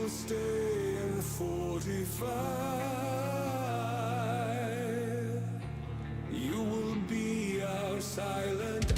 stay in 45. You will be our silent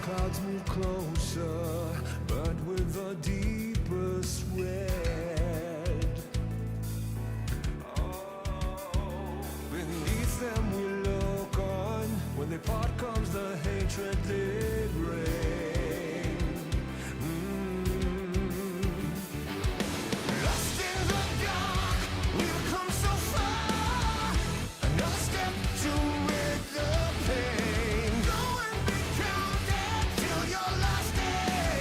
clouds move closer, but with the deepest red. Oh, beneath them we look on. When they part comes the hatred they bring. Lost in the dark, we've come so far. Another step to rid the pain. Go and be counted till your last day,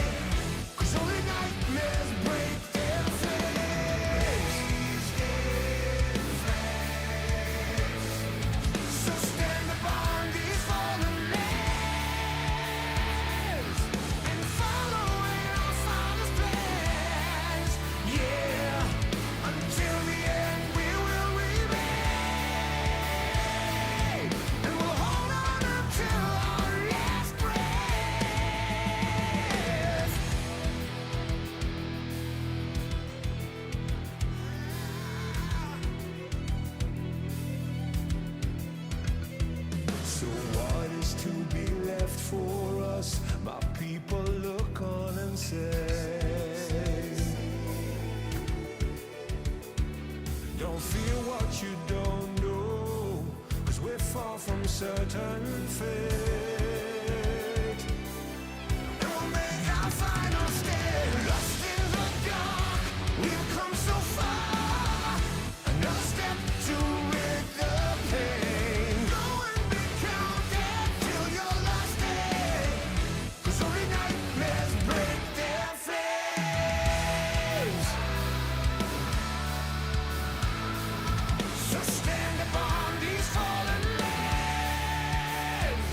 'cause only nightmares break their face. So stand upon these fallen lands and follow in our Father's plans. Yeah, until the end we will remain, and we'll hold on until our last breath. So what is to be left for us? My people look on and say, don't fear what you don't know, 'cause we're far from certain fate. And we'll make our final stand. Lost in the dark, we've come so far. Another step to rid the pain. Go and be counted till your last day, 'cause only nightmares break their flames. So stand upon these fallen lands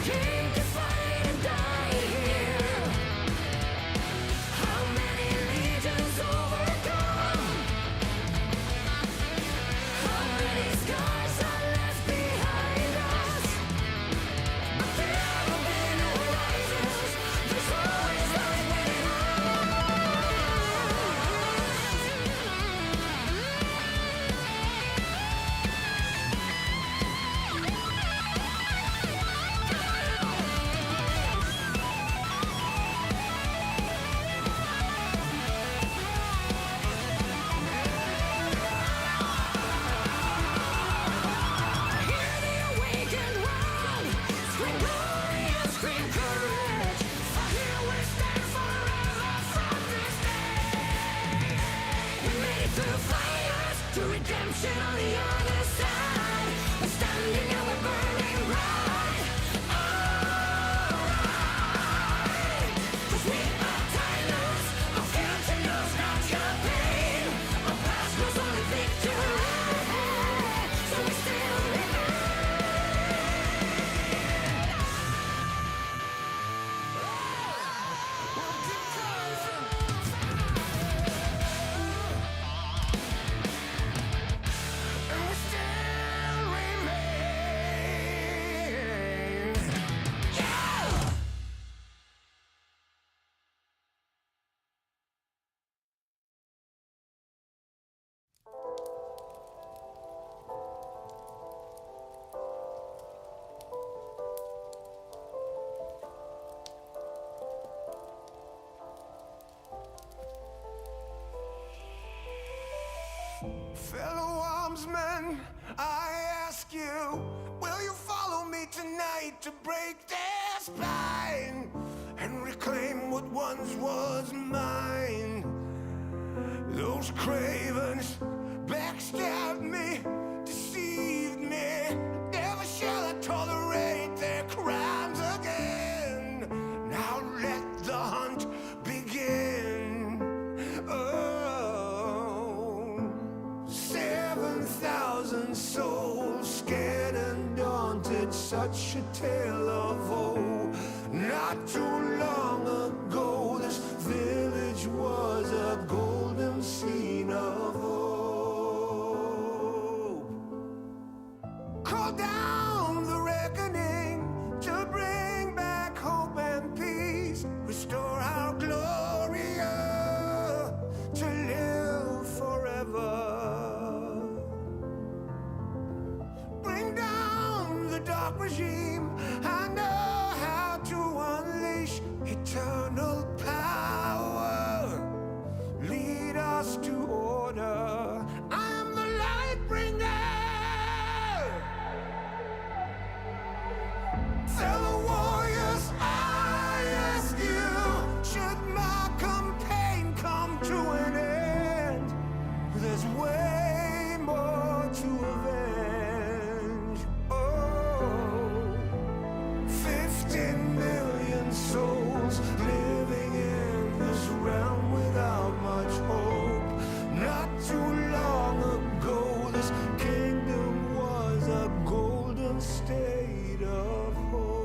came to fight and die here. How many legions overcome? How many scars are left behind us? But there will be no rises. There's always light waiting on. Hear the awakened world scream glory and scream courage. For here we stand forever from this day. We made it through fires to redemption on the other side. We're standing and we're burning bright. Alright, 'cause we are timeless. Our future knows not your pain. Our past knows only victory. So we still remain. We'll keep rising. And we still remain. Yeah! Fellow armsmen, I ask you, will you follow me tonight to break their spine and reclaim what once was mine? Those cravens backstabbed me, deceived me. Never shall I tolerate their crimes again. Now let the hunt begin. Oh, 7,000 souls scared and daunted, such a tale of woe. Not too long ago, this village was a golden scene of hope. Call down the reckoning to bring back hope and peace. Restore our glory to live forever. Bring down the dark regime. I know how to unleash eternal power. Lead us to order. I am the light bringer. Fellow warriors, I ask you, should my campaign come to an end, there's way more to avenge. Oh, 15 million souls living in this realm without much hope. Not too long ago, this kingdom was a golden state of hope.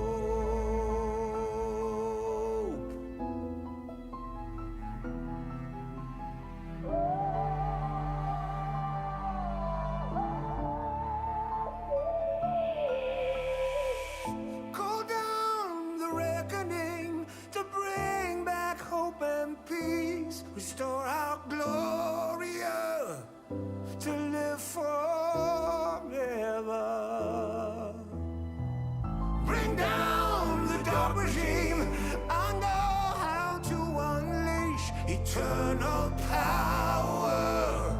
Call down the reckoning to bring back hope and peace. Restore our glory to live forever. Bring down the dark regime. I know how to unleash eternal power.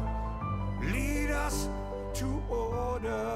Lead us to order.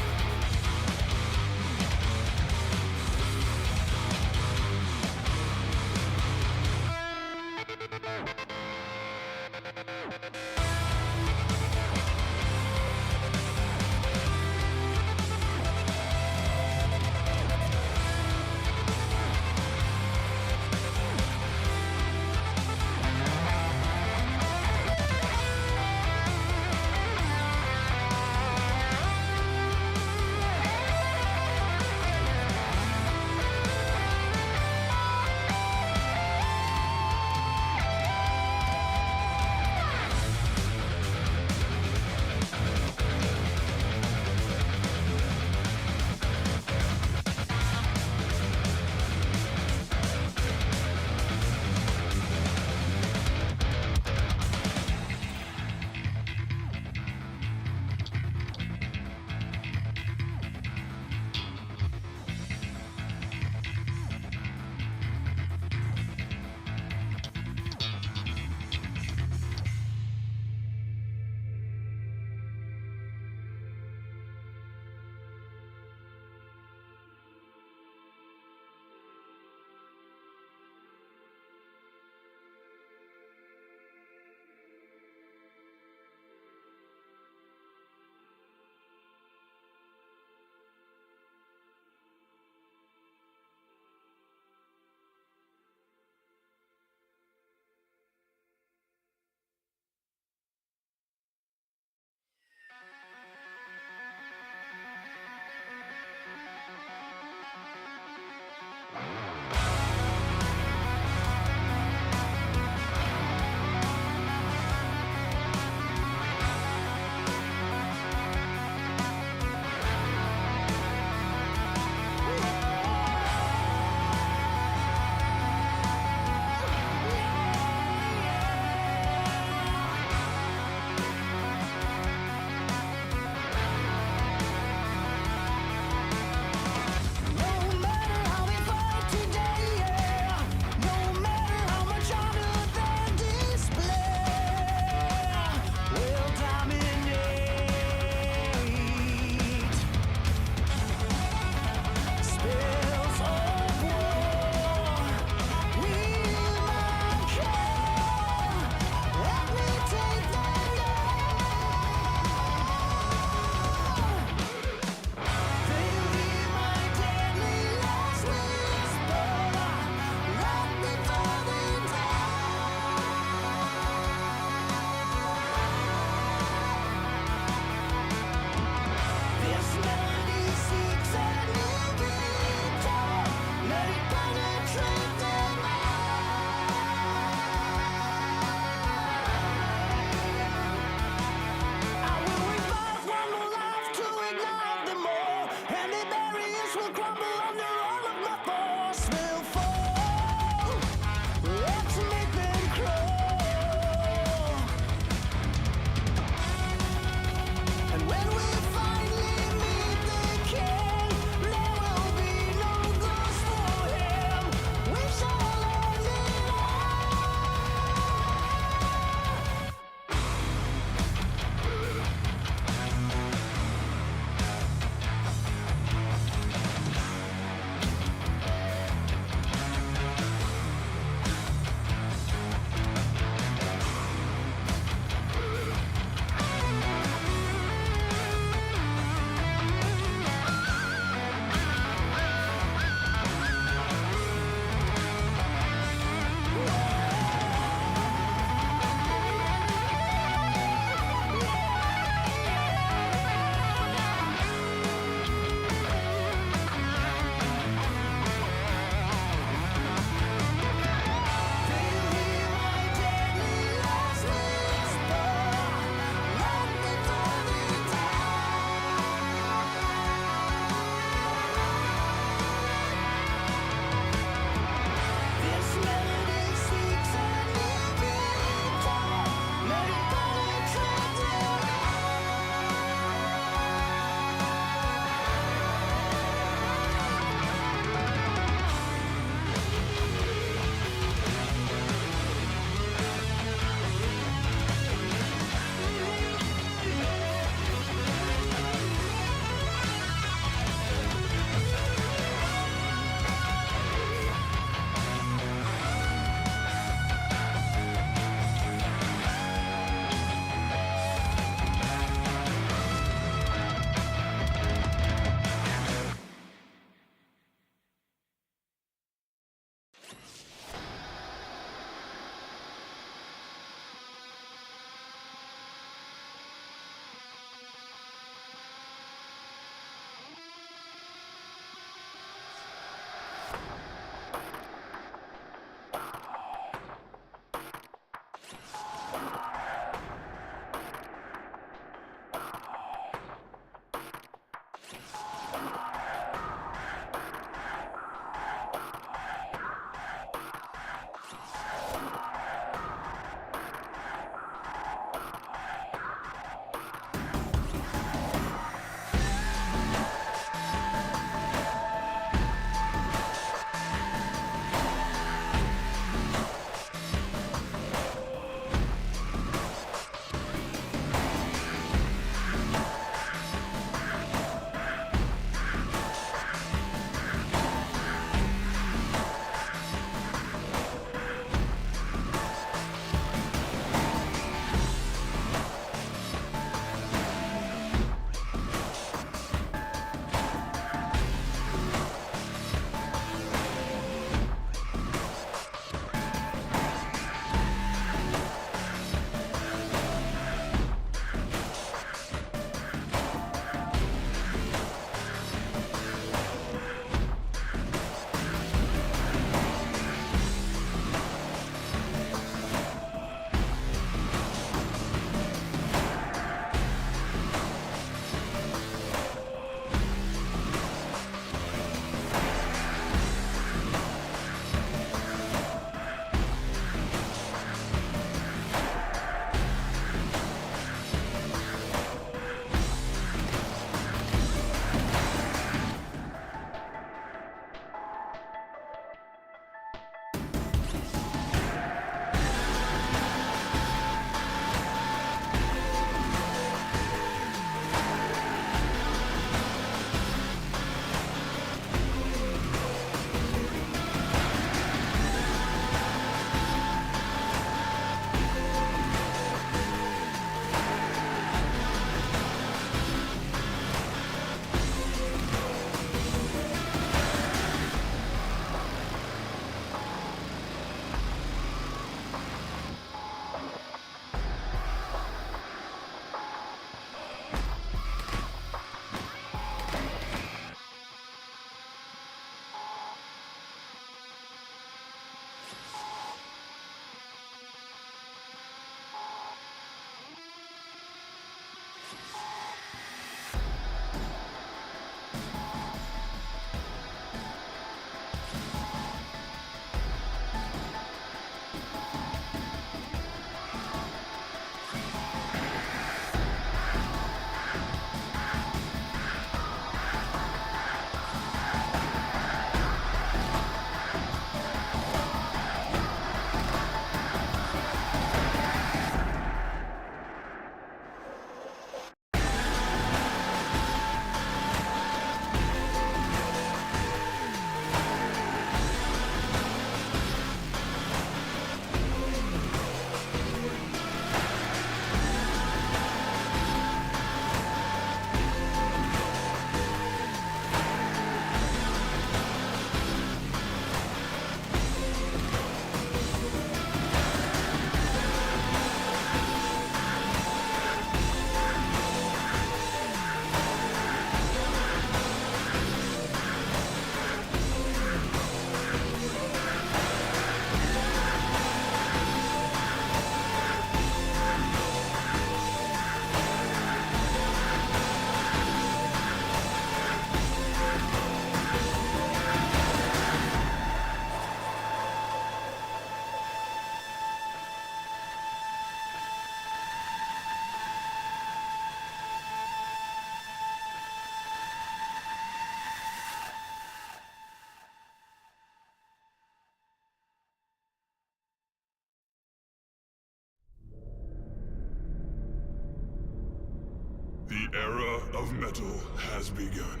era of metal has begun,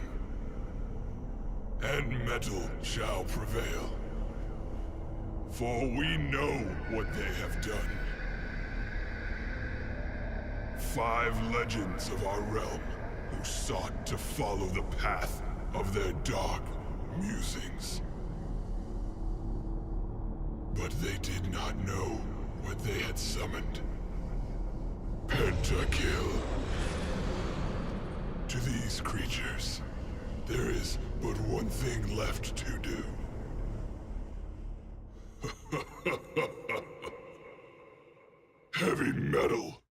and metal shall prevail. For we know what they have done. 5 legends of our realm who sought to follow the path of their dark musings. But they did not know what they had summoned. Pentakill. To these creatures, there is but one thing left to do. Heavy metal.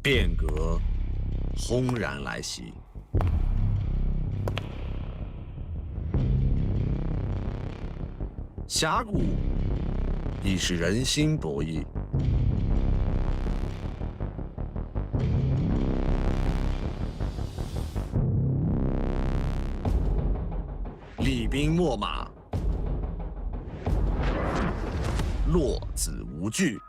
变革轰然来袭。峡谷亦是人心博弈。厉兵秣马，落子无惧。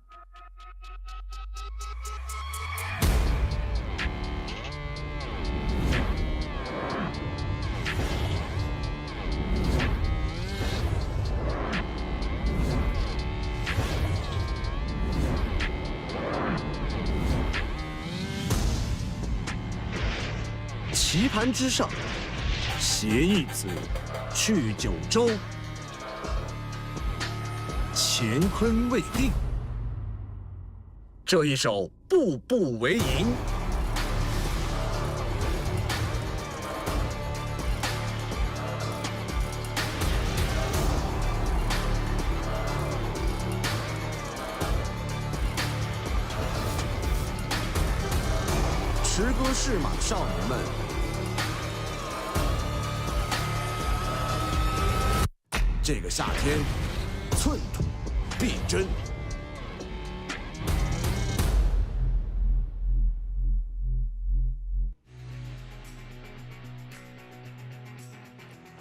棋盘之上，携一子去九州，乾坤未定。这一手步步为营。驰歌试马少年们，这个夏天，寸土必争。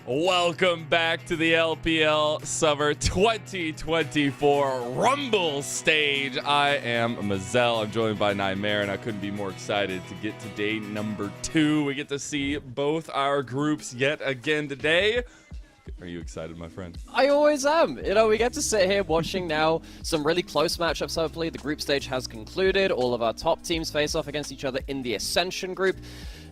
Welcome back to the LPL Summer 2024 Rumble stage. I am Mazel. I'm joined by Nightmare, and I couldn't be more excited to get to day number 2. We get to see both our groups yet again today. Are you excited, my friend? I always am. You know, we get to sit here watching now some really close matchups, hopefully. The group stage has concluded. All of our top teams face off against each other in the Ascension group.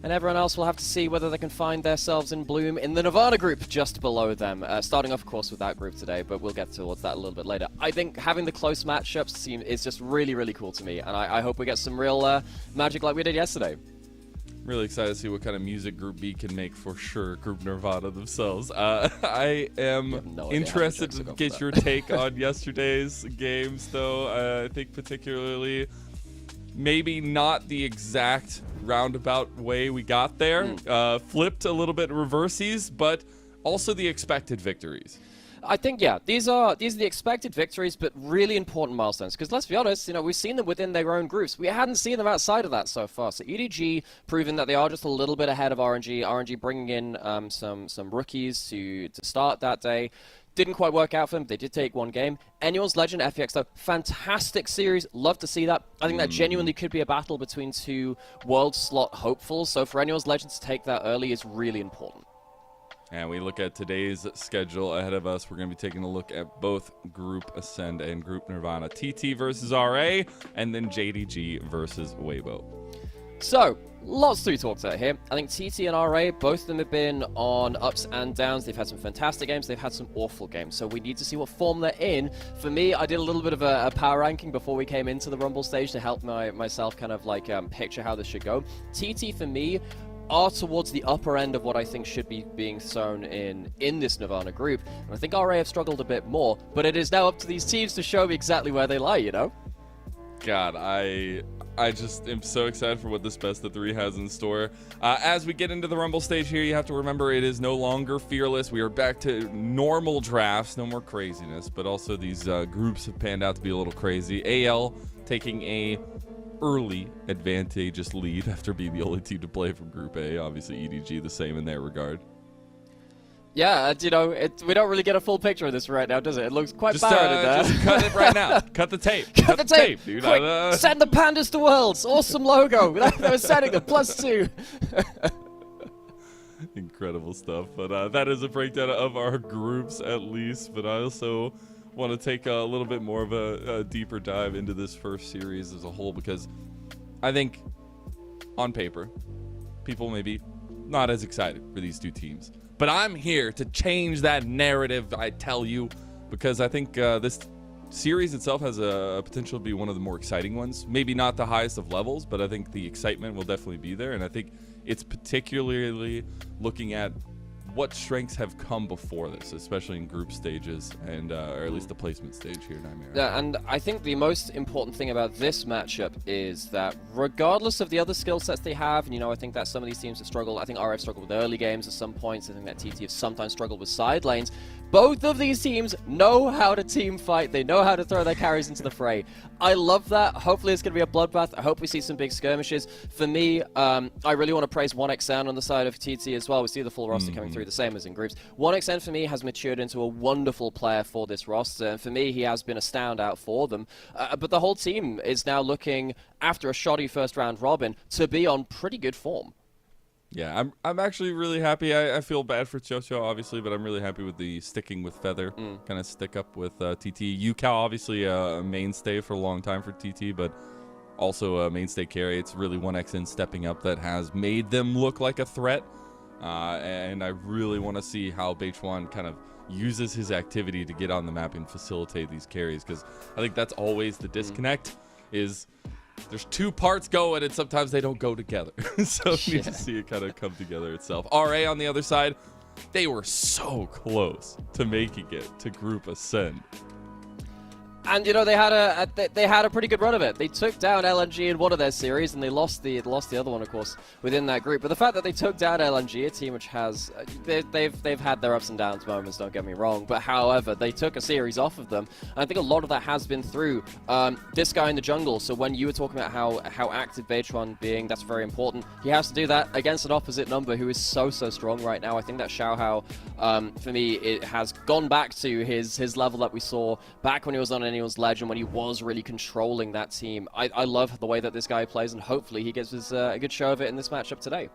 And everyone else will have to see whether they can find themselves in bloom in the Nirvana group just below them. Starting off, of course, with that group today, but we'll get towards that a little bit later. I think having the close matchups is just really, really cool to me. And I hope we get some real magic like we did yesterday. Really excited to see what kind of music Group B can make for sure. Group Nirvana themselves. I am interested to get your take on yesterday's games, though. I think particularly maybe not the exact roundabout way we got there. Flipped a little bit reverses, but also the expected victories. I think, yeah, these are the expected victories, but really important milestones. Because let's be honest, you know, we've seen them within their own groups. We hadn't seen them outside of that so far. So EDG proving that they are just a little bit ahead of RNG. RNG bringing in some rookies to start that day. Didn't quite work out for them. They did take one game. Anyone's Legend, FPX, though, fantastic series. Love to see that. I think that genuinely could be a battle between two world slot hopefuls. So for Anyone's Legend to take that early is really important. And we look at today's schedule ahead of us. We're going to be taking a look at both Group Ascend and Group Nirvana. TT versus RA, and then JDG versus Weibo. So, lots to talk about here. I think TT and RA, both of them have been on ups and downs. They've had some fantastic games. They've had some awful games. So we need to see what form they're in. For me, I did a little bit of a power ranking before we came into the Rumble stage to help myself kind of like picture how this should go. TT, for me, are towards the upper end of what I think should be being sown in this Nirvana group. And I think RA have struggled a bit more, but it is now up to these teams to show me exactly where they lie, you know? God, I just am so excited for what this best of 3 has in store. As we get into the Rumble stage here, you have to remember it is no longer fearless. We are back to normal drafts, no more craziness, but also these groups have panned out to be a little crazy. AL taking a early advantageous lead after being the only team to play from Group A. Obviously, EDG the same in their regard. Yeah, you know, we don't really get a full picture of this right now, does it? It looks quite barren in there. Just cut it right now. Cut the tape. Cut the tape, dude. Quick, send the pandas to Worlds. Awesome logo. They were sending them +2. Incredible stuff. But that is a breakdown of our groups, at least. But I also want to take a little bit more of a deeper dive into this first series as a whole, because I think on paper people may be not as excited for these two teams, but I'm here to change that narrative, I tell you, because I think this series itself has a potential to be one of the more exciting ones. Maybe not the highest of levels, but I think the excitement will definitely be there, and I think it's particularly looking at what strengths have come before this, especially in group stages and or at least the placement stage here in Nightmare. Yeah, and I think the most important thing about this matchup is that regardless of the other skill sets they have, and you know, I think that some of these teams have struggled. I think RF struggled with early games at some points. I think that TT have sometimes struggled with side lanes. Both of these teams know how to team fight. They know how to throw their carries into the fray. I love that. Hopefully it's going to be a bloodbath. I hope we see some big skirmishes. For me, I really want to praise 1xN on the side of TT as well. We see the full roster coming through the same as in groups. 1xN for me has matured into a wonderful player for this roster. And for me, he has been a standout for them. But the whole team is now looking, after a shoddy first round robin, to be on pretty good form. Yeah, I'm actually really happy. I feel bad for Chocho, obviously, but I'm really happy with the sticking with Feather. Kind of stick up with TT. UCal, obviously, a mainstay for a long time for TT, but also a mainstay carry. It's really 1xN stepping up that has made them look like a threat. And I really want to see how Beichuan kind of uses his activity to get on the map and facilitate these carries, because I think that's always the disconnect is... There's two parts going, and sometimes they don't go together. So we need to see it kind of come together itself. RA on the other side, they were so close to making it to Group Ascend. And you know, they had a pretty good run of it. They took down LNG in one of their series, and they lost the other one, of course, within that group. But the fact that they took down LNG, a team which has they've had their ups and downs moments, don't get me wrong. But however, they took a series off of them. And I think a lot of that has been through this guy in the jungle. So when you were talking about how active Beichuan being, that's very important. He has to do that against an opposite number who is so strong right now. I think that Xiaohao, for me, it has gone back to his level that we saw back when he was on Anyone's Legend, when he was really controlling that team. I love the way that this guy plays, and hopefully he gives us a good show of it in this matchup today.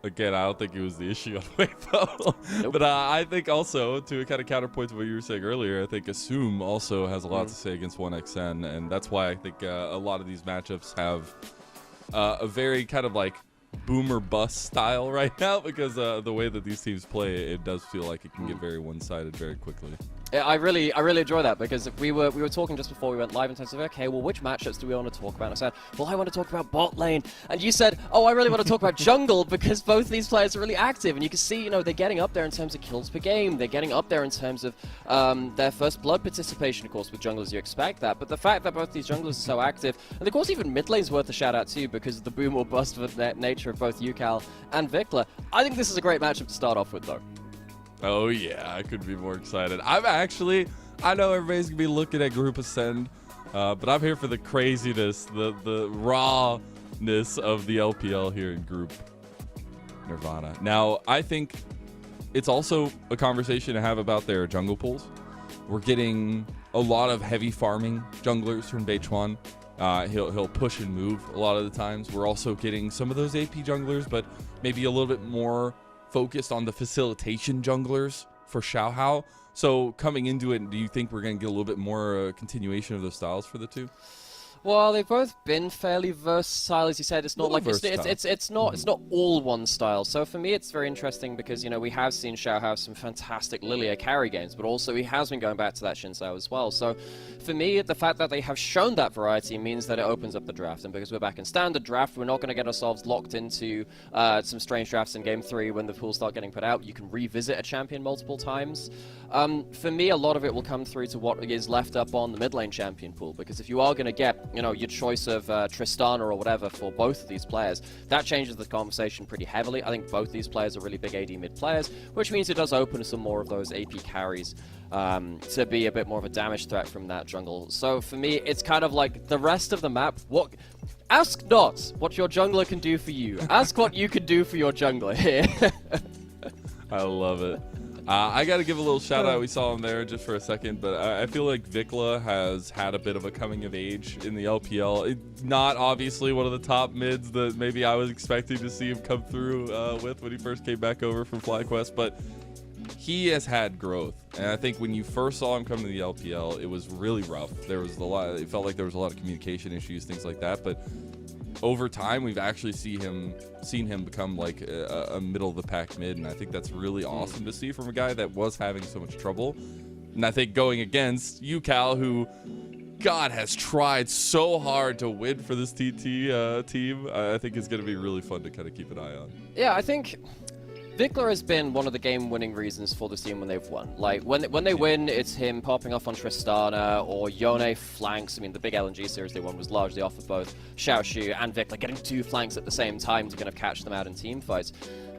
Again, I don't think it was the issue on the way, though. Nope. But I think also, to kind of counterpoint to what you were saying earlier, I think Assume also has a lot to say against 1xN, and that's why I think a lot of these matchups have a very kind of like boom or bust style right now, because the way that these teams play, it does feel like it can get very one-sided very quickly. I really enjoy that, because we were talking just before we went live in terms of, okay, well, which matchups do we want to talk about? And I said, well, I want to talk about bot lane. And you said, oh, I really want to talk about jungle, because both these players are really active. And you can see, you know, they're getting up there in terms of kills per game. They're getting up there in terms of their first blood participation, of course, with junglers, you expect that. But the fact that both these junglers are so active, and of course, even mid lane's worth a shout out too, because of the boom or bust of the nature of both UCal and Vikla. I think this is a great matchup to start off with, though. Oh yeah, I couldn't be more excited. I know everybody's gonna be looking at Group Ascend, but I'm here for the craziness, the rawness of the LPL here in Group Nirvana. Now, I think it's also a conversation to have about their jungle pools. We're getting a lot of heavy farming junglers from Beichuan. He'll push and move a lot of the times. We're also getting some of those AP junglers, but maybe a little bit more focused on the facilitation junglers for Xiaohao. So coming into it, do you think we're going to get a little bit more continuation of those styles for the two? Well, they've both been fairly versatile, as you said. It's not like it's not all one style. So for me, it's very interesting because, you know, we have seen Xiao have some fantastic Lilia carry games, but also he has been going back to that Xin Sao as well. So for me, the fact that they have shown that variety means that it opens up the draft. And because we're back in standard draft, we're not going to get ourselves locked into some strange drafts in Game 3 when the pools start getting put out. You can revisit a champion multiple times. For me, a lot of it will come through to what is left up on the mid lane champion pool, because if you are going to get, you know, your choice of Tristana or whatever for both of these players, that changes the conversation pretty heavily. I think both these players are really big AD mid players, which means it does open some more of those AP carries to be a bit more of a damage threat from that jungle. So for me, it's kind of like the rest of the map. Ask not what your jungler can do for you. Ask what you can do for your jungler here. I love it. I got to give a little shout out. We saw him there just for a second, but I feel like Vikla has had a bit of a coming of age in the LPL. Not obviously one of the top mids that maybe I was expecting to see him come through with when he first came back over from FlyQuest, but he has had growth. And I think when you first saw him come to the LPL, it was really rough. There was a lot. It felt like there was a lot of communication issues, things like that. But over time, we've actually seen him become like a middle of the pack mid, and I think that's really awesome to see from a guy that was having so much trouble. And I think going against UCal, who God has tried so hard to win for this TT team, I think is going to be really fun to kind of keep an eye on. Yeah, I think Vikler has been one of the game-winning reasons for this team when they've won. Like, when they win, it's him popping off on Tristana, or Yone flanks. I mean, the big LNG series they won was largely off of both Xiaoshu and Vikler getting 2 flanks at the same time to kind of catch them out in team fights.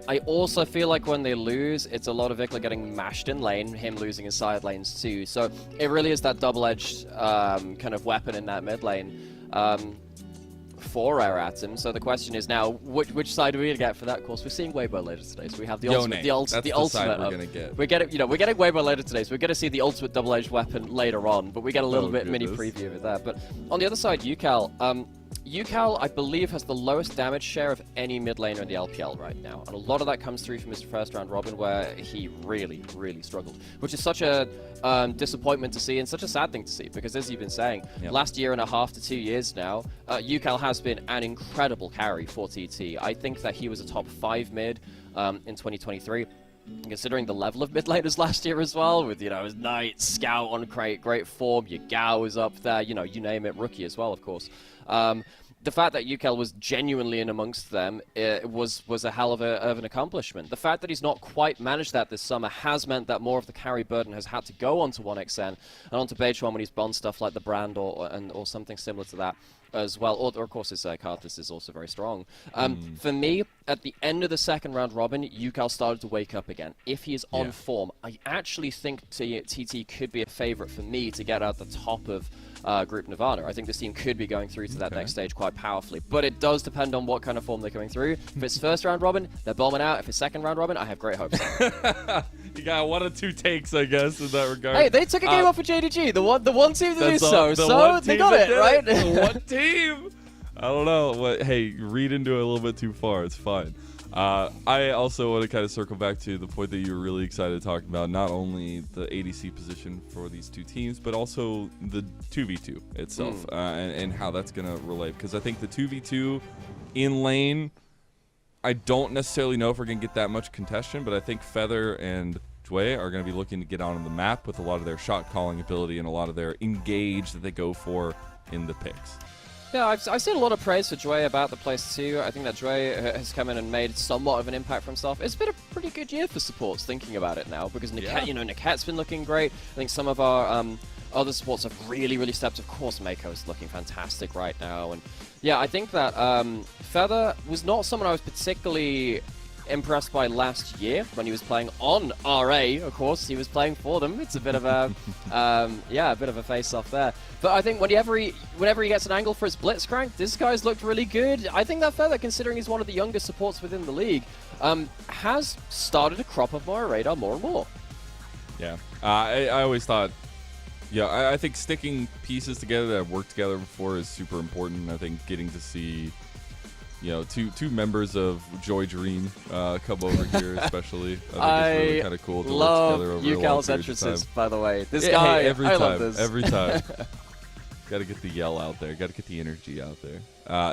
I also feel like when they lose, it's a lot of Vikler getting mashed in lane, him losing his side lanes too. So it really is that double-edged kind of weapon in that mid lane. For our Atom. So the question is now, which side are we gonna get for that? Of course, we're seeing Weibo later today, so we have the ultimate. That's the ultimate. side we're gonna get. We're getting Weibo later today, so we're gonna see the ultimate double-edged weapon later on. But we get a little bit mini preview of that. But on the other side, UCal. UCal, I believe, has the lowest damage share of any mid laner in the LPL right now. And a lot of that comes through from his first round robin, where he really, really struggled. Which is such a disappointment to see and such a sad thing to see, because as you've been saying, last year and a half to 2 years now, UCal has been an incredible carry for TT. I think that he was a top 5 mid in 2023. Considering the level of mid laners last year as well, with, his Knight, Scout on great form, your Gao is up there, you name it, rookie as well, of course. The fact that UCal was genuinely in amongst them was a hell of an accomplishment. The fact that he's not quite managed that this summer has meant that more of the carry burden has had to go onto 1xN and onto Beichuan when he's bond stuff like the Brand or something similar to that as well. Or of course, his Karthus is also very strong. For me, at the end of the second round robin, UCal started to wake up again. If he is on form, I actually think TT could be a favorite for me to get out the top of Group Nirvana. I think this team could be going through to that next stage quite powerfully, but it does depend on what kind of form they're coming through. If it's first round robin, they're bombing out. If it's second round robin, I have great hopes. You got 1 or 2 takes, I guess, in that regard. Hey, they took a game off of JDG, the one team to do so they got it, right? The one team! I don't know. Hey, read into it a little bit too far. It's fine. I also want to kind of circle back to the point that you were really excited to talk about, not only the ADC position for these 2 teams, but also the 2v2 itself, and how that's going to relate. Because I think the 2v2 in lane, I don't necessarily know if we're going to get that much contention, but I think Feather and Jue are going to be looking to get on the map with a lot of their shot calling ability and a lot of their engage that they go for in the picks. Yeah, I've seen a lot of praise for Jue about the place too. I think that Jue has come in and made somewhat of an impact for himself. It's been a pretty good year for supports, thinking about it now, because Niket, Niket's been looking great. I think some of our other supports have really stepped. Of course, Mako's looking fantastic right now. And yeah, I think that Feather was not someone I was particularly impressed by last year when he was playing on RA. Of course, he was playing for them. It's a bit of a a bit of a face-off there. But I think whenever he gets an angle for his Blitzcrank, this guy's looked really good. I think that Feather, considering he's one of the youngest supports within the league, has started to crop up on our radar more and more. Yeah, I always thought, I think sticking pieces together that have worked together before is super important. I think getting to see two members of Joy Dream come over here, especially. I think it's really kind of cool to work together over a long period of time. By the way. This guy, I love this. Every time. Got to get the yell out there. Got to get the energy out there.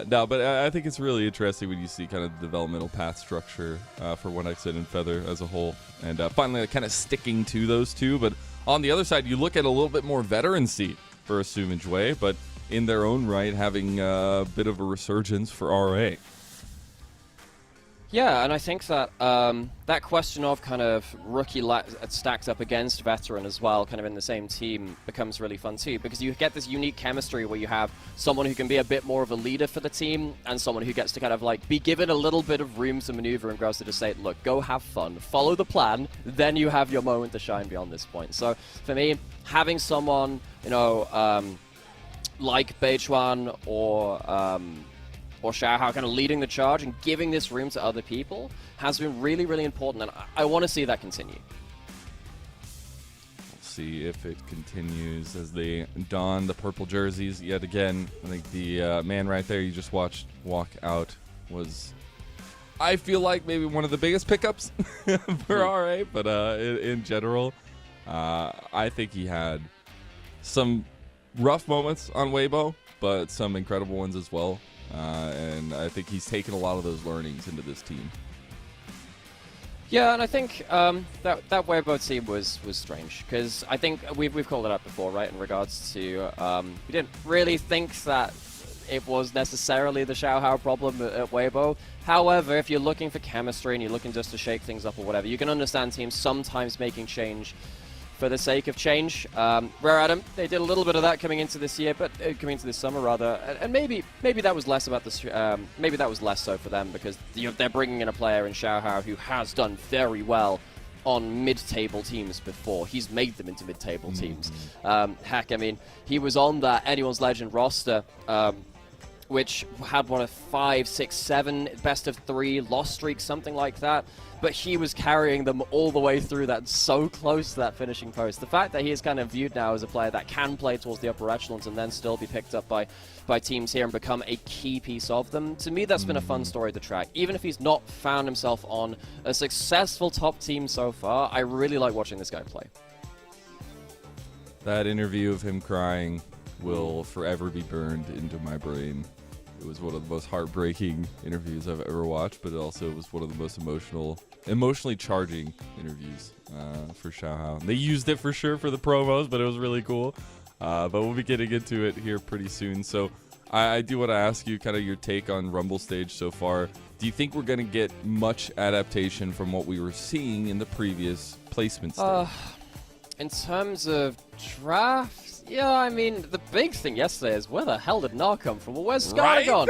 No, but I think it's really interesting when you see kind of the developmental path structure for 1xN and Feather as a whole. And finally kind of sticking to those two. But on the other side, you look at a little bit more veterancy for Asum and Jue, but in their own right, having a bit of a resurgence for RA. Yeah, and I think that that question of kind of rookie stacked up against veteran as well, kind of in the same team, becomes really fun too, because you get this unique chemistry where you have someone who can be a bit more of a leader for the team and someone who gets to kind of like be given a little bit of room to maneuver and grows to just say, look, go have fun, follow the plan, then you have your moment to shine beyond this point. So for me, having someone, like Beichuan or Xiaohao kind of leading the charge and giving this room to other people has been really important, and I want to see that continue. We'll see if it continues as they don the purple jerseys yet again. I think the man right there you just watched walk out was, I feel like, maybe one of the biggest pickups for RA, but in general, I think he had some rough moments on Weibo, but some incredible ones as well. And I think he's taken a lot of those learnings into this team. Yeah, and I think that Weibo team was strange, because I think we've called it out before, right, in regards to we didn't really think that it was necessarily the Xiaohao problem at Weibo. However, if you're looking for chemistry and you're looking just to shake things up or whatever, you can understand teams sometimes making change for the sake of change. Rare Adam, they did a little bit of that coming into this year, but coming into this summer rather, and maybe that was less about this. Maybe that was less so for them because they're bringing in a player in Xiaohao who has done very well on mid-table teams before. He's made them into mid-table teams. Heck, I mean, he was on that Anyone's Legend roster, which had one of 5, 6, 7 best of 3 loss streaks, something like that. But he was carrying them all the way through that, so close to that finishing post. The fact that he is kind of viewed now as a player that can play towards the upper echelons and then still be picked up by teams here and become a key piece of them, to me that's been a fun story to track. Even if he's not found himself on a successful top team so far, I really like watching this guy play. That interview of him crying will forever be burned into my brain. It was one of the most heartbreaking interviews I've ever watched, but it also was one of the most emotionally charging interviews for Xiaohao. They used it for sure for the promos, but it was really cool. But we'll be getting into it here pretty soon. So I do want to ask you kind of your take on Rumble stage so far. Do you think we're going to get much adaptation from what we were seeing in the previous placement stage? In terms of drafts, yeah, I mean, the big thing yesterday is where the hell did Gnar come from? Well, where's Skarner gone?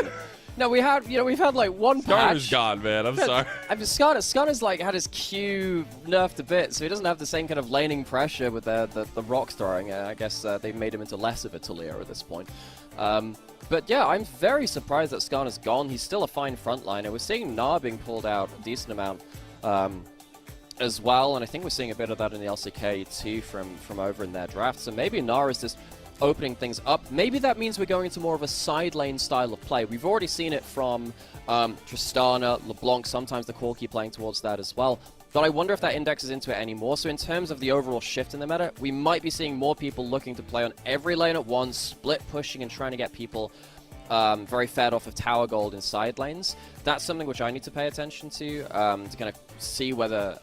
No, we've had like one patch. Skarner's gone, man. I'm sorry. I mean, Skarner's like had his Q nerfed a bit, so he doesn't have the same kind of laning pressure with the rock throwing. I guess they've made him into less of a Talia at this point. But yeah, I'm very surprised that Skarner's gone. He's still a fine frontliner. We're seeing Gnar being pulled out a decent amount as well, and I think we're seeing a bit of that in the LCK too from over in their draft. So maybe Gnar is just opening things up. Maybe that means we're going into more of a side lane style of play. We've already seen it from Tristana, LeBlanc, sometimes the Corki playing towards that as well. But I wonder if that indexes into it anymore. So in terms of the overall shift in the meta, we might be seeing more people looking to play on every lane at once, split pushing and trying to get people very fed off of tower gold in side lanes. That's something which I need to pay attention to kind of see whether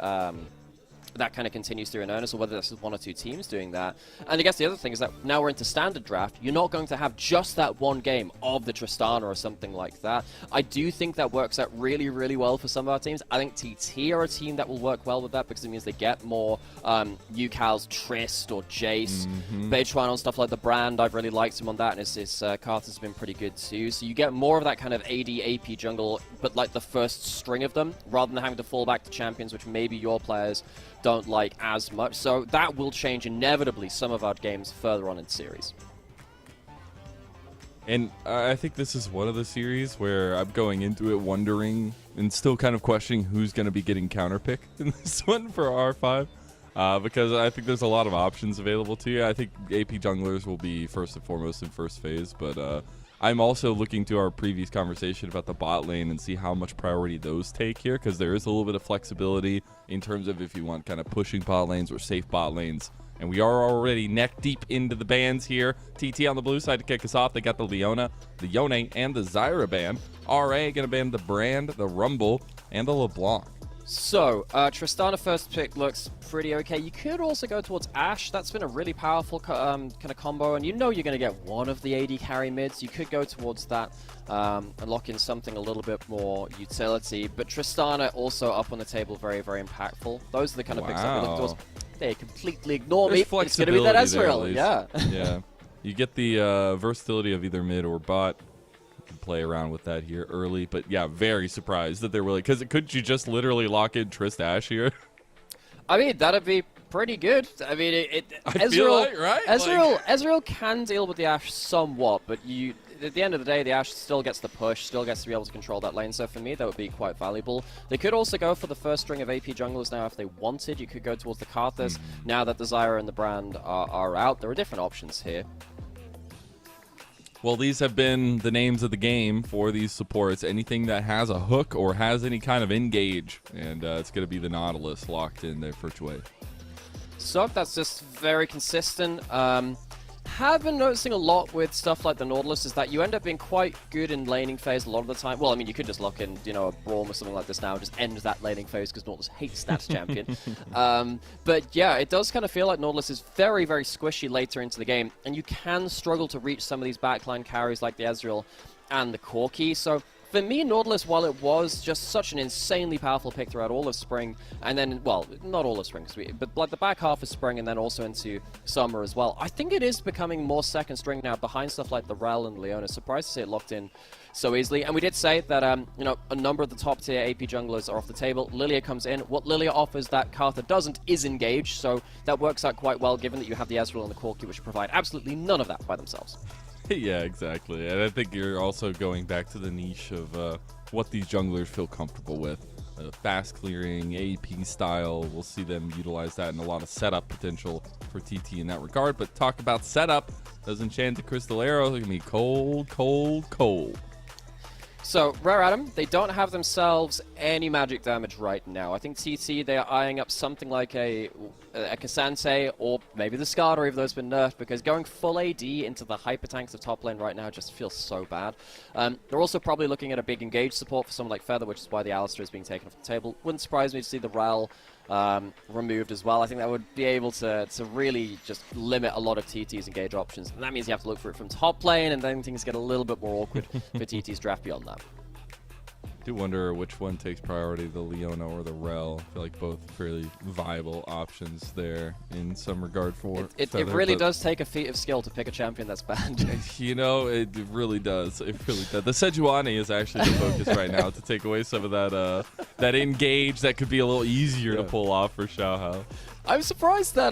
that kind of continues through in earnest, or whether this is one or two teams doing that. And I guess the other thing is that now we're into standard draft, you're not going to have just that one game of the Tristana or something like that. I do think that works out really, really well for some of our teams. I think TT are a team that will work well with that because it means they get more UCAL's Trist or Jace. Beidchuan on stuff like the Brand, I've really liked him on that, and his Carter's been pretty good too. So you get more of that kind of AD, AP jungle, but like the first string of them, rather than having to fall back to champions, which maybe your players don't like as much. So that will change inevitably some of our games further on in series. And I think this is one of the series where I'm going into it wondering and still kind of questioning who's going to be getting counterpick in this one for R5. Because I think there's a lot of options available to you. I think AP junglers will be first and foremost in first phase, but I'm also looking to our previous conversation about the bot lane and see how much priority those take here, because there is a little bit of flexibility in terms of if you want kind of pushing bot lanes or safe bot lanes. And we are already neck deep into the bans here. TT on the blue side to kick us off. They got the Leona, the Yone, and the Zyra ban. RA going to ban the Brand, the Rumble, and the LeBlanc. So, Tristana first pick looks pretty okay. You could also go towards Ashe. That's been a really powerful kind of combo, and you know you're going to get one of the AD carry mids. You could go towards that and lock in something a little bit more utility. But Tristana also up on the table, very, very impactful. Those are the kind of picks that we're looking towards. They completely ignore me. It's going to be that Ezreal. Yeah. Yeah. You get the versatility of either mid or bot. Play around with that here early, but yeah, very surprised that they're willing, because couldn't you just literally lock in Trist Ashe here? I mean, that'd be pretty good. I mean, I feel like, right? Ezreal can deal with the Ashe somewhat, but at the end of the day, the Ashe still gets the push, still gets to be able to control that lane, so for me, that would be quite valuable. They could also go for the first string of AP junglers now if they wanted. You could go towards the Karthus now that the Zyra and the Brand are out. There are different options here. Well, these have been the names of the game for these supports. Anything that has a hook or has any kind of engage, and it's going to be the Nautilus locked in there for Chue. So that's just very consistent. have been noticing a lot with stuff like the Nautilus is that you end up being quite good in laning phase a lot of the time. Well, I mean, you could just lock in, you know, a Braum or something like this now and just end that laning phase because Nautilus hates stats champion. But yeah, it does kind of feel like Nautilus is very, very squishy later into the game, and you can struggle to reach some of these backline carries like the Ezreal and the Corki. So for me, Nautilus, while it was just such an insanely powerful pick throughout all of spring, and then, well, not all of spring, but like the back half of spring and then also into summer as well, I think it is becoming more second string now behind stuff like the Rel and Leona. Surprised to see it locked in so easily. And we did say that, you know, a number of the top tier AP junglers are off the table. Lilia comes in. What Lilia offers that Karthus doesn't is engage, so that works out quite well given that you have the Ezreal and the Corki, which provide absolutely none of that by themselves. Yeah, exactly. And I think you're also going back to the niche of what these junglers feel comfortable with. Fast clearing, AP style. We'll see them utilize that and a lot of setup potential for TT in that regard. But talk about setup. Those enchanted crystal arrows are going to be cold, cold, cold. So, Rare Adam, they don't have themselves any magic damage right now. I think TT, they are eyeing up something like a Cassante or maybe the Skada if those been nerfed, because going full AD into the hyper tanks of top lane right now just feels so bad. They're also probably looking at a big engage support for someone like Feather, which is why the Alistar is being taken off the table. Wouldn't surprise me to see the Rel removed as well. I think that would be able to really just limit a lot of TT's engage options. And that means you have to look for it from top lane, and then things get a little bit more awkward for TT's draft beyond that. I do wonder which one takes priority, the Leona or the Rel. I feel like both fairly viable options there in some regard for it Feather, really does take a feat of skill to pick a champion that's banned. You know, it really does. It really does. The Sejuani is actually the focus right now to take away some of that that engage that could be a little easier to pull off for Xiaohao. I'm surprised that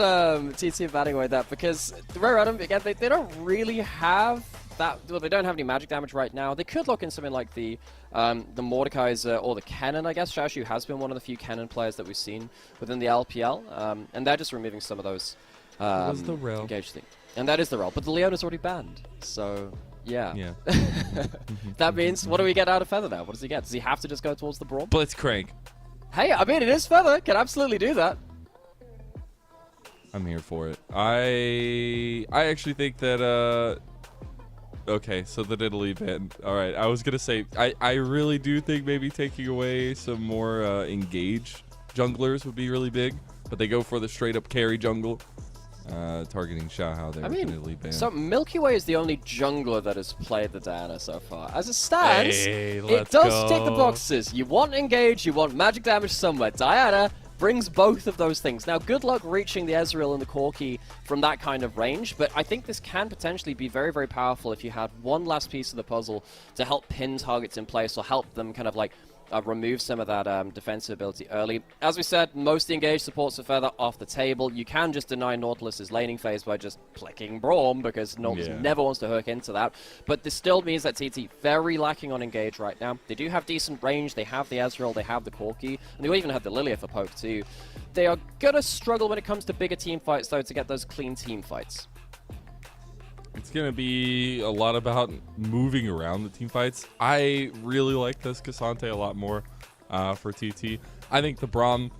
TT are banning away that, because the Rare Adam, again, they don't really have that. Well, they don't have any magic damage right now. They could look in something like the Mordekaiser or the Kennen, I guess. Xiaoshu has been one of the few Kennen players that we've seen within the LPL, and they're just removing some of those Was the Rel. engage things. And that is the Rel, but the Leona's already banned, so yeah. That means, what do we get out of Feather now? What does he get? Does he have to just go towards the Braum? Blitzcrank. Hey, I mean, it is Feather. Can absolutely do that. I'm here for it. I actually think that okay, so the Italy ban. All right, I was gonna say I really do think maybe taking away some more engage junglers would be really big, but they go for the straight up carry jungle, targeting Xiaohao there with an Italy ban. So Milky Way is the only jungler that has played the Diana so far. As it stands, it does tick the boxes. You want engage, you want magic damage somewhere. Diana brings both of those things. Now, good luck reaching the Ezreal and the Corki from that kind of range, but I think this can potentially be very, very powerful if you had one last piece of the puzzle to help pin targets in place or help them kind of like remove some of that defensive ability early. As we said, most of the engaged supports are further off the table. You can just deny Nautilus's laning phase by just clicking Braum, because Nautilus never wants to hook into that. But this still means that TT very lacking on engage right now. They do have decent range. They have the Ezreal, they have the Corki, and they even have the Lilia for poke too. They are gonna struggle when it comes to bigger team fights though, to get those clean team fights. It's going to be a lot about moving around the team fights. I really like this Cassante a lot more for TT. I think the Braum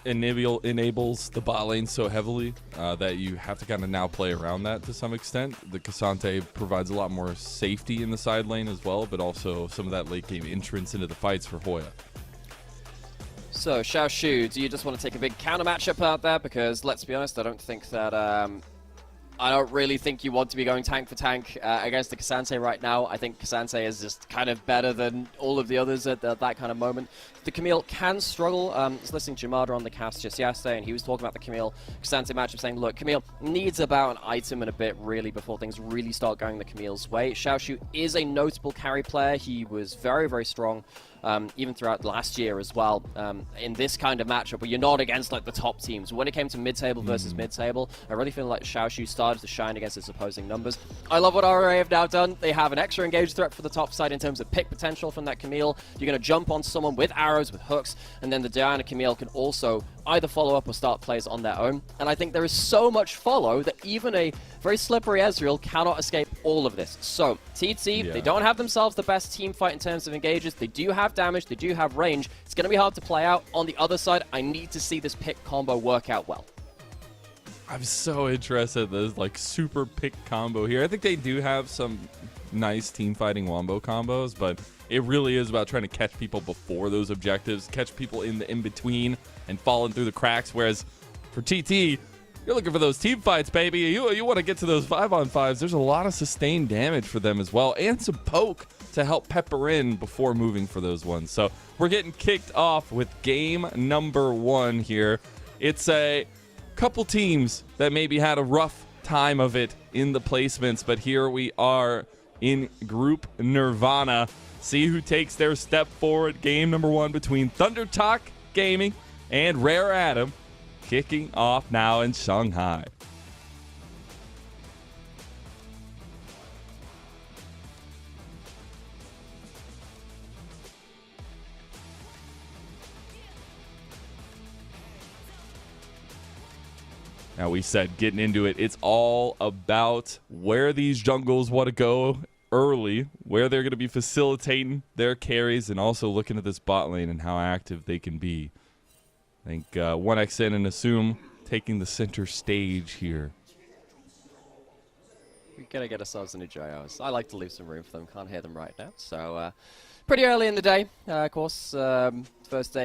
enables the bot lane so heavily that you have to kind of now play around that to some extent. The Cassante provides a lot more safety in the side lane as well, but also some of that late game entrance into the fights for Hoya. So, Xiaoshu, do you just want to take a big counter matchup out there? Because let's be honest, I don't think that I don't really think you want to be going tank for tank against the Cassante right now. I think Cassante is just kind of better than all of the others at that kind of moment. The Camille can struggle. I was listening to Jamada on the cast just yesterday, and he was talking about the Camille Cassante matchup, saying, look, Camille needs about an item and a bit, really, before things really start going the Camille's way. Xiaoshu is a notable carry player. He was very, very strong. Even throughout last year as well, in this kind of matchup where you're not against like the top teams. When it came to mid-table versus mid-table, I really feel like Xiaoshu started to shine against its opposing numbers. I love what RA have now done. They have an extra engage threat for the top side in terms of pick potential from that Camille. You're going to jump on someone with arrows, with hooks, and then the Diana Camille can also either follow up or start plays on their own. And I think there is so much follow that even a very slippery Ezreal cannot escape all of this. So, TT, they don't have themselves the best team fight in terms of engages. They do have damage, they do have range. It's going to be hard to play out. On the other side, I need to see this pick combo work out well. I'm so interested in this like super pick combo here. I think they do have some nice team fighting wombo combos, but it really is about trying to catch people before those objectives, catch people in the in-between and falling through the cracks. Whereas for TT, you're looking for those team fights, baby. You want to get to those 5-on-5s. There's a lot of sustained damage for them as well, and some poke to help pepper in before moving for those ones. So we're getting kicked off with game number 1 here. It's a couple teams that maybe had a rough time of it in the placements, but here we are in Group Nirvana. See who takes their step forward. Game number 1 between ThunderTalk Gaming and Rare Adam, kicking off now in Shanghai. Now, we said getting into it, it's all about where these jungles want to go early, where they're going to be facilitating their carries, and also looking at this bot lane and how active they can be. I think 1xN and Assume taking the center stage here. We're going to get ourselves into JOs. I like to leave some room for them. Can't hear them right now. So, pretty early in the day, of course. First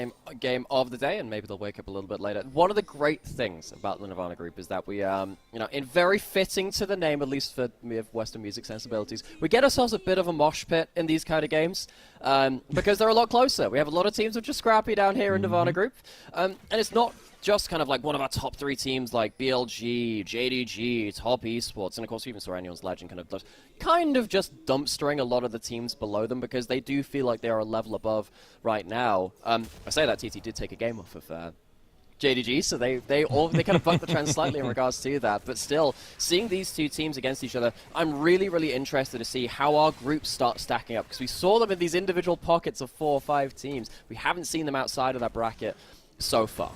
game of the day, and maybe they'll wake up a little bit later. One of the great things about the Nirvana group is that we, in very fitting to the name, at least for me of Western music sensibilities, we get ourselves a bit of a mosh pit in these kind of games because they're a lot closer. We have a lot of teams which are scrappy down here in Nirvana group, and it's not just kind of like one of our top 3 teams like BLG, JDG, Top Esports, and of course we even saw Annual's Legend kind of just dumpstering a lot of the teams below them because they do feel like they are a level above right now. I say that TT did take a game off of JDG, so they kind of bucked the trend slightly in regards to that. But still, seeing these 2 teams against each other, I'm really, really interested to see how our groups start stacking up because we saw them in these individual pockets of 4 or 5 teams. We haven't seen them outside of that bracket so far.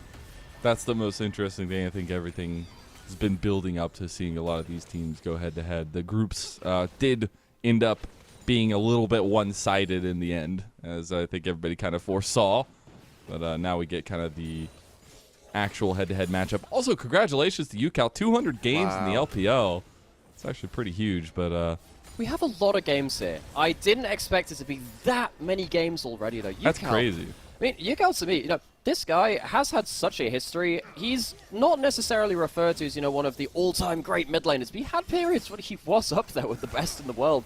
That's the most interesting thing. I think everything has been building up to seeing a lot of these teams go head-to-head. The groups did end up being a little bit one-sided in the end, as I think everybody kind of foresaw. But now we get kind of the actual head-to-head matchup. Also, congratulations to UCal. 200 games in the LPL. It's actually pretty huge, but... we have a lot of games here. I didn't expect it to be that many games already, though. That's crazy. I mean, UCal to me, this guy has had such a history. He's not necessarily referred to as, one of the all-time great mid laners, but he had periods when he was up there with the best in the world.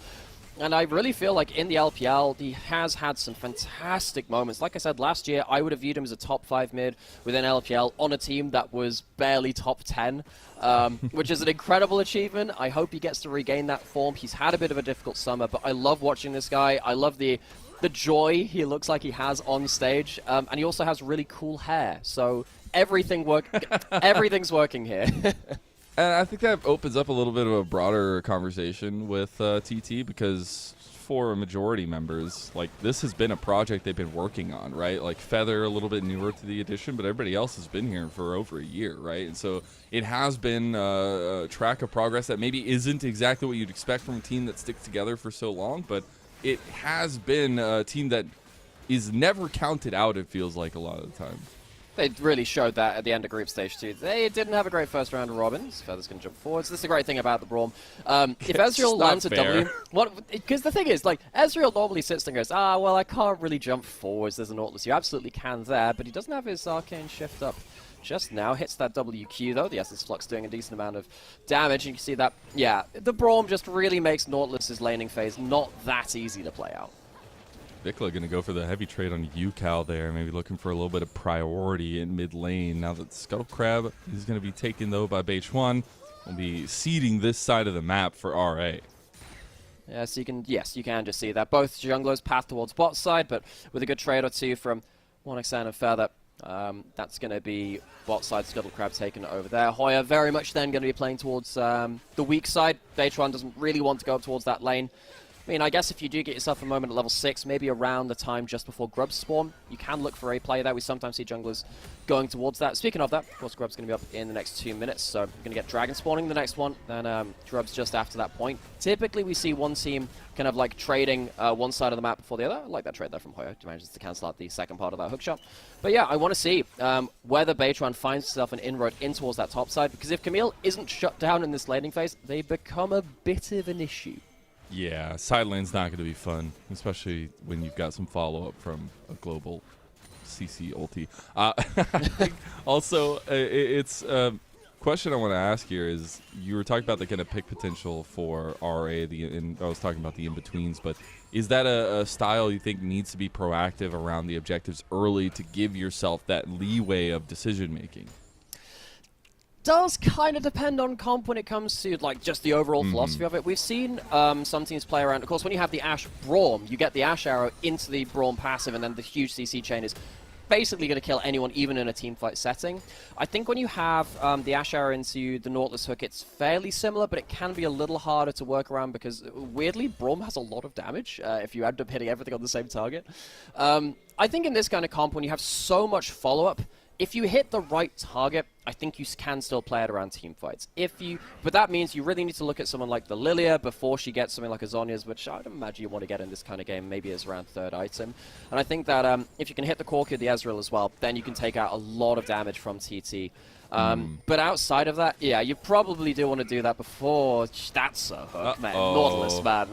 And I really feel like in the LPL, he has had some fantastic moments. Like I said, last year, I would have viewed him as a top 5 mid within LPL on a team that was barely top 10, which is an incredible achievement. I hope he gets to regain that form. He's had a bit of a difficult summer, but I love watching this guy. I love the joy he looks like he has on stage, and he also has really cool hair. So everything's working here. And I think that opens up a little bit of a broader conversation with TT because for majority members, like this has been a project they've been working on, right? Like Feather a little bit newer to the edition, but everybody else has been here for over a year, right? And so it has been a track of progress that maybe isn't exactly what you'd expect from a team that sticks together for so long, but it has been a team that is never counted out, it feels like, a lot of the time. They really showed that at the end of Group Stage 2. They didn't have a great first round of Robins. Feather's going to jump forwards. This is the great thing about the Braum. If Ezreal lands a W... Because the thing is, like, Ezreal normally sits there and goes, well, I can't really jump forwards. There's a Nautilus. You absolutely can there, but he doesn't have his Arcane Shift up just now. Hits that WQ, though. The Essence Flux doing a decent amount of damage. And you can see that, yeah, the Braum just really makes Nautilus's laning phase not that easy to play out. Vikla going to go for the heavy trade on UCal there, maybe looking for a little bit of priority in mid lane. Now that Scuttle Crab is going to be taken, though, by Beich1, will be seeding this side of the map for RA. Yes, you can just see that. Both junglers path towards bot side, but with a good trade or two from 1xN and Feather, that's going to be bot side Scuttle Crab taken over there. Hoya very much then going to be playing towards the weak side. Beich1 doesn't really want to go up towards that lane. I mean, I guess if you do get yourself a moment at level 6, maybe around the time just before grubs spawn, you can look for a play there. We sometimes see junglers going towards that. Speaking of that, of course, grub's going to be up in the next 2 minutes, so you're going to get dragon spawning the next one, then grubs just after that point. Typically, we see one team kind of like trading one side of the map before the other. I like that trade there from Hoya. He manages to cancel out the second part of that hookshot. But yeah, I want to see whether Baytron finds himself an inroad in towards that top side, because if Camille isn't shut down in this laning phase, they become a bit of an issue. Yeah, side lane's not going to be fun, especially when you've got some follow-up from a global CC ulti. Also, it's a question I want to ask here is, you were talking about the kind of pick potential for RA, and I was talking about the in-betweens, but is that a style you think needs to be proactive around the objectives early to give yourself that leeway of decision-making? Does kind of depend on comp when it comes to like just the overall philosophy of it. We've seen some teams play around. Of course, when you have the Ashe Braum, you get the Ashe arrow into the Braum passive, and then the huge CC chain is basically going to kill anyone, even in a team fight setting. I think when you have the Ashe arrow into the Nautilus hook, it's fairly similar, but it can be a little harder to work around because, weirdly, Braum has a lot of damage if you end up hitting everything on the same target. I think in this kind of comp, when you have so much follow-up, if you hit the right target, I think you can still play it around team fights. But that means you really need to look at someone like the Lilia before she gets something like a Zhonya's, which I'd imagine you want to get in this kind of game, maybe as around third item. And I think that if you can hit the Corki or the Ezreal as well, then you can take out a lot of damage from TT. But outside of that, yeah, you probably do want to do that before that's a hook, man. Nautilus, man.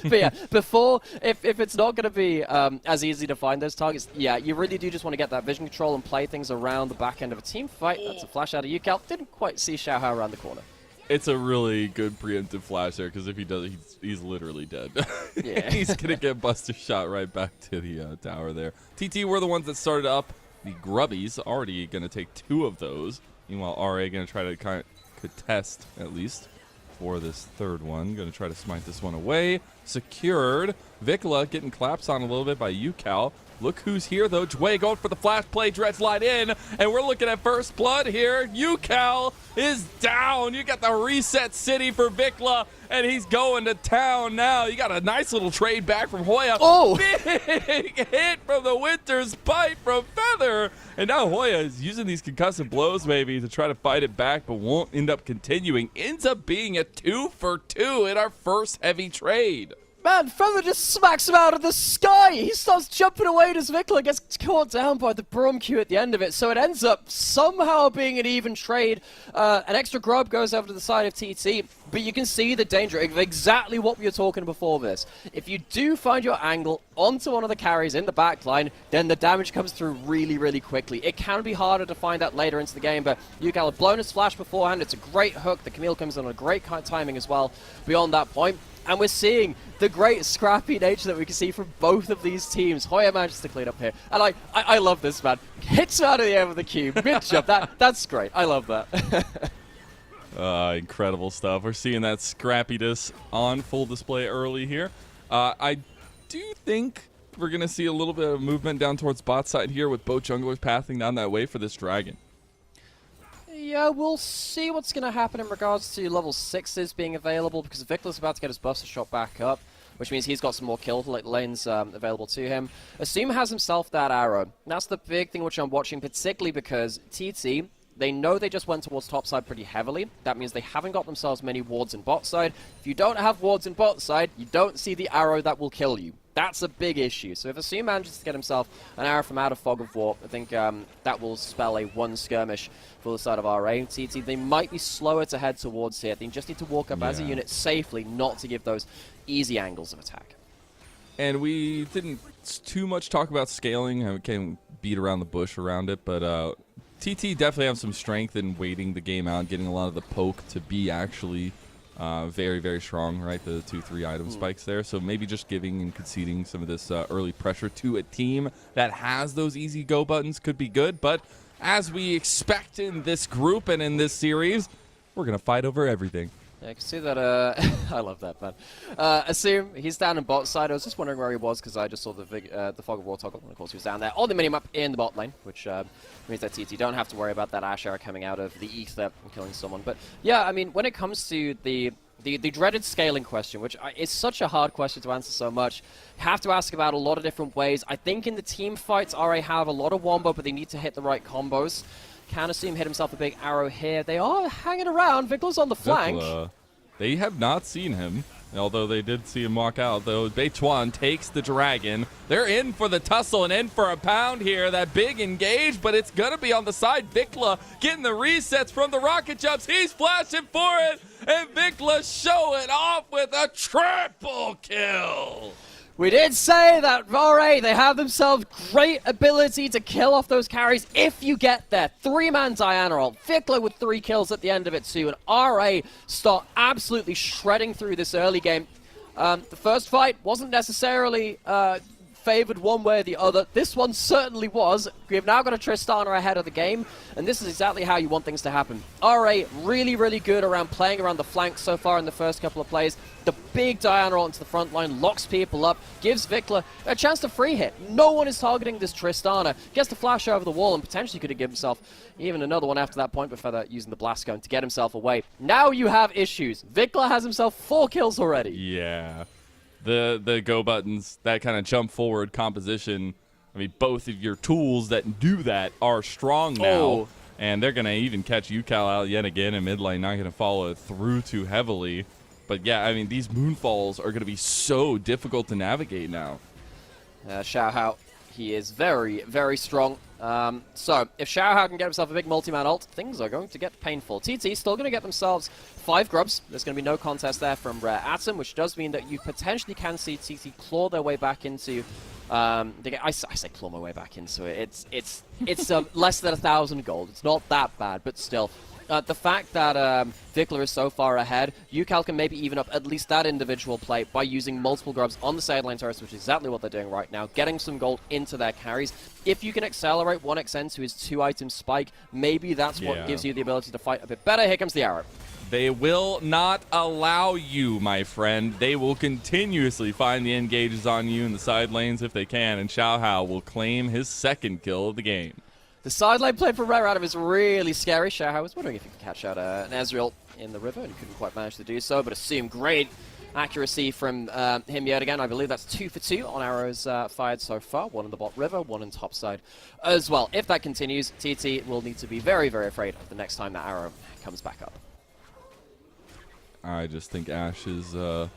But yeah, before, if it's not going to be as easy to find those targets, yeah, you really do just want to get that vision control and play things around the back end of a team fight. That's a flash out of Yucal. Didn't quite see Xiaohao around the corner. It's a really good preemptive flash there, because if he does, he's literally dead. Yeah. He's going to get busted shot right back to the tower there. TT were the ones that started up. The Grubbies already going to take 2 of those. Meanwhile, RA going to try to kind of contest, at least, for this third one. Going to try to smite this one away. Secured. Vikla getting claps on a little bit by Yucal. Look who's here, though. Jway going for the flash play. Dread slide in. And we're looking at first blood here. Yucal is down. You got the reset city for Vikla. And he's going to town now. You got a nice little trade back from Hoya. Oh! Big hit from the Winter's Bite from Feather. And now Hoya is using these concussive blows maybe to try to fight it back, but won't end up continuing. Ends up being a 2 for 2 in our first heavy trade. Man, Feather just smacks him out of the sky! He starts jumping away as Vikla gets caught down by the Braum Q at the end of it, so it ends up somehow being an even trade. An extra grub goes over to the side of TT, but you can see the danger of exactly what we were talking before this. If you do find your angle onto one of the carries in the backline, then the damage comes through really, really quickly. It can be harder to find out later into the game, but Yucal had blown his flash beforehand. It's a great hook. The Camille comes in on a great timing as well beyond that point. And we're seeing the great scrappy nature that we can see from both of these teams. Hoya manages to clean up here. And I love this, man. Hits him out of the air with the cube. Mid-jump. That's great. I love that. Incredible stuff. We're seeing that scrappiness on full display early here. I do think we're going to see a little bit of movement down towards bot side here with both junglers pathing down that way for this dragon. Yeah, we'll see what's going to happen in regards to level 6s being available, because Victor's about to get his buster shot back up, which means he's got some more kill lanes available to him. Assume has himself that arrow. That's the big thing which I'm watching, particularly because TT, they know they just went towards top side pretty heavily. That means they haven't got themselves many wards in bot side. If you don't have wards in bot side, you don't see the arrow that will kill you. That's a big issue. So if Assume manages to get himself an arrow from out of Fog of War, I think that will spell a 1 skirmish for the side of RA. TT, they might be slower to head towards here. They just need to walk up as a unit safely, not to give those easy angles of attack. And we didn't too much talk about scaling. I came beat around the bush around it, but TT definitely have some strength in waiting the game out, getting a lot of the poke to be actually very, very strong, right? The 2-3 item spikes there. So maybe just giving and conceding some of this early pressure to a team that has those easy go buttons could be good. But as we expect in this group and in this series, we're going to fight over everything. Yeah, I can see that. I love that, man. Assume he's down in bot side. I was just wondering where he was because I just saw the Fog of War toggle, and of course he was down there on the minimap in the bot lane, which means that TT don't have to worry about that Ashe arrow coming out of the ether and killing someone. But yeah, I mean, when it comes to the The dreaded scaling question, which is such a hard question to answer so much. Have to ask about a lot of different ways. I think in the team fights, RA have a lot of wombo, but they need to hit the right combos. Can assume hit himself a big arrow here. They are hanging around. Vicla's on the flank. They have not seen him, although they did see him walk out, though. Beichuan takes the dragon. They're in for the tussle and in for a pound here. That big engage, but it's going to be on the side. Vikla getting the resets from the rocket jumps. He's flashing for it, and Vikla showing off with a triple kill. We did say that RA, they have themselves great ability to kill off those carries if you get there. 3-man Diana ult. Vikla with 3 kills at the end of it too, and RA start absolutely shredding through this early game. The first fight wasn't necessarily favored one way or the other. This one certainly was. We've now got a Tristana ahead of the game, and this is exactly how you want things to happen. RA really, really good around playing around the flanks so far in the first couple of plays. The big Diana onto the front line, locks people up, gives Vikla a chance to free hit. No one is targeting this Tristana. Gets the flash over the wall and potentially could have given himself even another one after that point before that, using the blast gun to get himself away. Now you have issues. Vikla has himself 4 kills already. Yeah. The go buttons, that kind of jump forward composition. I mean, both of your tools that do that are strong now. Oh. And they're going to even catch Yucal out yet again in mid lane. Not going to follow it through too heavily. But yeah, I mean, these moonfalls are going to be so difficult to navigate now. Xiaohao, he is very, very strong. So, if Xiaohao can get himself a big multi-man ult, things are going to get painful. TT still going to get themselves 5 grubs. There's going to be no contest there from Rare Atom, which does mean that you potentially can see TT claw their way back into... I say claw my way back into it. It's less than 1,000 gold. It's not that bad, but still... the fact that Vikla is so far ahead, Yucal can maybe even up at least that individual play by using multiple grubs on the sideline turrets, which is exactly what they're doing right now, getting some gold into their carries. If you can accelerate 1xN to his 2-item spike, maybe that's what gives you the ability to fight a bit better. Here comes the arrow. They will not allow you, my friend. They will continuously find the engages on you in the side lanes if they can, and Xiaohao will claim his 2nd kill of the game. The sideline play for Rare Atom is really scary. Xiaohao was wondering if he could catch out an Ezreal in the river, and he couldn't quite manage to do so, but assume great accuracy from him yet again. I believe that's 2 for 2 on arrows fired so far. 1 in the bot river, 1 in top side as well. If that continues, TT will need to be very, very afraid of the next time that arrow comes back up. I just think Ashe is a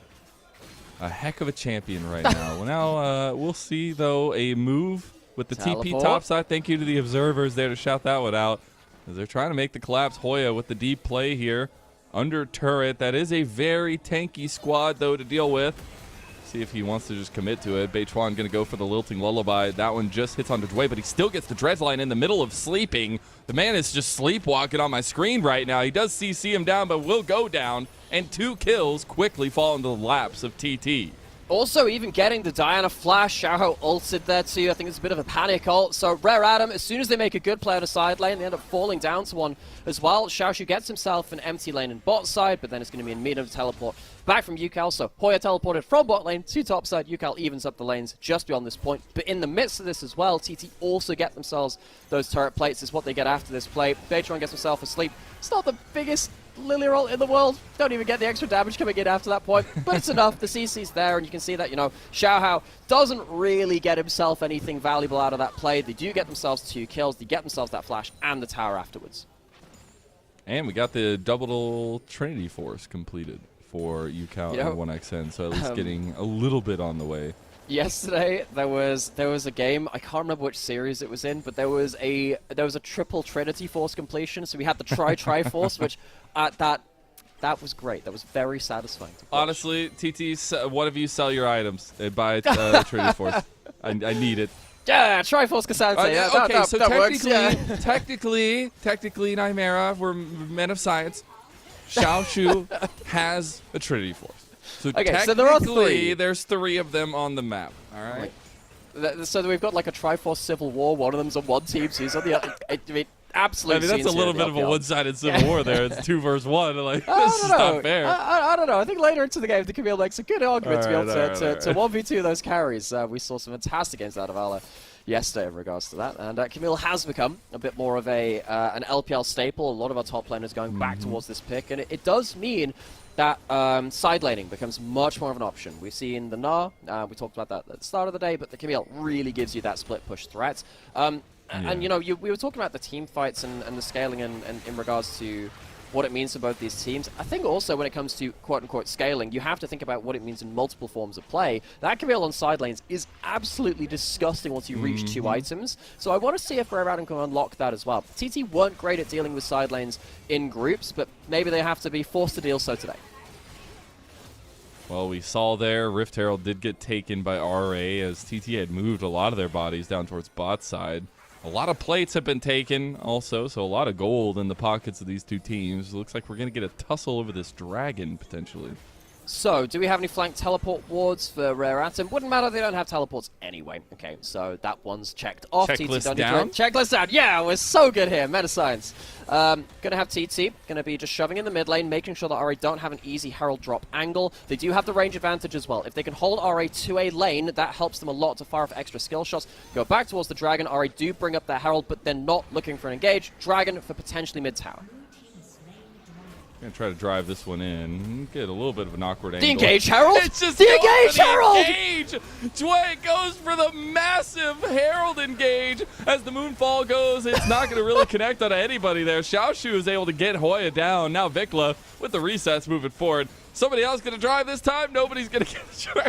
heck of a champion right now. Well, now we'll see, though, a move with the TP topside. Thank you to the observers there to shout that one out, as they're trying to make the collapse. Hoya with the deep play here. Under turret. That is a very tanky squad, though, to deal with. See if he wants to just commit to it. Beichuan going to go for the Lilting Lullaby. That one just hits on Dredge, but he still gets the Dredge line in the middle of sleeping. The man is just sleepwalking on my screen right now. He does CC him down, but will go down. And 2 kills quickly fall into the laps of TT. Also, even getting the Diana flash, Xiaohao ulted there too. I think it's a bit of a panic ult. So Rare Atom, as soon as they make a good play on a side lane, they end up falling down to one as well. Xiaoshu gets himself an empty lane in bot side, but then it's going to be in mid of teleport back from Yucal. So Hoya teleported from bot lane to top side. Yucal evens up the lanes just beyond this point. But in the midst of this as well, TT also get themselves those turret plates is what they get after this play. Beitron gets himself asleep. It's not the biggest Lily roll in the world. Don't even get the extra damage coming in after that point, but it's enough. The CC's there, and you can see that, you know, Xiaohao doesn't really get himself anything valuable out of that play. They do get themselves 2 kills. They get themselves that flash and the tower afterwards. And we got the double Trinity Force completed for Yucal and 1xN, so at least getting a little bit on the way. Yesterday there was a game, I can't remember which series it was in, but there was a triple Trinity Force completion. So we had the Triforce, which that was great. That was very satisfying to watch. Honestly, TT, one of you sell your items and buy Trinity Force. I need it. Yeah, Triforce Cassandra. Okay, so that technically, works, technically, Nightmara, we're men of science. Xiaoshu has a Trinity Force. So okay, so there are 3. There's 3 of them on the map. All right. So we've got like a Triforce Civil War. One of them's on one team, so he's on the other. I mean, absolutely. That's a little bit of a one-sided Civil War there. It's 2 versus 1. Like, this is not fair. I don't know. I think later into the game, there could be like some good argument to be able to 1v2 those carries. We saw some fantastic games out of Ala yesterday in regards to that, and Camille has become a bit more of an LPL staple. A lot of our top laners going back towards this pick, and it does mean that side laning becomes much more of an option. We've seen the Gnar, we talked about that at the start of the day, but the Camille really gives you that split push threat. And you know, we were talking about the team fights and the scaling and in regards to what it means for both these teams. I think also when it comes to quote-unquote scaling, you have to think about what it means in multiple forms of play. That Camille on side lanes is absolutely disgusting once you reach 2 items. So I want to see if Rare Adam can unlock that as well. TT weren't great at dealing with side lanes in groups, but maybe they have to be forced to deal so today. Well, we saw there, Rift Herald did get taken by RA as TT had moved a lot of their bodies down towards bot side. A lot of plates have been taken also, so a lot of gold in the pockets of these two teams. Looks like we're going to get a tussle over this dragon, potentially. So, do we have any flank teleport wards for Rare Atom? Wouldn't matter, they don't have teleports anyway. Okay, so that one's checked off. Checklist TT down? Checklist down, yeah, we're so good here, meta science. Gonna have TT, gonna be just shoving in the mid lane, making sure that RA don't have an easy Herald drop angle. They do have the range advantage as well. If they can hold RA to a lane, that helps them a lot to fire off extra skill shots. Go back towards the Dragon, RA do bring up their Herald, but they're not looking for an engage. Dragon for potentially mid tower. Gonna try to drive this one in. Get a little bit of an awkward angle. The engage Herald! It's just the going engage for the Herald! Engage! Dwayne goes for the massive Herald engage. As the Moonfall goes, it's not going to really connect on anybody there. Xiaoshu is able to get Hoya down. Now Vikla with the resets moving forward. Somebody else going to drive this time? Nobody's going to get a charge.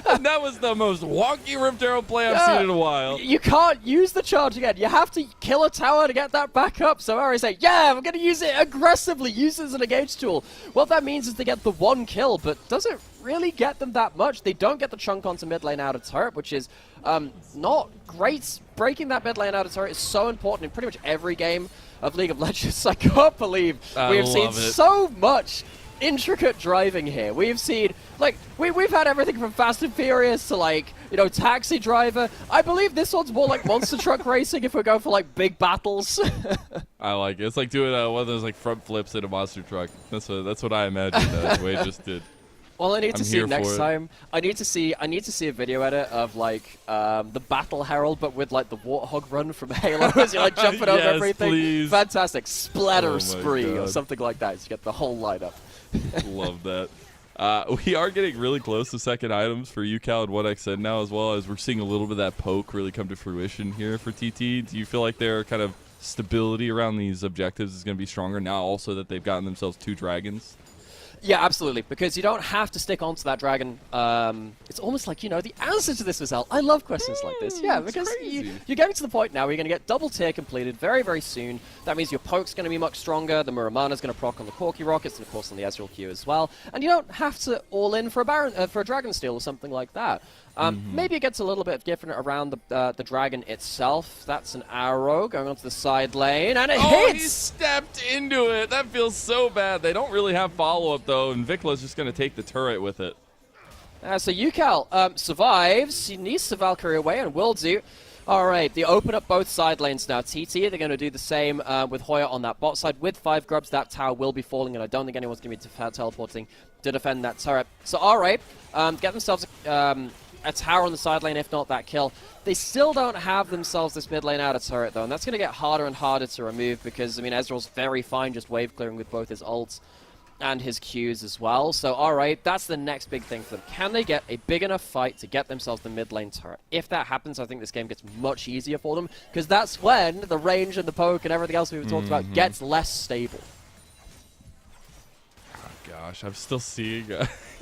And that was the most wonky Rift Herald play I've seen in a while. You can't use the charge again. You have to kill a tower to get that back up. So RA say, yeah, we're going to use it aggressively. Use it as an engage tool. What that means is they get the 1 kill, but does it really get them that much? They don't get the chunk onto mid lane out of turret, which is not great. Breaking that mid lane out of turret is so important in pretty much every game of League of Legends. I can't believe we have seen so much intricate driving here. We've seen, like, we've had everything from Fast and Furious to, like, you know, Taxi Driver. I believe this one's more like Monster Truck Racing if we go for, like, big battles. I like it. It's like doing one of those, like, front flips in a monster truck. That's what I imagine Wade just did. Well, I need to I'm see here next for it. time. I need to see a video edit of like the Battle Herald, but with like the Warthog run from Halo, as you're like jumping over Yes, everything. please. Fantastic splatter Oh my spree or God. something like that. So you get the whole lineup. Love that. We are getting really close to second items for UCal and 1xN now, as well as we're seeing a little bit of that poke really come to fruition here for TT. Do you feel like their kind of stability around these objectives is going to be stronger now, also that they've gotten themselves 2 dragons? Yeah, absolutely, because you don't have to stick onto that dragon. It's almost like, you know, the answer to this was L. I love questions like this. Yeah, because you're getting to the point now where you're going to get double tier completed very, very soon. That means your poke's going to be much stronger. The Muramana's going to proc on the Corki Rockets and, of course, on the Ezreal Q as well. And you don't have to all in for a Baron, for a Dragon Steel or something like that. Maybe it gets a little bit different around the dragon itself. That's an arrow going onto the side lane, and it He hits! stepped into it. That feels so bad. They don't really have follow-up, though, and Vikla's just going to take the turret with it. So UCal survives. He needs to Valkyrie away and will do. Alright, they open up both side lanes now. TT, they're going to do the same with Hoya on that bot side. With 5 grubs, that tower will be falling, and I don't think anyone's going to be teleporting to defend that turret. So alright, get themselves a tower on the side lane, if not that kill. They still don't have themselves this mid lane out of turret, though, and that's going to get harder and harder to remove because, I mean, Ezreal's very fine just wave clearing with both his ults and his Qs as well. So, alright, that's the next big thing for them. Can they get a big enough fight to get themselves the mid lane turret? If that happens, I think this game gets much easier for them, because that's when the range and the poke and everything else we've talked about gets less stable. Gosh, I'm still seeing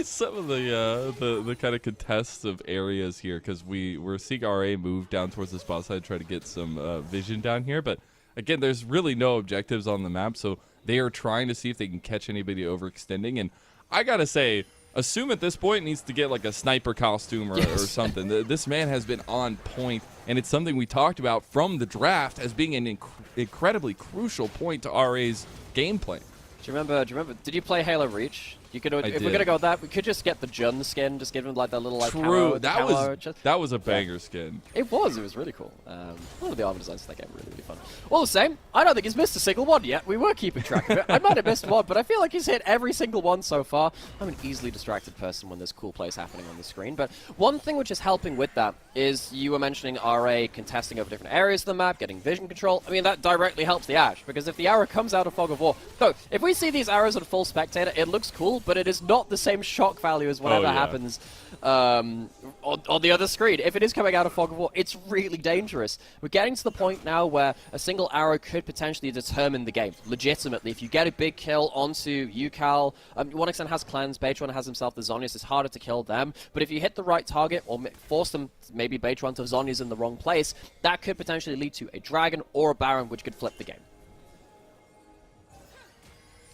some of the kind of contests of areas here, because we're seeing RA move down towards the spot side, try to get some vision down here. But again, there's really no objectives on the map, so they are trying to see if they can catch anybody overextending. And I gotta say, Assume at this point needs to get like a sniper costume or something. This man has been on point, and it's something we talked about from the draft as being an incredibly crucial point to RA's gameplay. Do you remember? Did you play Halo Reach? You could, if did. we're gonna go with that, we could just get the Jun skin, just give him like that little like True, camo, that was a banger skin. It was really cool. One of the armor designs for that game were really fun. All the same, I don't think he's missed a single one yet. We were keeping track of it. I might have missed one, but I feel like he's hit every single one so far. I'm an easily distracted person when there's cool plays happening on the screen, but one thing which is helping with that is you were mentioning RA contesting over different areas of the map, getting vision control. I mean, that directly helps the Ashe, because if the arrow comes out of Fog of War... So, if we see these arrows at full spectator, it looks cool. cool, but it is not the same shock value as whatever happens on the other screen. If it is coming out of Fog of War, it's really dangerous. We're getting to the point now where a single arrow could potentially determine the game, legitimately. If you get a big kill onto UCal, 1xN has cleanse, Beitron has himself the Zhonya's, it's harder to kill them, but if you hit the right target, or force them, maybe Beitron to Zhonya's in the wrong place, that could potentially lead to a Dragon or a Baron, which could flip the game.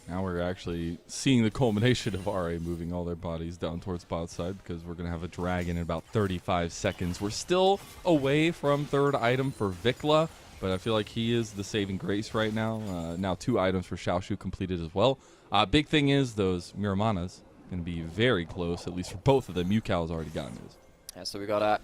Now we're actually seeing the culmination of RA moving all their bodies down towards bot side, because we're going to have a Dragon in about 35 seconds. We're still away from third item for Vikla, but I feel like he is the saving grace right now. Now 2 items for Xiaoshu completed as well. Big thing is those Miramanas going to be very close, at least for both of them. Yukal's already gotten his. Yeah, so we got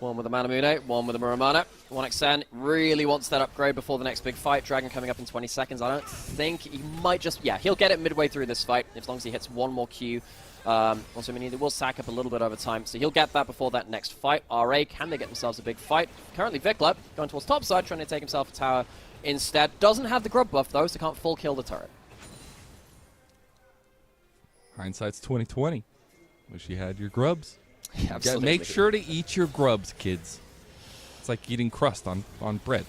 one with the Manamune, one with the Muramana. 1xN really wants that upgrade before the next big fight. Dragon coming up in 20 seconds. I don't think he might just... Yeah, he'll get it midway through this fight, as long as he hits one more Q. Also, I mean, it will sack up a little bit over time, so he'll get that before that next fight. RA, can they get themselves a big fight? Currently, Vikla going towards top side, trying to take himself a tower instead. Doesn't have the grub buff, though, so can't full kill the turret. Hindsight's 2020. Wish you had your grubs. Yeah, absolutely. Make sure to eat your grubs, kids. It's like eating crust on bread.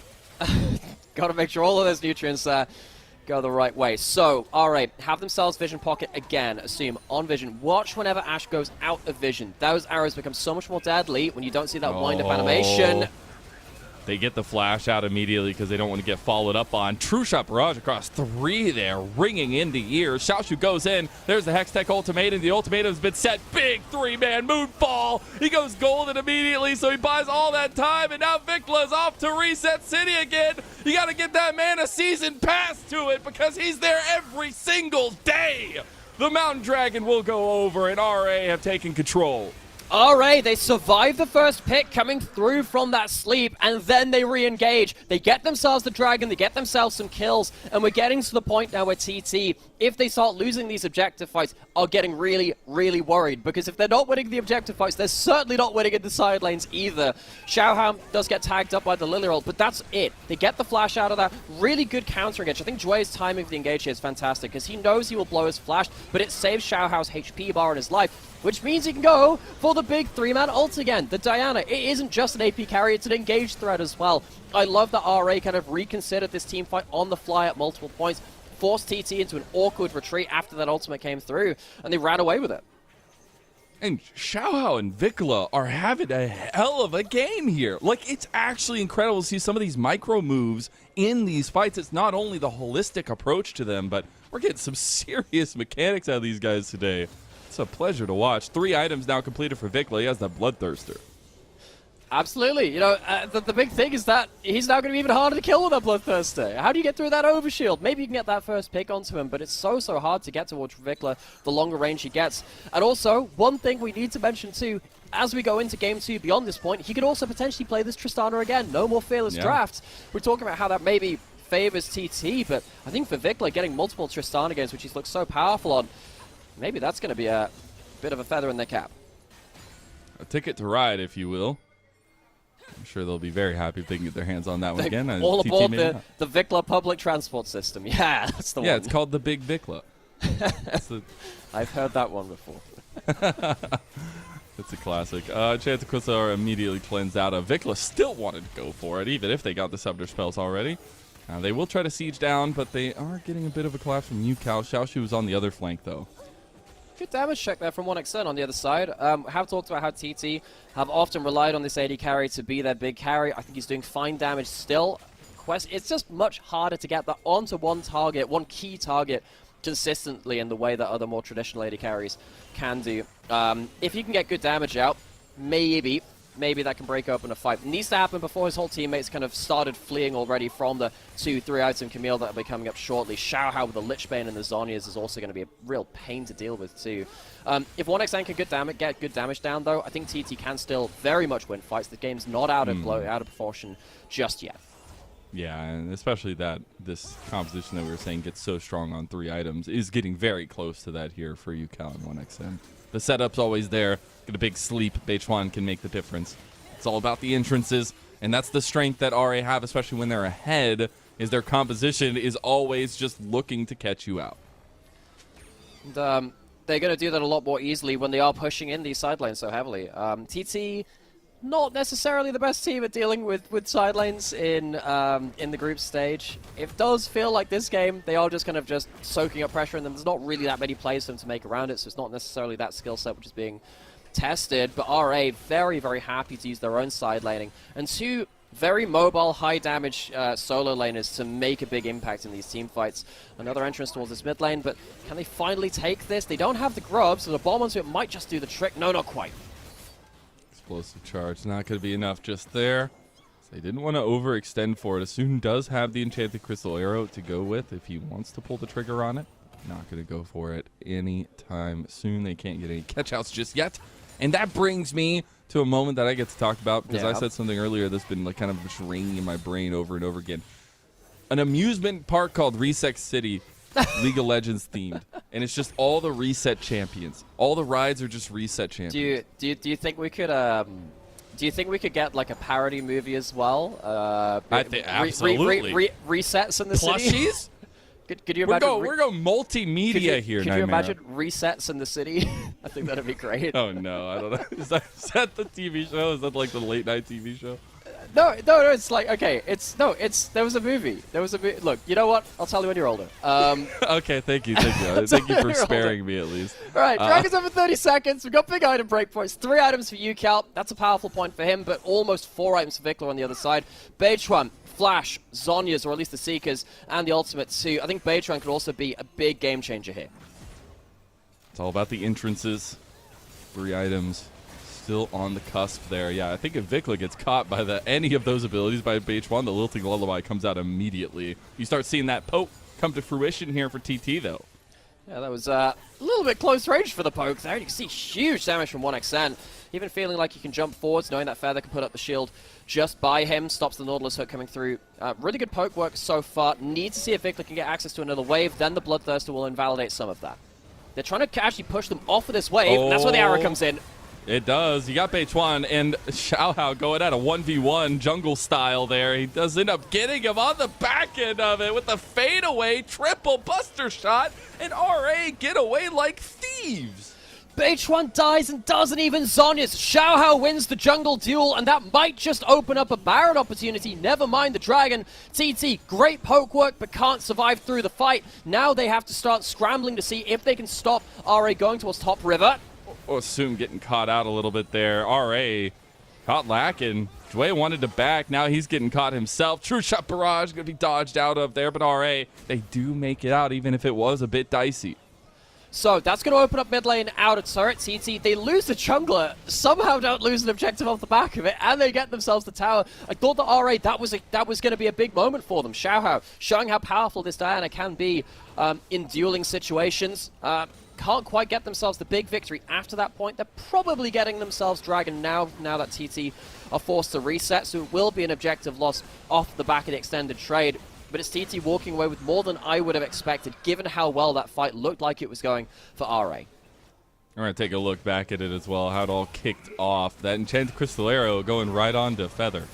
Got to make sure all of those nutrients go the right way. So, alright, have themselves Vision Pocket again. Assume on Vision. Watch whenever Ashe goes out of Vision. Those arrows become so much more deadly when you don't see that wind-up animation. They get the flash out immediately because they don't want to get followed up on. True Shot Barrage across 3 there, ringing in the ears. Xiaoshu goes in. There's the Hextech ultimatum. The ultimatum's been set. Big 3-man moonfall. He goes golden immediately, so he buys all that time, and now Vikla's off to reset City again. You got to get that man a season pass to it because he's there every single day. The Mountain Dragon will go over, and RA have taken control. Alright, they survive the first pick coming through from that sleep, and then they re-engage. They get themselves the Dragon, they get themselves some kills, and we're getting to the point now where TT, if they start losing these objective fights, are getting really, really worried. Because if they're not winning the objective fights, they're certainly not winning in the side lanes either. Xiaohao does get tagged up by the Lily Roll, but that's it. They get the flash out of that. Really good counter engage. I think Jue's timing for the engage here is fantastic, because he knows he will blow his flash, but it saves Xiaohao's HP bar in his life, which means he can go for the big 3-man ult again. The Diana, it isn't just an AP carry, it's an engaged threat as well. I love that RA kind of reconsidered this team fight on the fly at multiple points, forced TT into an awkward retreat after that ultimate came through, and they ran away with it. And Xiaohao and Vikla are having a hell of a game here. Like, it's actually incredible to see some of these micro moves in these fights. It's not only the holistic approach to them, but we're getting some serious mechanics out of these guys today. It's a pleasure to watch. 3 items now completed for Vikla. He has that Bloodthirster. Absolutely. You know, the big thing is that he's now going to be even harder to kill with that Bloodthirster. How do you get through that overshield? Maybe you can get that first pick onto him, but it's so hard to get towards Vikla the longer range he gets. And also, one thing we need to mention too, as we go into Game 2 beyond this point, he could also potentially play this Tristana again. No more Fearless Draft. We're talking about how that maybe favors TT, but I think for Vikla, getting multiple Tristana games, which he's looked so powerful on, maybe that's going to be a bit of a feather in their cap. A ticket to ride, if you will. I'm sure they'll be very happy if they can get their hands on that one again. All aboard the Vikla public transport system. Yeah, that's the one. Yeah, it's called the Big Vikla. I've heard that one before. It's a classic. Chantaquissa immediately cleansed out of. Vikla still wanted to go for it, even if they got the Scepter spells already. They will try to siege down, but they are getting a bit of a collapse from Yucal. Xiaoshu was on the other flank, though. Good damage check there from 1xN on the other side. Have talked about how TT have often relied on this AD carry to be their big carry. I think he's doing fine damage still. It's just much harder to get that onto one target, one key target, consistently in the way that other more traditional AD carries can do. If he can get good damage out, maybe that can break open a fight. It needs to happen before his whole teammates kind of started fleeing already from the 2-3 item Camille that will be coming up shortly. Xiaohao with the Lich Bane and the Zhonya's is also going to be a real pain to deal with too. If 1xN can get good damage down though, I think TT can still very much win fights. The game's not out of proportion just yet. Yeah, and especially that this composition that we were saying gets so strong on 3 items is getting very close to that here for Yucal and 1xN. The setup's always there. Get a big sleep. Beichuan can make the difference. It's all about the entrances, and that's the strength that RA have, especially when they're ahead, is their composition is always just looking to catch you out. And they're going to do that a lot more easily when they are pushing in these side lanes so heavily. TT, not necessarily the best team at dealing with side lanes in the group stage. It does feel like this game, they are just kind of just soaking up pressure in them. There's not really that many plays for them to make around it, so it's not necessarily that skill set which is being tested. But RA, very, very happy to use their own side laning. And two very mobile, high damage solo laners to make a big impact in these team fights. Another entrance towards this mid lane, but can they finally take this? They don't have the grub, so the bomb onto it might just do the trick. No, not quite. Explosive charge, not going to be enough just there. They didn't want to overextend for it. Asun does have the Enchanted Crystal Arrow to go with if he wants to pull the trigger on it. Not going to go for it anytime soon. They can't get any catch-outs just yet. And that brings me to a moment that I get to talk about, because I said something earlier that's been like kind of just ringing in my brain over and over again. An amusement park called Reset City, League of Legends themed, and it's just all the reset champions. All the rides are just reset champions. Do you think we could get like a parody movie as well? I think absolutely. Resets in the city. Plushies? Could you imagine? We're going multimedia here. Could you imagine resets in the city? I think that'd be great. Oh no, I don't know. Is that the TV show? Is that like the late night TV show? No, it's like, okay, there was a movie. Look, you know what? I'll tell you when you're older. Okay, thank you. Thank you for sparing me at least. All right, Dragon's over 30 seconds. We've got big item breakpoints. 3 items for UCal. That's a powerful point for him, but almost 4 items for Vikler on the other side. Beichuan, Flash, Zhonya's, or at least the Seekers, and the Ultimate too. I think Beichuan could also be a big game changer here. It's all about the entrances. 3 items. Still on the cusp there. Yeah, I think if Vikla gets caught by any of those abilities by Beichuan, the Lilting Lullaby comes out immediately. You start seeing that poke come to fruition here for TT, though. Yeah, that was a little bit close range for the poke there. You can see huge damage from 1xN. Even feeling like he can jump forwards, knowing that Feather can put up the shield just by him. Stops the Nautilus hook coming through. Really good poke work so far. Need to see if Vikla can get access to another wave. Then the Bloodthirster will invalidate some of that. They're trying to actually push them off of this wave, and that's where the arrow comes in. It does. You got Beichuan and Xiaohao going at a 1v1 jungle style there. He does end up getting him on the back end of it with the fadeaway triple buster shot, and RA get away like thieves. Beichuan dies and doesn't even Zhonya's. Xiaohao wins the jungle duel, and that might just open up a Baron opportunity. Never mind the Dragon. TT, great poke work, but can't survive through the fight. Now they have to start scrambling to see if they can stop RA going towards top river. Assume getting caught out a little bit there. RA caught lacking. Jue wanted to back. Now he's getting caught himself. True shot barrage going to be dodged out of there, but RA, they do make it out, even if it was a bit dicey. So that's going to open up mid lane out of turret. TT, they lose the jungler, somehow don't lose an objective off the back of it, and they get themselves the tower. I thought that RA, that was going to be a big moment for them. Xiaohao showing how powerful this Diana can be in dueling situations. Can't quite get themselves the big victory after that point. They're probably getting themselves Dragon now that TT are forced to reset, so it will be an objective loss off the back of the extended trade. But it's TT walking away with more than I would have expected, given how well that fight looked like it was going for RA. We're going to take a look back at it as well, how it all kicked off. That Enchanted Crystal Arrow going right on to Feather.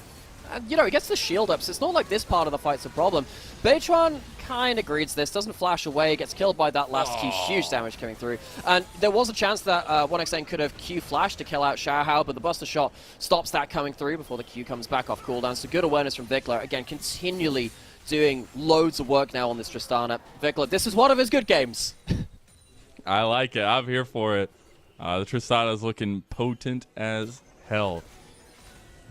And, he gets the shield up, so it's not like this part of the fight's a problem. Beichuan kind of greets this, doesn't flash away, gets killed by that last Q, huge damage coming through. And there was a chance that 1xN could have Q flashed to kill out Xiaohao, but the Buster Shot stops that coming through before the Q comes back off cooldown. So good awareness from Vikla, again, continually doing loads of work now on this Tristana. Vikla, this is one of his good games. I like it. I'm here for it. The Tristana is looking potent as hell.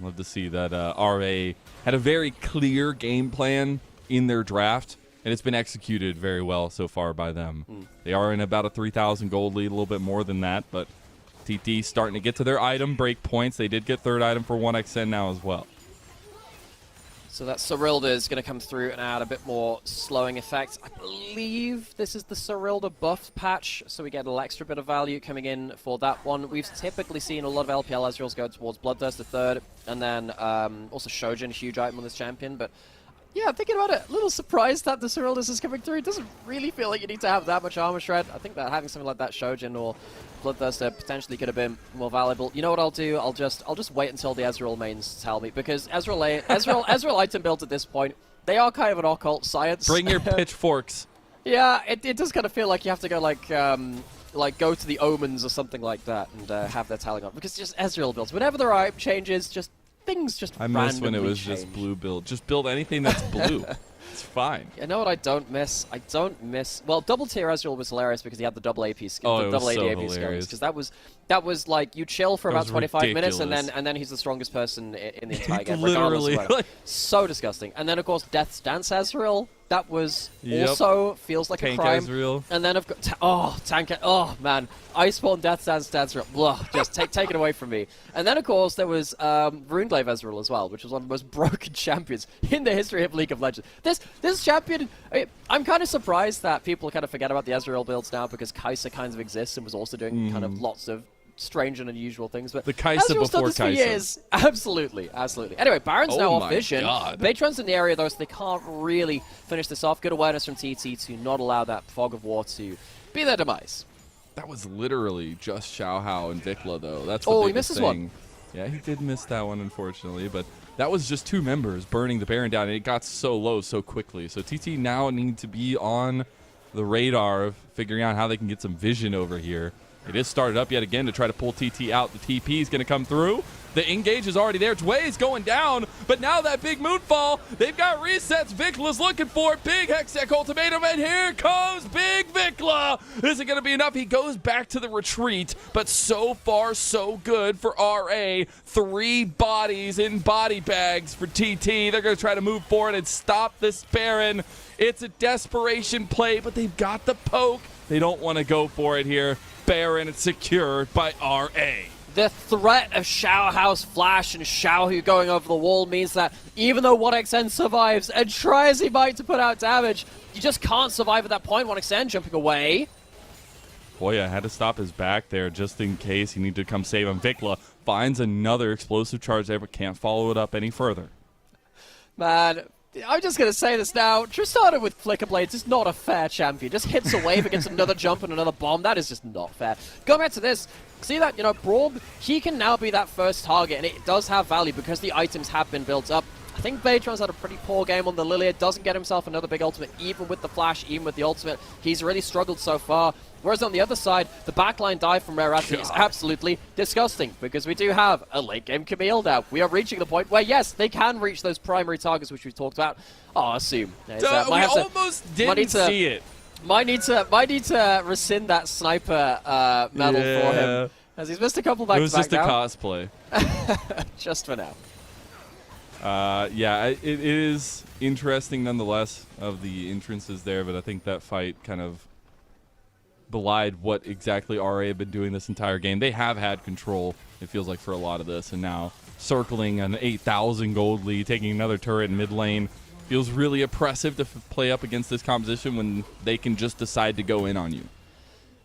Love to see that RA had a very clear game plan in their draft, and it's been executed very well so far by them. They are in about a 3,000 gold lead, a little bit more than that, but TT starting to get to their item break points. They did get third item for 1xN now as well. So that Cyrilda is going to come through and add a bit more slowing effect. I believe this is the Cyrilda buff patch, so we get a little extra bit of value coming in for that one. We've typically seen a lot of LPL Ezreals go towards Bloodthirster third, and then also Shojin, huge item on this champion, but yeah, thinking about it, a little surprised that the Cyrildas is coming through. It doesn't really feel like you need to have that much armor shred. I think that having something like that Shojin or Bloodthirster potentially could have been more valuable. You know what I'll do? I'll just wait until the Ezreal mains tell me, because Ezreal item builds at this point, they are kind of an occult science. Bring your pitchforks. Yeah, it does kind of feel like you have to go like like go to the Omens or something like that and have their talent on, because just Ezreal builds, whenever their item changes, just things just I miss when it was change. just blue build. Just build anything that's blue. It's fine. You know what I don't miss? Well, double tier Ezreal was hilarious because he had the double AP skills, Oh, the it double was AD so AP skills. hilarious. Because that was like you chill for That about was 25 minutes ridiculous. and then he's the strongest person in the entire game. regardless Literally, of what. like- So disgusting. And then of course Death's Dance Ezreal. That was Yep. also feels like Tank a crime. Ezreal. And then I've got Tank. Oh man, Iceborne Death's Dance Ezreal. Blah, just take it away from me. And then of course there was Runeglaive Ezreal as well, which was one of the most broken champions in the history of League of Legends. This champion, I'm kind of surprised that people kind of forget about the Ezreal builds now, because Kai'Sa kind of exists and was also doing kind of lots of strange and unusual things, but The Kai'Sa Ezreal's done before this for Kai'Sa. years. Absolutely. Anyway, Baron's now Oh off my vision. God. Patron's in the area though, so they can't really finish this off. Good awareness from TT to not allow that fog of war to be their demise. That was literally just Xiaohao and Vikla, though. That's the Oh, he biggest misses one. thing. Yeah, he did miss that one, unfortunately, but that was just two members burning the Baron down, and it got so low so quickly. So TT now need to be on the radar of figuring out how they can get some vision over here. It is started up yet again to try to pull TT out. The TP is going to come through. The engage is already there. Zway's going down, but now that big Moonfall, they've got resets. Vikla's looking for it. Big Hextech ultimatum, and here comes Big Vikla. Is it going to be enough? He goes back to the retreat, but so far so good for RA. 3 bodies in body bags for TT. They're going to try to move forward and stop this Baron. It's a desperation play, but they've got the poke. They don't want to go for it here. Baron is secured by RA. The threat of Xiaohao's flash and Xiaohu going over the wall means that even though 1xN survives and try as he might to put out damage, you just can't survive at that point. 1xN jumping away. Boy, I had to stop his back there just in case he needed to come save him. Vikla finds another explosive charge there, but can't follow it up any further. Man, I'm just going to say this now. Tristana with Flicker Blades is not a fair champion. Just hits a wave against another jump and another bomb. That is just not fair. Going back to this, see that, Brawl, he can now be that first target, and it does have value because the items have been built up. I think Beitron's had a pretty poor game on the Lilia. Doesn't get himself another big ultimate, even with the flash, even with the ultimate. He's really struggled so far. Whereas on the other side, the backline dive from Rare Rat is absolutely disgusting, because we do have a late game Camille now. We are reaching the point where, yes, they can reach those primary targets which we've talked about. Oh, assume. We almost didn't see it. Might need to rescind that sniper medal for him, as he's missed a couple back It was to back just a now. cosplay. Just for now. Yeah, it is interesting nonetheless of the entrances there, but I think that fight kind of belied what exactly RA have been doing this entire game. They have had control, it feels like, for a lot of this, and now circling an 8,000 gold lead, taking another turret in mid lane, feels really oppressive to play up against this composition when they can just decide to go in on you.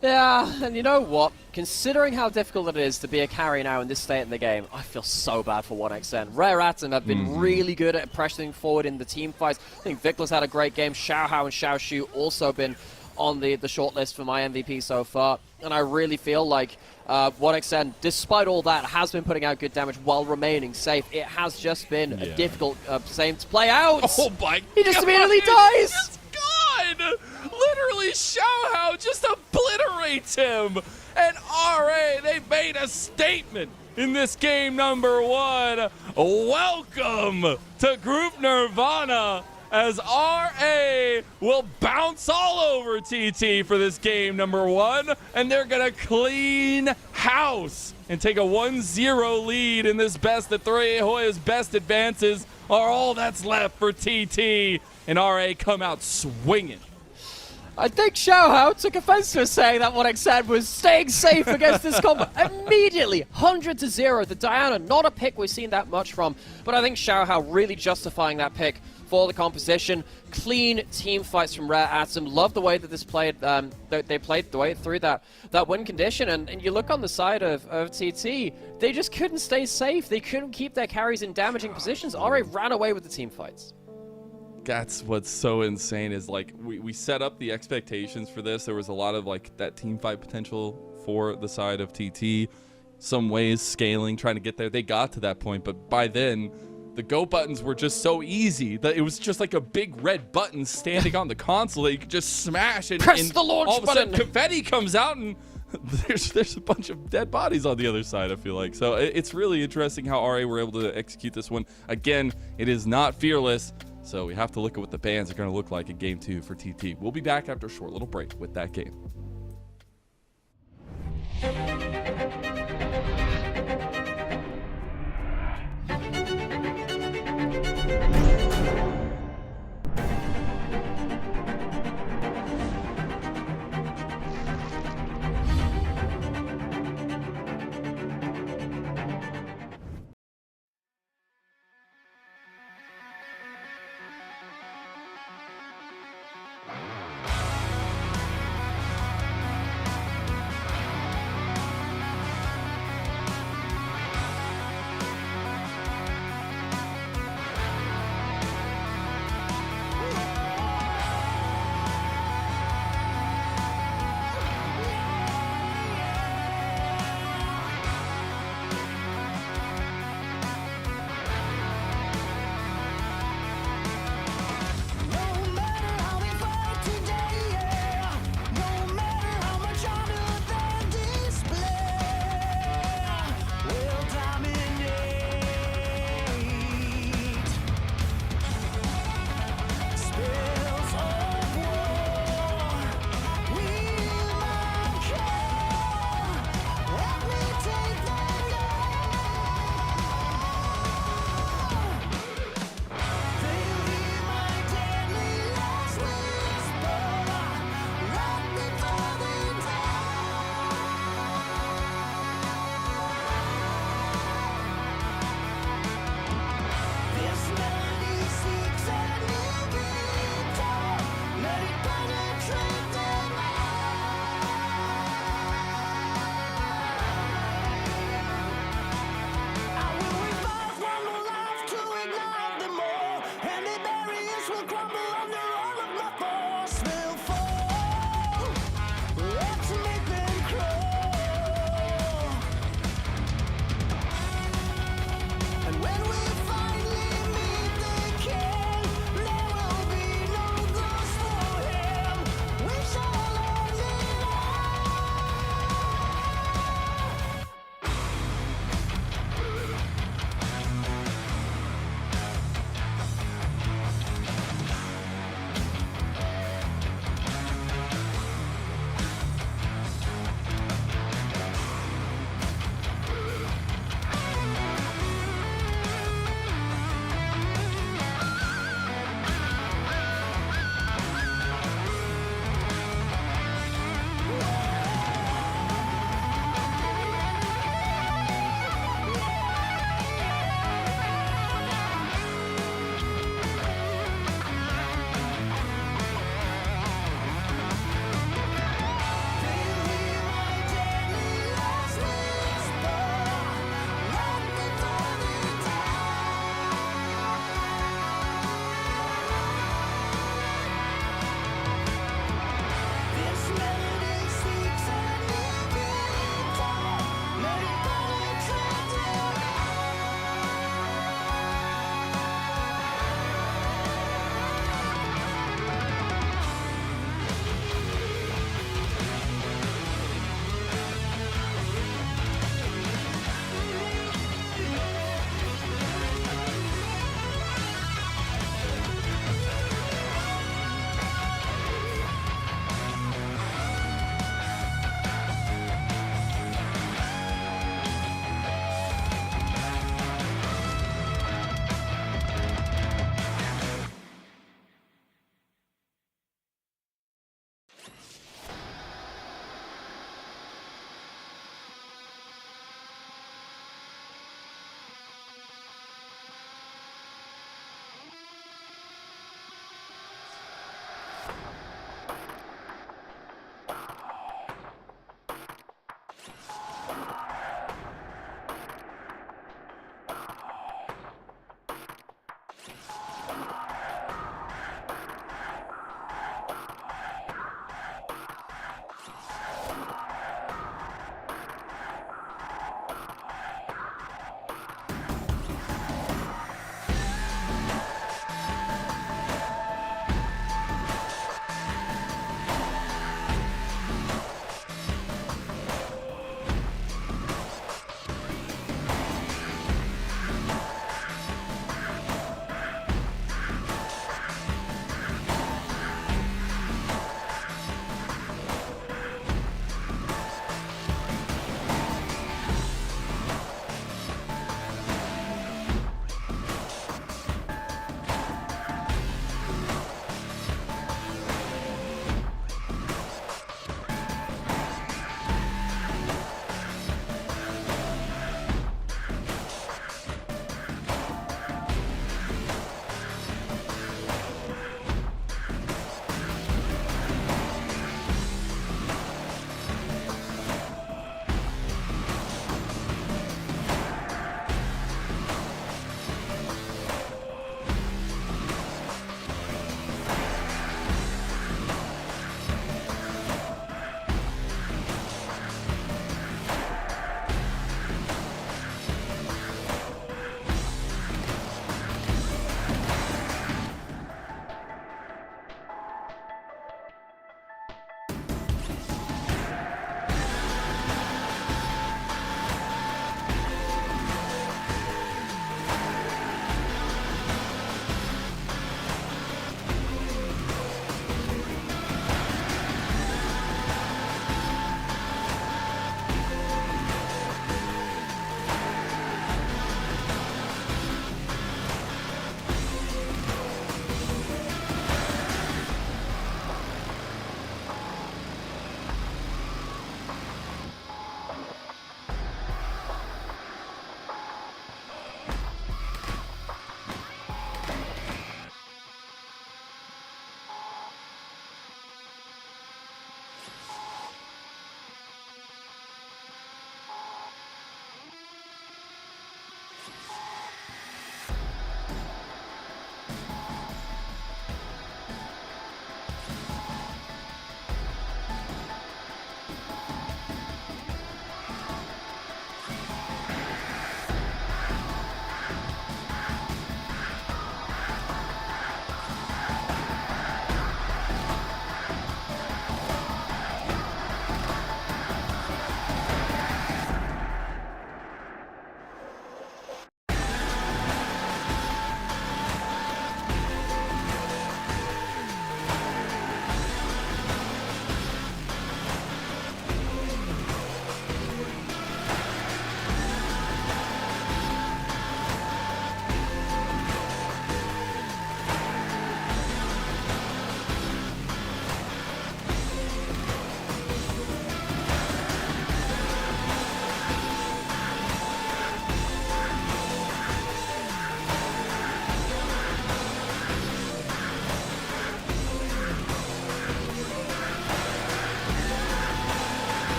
Yeah, and you know what? Considering how difficult it is to be a carry now in this state in the game, I feel so bad for 1xN. Rare Atom have been really good at pressuring forward in the team fights. I think Vikla's had a great game. Xiaohao and Xiaoshu also been on the shortlist for my MVP so far. And I really feel like 1xN, despite all that, has been putting out good damage while remaining safe. It has just been a difficult same to play out. Oh my god! He just immediately dies! He's gone! Literally, Xiaohao just obliterates him! And RA, they made a statement in this game number 1. Welcome to Group Nirvana, as RA will bounce all over TT for this game number 1, and they're gonna clean house and take a 1-0 lead in this best of 3. Hoya's best advances are all that's left for TT, and RA come out swinging. I think Xiaohao took offense to us saying that 1xN was staying safe against this combo. Immediately, 100-0. The Diana, not a pick we've seen that much from, but I think Xiaohao really justifying that pick for the composition. Clean team fights from Rare Atom. Love the way that this played. They played the way through that win condition. And you look on the side of TT, they just couldn't stay safe. They couldn't keep their carries in damaging positions. RA ran away with the team fights. That's what's so insane is, like, we set up the expectations for this. There was a lot of, like, that team fight potential for the side of TT. Some ways scaling, trying to get there. They got to that point, but by then, the go buttons were just so easy that it was just like a big red button standing on the console that you could just smash and Press the launch all of a sudden button. confetti comes out and there's a bunch of dead bodies on the other side, I feel like. So it's really interesting how RA were able to execute this one. Again, it is not fearless, so we have to look at what the bans are going to look like in Game 2 for TT. We'll be back after a short little break with that game.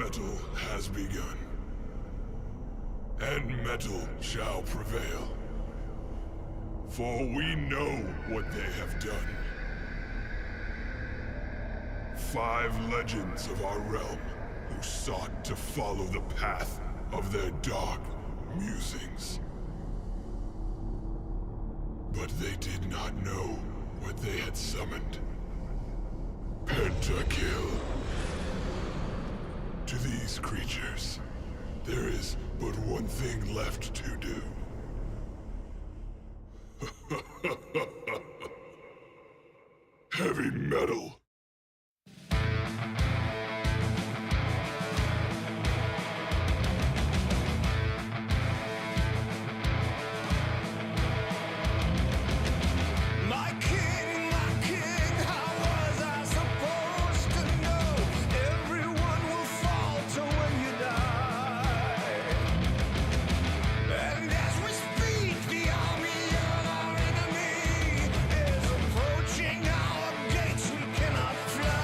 battle has begun, and metal shall prevail. For we know what they have done. 5 legends of our realm who sought to follow the path of their dark musings. But they did not know what they had summoned. Pentakill. To these creatures, there is but one thing left to do. Heavy metal. My king, how was I supposed to know? Everyone will falter when you die. And as we speak, the army of our enemy is approaching our gates. We cannot fly.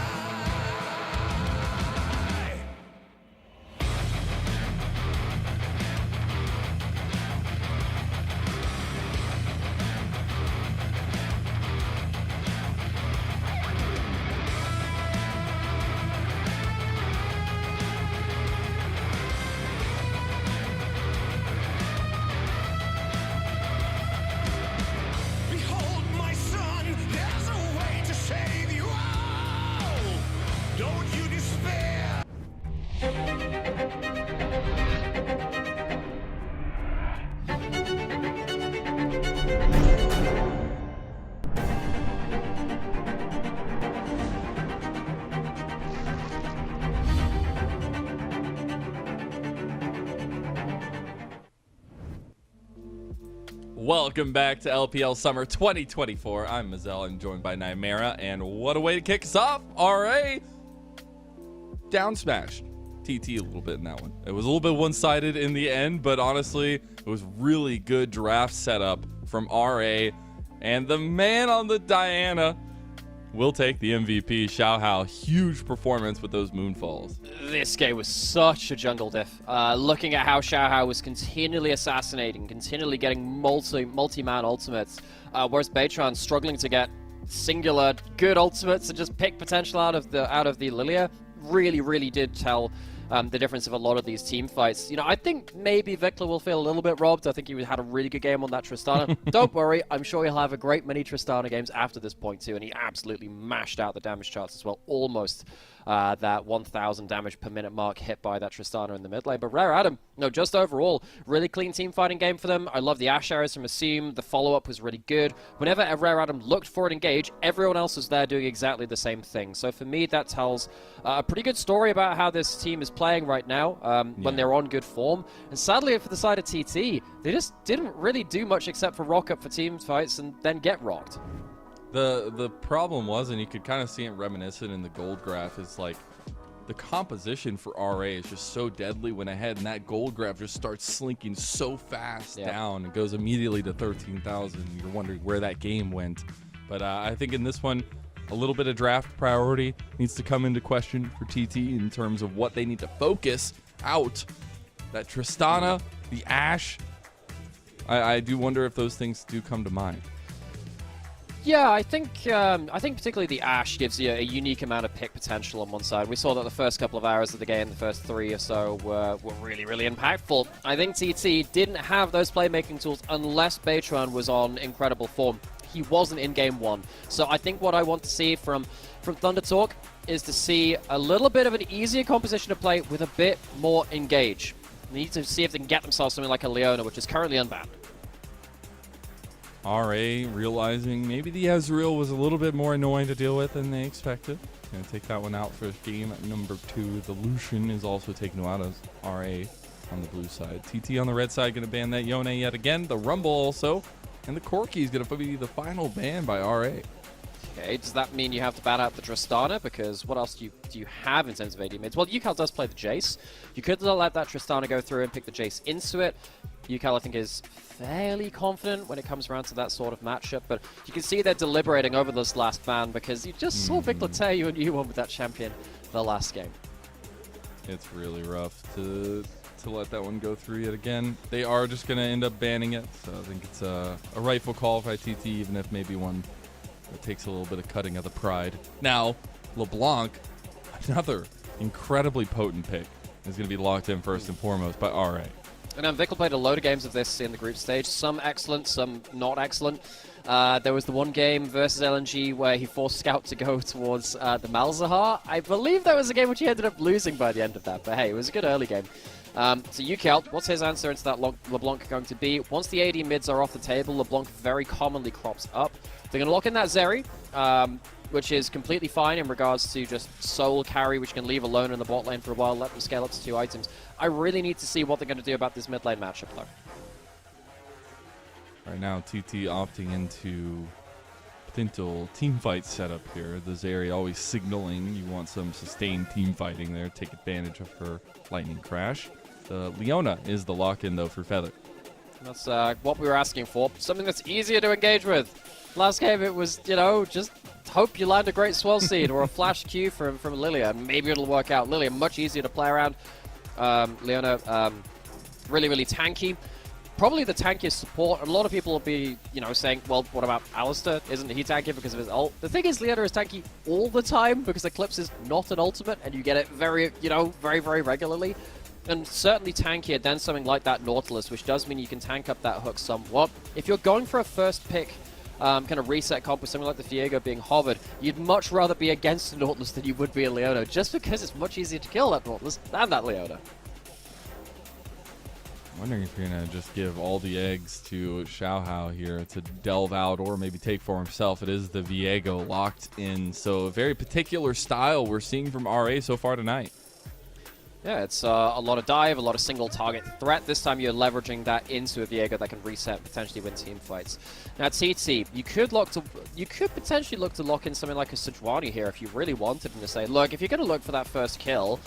Behold, my son, there's a way to save you all. Don't you despair. Welcome back to LPL Summer 2024. I'm Mazel. I'm joined by Nymera, and what a way to kick us off. RA down smashed TT a little bit in that one. It was a little bit one-sided in the end, but honestly, it was really good draft setup from RA, and the man on the Diana will take the MVP. Xiao Hao, huge performance with those moonfalls. This game was such a jungle diff. Looking at how Xiao Hao was continually assassinating, continually getting multi-man ultimates, whereas Beitran struggling to get singular good ultimates and just pick potential out of the Lilia, really did tell the difference of a lot of these team fights. You know, I think maybe Vikla will feel a little bit robbed. I think he had a really good game on that Tristana. Don't worry, I'm sure he'll have a great many Tristana games after this point too, and he absolutely mashed out the damage charts as well. Almost that 1,000 damage per minute mark hit by that Tristana in the mid lane. But Rare Adam, no, just overall, really clean team fighting game for them. I love the Ashe arrows from Asim. The follow-up was really good. Whenever Rare Adam looked for an engage, everyone else was there doing exactly the same thing. So for me, that tells a pretty good story about how this team is playing right now when they're on good form. And sadly for the side of TT, they just didn't really do much except for rock up for team fights and then get rocked. The problem was, and you could kind of see it reminiscent in the gold graph, is like the composition for RA is just so deadly when ahead, and that gold graph just starts slinking so fast down. It goes immediately to 13,000. You're wondering where that game went. But I think in this one, a little bit of draft priority needs to come into question for TT in terms of what they need to focus out. That Tristana, the Ashe, I do wonder if those things do come to mind. Yeah, I think particularly the Ashe gives you a unique amount of pick potential on one side. We saw that the first couple of hours of the game, the first 3 or so, were really impactful. I think TT didn't have those playmaking tools unless Beitran was on incredible form. He wasn't in game 1. So I think what I want to see from Thunder Talk is to see a little bit of an easier composition to play with a bit more engage. They need to see if they can get themselves something like a Leona, which is currently unbanned. RA realizing maybe the Ezreal was a little bit more annoying to deal with than they expected. Gonna take that one out for game number 2. The Lucian is also taken out as RA on the blue side. TT on the red side gonna ban that Yone yet again. The Rumble also. And the Corki is gonna be the final ban by RA. Okay, does that mean you have to ban out the Tristana? Because what else do you have in terms of AD mids? Well, Yukal does play the Jace. You could let that Tristana go through and pick the Jace into it. Yukal, I think, is fairly confident when it comes around to that sort of matchup, but you can see they're deliberating over this last ban because you just saw Vikla tear you a new one with that champion the last game. It's really rough to let that one go through yet again. They are just going to end up banning it, so I think it's a rightful call by TT, even if maybe one that takes a little bit of cutting of the pride. Now, LeBlanc, another incredibly potent pick, is going to be locked in first and foremost by RA. And Vickle played a load of games of this in the group stage, some excellent, some not excellent. There was the one game versus LNG where he forced Scout to go towards the Malzahar. I believe that was a game which he ended up losing by the end of that, but hey, it was a good early game. So UKL, what's his answer into that LeBlanc going to be? Once the AD mids are off the table, LeBlanc very commonly crops up. They're going to lock in that Zeri, which is completely fine in regards to just soul carry, which can leave alone in the bot lane for a while, let them scale up to 2 items. I really need to see what they're going to do about this mid lane matchup, though. Right now, TT opting into potential team fight setup here. The Zeri always signaling you want some sustained team fighting there. Take advantage of her lightning crash. The Leona is the lock-in, though, for Feather. That's what we were asking for. Something that's easier to engage with. Last game, it was, you know, just hope you land a great swell seed or a flash Q from Lilia, and maybe it'll work out. Lilia, much easier to play around. Leona, really, really tanky. Probably the tankiest support. A lot of people will be, you know, saying, well, what about Alistar? Isn't he tanky because of his ult? The thing is, Leona is tanky all the time because Eclipse is not an ultimate, and you get it very, you know, very, very regularly. And certainly tankier than something like that Nautilus, which does mean you can tank up that hook somewhat. If you're going for a first pick kind of reset comp with something like the Viego being hovered, you'd much rather be against the Nautilus than you would be a Leona, just because it's much easier to kill that Nautilus than that Leona. Wondering if you're going to just give all the eggs to Xiaohao here to delve out or maybe take for himself. It is the Viego locked in, so a very particular style we're seeing from RA so far tonight. Yeah, it's a lot of dive, a lot of single target threat. This time you're leveraging that into a Viego that can reset, potentially win team fights. Now TT, you could potentially look to lock in something like a Sejuani here if you really wanted him to say, look, if you're going to look for that first kill,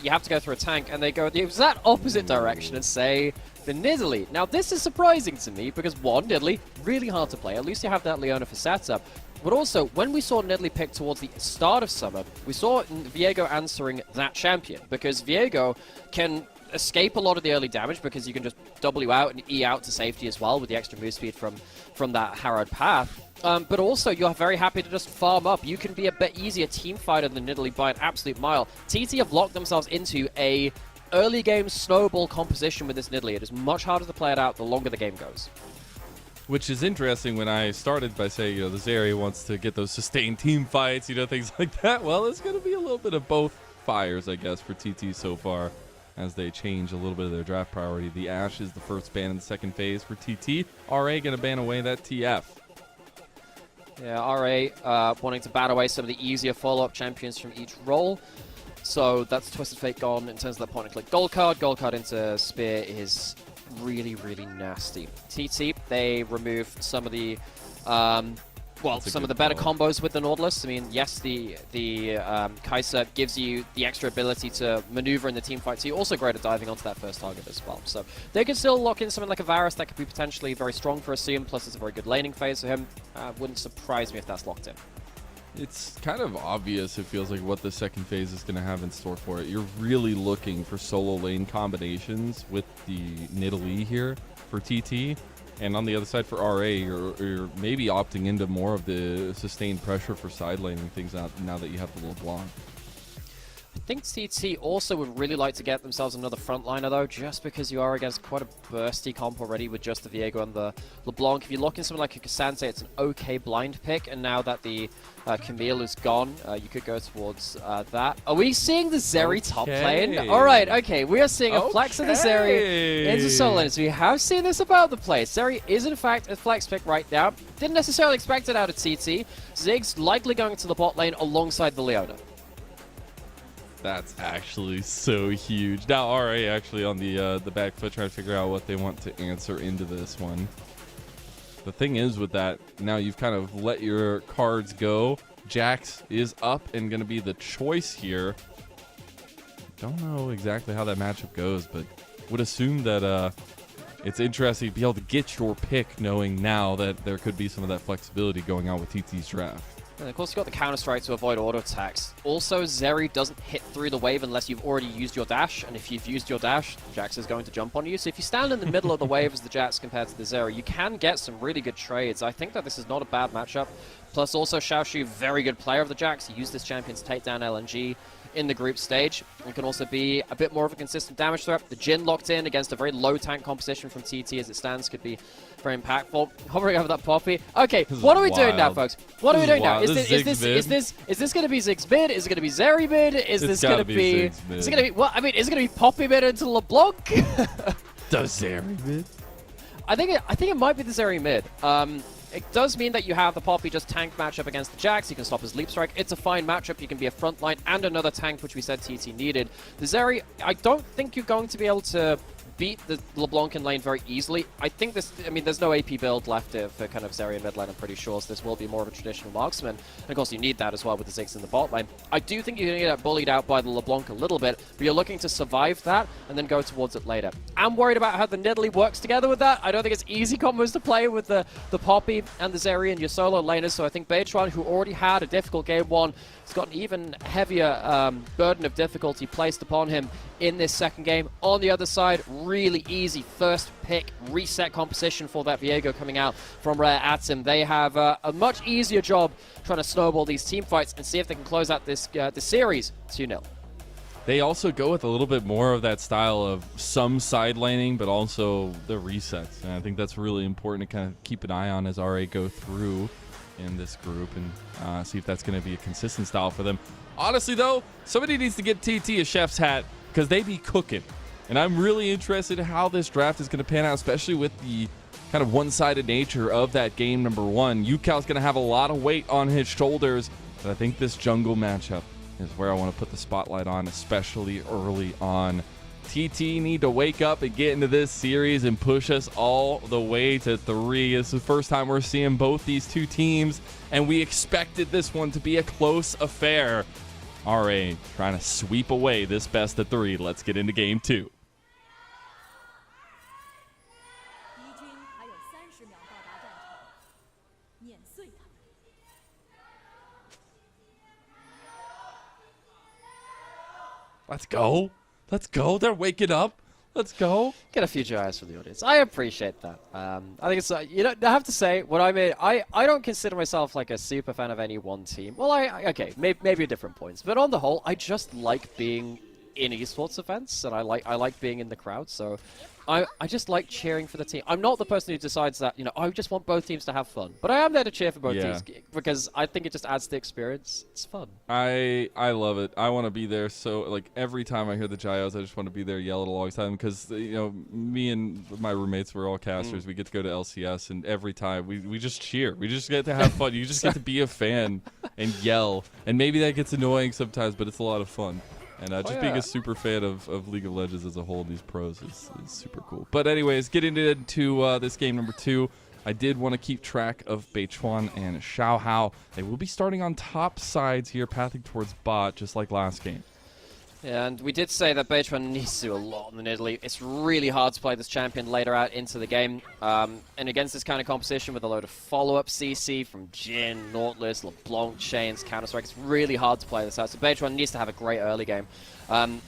you have to go through a tank, and they go the exact opposite direction and say the Nidalee. Now this is surprising to me because one, Nidalee, really hard to play. At least you have that Leona for setup. But also, when we saw Nidalee pick towards the start of summer, we saw Viego answering that champion, because Viego can escape a lot of the early damage because you can just W out and E out to safety as well with the extra move speed from that Harrowed Path. But also, you're very happy to just farm up. You can be a bit easier team fighter than Nidalee by an absolute mile. TT have locked themselves into a early game snowball composition with this Nidalee. It is much harder to play it out the longer the game goes. Which is interesting when I started by saying, you know, the Zeri wants to get those sustained team fights, you know, things like that. Well, it's going to be a little bit of both fires, I guess, for TT so far as they change a little bit of their draft priority. The Ashe is the first ban in the second phase for TT. RA going to ban away that TF. Yeah, RA wanting to bat away some of the easier follow-up champions from each role. So that's Twisted Fate gone in terms of that point-and-click gold card. Gold card into Spear is really, really nasty. TT, they remove some of the, some of the better combos with the Nautilus. I mean, yes, the Kai'Sa gives you the extra ability to maneuver in the team fight, so you're also great at diving onto that first target as well. So they can still lock in something like a Varus that could be potentially very strong for Assume, plus it's a very good laning phase for him. Wouldn't surprise me if that's locked in. It's kind of obvious, it feels like, what the second phase is going to have in store for it. You're really looking for solo lane combinations with the Nidalee here for TT. And on the other side for RA, you're maybe opting into more of the sustained pressure for side laning things out now that you have the LeBlanc. I think TT also would really like to get themselves another frontliner, though, just because you are against quite a bursty comp already with just the Viego and the LeBlanc. If you lock in something like a Cassante, it's an okay blind pick, and now that the Camille is gone, you could go towards that. Are we seeing the Zeri top lane? Alright, okay, we are seeing a flex of the Zeri into solo lane, so we have seen this about the place. Zeri is in fact a flex pick right now. Didn't necessarily expect it out of TT. Ziggs likely going to the bot lane alongside the Leona. That's actually so huge. Now RA actually on the back foot trying to figure out what they want to answer into this one. The thing is with that, now you've kind of let your cards go. Jax is up and going to be the choice here. Don't know exactly how that matchup goes, but would assume that it's interesting to be able to get your pick knowing now that there could be some of that flexibility going on with TT's draft. And of course, you've got the counter-strike to avoid auto-attacks. Also, Zeri doesn't hit through the wave unless you've already used your dash, and if you've used your dash, Jax is going to jump on you. So if you stand in the middle of the wave as the Jax compared to the Zeri, you can get some really good trades. I think that this is not a bad matchup. Plus, also, Xiaoshu, very good player of the Jax. He used this champion to take down LNG in the group stage. It can also be a bit more of a consistent damage threat. The Jhin locked in against a very low tank composition from TT as it stands could be very impactful. Hovering over that Poppy. Okay, what are we doing now, folks? What are we doing now? Is this going to be Ziggs mid? Is it going to be Zeri mid? Is this going to be? Is it going to be? What I mean, is it going to be Poppy mid into LeBlanc? Does Zeri mid? I think it might be the Zeri mid. It does mean that you have the Poppy just tank matchup against the Jax. You can stop his leap strike. It's a fine matchup. You can be a frontline and another tank, which we said TT needed. The Zeri, I don't think you're going to be able to beat the LeBlanc in lane very easily. I think this, I mean, there's no AP build left for kind of Zeri in mid lane, I'm pretty sure, so this will be more of a traditional marksman. And of course, you need that as well with the Ziggs in the bot lane. I do think you're going to get bullied out by the LeBlanc a little bit, but you're looking to survive that and then go towards it later. I'm worried about how the Nidalee works together with that. I don't think it's easy combos to play with the Poppy and the Zeri and your solo laners, so I think Beitron, who already had a difficult game one, has got an even heavier burden of difficulty placed upon him in this second game. On the other side, really easy first pick reset composition for that Viego coming out from Rare at him. They have a much easier job trying to snowball these team fights and see if they can close out this series 2-0. They also go with a little bit more of that style of some side laning, but also the resets. And I think that's really important to kind of keep an eye on as RA go through in this group and see if that's going to be a consistent style for them. Honestly, though, somebody needs to get TT a chef's hat because they be cooking. And I'm really interested in how this draft is going to pan out, especially with the kind of one-sided nature of that game number one. Yukal's going to have a lot of weight on his shoulders, but I think this jungle matchup is where I want to put the spotlight on, especially early on. TT need to wake up and get into this series and push us all the way to 3. It's the first time we're seeing both these two teams, and we expected this one to be a close affair. RA trying to sweep away this best of 3. Let's get into game 2. Let's go. Let's go. They're waking up. Let's go. Get a few GIs from the audience. I appreciate that. I think it's, you know, I have to say, what I mean, I don't consider myself like a super fan of any one team. Well, okay, maybe at different points. But on the whole, I just like being in esports events, and I like being in the crowd, so I just like cheering for the team. I'm not the person who decides that, you know, I just want both teams to have fun. But I am there to cheer for both teams because I think it just adds to the experience. It's fun. I love it. I want to be there. So, like, every time I hear the Gyos, I just want to be there, yell it alongside them because, you know, me and my roommates, we're all casters. We get to go to LCS, and every time we just cheer. We just get to have fun. You just get to be a fan and yell. And maybe that gets annoying sometimes, but it's a lot of fun. And just being a super fan of League of Legends as a whole, these pros is super cool. But anyways, getting into this game number 2, I did want to keep track of Beichuan and Xiaohao. They will be starting on top sides here, pathing towards bot, just like last game. And we did say that Beichuan needs to do a lot in the Nidalee. It's really hard to play this champion later out into the game. And against this kind of composition with a load of follow-up CC from Jhin, Nautilus, LeBlanc chains, Counter-Strike, it's really hard to play this out. So Beichuan needs to have a great early game.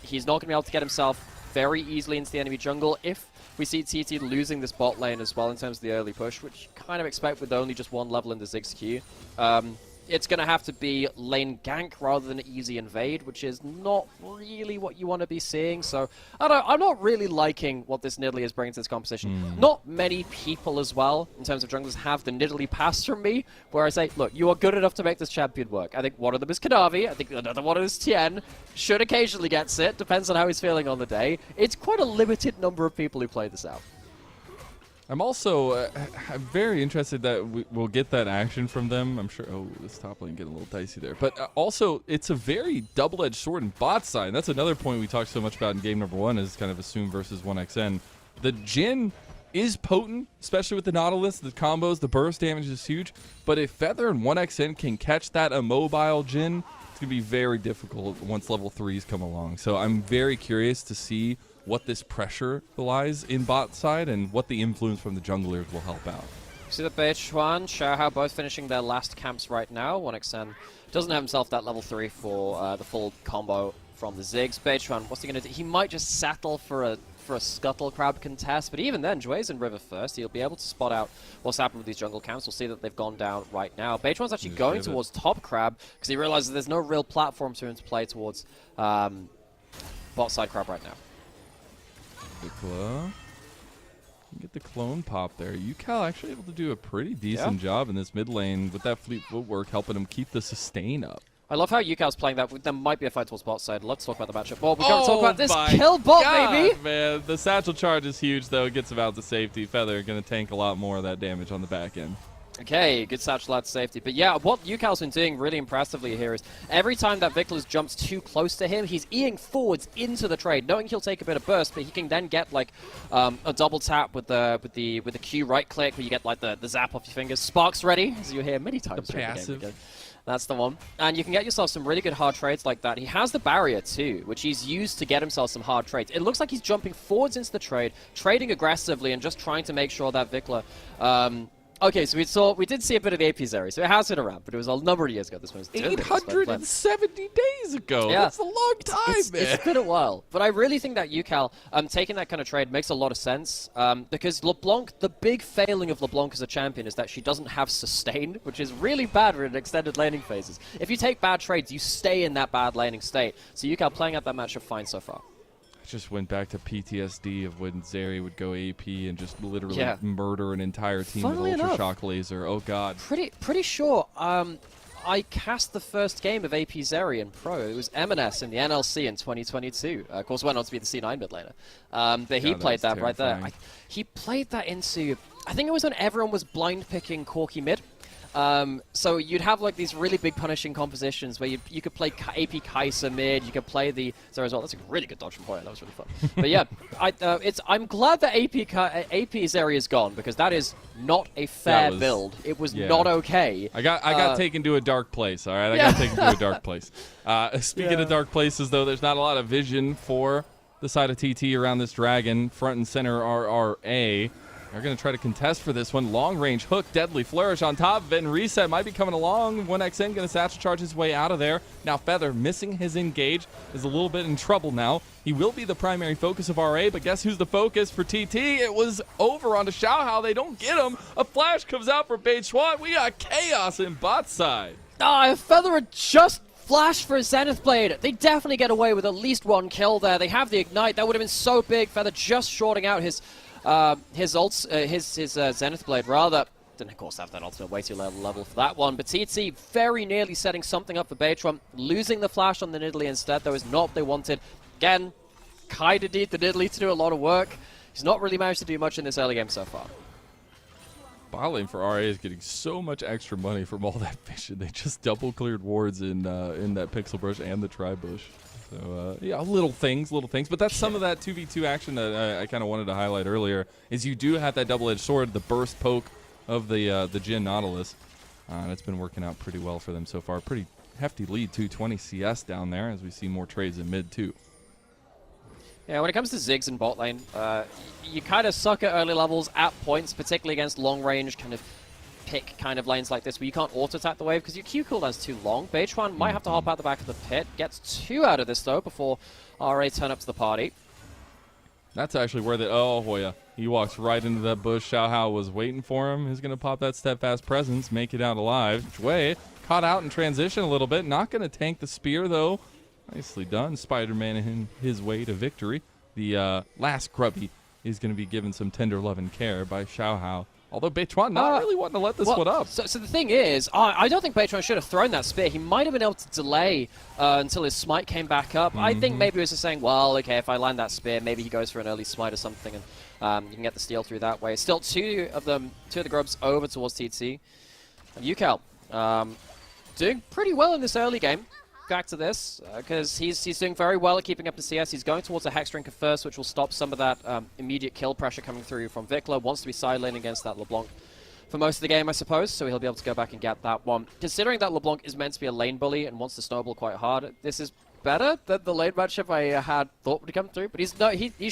He's not going to be able to get himself very easily into the enemy jungle if we see TT losing this bot lane as well in terms of the early push, which you kind of expect with only just one level in the Ziggs queue. It's going to have to be lane gank rather than easy invade, which is not really what you want to be seeing. So I'm not really liking what this Nidalee is bringing to this composition. Not many people as well, in terms of junglers, have the Nidalee pass from me, where I say, look, you are good enough to make this champion work. I think one of them is Kanavi. I think another one is Tien. Should occasionally gets it. Depends on how he's feeling on the day. It's quite a limited number of people who play this out. I'm also I'm very interested that we'll get that action from them. I'm sure. Oh, this top lane getting a little dicey there. But also, it's a very double-edged sword in bot side. That's another point we talked so much about in game number 1 is kind of Assume versus 1xN. The Jhin is potent, especially with the Nautilus. The combos, the burst damage is huge. But if Feather and 1xN can catch that immobile Jhin, it's going to be very difficult once level 3s come along. So I'm very curious to see what this pressure lies in bot side and what the influence from the junglers will help out. See the Beichuan, Xiaohao both finishing their last camps right now. 1xN doesn't have himself that level 3 for the full combo from the Ziggs. Beichuan, what's he going to do? He might just settle for a Scuttle Crab contest, but even then, Jue's in river first. He'll be able to spot out what's happened with these jungle camps. We'll see that they've gone down right now. Beichuan's actually going towards top Crab because he realizes there's no real platform for him to play towards bot side Crab right now. Vikla. Get the clone pop there. UCal actually able to do a pretty decent job in this mid lane with that fleet footwork, helping him keep the sustain up. I love how UCal's playing that. There might be a fight towards bot side. Let's talk about the matchup. Well, we're going to talk about this kill bot, baby! Man, the satchel charge is huge, though. It gets him out to safety. Feather going to tank a lot more of that damage on the back end. Okay, good satchel out to safety. But yeah, what UCal's been doing really impressively here is every time that Viklas jumps too close to him, he's eating forwards into the trade, knowing he'll take a bit of burst, but he can then get like a double tap with the Q right click, where you get like the zap off your fingers. Sparks ready, as you hear many times. The passive. That's the one. And you can get yourself some really good hard trades like that. He has the barrier too, which he's used to get himself some hard trades. It looks like he's jumping forwards into the trade, trading aggressively, and just trying to make sure that Vikla... okay, so we did see a bit of the AP's area, so it has been around, but it was a number of years ago. This one was 870 days ago. Yeah. That's a long time, man. It's been a while, but I really think that UCal taking that kind of trade makes a lot of sense because LeBlanc, the big failing of LeBlanc as a champion is that she doesn't have sustain, which is really bad in extended laning phases. If you take bad trades, you stay in that bad laning state. So UCal playing out that matchup fine so far. Just went back to PTSD of when Zeri would go AP and just literally murder an entire team Funnily with Ultra enough, Shock Laser. Oh, God. Pretty sure I cast the first game of AP Zeri in Pro. It was M&S in the NLC in 2022. Of course, went on to be the C9 mid laner. But he played that right there. He played that into... I think it was when everyone was blind picking Corki mid. So you'd have like these really big punishing compositions where you could play AP Kai'Sa mid, you could play the Zeri as well. That's a really good dodge from Poya. That was really fun. But yeah, I'm glad that AP Zeri is gone because that is not a fair build. It was not okay. I got taken to a dark place. All right, I got taken to a dark place. Speaking of dark places, though, there's not a lot of vision for the side of TT around this dragon. Front and center RRA. They're going to try to contest for this one. Long range hook, deadly flourish on top of it, and reset might be coming along. 1xN going to satchel charge his way out of there. Now Feather, missing his engage, is a little bit in trouble now. He will be the primary focus of RA, but guess who's the focus for TT? It was over onto Xiaohao. They don't get him. A flash comes out for Beichuan. We got chaos in bot side. If Feather had just flash for Zenith Blade, they definitely get away with at least one kill there. They have the ignite. That would have been so big. Feather just shorting out his Zenith Blade, rather. Didn't, of course, have that ultimate way too low level for that one. But TT very nearly setting something up for Beichuan. Losing the flash on the Nidalee instead, though, is not what they wanted. Again, kind of need the Nidalee to do a lot of work. He's not really managed to do much in this early game so far. Bot lane for RA is getting so much extra money from all that vision. They just double cleared wards in that Pixel Brush and the Tri-Bush. So, yeah, little things. But that's some of that 2v2 action that I kind of wanted to highlight earlier, is you do have that double-edged sword, the burst poke of the Jhin Nautilus. And it's been working out pretty well for them so far. Pretty hefty lead, 220 CS down there, as we see more trades in mid, too. Yeah, when it comes to Ziggs in bot lane, you kind of suck at early levels at points, particularly against long-range kind of pick kind of lanes like this where you can't auto-attack the wave because your Q cooldown's too long. Beichuan might have to hop out the back of the pit. Gets 2 out of this, though, before RA turn up to the party. That's actually where Hoya. He walks right into that bush. Xiaohao was waiting for him. He's going to pop that steadfast presence, make it out alive. Jue caught out in transition a little bit. Not going to tank the spear, though. Nicely done. Spider-Man in his way to victory. The last grubby is going to be given some tender love and care by Xiaohao. Although Beichuan not really wanting to let this one up. So the thing is, I don't think Beichuan should have thrown that spear. He might have been able to delay until his smite came back up. I think maybe he was just saying, well, okay, if I land that spear, maybe he goes for an early smite or something, and you can get the steal through that way. Still two of the grubs over towards TT. And UCal doing pretty well in this early game. Back to this, because he's doing very well at keeping up the CS. He's going towards a Hex Drinker first, which will stop some of that immediate kill pressure coming through from Vikla. Wants to be side lane against that LeBlanc for most of the game, I suppose, so he'll be able to go back and get that one. Considering that LeBlanc is meant to be a lane bully and wants to snowball quite hard, this is better than the lane matchup I had thought would come through, but he's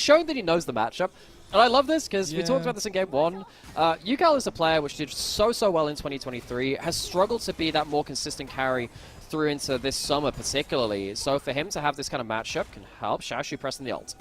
showing that he knows the matchup. And I love this because we talked about this in Game 1. Yukal is a player which did so well in 2023, has struggled to be that more consistent carry through into this summer particularly. So for him to have this kind of matchup can help. Xiaoshu pressing the ult.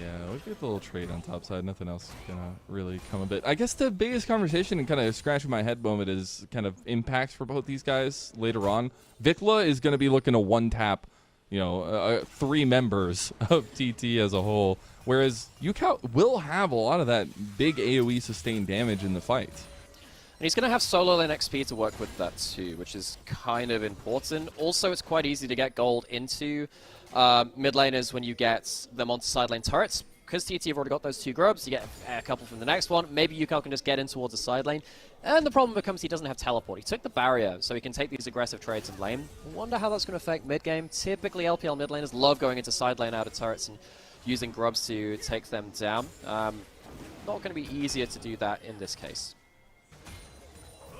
Yeah, we get the little trade on top side. Nothing else gonna really come a bit. I guess the biggest conversation and kind of scratching my head moment is kind of impacts for both these guys later on. Vikla is going to be looking to one-tap, 3 members of TT as a whole, whereas Yukao will have a lot of that big AoE sustained damage in the fight. And he's going to have solo lane XP to work with that too, which is kind of important. Also, it's quite easy to get gold into mid laners when you get them onto side lane turrets. Because TT have already got those 2 grubs, you get a couple from the next one. Maybe Yukao can just get in towards the side lane. And the problem becomes he doesn't have teleport. He took the barrier, so he can take these aggressive trades in lane. I wonder how that's going to affect mid game. Typically, LPL mid laners love going into side lane out of turrets and using grubs to take them down. Not going to be easier to do that in this case.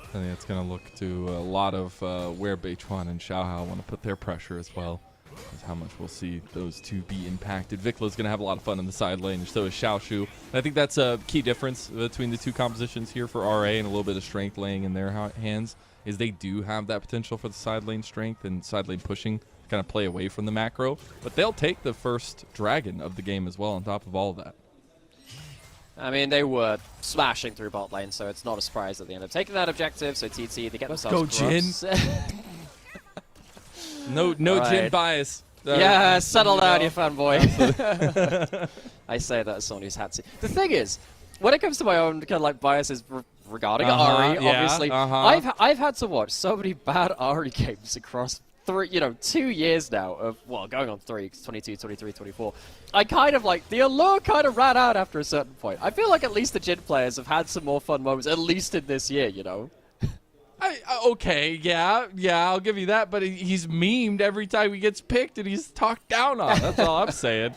I think it's going to look to a lot of where Beichuan and Xiaohao want to put their pressure as well. That's how much we'll see those 2 be impacted. Vikla's going to have a lot of fun in the side lane, and so is Xiaoshu. And I think that's a key difference between the 2 compositions here for RA and a little bit of strength laying in their hands, is they do have that potential for the side lane strength and side lane pushing to kind of play away from the macro. But they'll take the first dragon of the game as well on top of all of that. I mean, they were smashing through bot lane, so it's not a surprise that they end up taking that objective. So TT, they get themselves grubs. No right. Jin bias. Yeah, settle down, you fanboy. I say that as someone who's had to. The thing is, when it comes to my own kind of like biases regarding Ahri, obviously, I've had to watch so many bad Ahri games across 2 years now of, well, going on 3, 22, 23, 24. I kind of like, the allure kind of ran out after a certain point. I feel like at least the Jin players have had some more fun moments, at least in this year, Okay, yeah, I'll give you that, but he's memed every time he gets picked and he's talked down on. That's all I'm saying.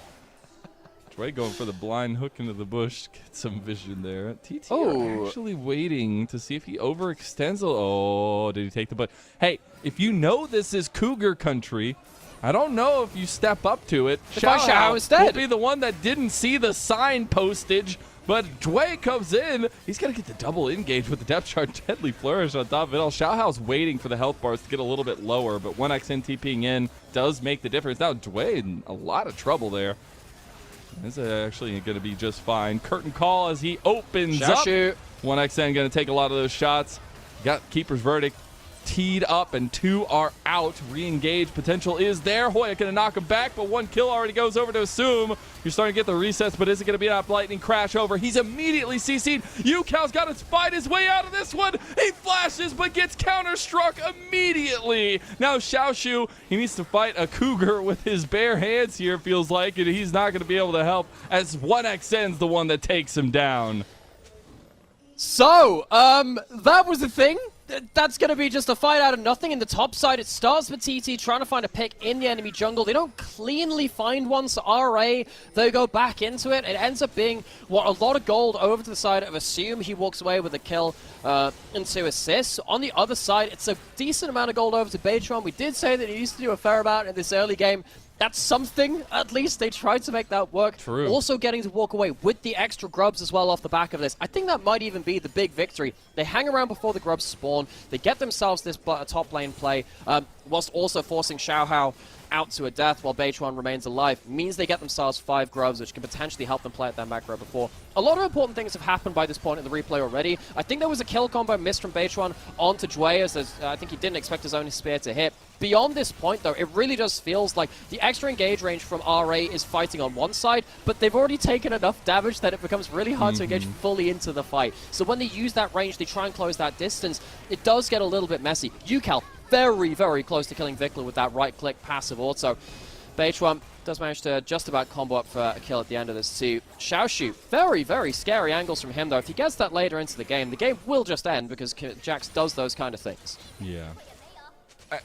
Dre going for the blind hook into the bush. Get some vision there. TT are actually waiting to see if he overextends. Oh, did he take the butt? Hey, if you know this is Cougar country, I don't know if you step up to it. Xiaohao will be the one that didn't see the sign postage. But Dway comes in. He's going to get the double engage with the depth charge. Deadly flourish on top of it all. Xiaohao's waiting for the health bars to get a little bit lower, but 1xN TPing in does make the difference. Now Dway in a lot of trouble there. This is actually going to be just fine. Curtain call as he opens up. 1xN going to take a lot of those shots. Got Keeper's Verdict teed up, and 2 are out. Re-engage potential is there. Hoya going to knock him back, but 1 kill already goes over to Assume. You're starting to get the resets, but is it going to be that lightning crash over? He's immediately CC'd. Yukao's got to fight his way out of this one. He flashes, but gets counter-struck immediately. Now Xiaoshu, he needs to fight a Cougar with his bare hands here, feels like, and he's not going to be able to help as 1xN's the one that takes him down. So, that was the thing. That's going to be just a fight out of nothing. In the top side, it starts with TT trying to find a pick in the enemy jungle. They don't cleanly find one, so RA, they go back into it. It ends up being a lot of gold over to the side of Assume. He walks away with a kill and 2 assists. On the other side, it's a decent amount of gold over to Beitron. We did say that he used to do a fair amount in this early game. That's something, at least. They tried to make that work. True. Also getting to walk away with the extra grubs as well off the back of this. I think that might even be the big victory. They hang around before the grubs spawn. They get themselves this top lane play, whilst also forcing Xiaohao out to a death while Beichuan remains alive. Means they get themselves 5 grubs, which can potentially help them play at their macro before. A lot of important things have happened by this point in the replay already. I think there was a kill combo missed from Beichuan onto Dway, as I think he didn't expect his own spear to hit. Beyond this point, though, it really just feels like the extra engage range from RA is fighting on one side, but they've already taken enough damage that it becomes really hard to engage fully into the fight. So when they use that range, they try and close that distance. It does get a little bit messy. Yukal very, very close to killing Vikla with that right-click passive auto. Beichuan does manage to just about combo up for a kill at the end of this too. Xiaoshu, very, very scary angles from him, though. If he gets that later into the game will just end because Jax does those kind of things. Yeah.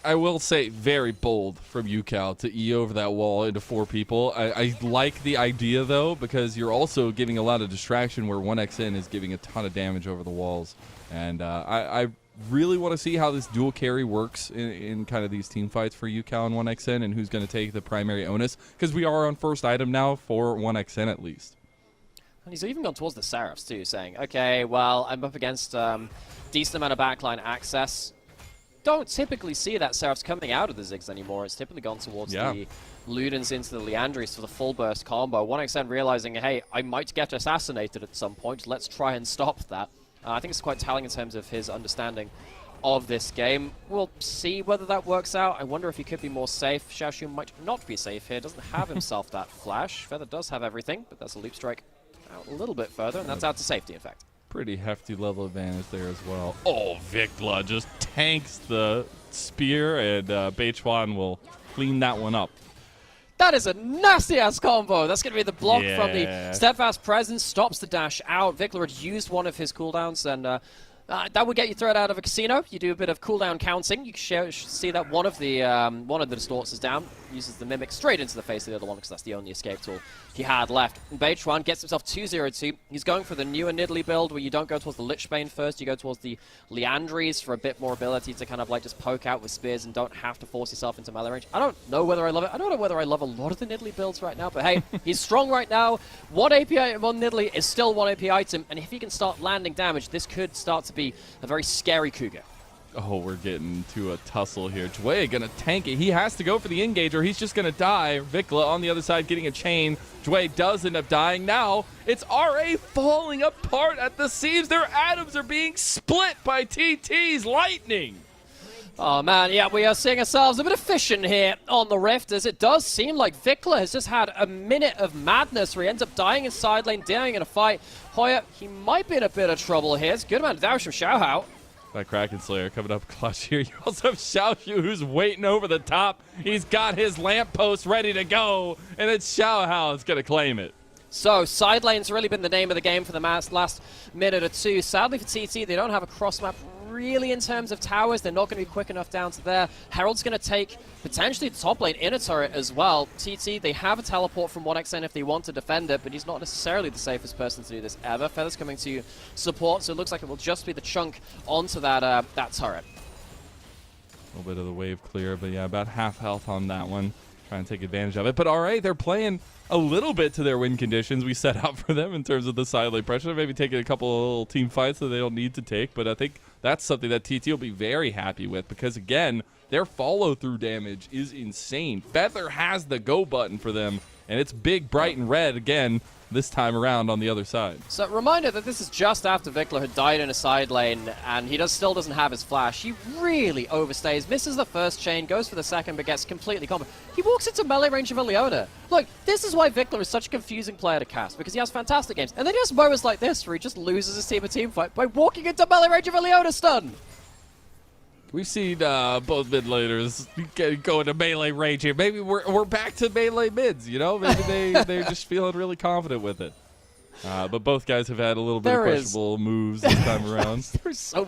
I will say very bold from Yukal to E over that wall into 4 people. I like the idea, though, because you're also giving a lot of distraction where 1xN is giving a ton of damage over the walls. And I really want to see how this dual carry works in kind of these team fights for Yukal and 1xN and who's going to take the primary onus, because we are on first item now for 1xN at least. And he's even gone towards the Seraphs too, saying, okay, well, I'm up against decent amount of backline access. Don't typically see that Seraphs coming out of the Ziggs anymore. It's typically gone towards the Ludens into the Leandries for the full burst combo. 1xN realizing, hey, I might get assassinated at some point. Let's try and stop that. I think it's quite telling in terms of his understanding of this game. We'll see whether that works out. I wonder if he could be more safe. Xiaoshu might not be safe here. Doesn't have himself that flash. Feather does have everything, but that's a loop strike out a little bit further, and that's out to safety, in fact. Pretty hefty level advantage there as well. Oh, Vikla just tanks the spear, and Beichuan will clean that one up. That is a nasty-ass combo. That's going to be the block from the Steadfast Presence. Stops the dash out. Vikla had used one of his cooldowns, and that would get you thrown out of a casino. You do a bit of cooldown counting. You can see that one of the distorts is down. Uses the Mimic straight into the face of the other one because that's the only escape tool he had left. And Beichuan gets himself 2-0-2. He's going for the newer Nidalee build where you don't go towards the Lichbane first. You go towards the Leandries for a bit more ability to kind of like just poke out with spears and don't have to force yourself into melee range. I don't know whether I love it. I don't know whether I love a lot of the Nidalee builds right now, but hey, he's strong right now. One AP item on Nidalee is still one AP item, and if he can start landing damage, this could start to be a very scary Cougar. Oh, we're getting to a tussle here. Jway gonna tank it. He has to go for the engage or he's just gonna die. Vikla on the other side getting a chain. Jway does end up dying. Now it's RA falling apart at the seams. Their atoms are being split by TT's lightning. Oh man, yeah, we are seeing ourselves a bit of fission here on the Rift, as it does seem like Vikla has just had a minute of madness where he ends up dying in side lane, dying in a fight. Hoya, he might be in a bit of trouble here. It's a good amount of damage from Xiaohao. That Kraken Slayer coming up clutch here. You also have Xiaoshu who's waiting over the top. He's got his lamppost ready to go, and it's Xiaohao that's going to claim it. So, side lane's really been the name of the game for the last minute or two. Sadly for TT, they don't have a cross map really in terms of towers. They're not going to be quick enough down to there. Herald's going to take potentially the top lane in a turret as well. TT, they have a teleport from 1xN if they want to defend it, but he's not necessarily the safest person to do this ever. Feather's coming to support, so it looks like it will just be the chunk onto that that turret. A little bit of the wave clear, but yeah, about half health on that one. Trying to take advantage of it. But all right, they're playing a little bit to their win conditions we set out for them in terms of the side lane pressure. Maybe taking a couple of little team fights that they don't need to take, but I think that's something that TT will be very happy with because, again, their follow-through damage is insane. Feather has the go button for them, and it's big, bright, and red again this time around on the other side. So, reminder that this is just after Vikla had died in a side lane, and he still doesn't have his flash. He really overstays, misses the first chain, goes for the second, but gets completely combo. He walks into melee range of a Leona. Look, this is why Vikla is such a confusing player to cast, because he has fantastic games. And then he has moments like this, where he just loses his team a team fight by walking into melee range of a Leona stun. We've seen both mid laners go into melee range here. Maybe we're back to melee mids, you know? Maybe they're just feeling really confident with it. But both guys have had a little bit of questionable moves this time around. There's so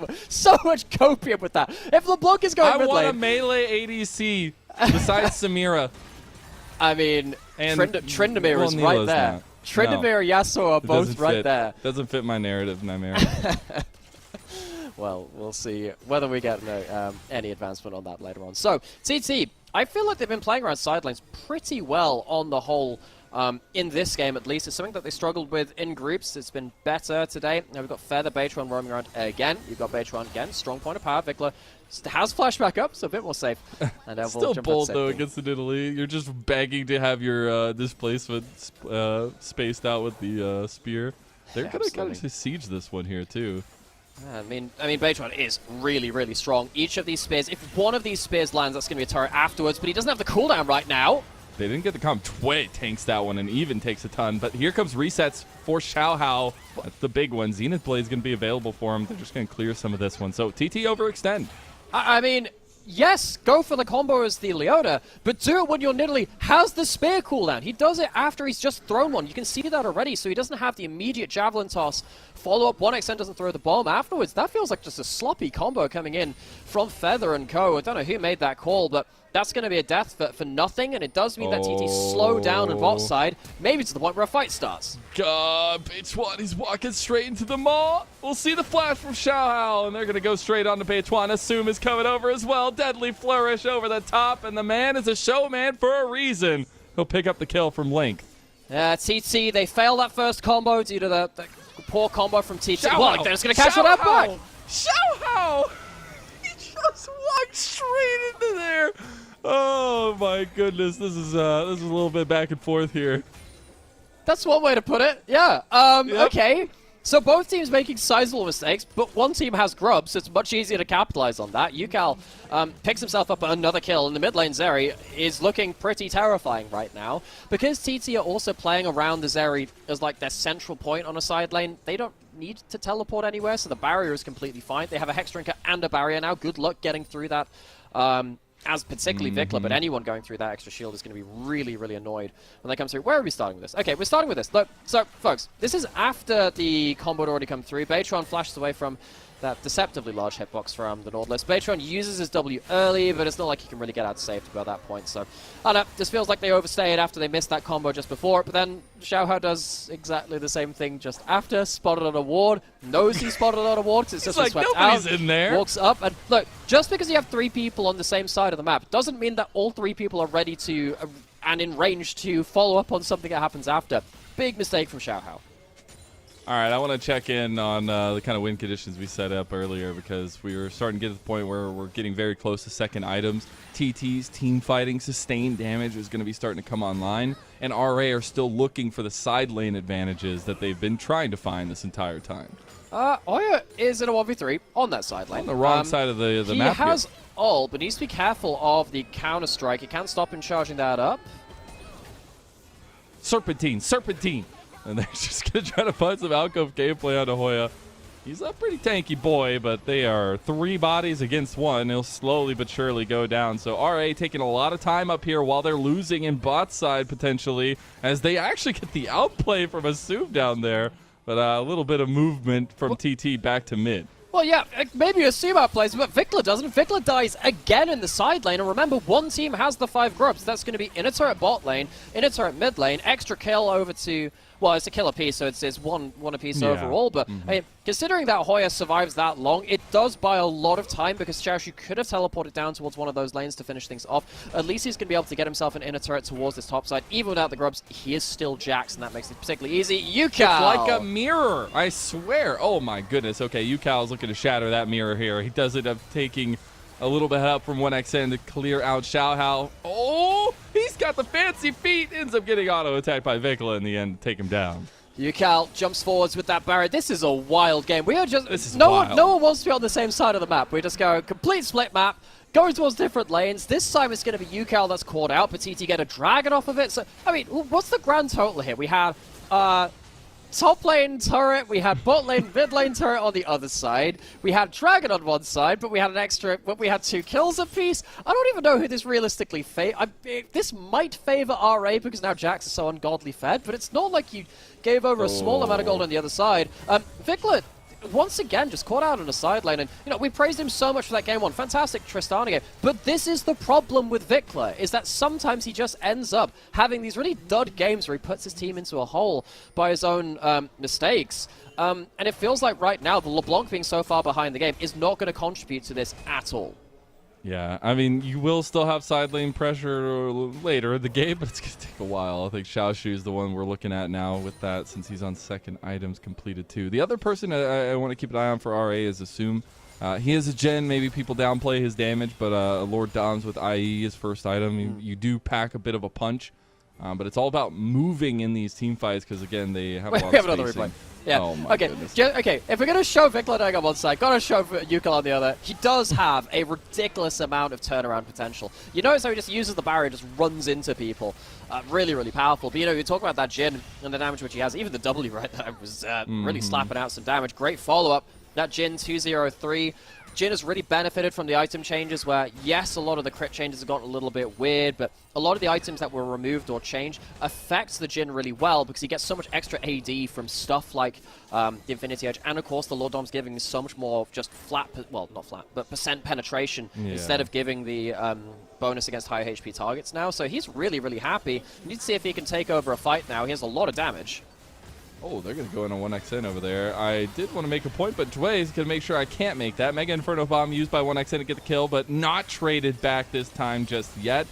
much copium with that. If LeBlanc is going mid lane... I want a melee ADC besides Samira. I mean, Tryndamere well, is right there. Not. Tryndamere and Yasuo are both right there. Doesn't fit my narrative, Nightmare. Well, we'll see whether we get any advancement on that later on. So, TT, I feel like they've been playing around side lanes pretty well on the whole, in this game at least. It's something that they struggled with in groups. It's been better today. Now we've got Feather, Beichuan roaming around again. You've got Beichuan again, strong point of power. Vikla has flashback up, so a bit more safe. And still bold though against the Nidalee. You're just begging to have your displacement spaced out with the spear. They're gonna siege this one here too. I mean, Beichuan is really, really strong. Each of these spears, if one of these spears lands, that's going to be a turret afterwards, but he doesn't have the cooldown right now. They didn't get the comp. Tway tanks that one and even takes a ton, but here comes resets for Xiaohao. That's the big one. Zenith Blade's going to be available for him. They're just going to clear some of this one. So TT overextend. I mean, yes, go for the combo as the Leona, but do it when your Nidalee has the spear cooldown. He does it after he's just thrown one. You can see that already, so he doesn't have the immediate javelin toss. Follow-up, 1xN doesn't throw the bomb afterwards. That feels like just a sloppy combo coming in from Feather and co. I don't know who made that call, but that's going to be a death for nothing, and it does mean that TT slow down on bot side, maybe to the point where a fight starts. God, Beichuan, he's walking straight into the maw. We'll see the flash from Xiaohao, and they're going to go straight on to Beichuan. Assume is coming over as well. Deadly flourish over the top, and the man is a showman for a reason. He'll pick up the kill from length. TT, they fail that first combo due to the poor combo from TT. Xiao Well, Hao. they're just going to catch that back. Xiao Hao! He just walked straight into there. Oh my goodness, this is a little bit back and forth here. That's one way to put it. Yeah. Yep. Okay. So both teams making sizable mistakes, but one team has grubs, so it's much easier to capitalize on that. Yukal picks himself up another kill, and the mid lane Zeri is looking pretty terrifying right now. Because TT are also playing around the Zeri as like their central point on a side lane, they don't need to teleport anywhere, so the barrier is completely fine. They have a Hex Drinker and a barrier now. Good luck getting through that. As particularly Vikla, but anyone going through that extra shield is going to be really, really annoyed when they come through. Where are we starting with this? Okay, we're starting with this. Look, so, folks, this is after the combo had already come through. Baytron flashes away from that deceptively large hitbox from the Nautilus. Baytron uses his W early, but it's not like he can really get out safe by that point. So, I don't know, this feels like they overstayed after they missed that combo just before, but then Xiao Hao does exactly the same thing just after. Spotted an award, knows he spotted an award because it's just like, swept nobody's out. in there. Walks up, and look, just because you have 3 people on the same side of the map doesn't mean that all 3 people are ready to, and in range to follow up on something that happens after. Big mistake from Xiao Hao. All right, I want to check in on the kind of win conditions we set up earlier because we were starting to get to the point where we're getting very close to second items. TT's team fighting sustained damage is going to be starting to come online, and RA are still looking for the side lane advantages that they've been trying to find this entire time. Oya is in a 1v3 on that side lane. On the wrong side of the map. He has ult, but needs to be careful of the counter strike. He can't stop him charging that up. Serpentine. And they're just going to try to find some alcove gameplay onto Hoya. He's a pretty tanky boy, but they are 3 bodies against 1. He'll slowly but surely go down. So RA taking a lot of time up here while they're losing in bot side potentially, as they actually get the outplay from Assume down there. But a little bit of movement from TT back to mid. Well, yeah, maybe Assume outplays, but Vikla doesn't. Vikla dies again in the side lane, and remember, one team has the 5 grubs. That's going to be inner turret bot lane, inner turret mid lane, extra kill over to... Well, it's a kill apiece, so it's one apiece overall, but I mean, considering that Hoya survives that long, it does buy a lot of time because Xiaoshu could have teleported down towards one of those lanes to finish things off. At least he's going to be able to get himself an inner turret towards this top side. Even without the grubs, he is still Jax, and that makes it particularly easy. Yukal! It's like a mirror, I swear. Oh my goodness. Okay, Yukal's looking to shatter that mirror here. He does end up taking a little bit help from 1xN to clear out Xiao Hao. Oh, he's got the fancy feet. Ends up getting auto-attacked by Vikla in the end to take him down. Yukal jumps forwards with that barrier. This is a wild game. We are just... This is no wild. one wants to be on the same side of the map. We just go complete split map, going towards different lanes. This time it's going to be Yukal that's caught out, but TT get a dragon off of it. So, I mean, what's the grand total here? We have... top lane turret, we had bot lane, mid lane turret on the other side. We had dragon on one side, but we had an extra, but we had 2 kills apiece. I don't even know who this realistically this might favor RA because now Jax is so ungodly fed, but it's not like you gave over a small amount of gold on the other side. Vikla, once again, just caught out on the side lane, and you know, we praised him so much for that game 1. Fantastic Tristana game. But this is the problem with Vikla, is that sometimes he just ends up having these really dud games where he puts his team into a hole by his own mistakes. And it feels like right now, the LeBlanc being so far behind the game is not going to contribute to this at all. Yeah, I mean, you will still have side lane pressure later in the game, but it's going to take a while. I think Xiaoshu is the one we're looking at now with that, since he's on second items completed too. The other person I want to keep an eye on for RA is Assume. He is a gen, maybe people downplay his damage, but Lord Dom's with IE, his first item. You do pack a bit of a punch, but it's all about moving in these team fights because, again, they have a lot of spacing. Another replay. Yeah. Oh my goodness. Okay, if we're going to show Vikla dying on one side, got to show Yukal on the other. He does have a ridiculous amount of turnaround potential. You notice how he just uses the barrier, just runs into people. Really, really powerful. But, you know, you talk about that Jhin and the damage which he has. Even the W right there was really slapping out some damage. Great follow-up. That Jhin 203. Jhin has really benefited from the item changes where, yes, a lot of the crit changes have gotten a little bit weird, but a lot of the items that were removed or changed affects the Jhin really well because he gets so much extra AD from stuff like the Infinity Edge, and of course the Lord Dom's giving so much more just flat, well, not flat, but percent penetration instead of giving the bonus against higher HP targets now. So he's really, really happy. You need to see if he can take over a fight now. He has a lot of damage. Oh, they're going to go in on 1xN over there. I did want to make a point, but Dway's going to make sure I can't make that. Mega Inferno Bomb used by 1xN to get the kill, but not traded back this time just yet.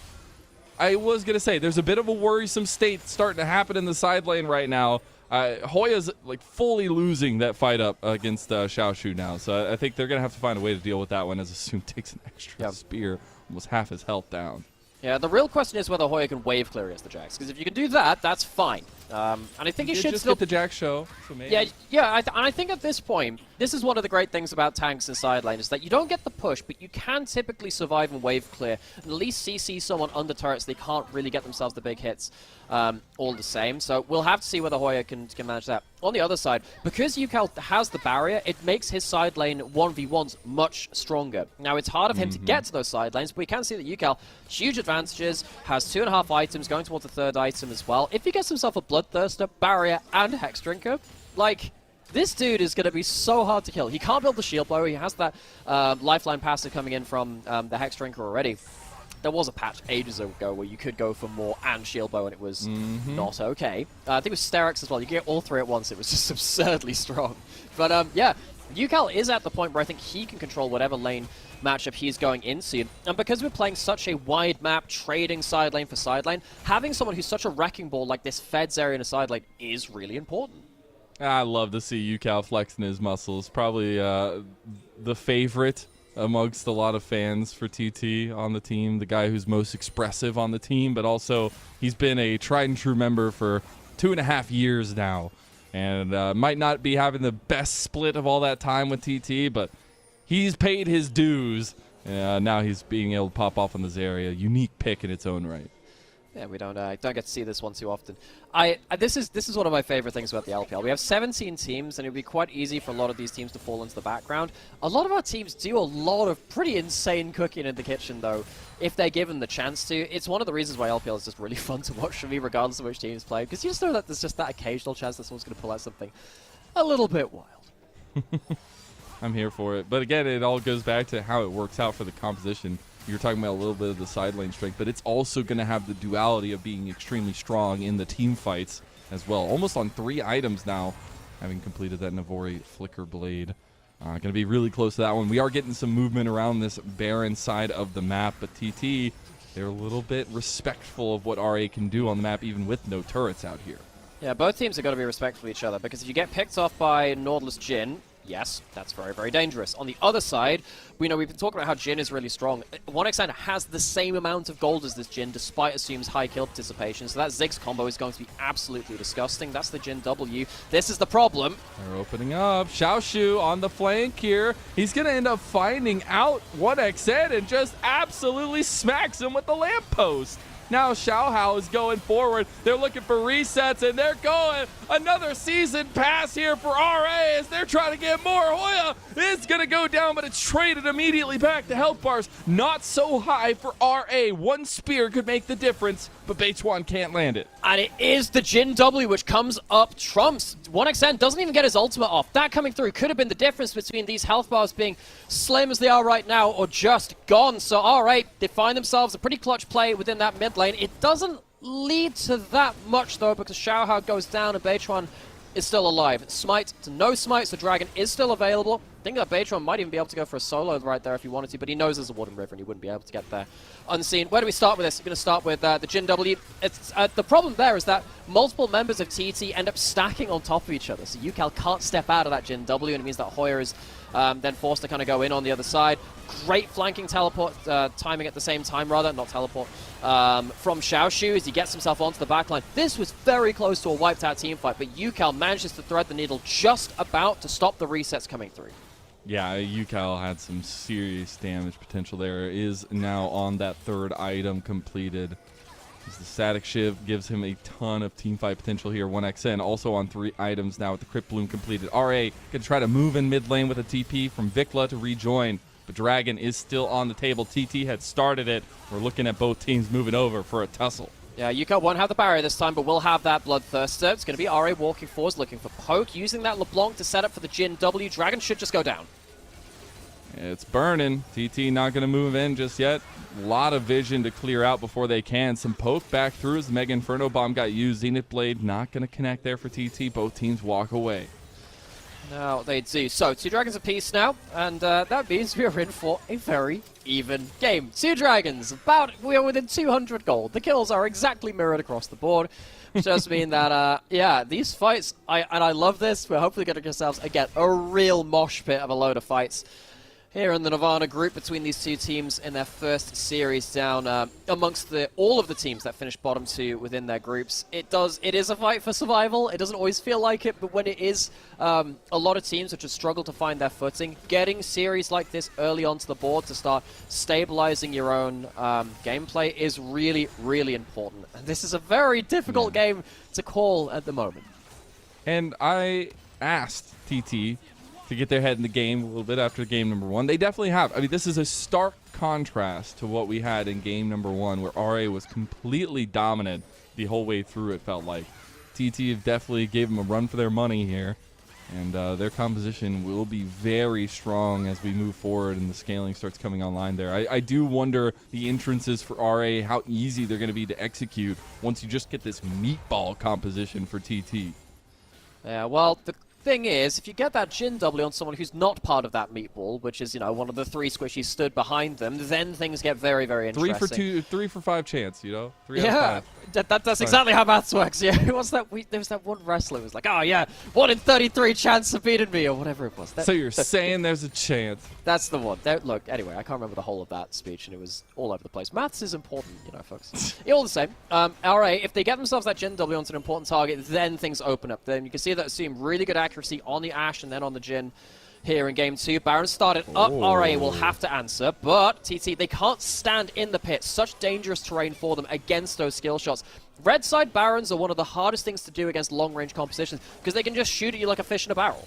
I was going to say, there's a bit of a worrisome state starting to happen in the side lane right now. Hoya's like fully losing that fight up against Xiaoshu now, so I think they're going to have to find a way to deal with that one, as Assume takes an extra spear, almost half his health down. Yeah, the real question is whether Hoya can wave clear against the Jax, because if you can do that, that's fine. And I think he should just still get the Jax show. So maybe. Yeah. And I think at this point, this is one of the great things about tanks and side lane, is that you don't get the push, but you can typically survive and wave clear, and at least CC someone under turrets. They can't really get themselves the big hits all the same. So we'll have to see whether Hoya can manage that. On the other side, because UCal has the barrier, it makes his side lane 1v1s much stronger. Now, it's hard of him to get to those side lanes, but we can see that UCal, huge advantages, has 2.5 items, going towards the third item as well. If he gets himself a Bloodthirster, Barrier, and Hex Drinker, like, this dude is going to be so hard to kill. He can't build the shield blow. He has that lifeline passive coming in from the Hex Drinker already. There was a patch ages ago where you could go for more and shield bow, and it was not okay. I think it was Sterex as well. You could get all three at once. It was just absurdly strong. But yeah, UCal is at the point where I think he can control whatever lane matchup he's going into. And because we're playing such a wide map, trading side lane for side lane, having someone who's such a wrecking ball like this Feds area in a side lane is really important. I love to see UCal flexing his muscles. Probably the favorite amongst a lot of fans for TT on the team, the guy who's most expressive on the team, but also he's been a tried and true member for 2.5 years now, and might not be having the best split of all that time with TT, but he's paid his dues. Now he's being able to pop off in this area. Unique pick in its own right. Yeah, we don't get to see this one too often. This is one of my favorite things about the LPL. We have 17 teams, and it would be quite easy for a lot of these teams to fall into the background. A lot of our teams do a lot of pretty insane cooking in the kitchen, though, if they're given the chance to. It's one of the reasons why LPL is just really fun to watch for me, regardless of which teams play, because you just know that there's just that occasional chance that someone's going to pull out something a little bit wild. I'm here for it. But again, it all goes back to how it works out for the composition. You're talking about a little bit of the side lane strength, but it's also going to have the duality of being extremely strong in the team fights as well. Almost on 3 items now, having completed that Navori Flicker Blade. Going to be really close to that one. We are getting some movement around this barren side of the map, but TT, they're a little bit respectful of what RA can do on the map, even with no turrets out here. Yeah, both teams have got to be respectful of each other, because if you get picked off by Nautilus Jhin, yes, that's very, very dangerous. On the other side, we know we've been talking about how Jhin is really strong. 1xN has the same amount of gold as this Jhin, despite Assume's high kill participation, so that Ziggs combo is going to be absolutely disgusting. That's the Jhin W. This is the problem. They're opening up. Xiaoshu on the flank here. He's going to end up finding out 1xN and just absolutely smacks him with the lamppost. Now Xiaohao is going forward. They're looking for resets, and they're going. Another season pass here for RA as they're trying to get more. Hoya is going to go down, but it's traded immediately back to health bars. Not so high for RA. One spear could make the difference, but Beichuan can't land it. And it is the Jhin W which comes up trumps. 1xN doesn't even get his ultimate off. That coming through could have been the difference between these health bars being slim as they are right now or just gone. So RA, they find themselves a pretty clutch play within that mid lane. It doesn't lead to that much though, because Xiaohao goes down and Beichuan is still alive. Smite to no smite, so Dragon is still available. I think that Beichuan might even be able to go for a solo right there if he wanted to, but he knows there's a Wooden River and he wouldn't be able to get there unseen. Where do we start with this? We're going to start with the Jhin W. It's, the problem there is that multiple members of TT end up stacking on top of each other, so UCal can't step out of that Jhin W, and it means that Hoya is then forced to kind of go in on the other side. Great flanking teleport, timing at the same time rather, not teleport, from Xiaoshu as he gets himself onto the backline. This was very close to a wiped out team fight, but UCal manages to thread the needle just about to stop the resets coming through. Yeah, UCal had some serious damage potential there. Is now on that 3rd item completed. As the Static Shiv gives him a ton of teamfight potential here. 1xN also on 3 items now with the Crypt Bloom completed. RA can try to move in mid lane with a TP from Vikla to rejoin, but Dragon is still on the table. TT had started it. We're looking at both teams moving over for a tussle. Yeah, UCal won't have the barrier this time, but will have that Bloodthirster. It's going to be RA walking forwards, looking for poke, using that LeBlanc to set up for the Jhin W. Dragon should just go down. It's burning. TT not going to move in just yet. A lot of vision to clear out before they can. Some poke back through as the Mega Inferno Bomb got used. Zenith Blade not going to connect there for TT. Both teams walk away. Now they do. So, 2 dragons apiece now, and that means we are in for a very even game. 2 dragons, we are within 200 gold. The kills are exactly mirrored across the board, which does mean that, yeah, these fights, and I love this, we're hopefully getting ourselves, again, a real mosh pit of a load of fights here in the Nirvana group between these 2 teams in their first series down amongst all of the teams that finished bottom 2 within their groups. It is a fight for survival. It doesn't always feel like it, but when it is, a lot of teams which have struggled to find their footing, getting series like this early onto the board to start stabilizing your own gameplay is really, really important. And this is a very difficult game to call at the moment. And I asked TT to get their head in the game a little bit after game number 1. They definitely have. I mean, this is a stark contrast to what we had in game number 1, where RA was completely dominant the whole way through, it felt like. TT definitely gave them a run for their money here, and their composition will be very strong as we move forward and the scaling starts coming online there. I do wonder the entrances for RA, how easy they're going to be to execute once you just get this meatball composition for TT. Yeah, well, the thing is, if you get that Jin W on someone who's not part of that meatball, which is, you know, one of the 3 squishies stood behind them, then things get very, very interesting. 3 for 5 chance, you know? 3 yeah, out of 5. That's exactly how maths works. Yeah, who was that? There was that one wrestler who was like, oh yeah, 1 in 33 chance of beating me, or whatever it was. So you're saying there's a chance. That's the one. Look, anyway, I can't remember the whole of that speech, and it was all over the place. Maths is important, you know, folks. All the same. RA, if they get themselves that Jin W onto an important target, then things open up. Then you can see that assume really good accuracy on the Ashe and then on the Jin here in game 2. Baron started up. RA will have to answer, but TT, they can't stand in the pit. Such dangerous terrain for them against those skill shots. Red side Barons are one of the hardest things to do against long-range compositions because they can just shoot at you like a fish in a barrel.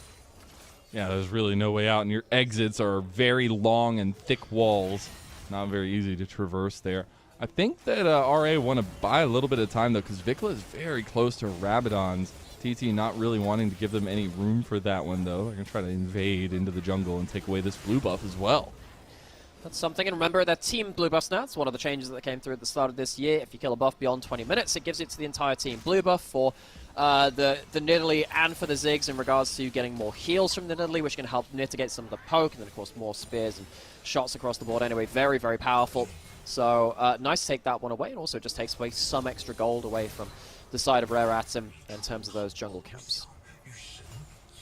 Yeah, there's really no way out, and your exits are very long and thick walls. Not very easy to traverse there. I think that RA want to buy a little bit of time, though, because Vikla is very close to Rabadon's. TT not really wanting to give them any room for that one, though. They're going to try to invade into the jungle and take away this blue buff as well. That's something, and remember that team blue buffs now. It's one of the changes that came through at the start of this year. If you kill a buff beyond 20 minutes, it gives it to the entire team blue buff for the Nidalee and for the Ziggs in regards to getting more heals from the Nidalee, which can help mitigate some of the poke, and then of course more spears and shots across the board anyway. Very, very powerful. So nice to take that one away, and also just takes away some extra gold away from the side of Rare Atom in terms of those jungle camps.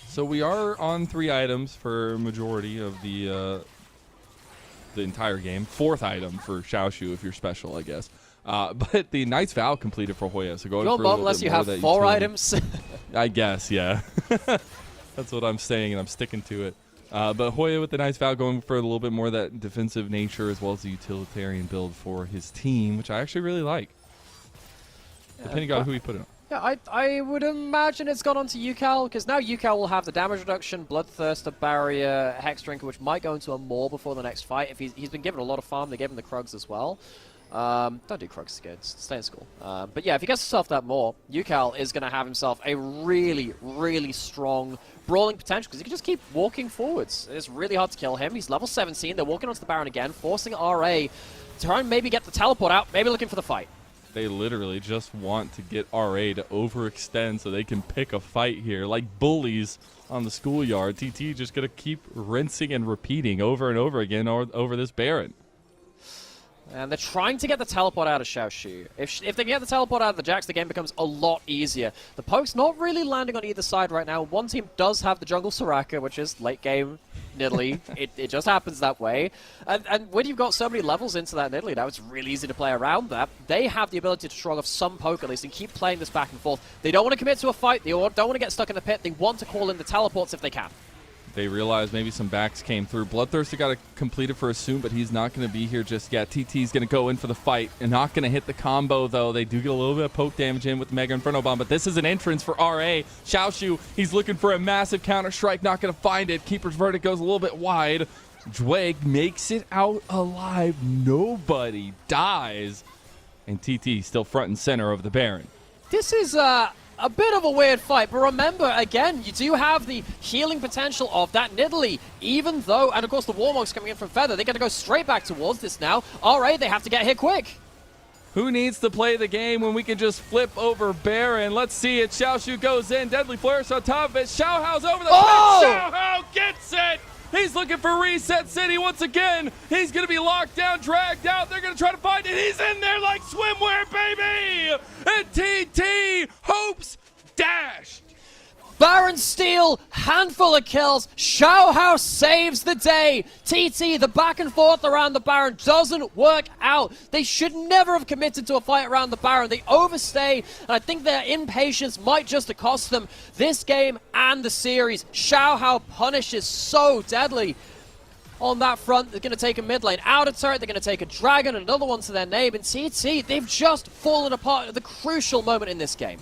So we are on 3 items for majority of the entire game. 4th item for Xiaoshu if you're special, I guess. But the Knight's Vow completed for Hoya, so going for a little unless bit you more have of that 4 utility. items. I guess, yeah. That's what I'm saying, and I'm sticking to it. But Hoya with the Knight's Vow going for a little bit more of that defensive nature as well as the utilitarian build for his team, which I actually really like. Depending on who he put it on. Yeah, I would imagine it's gone on to UCal, because now UCal will have the damage reduction, Bloodthirster, Barrier, Hex Drinker, which might go into a more before the next fight. If he's been given a lot of farm, they gave him the Krugs as well. Don't do Krugs again, stay in school. But yeah, if he gets himself that more, UCal is going to have himself a really, really strong brawling potential, because he can just keep walking forwards. It's really hard to kill him. He's level 17, they're walking onto the Baron again, forcing RA to try and maybe get the teleport out, maybe looking for the fight. They literally just want to get RA to overextend so they can pick a fight here. Like bullies on the schoolyard, TT just going to keep rinsing and repeating over and over again over this Baron. And they're trying to get the teleport out of Xiaoshu. If they can get the teleport out of the Jax, the game becomes a lot easier. The poke's not really landing on either side right now. One team does have the jungle Soraka, which is late game Nidalee. it just happens that way. And when you've got so many levels into that Nidalee now, it's really easy to play around that. They have the ability to shrug off some poke at least and keep playing this back and forth. They don't want to commit to a fight. They don't want to get stuck in the pit. They want to call in the teleports if they can. They realize maybe some backs came through. Bloodthirster got it completed for Assume, but he's not going to be here just yet. TT's going to go in for the fight and not going to hit the combo, though. They do get a little bit of poke damage in with the Mega Inferno Bomb, but this is an entrance for RA. Xiaoshu, he's looking for a massive counter-strike, not going to find it. Keeper's Verdict goes a little bit wide. Dweg makes it out alive. Nobody dies. And TT still front and center of the Baron. This is a bit of a weird fight, but remember, again, you do have the healing potential of that Nidalee, even though, and of course the Warmog's coming in from Feather, they're going to go straight back towards this now. RA, they have to get here quick. Who needs to play the game when we can just flip over Baron? Let's see it. Xiaoshu goes in. Deadly Flourish on top of it. Xiaohao's over the Oh! top. Xiaohao gets it. He's looking for Reset City once again. He's going to be locked down, dragged out. They're going to try to find it. He's in there like swimwear, baby. And TT hopes dashed. Baron steal, handful of kills. Xiaohao saves the day. TT, the back and forth around the Baron doesn't work out. They should never have committed to a fight around the Baron. They overstay, and I think their impatience might just have cost them this game and the series. Xiaohao punishes so deadly. On that front, they're going to take a mid lane outer turret, they're going to take a dragon, another one to their name, and TT, they've just fallen apart at the crucial moment in this game.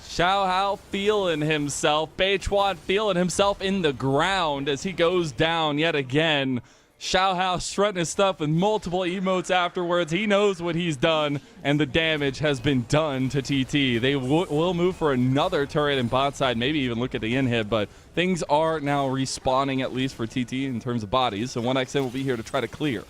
Xiaohao feeling himself. Beichuan feeling himself in the ground as he goes down yet again. Xiaohao strutting his stuff with multiple emotes afterwards. He knows what he's done, and the damage has been done to TT. They will move for another turret in bot side, maybe even look at the inhib, but things are now respawning, at least for TT in terms of bodies, so 1XN will be here to try to clear.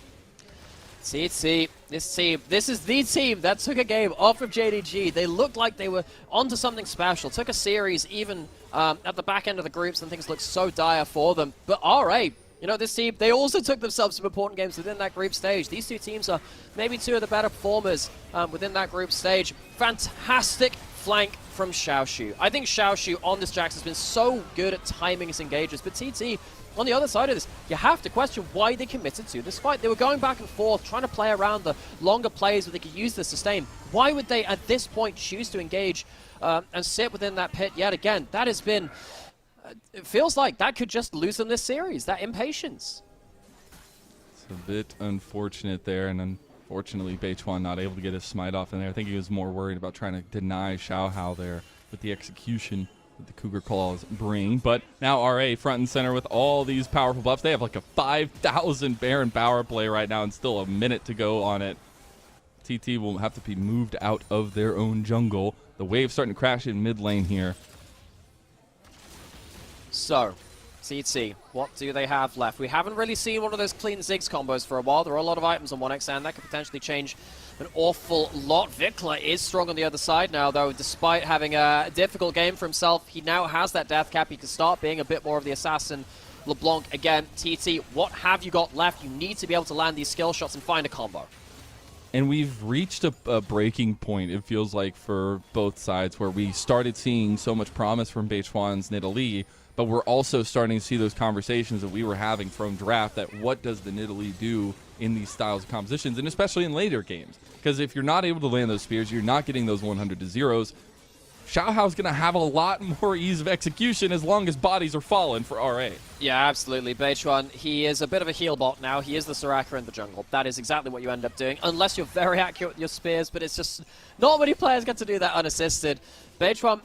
TT, this is the team that took a game off of JDG. They looked like they were onto something special. Took a series even at the back end of the groups, and things looked so dire for them. But RA, you know, this team, they also took themselves some important games within that group stage. These two teams are maybe two of the better performers within that group stage. Fantastic flank from Xiaoshu. I think Xiaoshu on this Jax has been so good at timing his engages, but TT, on the other side of this, you have to question why they committed to this fight. They were going back and forth, trying to play around the longer plays where they could use the sustain. Why would they, at this point, choose to engage and sit within that pit yet again? That has been... it feels like that could just lose them this series, that impatience. It's a bit unfortunate there, and unfortunately, Beichuan not able to get his smite off in there. I think he was more worried about trying to deny Xiaohao there with the execution that the Cougar Claws bring. But now RA front and center with all these powerful buffs. They have like a 5,000 Baron power play right now and still a minute to go on it. TT will have to be moved out of their own jungle. The wave's starting to crash in mid lane here. So, TT, what do they have left? We haven't really seen one of those clean Ziggs combos for a while. There are a lot of items on 1XN that could potentially change an awful lot. Vikla is strong on the other side now, though, despite having a difficult game for himself. He now has that death cap. He can start being a bit more of the assassin. LeBlanc, again, TT, what have you got left? You need to be able to land these skill shots and find a combo. And we've reached a breaking point, it feels like, for both sides, where we started seeing so much promise from Beichuan's Nidalee, but we're also starting to see those conversations that we were having from draft, that what does the Nidalee do in these styles of compositions, and especially in later games. Because if you're not able to land those spears, you're not getting those 100 to zeros. Xiaohao's going to have a lot more ease of execution as long as bodies are falling for RA. Yeah, absolutely. Beichuan, he is a bit of a heal bot now. He is the Soraka in the jungle. That is exactly what you end up doing, unless you're very accurate with your spears, but it's just not many players get to do that unassisted. Beichuan,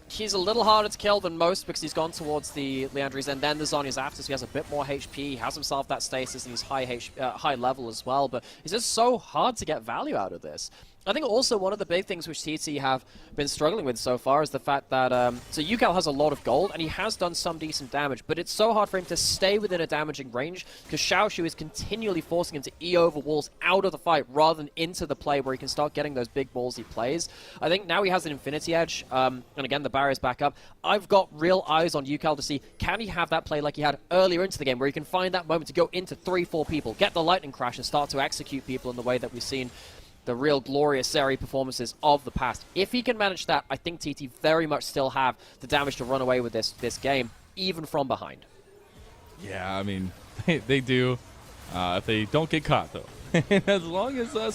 he's a little harder to kill than most because he's gone towards the Leandries and then the Zhonya's after, so he has a bit more HP. He has himself that stasis and he's high level as well, but it's just so hard to get value out of this. I think also one of the big things which TT have been struggling with so far is the fact that, so Yukal has a lot of gold, and he has done some decent damage, but it's so hard for him to stay within a damaging range, because Xiaoshu is continually forcing him to E over walls out of the fight, rather than into the play where he can start getting those big ballsy plays. I think now he has an Infinity Edge, and again, the barrier's back up. I've got real eyes on Yukal to see, can he have that play like he had earlier into the game, where he can find that moment to go into 3-4 people, get the lightning crash, and start to execute people in the way that we've seen the real glorious Seri performances of the past. If he can manage that, I think TT very much still have the damage to run away with this game, even from behind. Yeah, I mean, they do. If they don't get caught, though. As long as the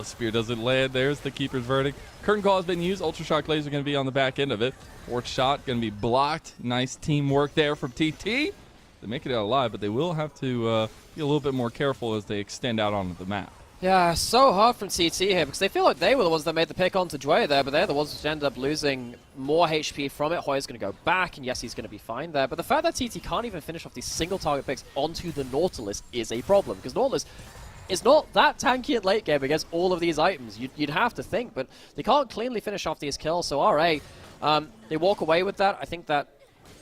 spear doesn't land, there's the keeper's verdict. Curtain call has been used. Ultra Shock Laser going to be on the back end of it. Fourth shot going to be blocked. Nice teamwork there from TT. They make it out alive, but they will have to be a little bit more careful as they extend out onto the map. Yeah, so hard from TT here, because they feel like they were the ones that made the pick onto Dway there, but they're the ones who ended up losing more HP from it. Hoya's going to go back, and yes, he's going to be fine there. But the fact that TT can't even finish off these single target picks onto the Nautilus is a problem, because Nautilus is not that tanky at late game against all of these items. You'd have to think, but they can't cleanly finish off these kills, so RA, they walk away with that. I think that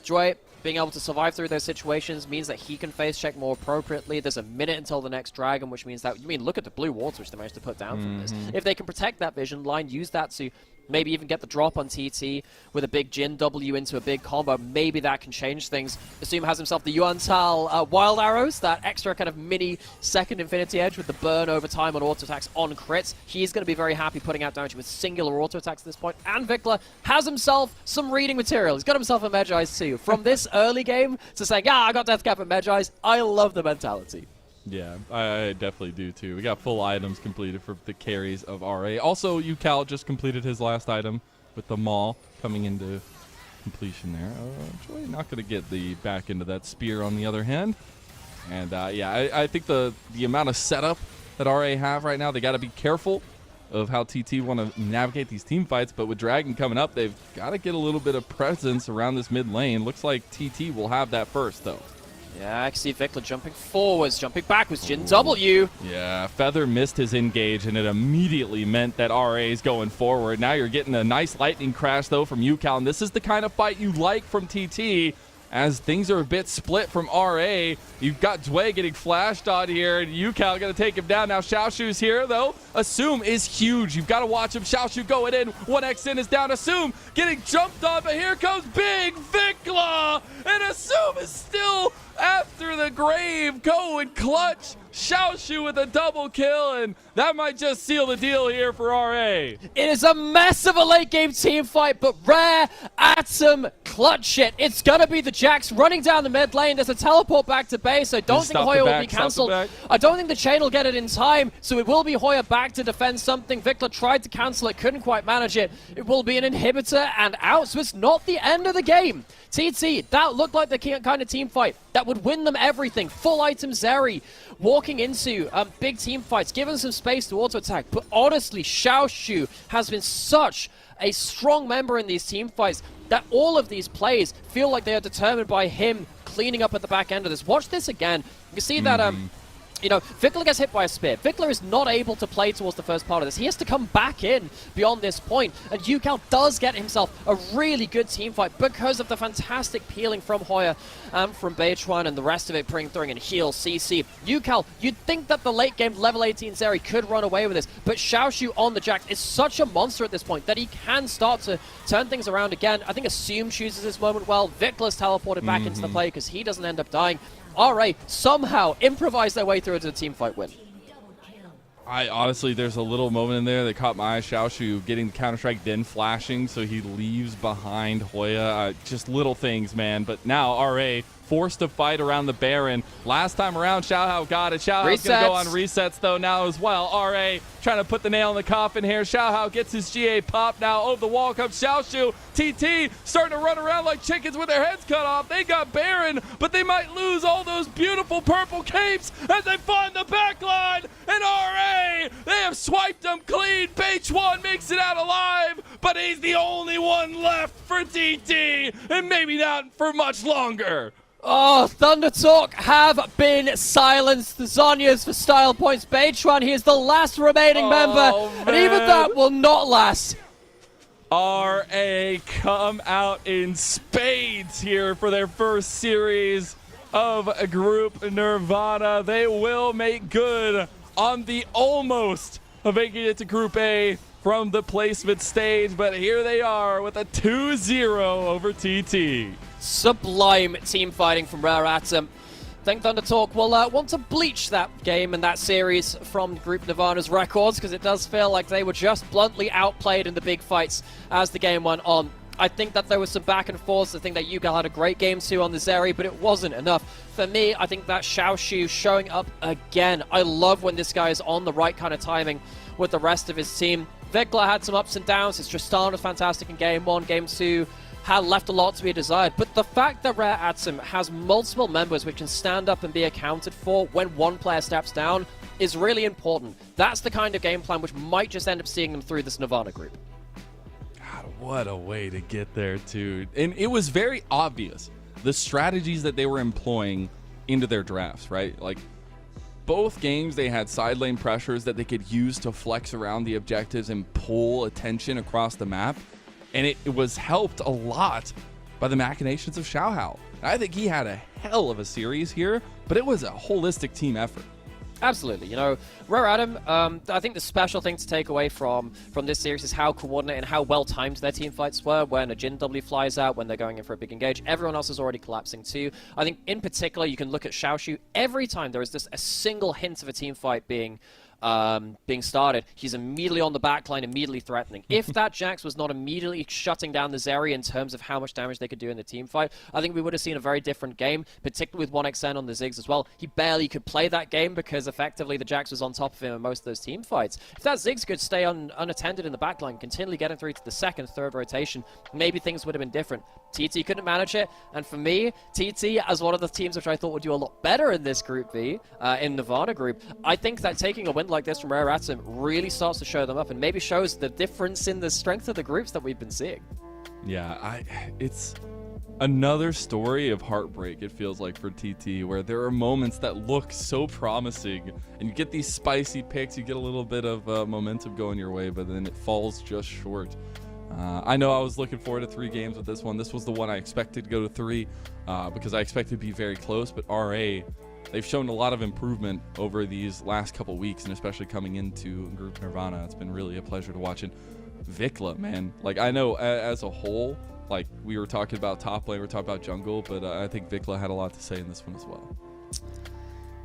Dway, being able to survive through those situations means that he can face check more appropriately. There's a minute until the next dragon, which means that, look at the blue wards which they managed to put down from this. If they can protect that vision line, use that to maybe even get the drop on TT with a big Jin W into a big combo, maybe that can change things. Assume has himself the Yuan Tal Wild Arrows, that extra kind of mini second Infinity Edge with the burn over time on auto attacks on crits. He's going to be very happy putting out damage with singular auto attacks at this point. And Vikla has himself some reading material. He's got himself a Magi Eyes too. From this early game to saying, yeah, I got Death Cap and Magi Eyes, I love the mentality. Yeah, I definitely do too. We got full items completed for the carries of RA. Also, UCal just completed his last item with the Maul coming into completion there. Joy not going to get the back into that spear on the other hand. And yeah, I think the amount of setup that RA have right now, they got to be careful of how TT want to navigate these team fights. But with Dragon coming up, they've got to get a little bit of presence around this mid lane. Looks like TT will have that first though. Yeah, I can see Vikla jumping forwards, jumping backwards, Jin W. Yeah, Feather missed his engage, and it immediately meant that RA is going forward. Now you're getting a nice lightning crash, though, from UCal, and this is the kind of fight you like from TT, as things are a bit split from RA. You've got Dway getting flashed on here, and UCal going to take him down. Now Xiaoshu's here, though. Assume is huge. You've got to watch him. Xiaoshu going in. 1x in is down. Assume getting jumped on, but here comes Big Vikla, and Assume is still after the grave. Going clutch. Xiaoshu with a double kill, and that might just seal the deal here for RA. It is a mess of a late game team fight, but Rare Atom clutch it. It's gonna be the Jax running down the mid lane. There's a teleport back to base, so I don't think Hoya will be cancelled. I don't think the chain will get it in time, so it will be Hoya back to defend something. Vikla tried to cancel it, couldn't quite manage it. It will be an inhibitor and out, so it's not the end of the game. TT, that looked like the kind of team fight that would win them everything. Full item Zeri, walking into big team fights, giving some space to auto attack. But honestly, Xiaoshu has been such a strong member in these team fights that all of these plays feel like they are determined by him cleaning up at the back end of this. Watch this again. You can see that Vikla gets hit by a spear. Vikla is not able to play towards the first part of this. He has to come back in beyond this point. And UCal does get himself a really good team fight because of the fantastic peeling from Hoya and from Beichuan and the rest of it throwing in heal, CC. UCal, you'd think that the late game level 18 Zeri could run away with this, but Xiaoshu on the Jax is such a monster at this point that he can start to turn things around again. I think Assume chooses this moment well. Vikla's teleported back into the play because he doesn't end up dying. RA somehow improvise their way through to a team fight win. I honestly, there's a little moment in there that caught my eye. Xiaoshu getting the counter-strike, then flashing, so he leaves behind Hoya. Just little things, man. But now RA forced to fight around the Baron. Last time around, Xiaohao got it. Xiaohao's going to go on resets, though, now as well. RA trying to put the nail in the coffin here. Xiaohao gets his GA pop now. Over the wall comes Xiaoshu. TT starting to run around like chickens with their heads cut off. They got Baron, but they might lose all those beautiful purple capes as they find the backline. And RA, they have swiped them clean. Beichuan makes it out alive, but he's the only one left for TT, and maybe not for much longer. Oh, Thunder Talk have been silenced. The Zonyas for style points. Beichuan, he is the last remaining member, man. and even that will not last. RA come out in spades here for their first series of Group Nirvana. They will make good on the almost of making it to Group A from the placement stage, but here they are with a 2-0 over TT. Sublime team fighting from Rare Atom. I think Thunder Talk will want to bleach that game and that series from Group Nirvana's records, because it does feel like they were just bluntly outplayed in the big fights as the game went on. I think that there was some back and forth. I think that UCal had a great game too on the Zeri, but it wasn't enough. For me, I think that Xiaoshu showing up again. I love when this guy is on the right kind of timing with the rest of his team. Vikla had some ups and downs. His Tristan was fantastic in Game 1. Game 2 had left a lot to be desired. But the fact that Rare Atom has multiple members which can stand up and be accounted for when one player steps down is really important. That's the kind of game plan which might just end up seeing them through this Nirvana group. God, what a way to get there, too. And it was very obvious, the strategies that they were employing into their drafts, right? Like, both games, they had side lane pressures that they could use to flex around the objectives and pull attention across the map. And it was helped a lot by the machinations of Xiaohao. I think he had a hell of a series here, but it was a holistic team effort. Absolutely. You know, Rare Atom, I think the special thing to take away from this series is how coordinated and how well timed their team fights were. When a Jin W flies out, when they're going in for a big engage, everyone else is already collapsing too. I think in particular, you can look at Xiaoshu. Every time there is just a single hint of a team fight being started, he's immediately on the backline, immediately threatening. If that Jax was not immediately shutting down the Zeri in terms of how much damage they could do in the team fight, I think we would have seen a very different game, particularly with 1xN on the Ziggs as well. He barely could play that game because effectively the Jax was on top of him in most of those team fights. If that Ziggs could stay unattended in the backline, continually getting through to the second, third rotation, maybe things would have been different. TT couldn't manage it, and for me, TT, as one of the teams which I thought would do a lot better in this Group B, in Nirvana Group, I think that taking a win like this from Rare Atom really starts to show them up and maybe shows the difference in the strength of the groups that we've been seeing. Yeah, it's another story of heartbreak, it feels like, for TT, where there are moments that look so promising, and you get these spicy picks, you get a little bit of momentum going your way, but then it falls just short. I know I was looking forward to 3 games with this one. This was the one I expected to go to 3 because I expected to be very close, but RA, they've shown a lot of improvement over these last couple weeks, and especially coming into Group Nirvana. It's been really a pleasure to watch. And Vikla, man, like, I know as a whole, like, we were talking about top lane, we were talking about jungle, but I think Vikla had a lot to say in this one as well.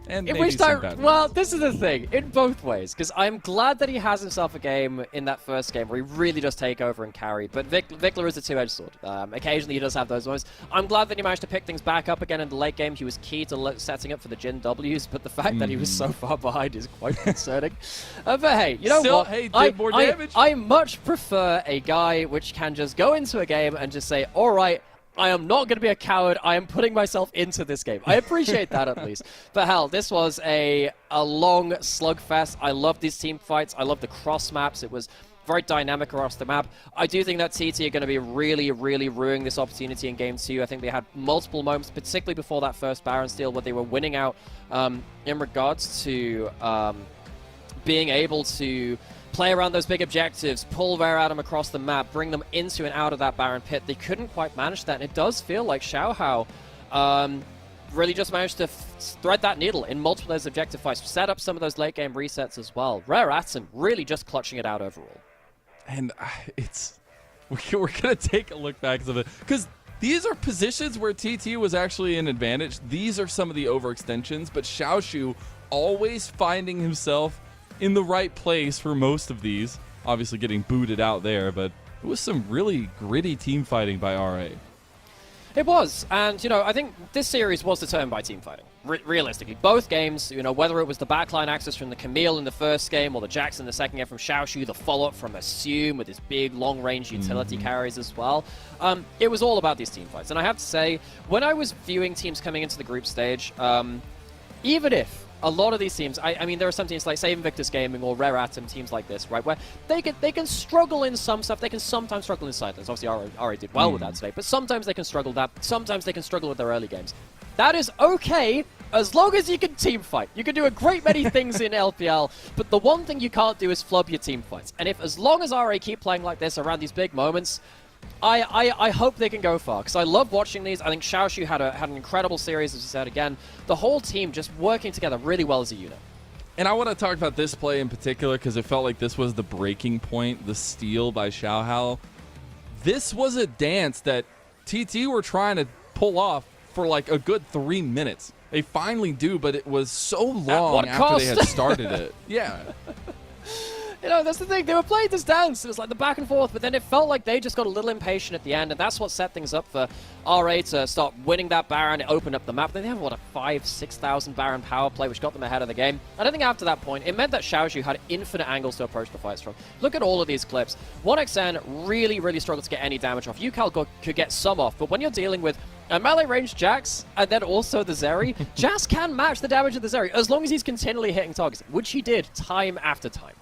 And maybe some bad well, this is the thing, in both ways, because I'm glad that he has himself a game in that first game where he really does take over and carry, but Vikla is a two-edged sword. Occasionally he does have those moments. I'm glad that he managed to pick things back up again in the late game. He was key to setting up for the Jin Ws, but the fact that he was so far behind is quite concerning. But hey, you know what? Hey, did more damage. I much prefer a guy which can just go into a game and just say, all right, I am not going to be a coward. I am putting myself into this game. I appreciate that at least. But hell, this was a long slugfest. I love these team fights. I love the cross maps. It was very dynamic across the map. I do think that TT are going to be really, really ruining this opportunity in Game 2. I think they had multiple moments, particularly before that first Baron steal, where they were winning out in regards to being able to play around those big objectives, pull Rare Atom across the map, bring them into and out of that Baron pit. They couldn't quite manage that, and it does feel like Xiaohao really just managed to thread that needle in multiple of those objective fights, set up some of those late game resets as well. Rare Atom really just clutching it out overall. And we're going to take a look back at it, because these are positions where TT was actually in advantage. These are some of the overextensions, but Xiaoshu always finding himself in the right place for most of these. Obviously getting booted out there, but it was some really gritty team fighting by RA. It was, and you know, I think this series was determined by team fighting. Realistically, both games, you know, whether it was the backline access from the Camille in the first game or the Jax in the second game from Xiaoshu, the follow-up from Assume with his big long-range utility carries as well, it was all about these team fights. And I have to say, when I was viewing teams coming into the group stage, even if a lot of these teams, I mean, there are some teams like, say, Invictus Gaming or Rare Atom, teams like this, right, where they can struggle in some stuff. They can sometimes struggle in silence. Obviously, RA did well with that today, but sometimes they can struggle that. Sometimes they can struggle with their early games. That is okay, as long as you can team fight. You can do a great many things in LPL, but the one thing you can't do is flub your team fights. And if, as long as RA keep playing like this around these big moments, I hope they can go far, because I love watching these. I think Xiaoshu had an incredible series, as you said again. The whole team just working together really well as a unit. And I want to talk about this play in particular, because it felt like this was the breaking point, the steal by Xiaohao. This was a dance that TT were trying to pull off for like a good 3 minutes. They finally do, but it was so long after they had started it. Yeah. You know, that's the thing. They were playing this dance. It was like the back and forth, but then it felt like they just got a little impatient at the end, and that's what set things up for RA to start winning that Baron. It opened up the map. Then they have, what, a 5,000-6,000 Baron power play, which got them ahead of the game. And I think after that point, it meant that Xiaoshu had infinite angles to approach the fights from. Look at all of these clips. 1xN really, really struggled to get any damage off. Yukal could get some off, but when you're dealing with a melee range Jax, and then also the Zeri, Jax can match the damage of the Zeri, as long as he's continually hitting targets, which he did time after time.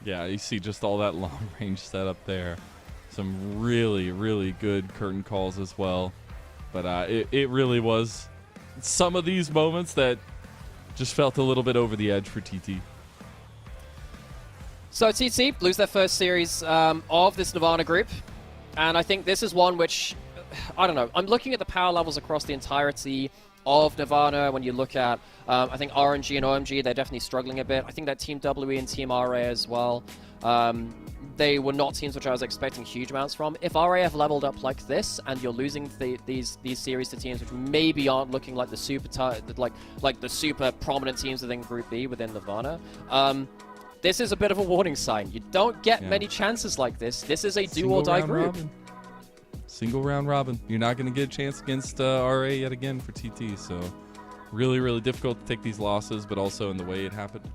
Yeah, you see just all that long range setup there. Some really, really good curtain calls as well. But it really was some of these moments that just felt a little bit over the edge for TT. So TT lose their first series of this Nirvana group. And I think this is one which I don't know. I'm looking at the power levels across the entirety of Nirvana. When you look at, I think RNG and OMG, they're definitely struggling a bit. I think that Team WE and Team RA as well. They were not teams which I was expecting huge amounts from. If RA have leveled up like this, and you're losing these series to teams which maybe aren't looking like the super prominent teams within Group B within Nirvana, this is a bit of a warning sign. You don't get many chances like this. This is a do-or-die group. Single round robin. You're not going to get a chance against RA yet again for TT. So really, really difficult to take these losses, but also in the way it happened.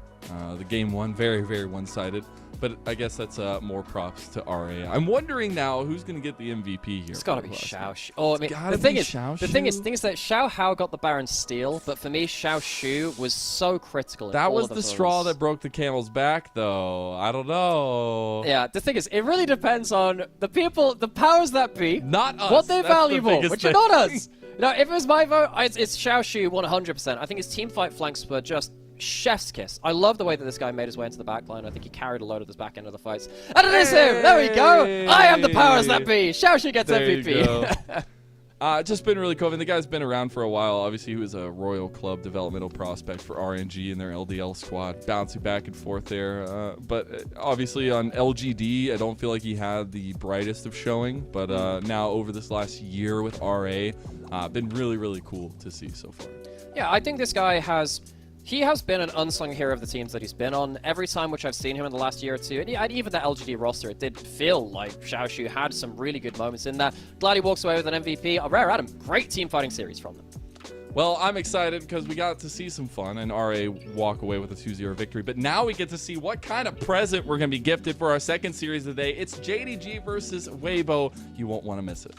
The game one, very, very one-sided. But I guess that's more props to RA. I'm wondering now who's going to get the MVP here. It's got to be Xiao Shu. Oh, I mean, the thing is that Xiao Hao got the Baron steal, but for me, Xiao Shu was so critical. That was the straw that broke the camel's back, though. I don't know. Yeah, the thing is, it really depends on the people, the powers that be, not us. What they value more, which are not us. No, if it was my vote, it's Xiao Shu 100%. I think his team fight flanks were just chef's kiss. I love the way that this guy made his way into the back line. I think he carried a load of this back end of the fights. And it is him! There we go! I am the powers that be! Xiao Shu gets MVP. Just been really cool. I mean, the guy's been around for a while. Obviously, he was a Royal Club developmental prospect for RNG in their LDL squad, bouncing back and forth there. But obviously on LGD, I don't feel like he had the brightest of showing. But now over this last year with RA, been really, really cool to see so far. Yeah, I think this guy has been an unsung hero of the teams that he's been on. Every time which I've seen him in the last year or two, and even the LGD roster, it did feel like Xiao Shu had some really good moments in that. Glad he walks away with an MVP. A rare Adam, great team fighting series from them. Well, I'm excited because we got to see some fun and RA walk away with a 2-0 victory. But now we get to see what kind of present we're going to be gifted for our second series of the day. It's JDG versus Weibo. You won't want to miss it.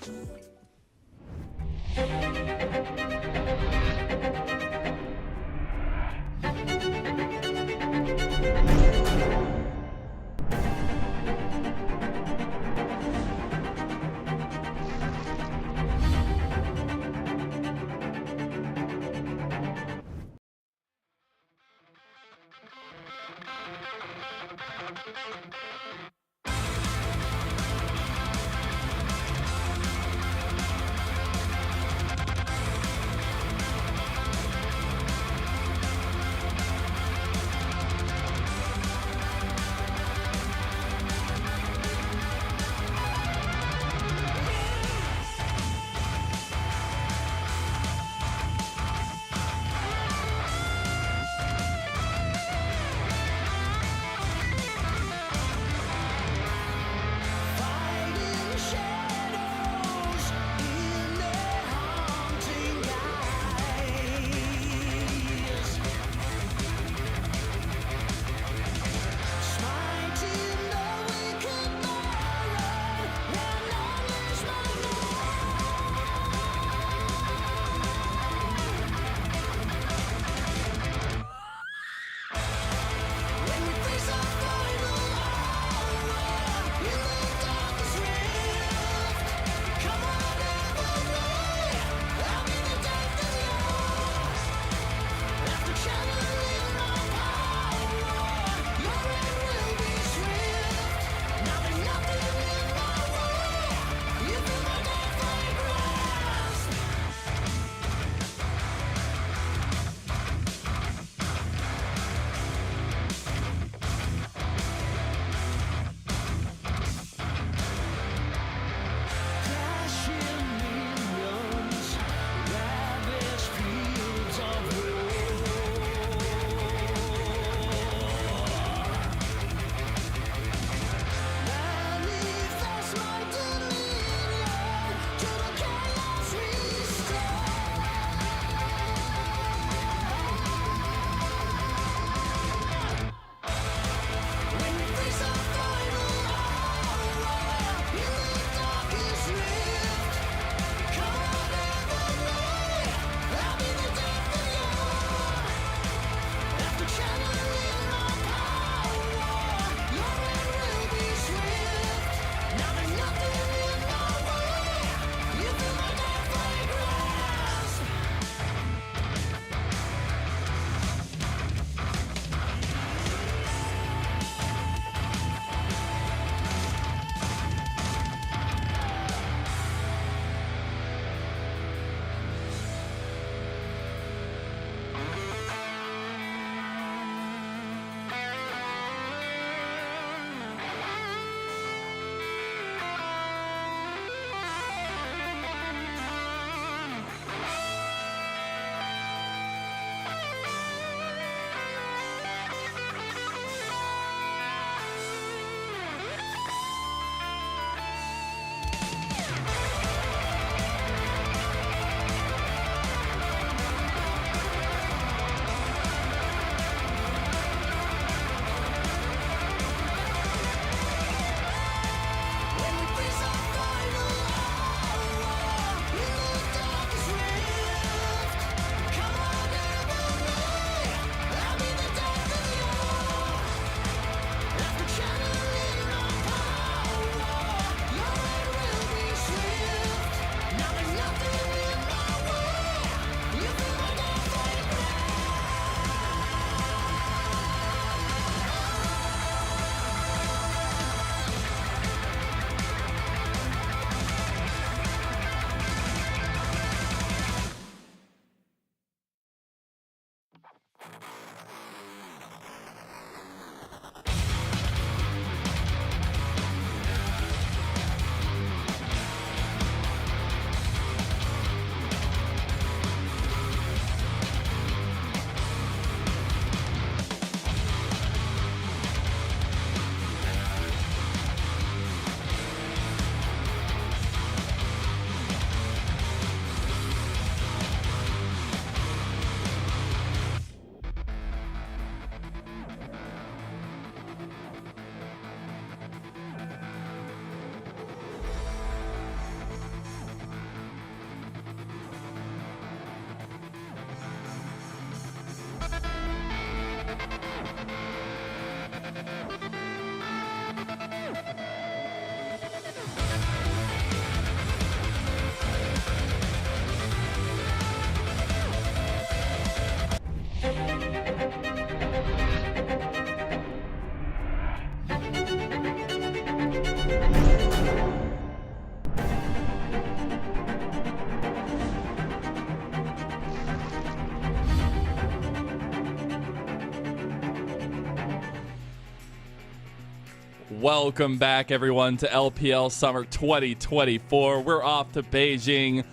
Welcome back, everyone, to LPL Summer 2024. We're off to Beijing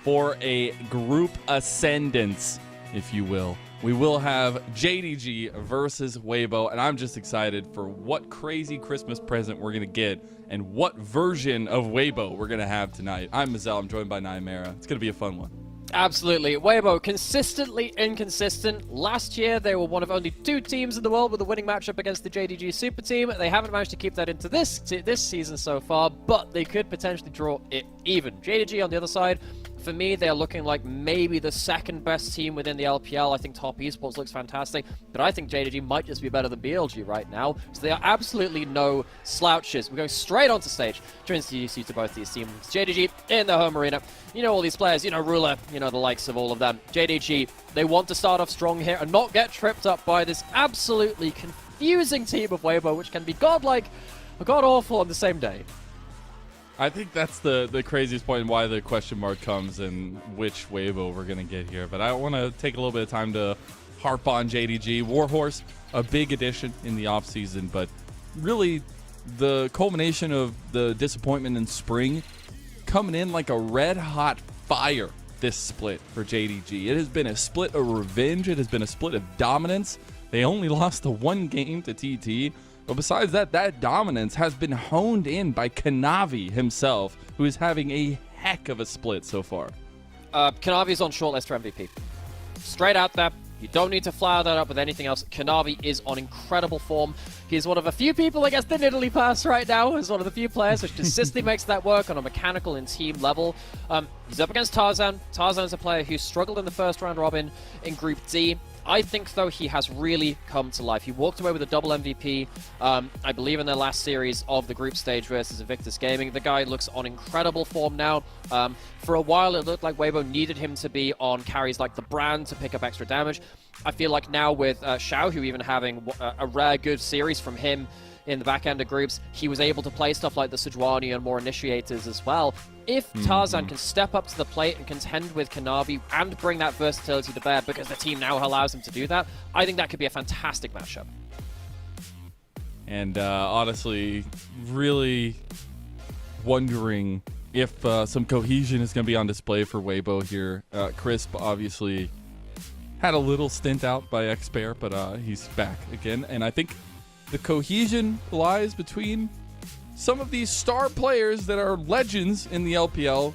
for a group ascendance, if you will. We will have JDG versus Weibo, and I'm just excited for what crazy Christmas present we're going to get and what version of Weibo we're going to have tonight. I'm Mazel. I'm joined by Nymera. It's going to be a fun one. Absolutely. Weibo, consistently inconsistent. Last year, they were one of only 2 teams in the world with a winning matchup against the JDG Super Team. They haven't managed to keep that into this season so far, but they could potentially draw it even. JDG on the other side, for me, they're looking like maybe the second best team within the LPL. I think Top Esports looks fantastic, but I think JDG might just be better than BLG right now. So they are absolutely no slouches. We're going straight onto stage to introduce you to both these teams. JDG in the home arena. You know all these players, you know Ruler, you know the likes of all of them. JDG, they want to start off strong here and not get tripped up by this absolutely confusing team of Weibo, which can be godlike or god-awful on the same day. I think that's the craziest point and why the question mark comes and which Weibo we're going to get here. But I want to take a little bit of time to harp on JDG. Warhorse, a big addition in the offseason, but really the culmination of the disappointment in spring coming in like a red-hot fire this split for JDG. It has been a split of revenge. It has been a split of dominance. They only lost the 1 game to TT. But besides that, that dominance has been honed in by Kanavi himself, who is having a heck of a split so far. Kanavi's on shortlist for MVP. Straight out there. You don't need to flower that up with anything else. Kanavi is on incredible form. He's one of a few people, I guess, the Italy pass right now. He's one of the few players which consistently makes that work on a mechanical and team level. He's up against Tarzan. Tarzan is a player who struggled in the first round robin in Group D. I think, though, he has really come to life. He walked away with a double MVP, I believe, in their last series of the group stage versus Invictus Gaming. The guy looks on incredible form now. For a while, it looked like Weibo needed him to be on carries like the Brand to pick up extra damage. I feel like now with Xiaohu even having a rare good series from him in the back end of groups, he was able to play stuff like the Sejuani and more initiators as well. If Tarzan can step up to the plate and contend with Kanavi and bring that versatility to bear, because the team now allows him to do that, I think that could be a fantastic matchup. And honestly, really wondering if some cohesion is going to be on display for Weibo here. Crisp obviously had a little stint out by Xpair, but he's back again. And I think the cohesion lies between some of these star players that are legends in the LPL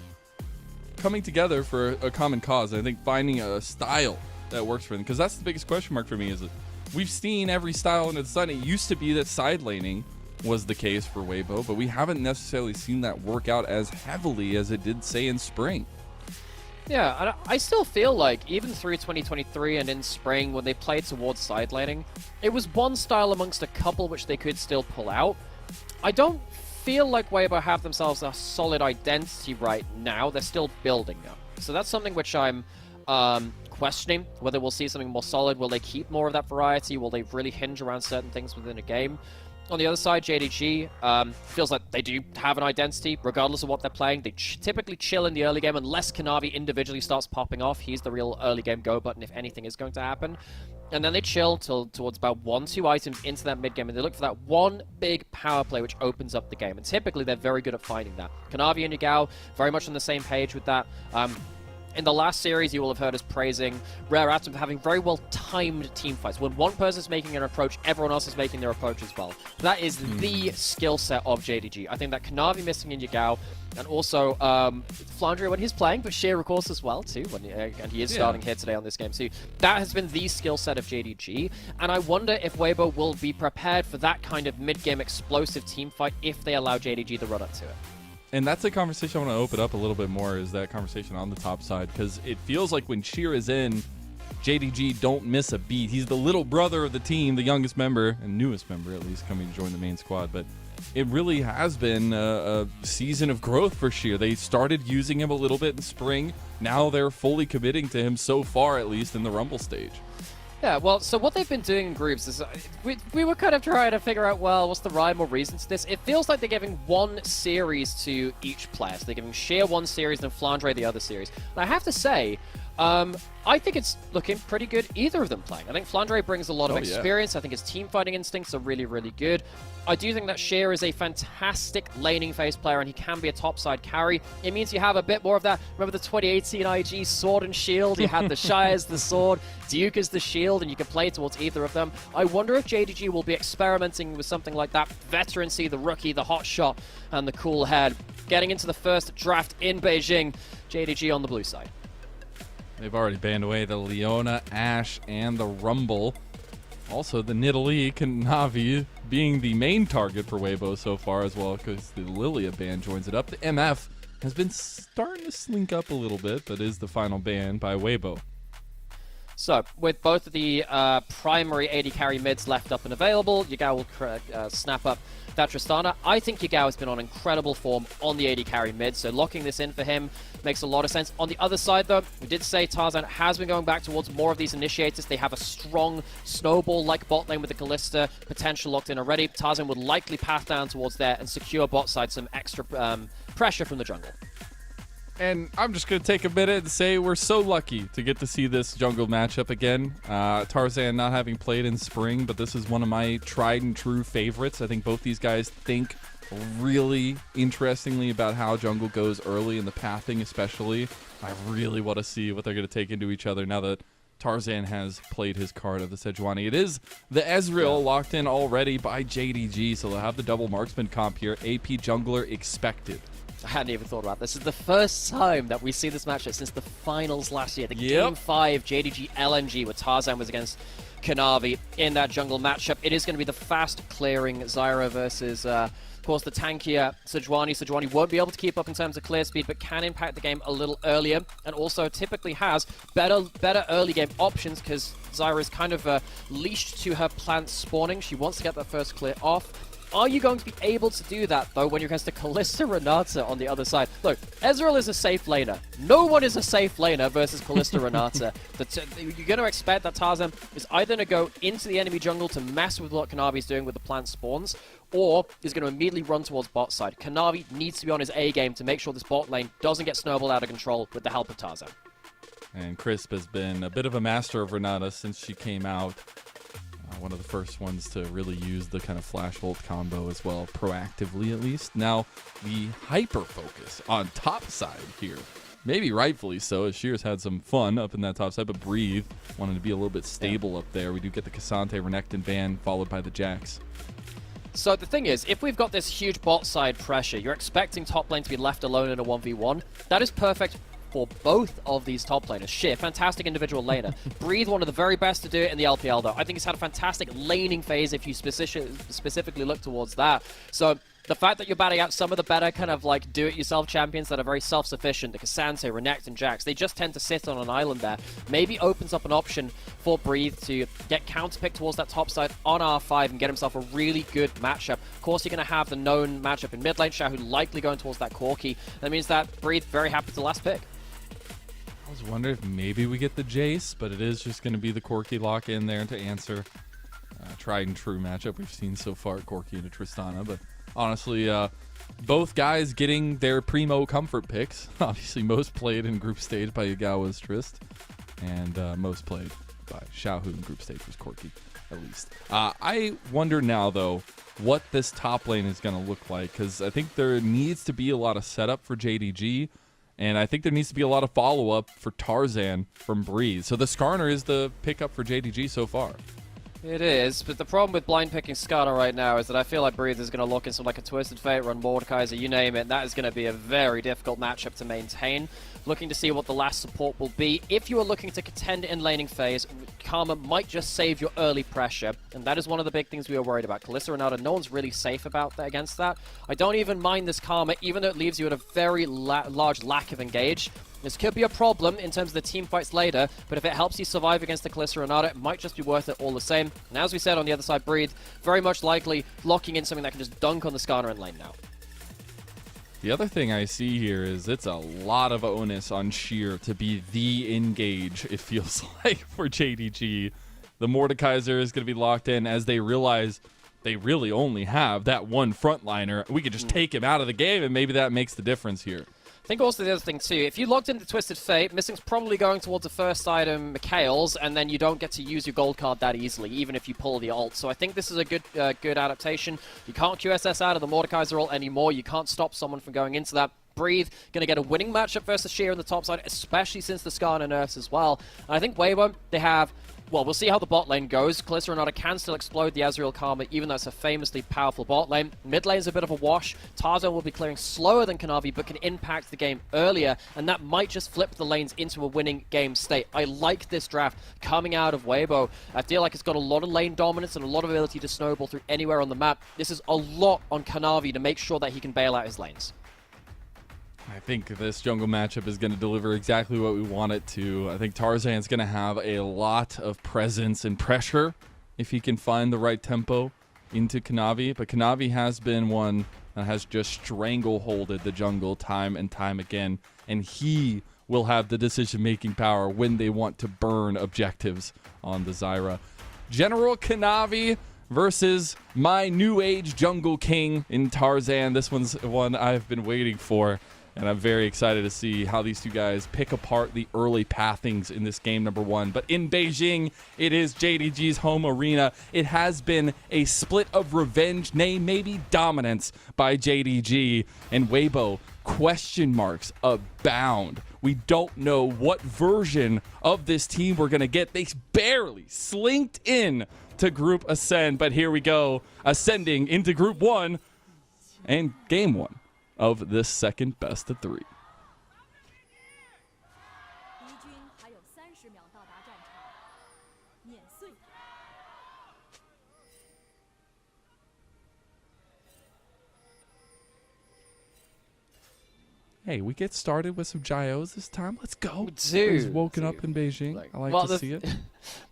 coming together for a common cause. I think finding a style that works for them, because that's the biggest question mark for me, is that we've seen every style under the sun. It used to be that side laning was the case for Weibo, but we haven't necessarily seen that work out as heavily as it did, say, in spring. Yeah, and I still feel like even through 2023 and in spring when they played towards side laning, it was one style amongst a couple which they could still pull out. I don't feel like Weibo have themselves a solid identity right now. They're still building up. So that's something which I'm questioning, whether we'll see something more solid. Will they keep more of that variety? Will they really hinge around certain things within a game? On the other side, JDG feels like they do have an identity, regardless of what they're playing. They typically chill in the early game unless Kanavi individually starts popping off. He's the real early game go button if anything is going to happen. And then they chill towards about 1-2 items into that mid game, and they look for that one big power play which opens up the game. And typically, they're very good at finding that. Kanavi and Yagao, very much on the same page with that. In the last series, you will have heard us praising Rare Atom for having very well-timed team fights. When one person's making an approach, everyone else is making their approach as well. That is the skill set of JDG. I think that Kanavi missing in Yagao, and also Flandre when he's playing, but Sheer, of course, as well, too. And he is starting here today on this game, too. That has been the skill set of JDG, and I wonder if Weibo will be prepared for that kind of mid-game explosive team fight if they allow JDG the run-up to it. And that's a conversation I want to open up a little bit more, is that conversation on the top side, because it feels like when Sheer is in, JDG don't miss a beat. He's the little brother of the team, the youngest member, and newest member at least, coming to join the main squad. But it really has been a season of growth for Sheer. They started using him a little bit in spring. Now they're fully committing to him so far, at least in the Rumble stage. Yeah, well, so what they've been doing in groups is we were kind of trying to figure out, well, what's the rhyme or reason to this? It feels like they're giving one series to each player. So they're giving Sheer one series, then Flandre the other series. And I have to say, I think it's looking pretty good, either of them playing. I think Flandre brings a lot of Oh, yeah. experience. I think his team fighting instincts are really, really good. I do think that Sheer is a fantastic laning phase player, and he can be a topside carry. It means you have a bit more of that. Remember the 2018 IG Sword and Shield? You had the Shy as the Sword, Duke as the Shield, and you can play towards either of them. I wonder if JDG will be experimenting with something like that. Veterancy, the rookie, the hot shot, and the cool head. Getting into the first draft in Beijing, JDG on the blue side. They've already banned away the Leona, Ashe, and the Rumble. Also, the Nidalee, Navi being the main target for Weibo so far as well, because the Lilia ban joins it up. The MF has been starting to slink up a little bit, but is the final ban by Weibo. So, with both of the primary AD carry mids left up and available, Yagao will snap up that Tristana. I think Yagao has been on incredible form on the AD carry mid, so locking this in for him makes a lot of sense. On the other side, though, we did say Tarzan has been going back towards more of these initiators. They have a strong snowball-like bot lane with the Kalista potential locked in already. Tarzan would likely path down towards there and secure bot side some extra pressure from the jungle. And I'm just going to take a minute and say we're so lucky to get to see this jungle matchup again. Tarzan not having played in spring, but this is one of my tried and true favorites. I think both these guys think really interestingly about how jungle goes early in the pathing especially. I really want to see what they're going to take into each other now that Tarzan has played his card of the Sejuani. It is the Ezreal locked in already by JDG, so they'll have the double marksman comp here. AP jungler expected. I hadn't even thought about this. This is the first time that we see this matchup since the finals last year. The Game 5 JDG LNG where Tarzan was against Kanavi in that jungle matchup. It is going to be the fast clearing Zyra versus, of course, the tankier Sejuani. Sejuani won't be able to keep up in terms of clear speed, but can impact the game a little earlier, and also typically has better early game options because Zyra is kind of leashed to her plant spawning. She wants to get that first clear off. Are you going to be able to do that, though, when you're against a Kalista Renata on the other side? Look, Ezreal is a safe laner. No one is a safe laner versus Kalista Renata. You're going to expect that Tarzan is either going to go into the enemy jungle to mess with what Kanavi's doing with the plant spawns, or is going to immediately run towards bot side. Kanavi needs to be on his A game to make sure this bot lane doesn't get snowballed out of control with the help of Tarzan. And Crisp has been a bit of a master of Renata since she came out. One of the first ones to really use the kind of flash volt combo as well, proactively at least. Now, the hyper focus on top side here, maybe rightfully so, as Shear's had some fun up in that top side, but Breathe wanted to be a little bit stable up there. We do get the Cassante Renekton ban, followed by the Jax. So the thing is, if we've got this huge bot side pressure, you're expecting top lane to be left alone in a 1v1. That is perfect for both of these top laners. Sheer, fantastic individual laner. Breathe, one of the very best to do it in the LPL, though. I think he's had a fantastic laning phase if you specifically look towards that. So the fact that you're batting out some of the better kind of like do-it-yourself champions that are very self-sufficient, the Cassante, Renekton, Jax, they just tend to sit on an island there, maybe opens up an option for Breathe to get counterpicked towards that top side on R5 and get himself a really good matchup. Of course, you're going to have the known matchup in mid lane, Shahu likely going towards that Corki. That means that Breathe very happy to last pick. I was wondering if maybe we get the Jace, but it is just going to be the Corki lock in there to answer. Tried and true matchup we've seen so far, Corki and Tristana. But honestly, both guys getting their primo comfort picks. Obviously, most played in group stage by Yagawa's Trist, and most played by Xiaohu in group stage was Corki, at least. I wonder now, though, what this top lane is going to look like, because I think there needs to be a lot of setup for JDG. And I think there needs to be a lot of follow-up for Tarzan from Breeze. So the Skarner is the pickup for JDG so far. It is, but the problem with blind picking Skarner right now is that I feel like Breathe is going to look into like a Twisted Fate, run Mordekaiser, you name it, and that is going to be a very difficult matchup to maintain. Looking to see what the last support will be. If you are looking to contend in laning phase, Karma might just save your early pressure, and that is one of the big things we are worried about. Kalista Renata, no one's really safe about that against that. I don't even mind this Karma, even though it leaves you at a very large lack of engage. This could be a problem in terms of the team fights later, but if it helps you survive against the Kalista Renata, it might just be worth it all the same. And as we said on the other side, Breathe, very much likely locking in something that can just dunk on the Skarner in lane now. The other thing I see here is it's a lot of onus on Sheer to be the engage, it feels like, for JDG. The Mordekaiser is going to be locked in as they realize they really only have that one frontliner. We could just take him out of the game, and maybe that makes the difference here. I think also the other thing too, if you logged into Twisted Fate, Missing's probably going towards the first item, Mikhail's, and then you don't get to use your gold card that easily, even if you pull the ult. So I think this is a good adaptation. You can't QSS out of the Mordekaiser ult anymore. You can't stop someone from going into that. Breathe, going to get a winning matchup versus Sheer on the top side, especially since the Skarner nerfs as well. And I think Weibo, they have... Well, we'll see how the bot lane goes. Kalista Renata can still explode the Azrael Karma, even though it's a famously powerful bot lane. Mid lane's a bit of a wash. Tarzan will be clearing slower than Kanavi, but can impact the game earlier, and that might just flip the lanes into a winning game state. I like this draft coming out of Weibo. I feel like it's got a lot of lane dominance and a lot of ability to snowball through anywhere on the map. This is a lot on Kanavi to make sure that he can bail out his lanes. I think this jungle matchup is going to deliver exactly what we want it to. I think Tarzan's going to have a lot of presence and pressure if he can find the right tempo into Kanavi. But Kanavi has been one that has just strangleholded the jungle time and time again. And he will have the decision-making power when they want to burn objectives on the Zyra. General Kanavi versus my new age jungle king in Tarzan. This one's one I've been waiting for. And I'm very excited to see how these two guys pick apart the early pathings in this game number one. But in Beijing, it is JDG's home arena. It has been a split of revenge, nay, maybe dominance by JDG. And Weibo, question marks abound. We don't know what version of this team we're going to get. They barely slinked in to Group Ascend. But here we go, ascending into Group 1 and Game 1 of this second best of 3. 敌军还有30秒到达战场，碾碎它。 Hey, we get started with some Gyos this time. Let's go. We do. He's woken up in Beijing. I like to see it.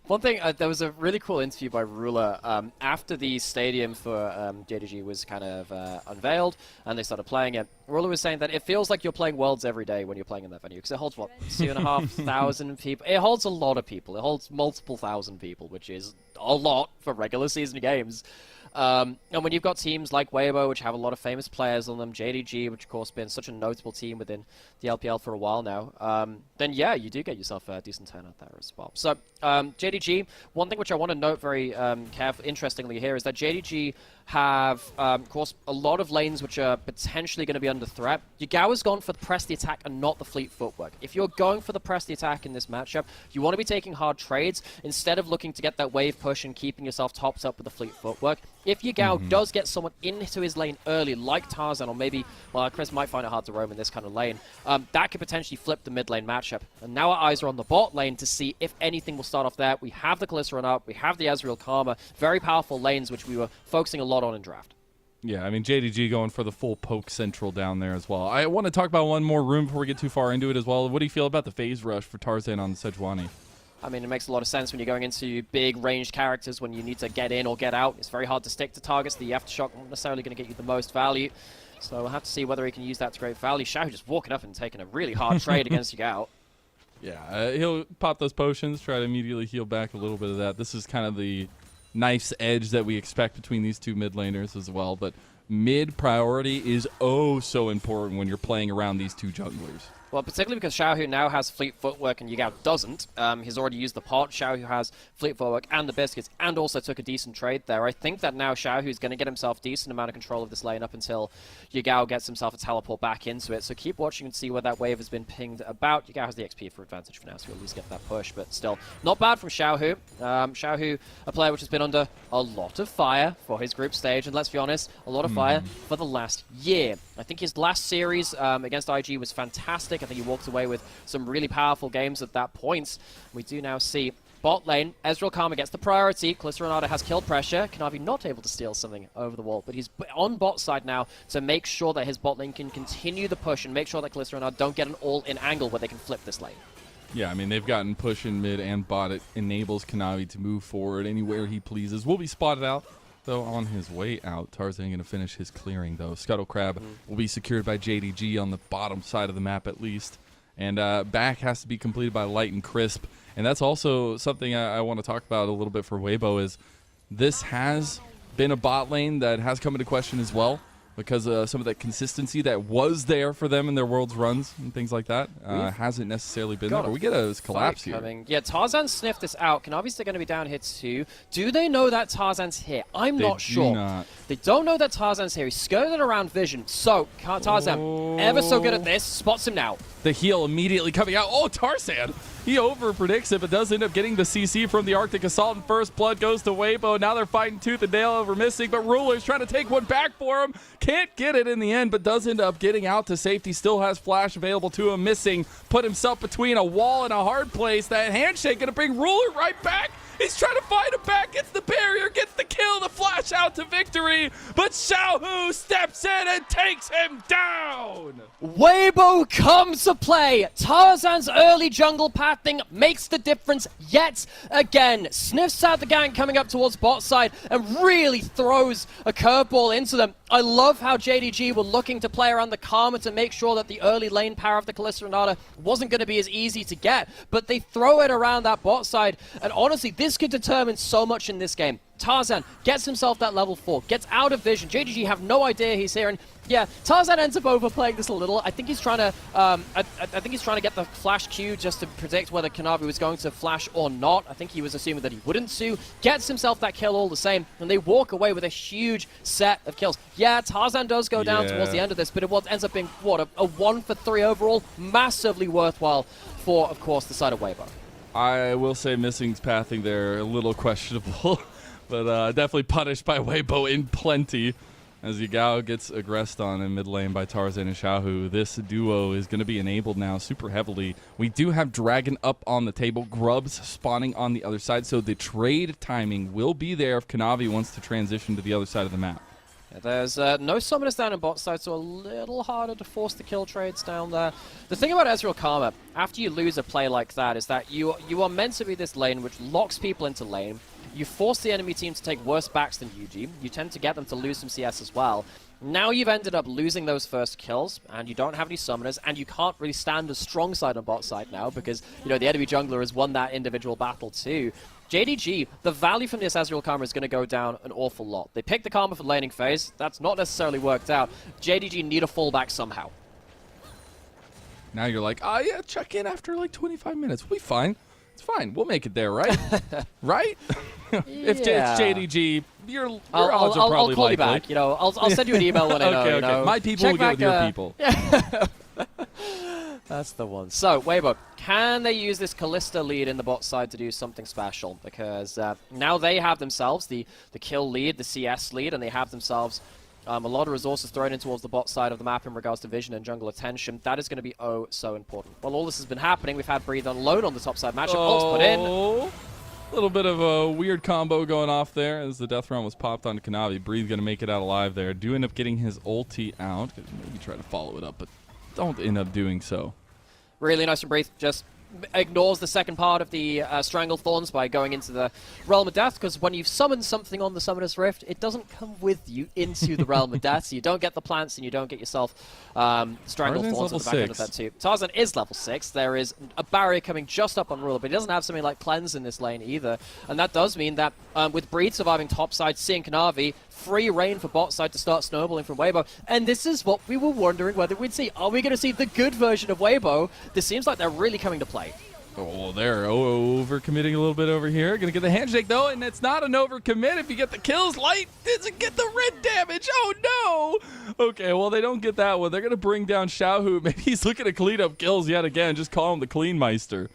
One thing, there was a really cool interview by Ruler after the stadium for JDG was kind of unveiled and they started playing it. Ruler was saying that it feels like you're playing Worlds every day when you're playing in that venue because it holds, what, 2,500 people? It holds a lot of people. It holds multiple thousand people, which is a lot for regular season games. And when you've got teams like Weibo, which have a lot of famous players on them, JDG, which of course been such a notable team within the LPL for a while now, then yeah, you do get yourself a decent turnout there as well. So JDG, one thing which I want to note very interestingly here is that JDG have, of course, a lot of lanes which are potentially going to be under threat. Yagao has gone for the press the attack and not the fleet footwork. If you're going for the press the attack in this matchup, you want to be taking hard trades instead of looking to get that wave push and keeping yourself topped up with the fleet footwork. If Yagao does get someone into his lane early, like Tarzan, or maybe, well, Chris might find it hard to roam in this kind of lane, that could potentially flip the mid lane matchup. And now our eyes are on the bot lane to see if anything will start off there. We have the Kalista up, we have the Azrael Karma, very powerful lanes which we were focusing a lot on in draft. Yeah, I mean, JDG going for the full poke central down there as well. I want to talk about one more room before we get too far into it as well. What do you feel about the phase rush for Tarzan on Sejuani? I mean, it makes a lot of sense when you're going into big ranged characters when you need to get in or get out. It's very hard to stick to targets. The Aftershock not necessarily going to get you the most value. So we'll have to see whether he can use that to great value. Xiao just walking up and taking a really hard trade against Yagao. Yeah, he'll pop those potions, try to immediately heal back a little bit of that. This is kind of the knife's edge that we expect between these two mid laners as well. But mid priority is oh so important when you're playing around these two junglers. Well, particularly because Xiaohu now has fleet footwork and Yagao doesn't. He's already used the pot. Xiaohu has fleet footwork and the biscuits and also took a decent trade there. I think that now Xiaohu is going to get himself decent amount of control of this lane up until Yagao gets himself a teleport back into it. So keep watching and see where that wave has been pinged about. Yagao has the XP for advantage for now, so we'll at least get that push. But still, not bad from Xiaohu. Xiaohu, a player which has been under a lot of fire for his group stage. And let's be honest, a lot of fire for the last year. I think his last series against IG was fantastic. I think he walked away with some really powerful games at that point. We do now see bot lane. Ezreal Karma gets the priority. Kalista Renata has killed pressure. Kanavi not able to steal something over the wall, but he's on bot side now to make sure that his bot lane can continue the push and make sure that Kalista Renata don't get an all-in angle where they can flip this lane. Yeah, I mean, they've gotten push in mid and bot. It enables Kanavi to move forward anywhere he pleases. Will be spotted out, though, on his way out. Tarzan going to finish his clearing, though. Scuttle Crab will be secured by JDG on the bottom side of the map, at least. And back has to be completed by Light and Crisp. And that's also something I want to talk about a little bit for Weibo is this has been a bot lane that has come into question as well. because some of that consistency that was there for them in their Worlds runs and things like that hasn't necessarily been there. But we get a collapse here. Coming. Yeah, Tarzan sniffed this out. Kanavi's still going to be down here too. Do they know that Tarzan's here? I'm not sure. Not. They don't know that Tarzan's here. He's skirted around vision. So, Tarzan, ever so good at this, spots him now. The heal immediately coming out. Oh, Tarzan! He over-predicts it, but does end up getting the CC from the Arctic Assault, and first blood goes to Weibo. Now they're fighting tooth and nail over missing, but Ruler's trying to take one back for him. Can't get it in the end, but does end up getting out to safety. Still has flash available to him. Missing, put himself between a wall and a hard place. That handshake gonna bring Ruler right back. He's trying to fight him back, gets the barrier, gets the kill, the flash out to victory, but Xiaohu steps in and takes him down! Weibo comes to play. Tarzan's early jungle pathing makes the difference yet again. Sniffs out the gang coming up towards bot side and really throws a curveball into them. I love how JDG were looking to play around the Karma to make sure that the early lane power of the Kalista Renata wasn't going to be as easy to get, but they throw it around that bot side, and honestly, this could determine so much in this game. Tarzan gets himself that level 4, gets out of vision. JDG have no idea he's here, and yeah, Tarzan ends up overplaying this a little. I think he's trying to, I think he's trying to get the flash Q just to predict whether Kanavi was going to flash or not. I think he was assuming that he wouldn't sue. Gets himself that kill all the same, and they walk away with a huge set of kills. Yeah, Tarzan does go down towards the end of this, but it ends up being, what, a 1 for 3 overall? Massively worthwhile for, of course, the side of Weibo. I will say Missing's pathing there a little questionable. But definitely punished by Weibo in plenty as Yagao gets aggressed on in mid lane by Tarzan and Xiaohu. This duo is going to be enabled now super heavily. We do have Dragon up on the table, Grubs spawning on the other side, so the trade timing will be there if Kanavi wants to transition to the other side of the map. Yeah, there's no summoners down in bot side, so a little harder to force the kill trades down there. The thing about Ezreal Karma, after you lose a play like that, is that you are meant to be this lane which locks people into lane. You force the enemy team to take worse backs than you do. You tend to get them to lose some CS as well. Now you've ended up losing those first kills, and you don't have any summoners, and you can't really stand a strong side on bot side now because, you know, the enemy jungler has won that individual battle too. JDG, the value from this Ezreal Karma is going to go down an awful lot. They picked the Karma for laning phase. That's not necessarily worked out. JDG need a fallback somehow. Now you're like, oh yeah, check in after like 25 minutes. We'll be fine. It's fine. We'll make it there, right? Right? If it's JDG, your odds are probably I'll call likely. you back. You know, I'll send you an email when I know. Okay. You know. My people Check will get with your people. Yeah. That's the one. So, Weibo, can they use this Kalista lead in the bot side to do something special? Because now they have themselves the kill lead, the CS lead, and they have themselves a lot of resources thrown in towards the bot side of the map in regards to vision and jungle attention. That is going to be oh so important. While all this has been happening, we've had Breathe on load on the top side matchup. Ults put in. A little bit of a weird combo going off there as the death round was popped on Kanavi. Breathe going to make it out alive there. Do end up getting his ulti out. Maybe try to follow it up, but don't end up doing so. Really nice from Breathe. Just ignores the second part of the Strangle Thorns by going into the Realm of Death, because when you've summoned something on the Summoner's Rift, it doesn't come with you into the Realm of Death, so you don't get the plants and you don't get yourself Strangle Thorns at the back end of that too. Tarzan is level 6. There is a barrier coming just up on Ruler, but he doesn't have something like Cleanse in this lane either, and that does mean that with Breed surviving topside, seeing Kanavi, free reign for bot side to start snowballing from Weibo, and this is what we were wondering whether we'd see. Are we going to see the good version of Weibo? This seems like they're really coming to play. Oh, they're overcommitting a little bit over here. Gonna get the handshake though, and it's not an overcommit if you get the kills. Light doesn't get the red damage. Oh no! Okay, well they don't get that one. They're gonna bring down Xiaohu. Maybe he's looking to clean up kills yet again. Just call him the Clean Meister.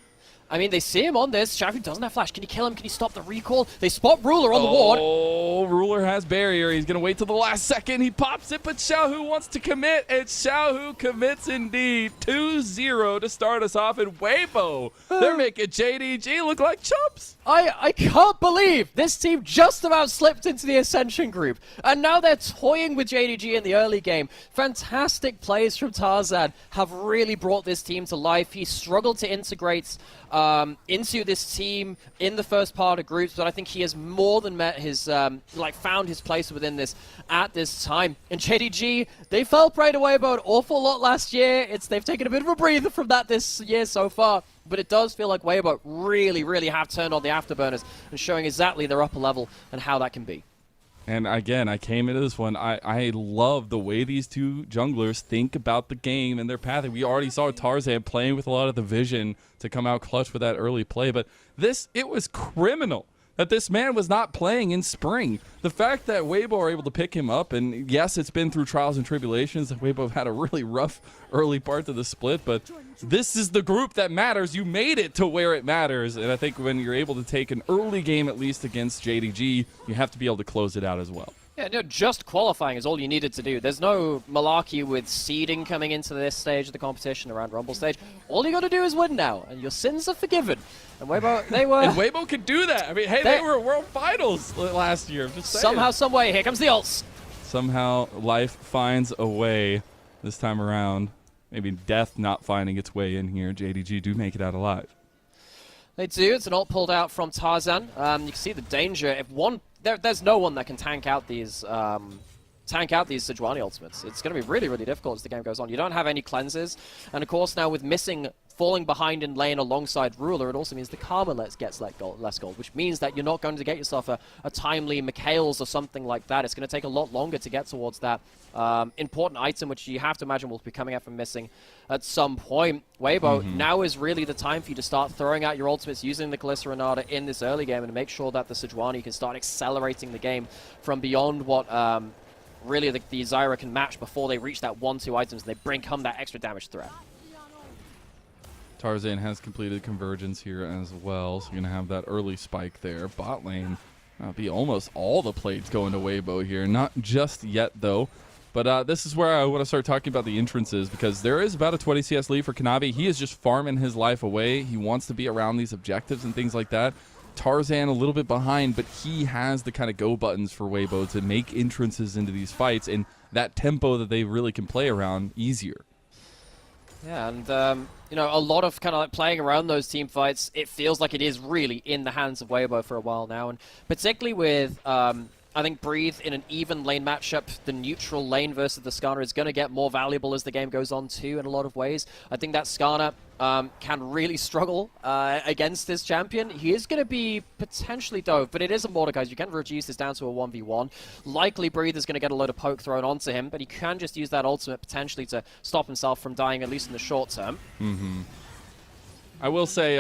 I mean, they see him on this. Xiaohu doesn't have flash. Can he kill him? Can he stop the recall? They spot Ruler on the ward. Oh, Ruler has barrier. He's going to wait till the last second. He pops it, but Xiaohu wants to commit, and Xiaohu commits indeed. 2-0 to start us off, and Weibo, they're making JDG look like chumps. I can't believe this team just about slipped into the Ascension group, and now they're toying with JDG in the early game. Fantastic plays from Tarzan have really brought this team to life. He struggled to integrate into this team in the first part of groups, but I think he has more than met his, found his place within this at this time. And JDG, they fell prey to Weibo an awful lot last year. They've taken a bit of a breather from that this year so far, but it does feel like Weibo really have turned on the afterburners and showing exactly their upper level and how that can be. And again, I came into this one. I love the way these two junglers think about the game and their pathing. We already saw Tarzan playing with a lot of the vision to come out clutch with that early play. But it was criminal that this man was not playing in spring. The fact that Weibo are able to pick him up, and yes, it's been through trials and tribulations. Weibo had a really rough early part to the split, but this is the group that matters. You made it to where it matters, and I think when you're able to take an early game at least against JDG, you have to be able to close it out as well. Yeah, no, just qualifying is all you needed to do. There's no malarkey with seeding coming into this stage of the competition around Rumble stage. All you got to do is win now, and your sins are forgiven. And Weibo, they were... And Weibo could do that. I mean, hey, they were World Finals last year. I'm just saying. Somehow, some way, here comes the ults. Somehow, life finds a way this time around. Maybe death not finding its way in here. JDG do make it out alive. They do. It's an ult pulled out from Tarzan. You can see the danger. If one... There's no one that can tank out these Sejuani ultimates. It's going to be really, really difficult as the game goes on. You don't have any cleanses, and of course now with missing, falling behind in lane alongside Ruler, it also means the Karma gets less gold, which means that you're not going to get yourself a timely Mikhail's or something like that. It's going to take a lot longer to get towards that important item, which you have to imagine will be coming out from missing at some point. Weibo, now is really the time for you to start throwing out your ultimates using the Kalista Renata in this early game and make sure that the Sejuani can start accelerating the game from beyond what really the Zyra can match before they reach that 1-2 items and they bring home that extra damage threat. Tarzan has completed convergence here as well, so you're going to have that early spike there. Bot lane be almost all the plates going to Weibo here. Not just yet, though. But this is where I want to start talking about the entrances, because there is about a 20 CS lead for Kanavi. He is just farming his life away. He wants to be around these objectives and things like that. Tarzan a little bit behind, but he has the kind of go buttons for Weibo to make entrances into these fights, and that tempo that they really can play around easier. Yeah, and you know, a lot of kind of like playing around those team fights, it feels like it is really in the hands of Weibo for a while now, and particularly with I think Breathe in an even lane matchup, the neutral lane versus the Skarner is going to get more valuable as the game goes on too in a lot of ways. I think that Skarner can really struggle against this champion. He is going to be potentially dove, but it is a Mordekaiser. You can reduce this down to a 1v1. Likely Breathe is going to get a load of poke thrown onto him, but he can just use that ultimate potentially to stop himself from dying, at least in the short term. I will say,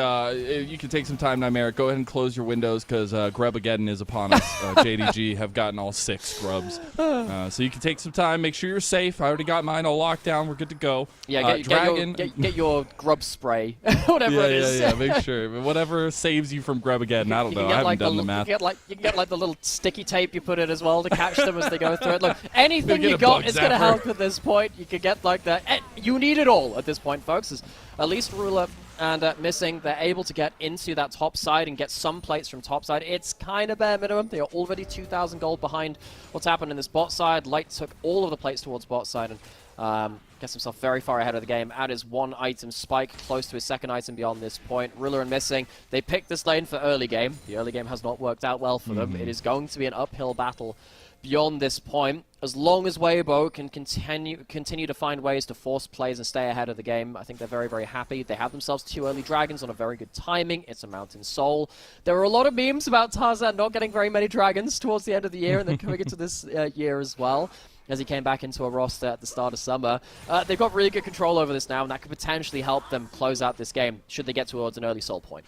you can take some time now, Merrick. Go ahead and close your windows, because Grubageddon is upon us. JDG have gotten all 6 grubs. So you can take some time. Make sure you're safe. I already got mine all locked down. We're good to go. Yeah, get your grub spray. Whatever it is. Yeah, make sure. Whatever saves you from Grubageddon. I don't know. I haven't done the math. You can get like the little sticky tape you put in as well to catch them as they go through it. Look, anything you got is going to help at this point. You could get like that. You need it all at this point, folks. As at least Ruler and missing, they're able to get into that top side and get some plates from top side. It's kind of bare minimum. They are already 2,000 gold behind what's happened in this bot side. Light took all of the plates towards bot side and gets himself very far ahead of the game. Add his 1 item spike, close to his 2nd item beyond this point. Ruler and missing, they picked this lane for early game. The early game has not worked out well for them. It is going to be an uphill battle beyond this point. As long as Weibo can continue to find ways to force plays and stay ahead of the game, I think they're very, very happy. They have themselves 2 early dragons on a very good timing. It's a Mountain Soul. There were a lot of memes about Tarzan not getting very many dragons towards the end of the year, and then coming into this year as well, as he came back into a roster at the start of summer. They've got really good control over this now, and that could potentially help them close out this game, should they get towards an early Soul point.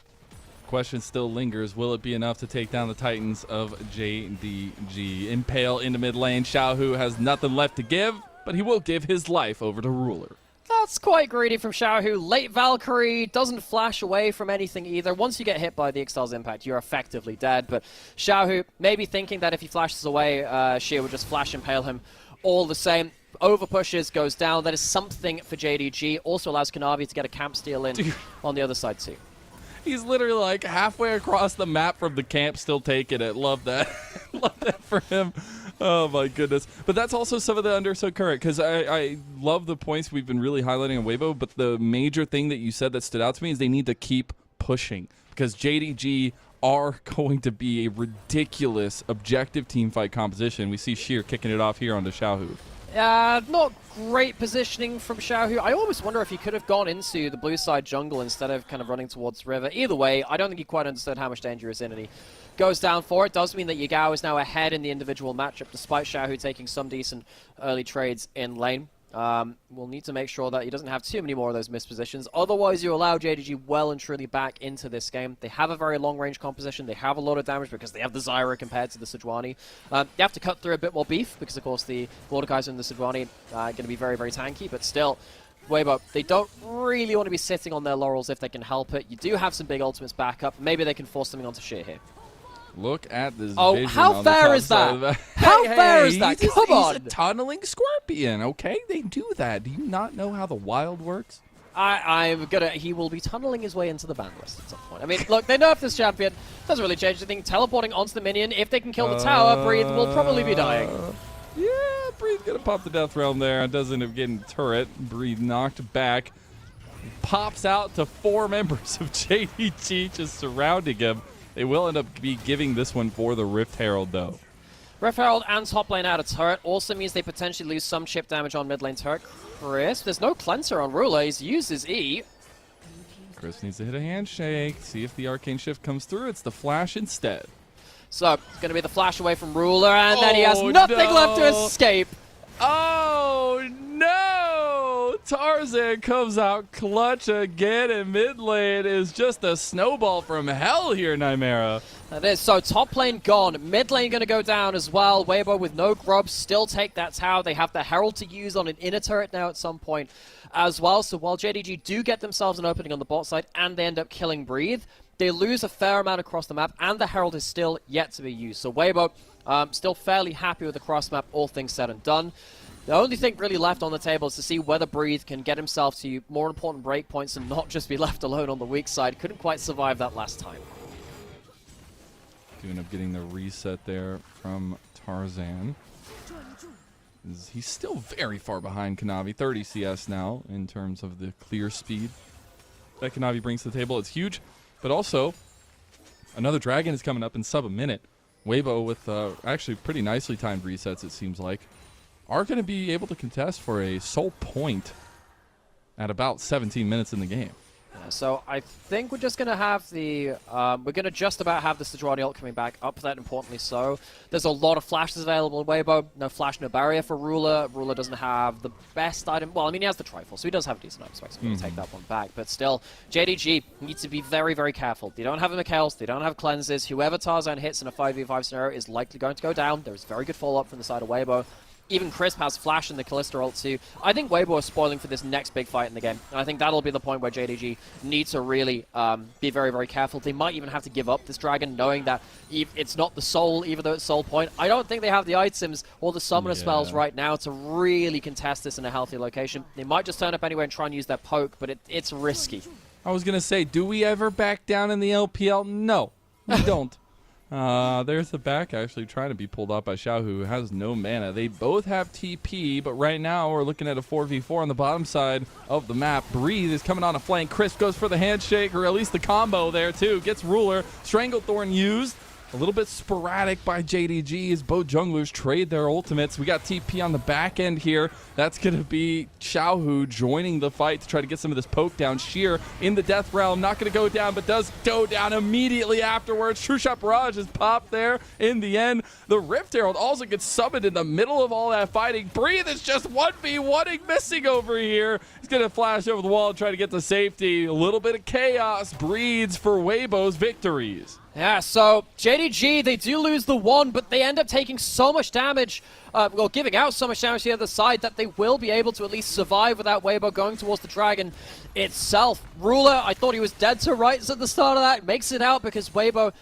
Question still lingers. Will it be enough to take down the Titans of JDG? Impale into mid lane. Xiaohu has nothing left to give, but he will give his life over to Ruler. That's quite greedy from Xiaohu. Late Valkyrie doesn't flash away from anything either. Once you get hit by the Ixtal's impact, you're effectively dead. But Xiaohu maybe thinking that if he flashes away, Xia would just flash impale him all the same. Over pushes, goes down. That is something for JDG. Also allows Kanavi to get a camp steal in on the other side too. He's literally like halfway across the map from the camp, still taking it. Love that. Love that for him. Oh, my goodness. But that's also some of the understood current, because I love the points we've been really highlighting on Weibo, but the major thing that you said that stood out to me is they need to keep pushing, because JDG are going to be a ridiculous objective team fight composition. We see Sheer kicking it off here onto Xiaohu. Not great positioning from Xiaohu. I almost wonder if he could have gone into the blue side jungle instead of kind of running towards river. Either way, I don't think he quite understood how much danger is in, and he goes down for it. Does mean that Yagao is now ahead in the individual matchup, despite Xiaohu taking some decent early trades in lane. We'll need to make sure that he doesn't have too many more of those missed positions. Otherwise, you allow JDG well and truly back into this game. They have a very long-range composition. They have a lot of damage because they have the Zyra compared to the Sejuani. You have to cut through a bit more beef because, of course, the Mordekaiser and the Sejuani are going to be very, very tanky. But still, Weibo, they don't really want to be sitting on their laurels if they can help it. You do have some big ultimates back up. Maybe they can force something onto Sheer here. Look at this. Oh, how fair is that? How fair is that? Come on. He's a tunneling scorpion, okay? They do that. Do you not know how the wild works? He will be tunneling his way into the ban list at some point. I mean, look, they nerfed this champion. Doesn't really change anything. Teleporting onto the minion. If they can kill the tower, Breathe will probably be dying. Yeah, Breathe gonna pop the Death Realm there. Does end up getting turret. Breathe knocked back. Pops out to 4 members of JDG just surrounding him. They will end up be giving this one for the Rift Herald, though. Rift Herald and top lane out of turret also means they potentially lose some chip damage on mid lane turret. Chris, there's no cleanser on Ruler. He's used his E. Chris needs to hit a handshake. See if the Arcane Shift comes through. It's the Flash instead. So, it's going to be the flash away from Ruler, and then he has nothing left to escape. Oh, no! Tarzan comes out clutch again, and mid lane is just a snowball from hell here, Nymera. That is. So, top lane gone. Mid lane going to go down as well. Weibo with no grub still take that tower. They have the Herald to use on an inner turret now at some point as well. So, while JDG do get themselves an opening on the bot side and they end up killing Breathe, they lose a fair amount across the map, and the Herald is still yet to be used. So, Weibo still fairly happy with the cross map, all things said and done. The only thing really left on the table is to see whether Breathe can get himself to more important breakpoints and not just be left alone on the weak side. Couldn't quite survive that last time. Do end up getting the reset there from Tarzan. He's still very far behind Kanavi, 30 CS now in terms of the clear speed that Kanavi brings to the table. It's huge, but also another dragon is coming up in sub a minute. Weibo with actually pretty nicely timed resets, it seems like, are going to be able to contest for a sole point at about 17 minutes in the game. So I think we're just going to have the, we're going to just about have the Sejuani ult coming back up that, importantly so. There's a lot of flashes available in Weibo. No flash, no barrier for Ruler. Ruler doesn't have the best item. Well, I mean, he has the Trifle, so he does have a decent item, so I'm going to take that one back. But still, JDG needs to be very, very careful. They don't have a Mikhails, they don't have cleanses. Whoever Tarzan hits in a 5v5 scenario is likely going to go down. There is very good follow-up from the side of Weibo. Even Crisp has Flash and the Kalista ult too. I think Weibo is spoiling for this next big fight in the game. And I think that'll be the point where JDG needs to really be very, very careful. They might even have to give up this dragon, knowing that it's not the soul, even though it's soul point. I don't think they have the items or the summoner spells right now to really contest this in a healthy location. They might just turn up anyway and try and use their poke, but it's risky. I was going to say, do we ever back down in the LPL? No, we don't. There's the back actually trying to be pulled off by Xiao, who has no mana. They both have TP, but right now we're looking at a 4v4 on the bottom side of the map. Breathe is coming on a flank. Crisp goes for the handshake, or at least the combo there too. Gets Ruler. Stranglethorn used. A little bit sporadic by JDG as both junglers trade their ultimates. We got TP on the back end here. That's going to be Xiaohu joining the fight to try to get some of this poke down. Sheer in the Death Realm. Not going to go down, but does go down immediately afterwards. True Shot Barrage is popped there in the end. The Rift Herald also gets summoned in the middle of all that fighting. Breathe is just 1v1ing missing over here. He's going to flash over the wall and try to get to safety. A little bit of chaos breeds for Weibo's victories. Yeah, so JDG, they do lose the one, but they end up taking so much damage, well, giving out so much damage to the other side that they will be able to at least survive without Weibo going towards the dragon itself. Ruler, I thought he was dead to rights at the start of that. Makes it out because Weibo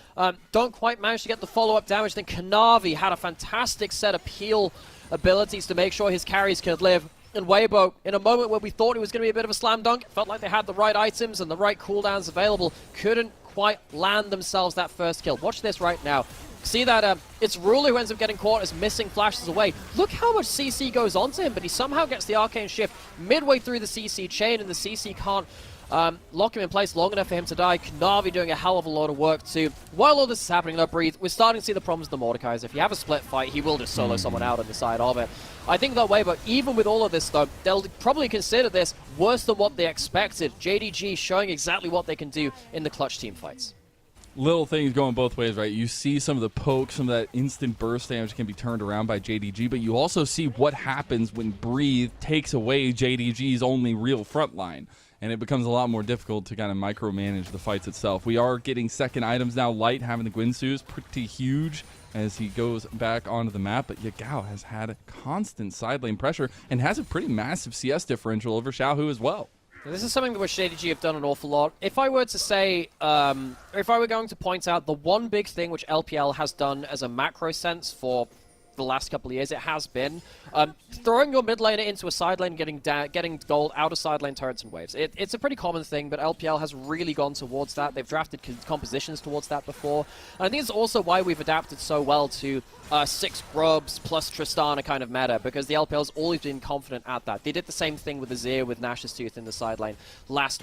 don't quite manage to get the follow-up damage. Then Kanavi had a fantastic set of peel abilities to make sure his carries could live. And Weibo, in a moment where we thought it was going to be a bit of a slam dunk, felt like they had the right items and the right cooldowns available, couldn't quite land themselves that first kill. Watch this right now. See that it's Ruler who ends up getting caught as missing flashes away. Look how much CC goes onto him, but he somehow gets the Arcane Shift midway through the CC chain, and the CC can't lock him in place long enough for him to die. Knavi doing a hell of a lot of work too. While all this is happening, though, Breathe, we're starting to see the problems of the Mordekaiser. If you have a split fight, he will just solo someone out on the side of it. I think that way, but even with all of this, though, they'll probably consider this worse than what they expected. JDG showing exactly what they can do in the clutch team fights. Little things going both ways, right? You see some of the pokes, some of that instant burst damage can be turned around by JDG, but you also see what happens when Breathe takes away JDG's only real front line. And it becomes a lot more difficult to kind of micromanage the fights itself. We are getting second items now. Light having the Guinsoo is pretty huge as he goes back onto the map, but Yagao has had constant side lane pressure and has a pretty massive CS differential over Xiaohu as well. This is something which JDG have done an awful lot. If I were to say, if I were going to point out the one big thing which LPL has done as a macro sense for the last couple of years, it has been throwing your mid laner into a side lane, getting gold out of side lane turrets and waves. It's a pretty common thing, but LPL has really gone towards that. They've drafted compositions towards that before. And I think it's also why we've adapted so well to 6 grubs plus Tristana kind of meta, because the LPL has always been confident at that. They did the same thing with Azir with Nash's Tooth in the side lane last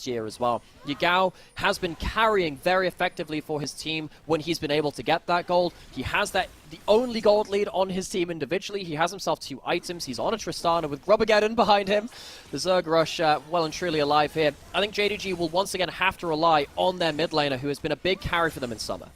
year as well. Yagao has been carrying very effectively for his team when he's been able to get that gold. He has the only gold lead on his team individually. He has himself 2 items. He's on a Tristana with Grubageddon behind him. The Zerg Rush well and truly alive here. I think JDG will once again have to rely on their mid laner, who has been a big carry for them in summer.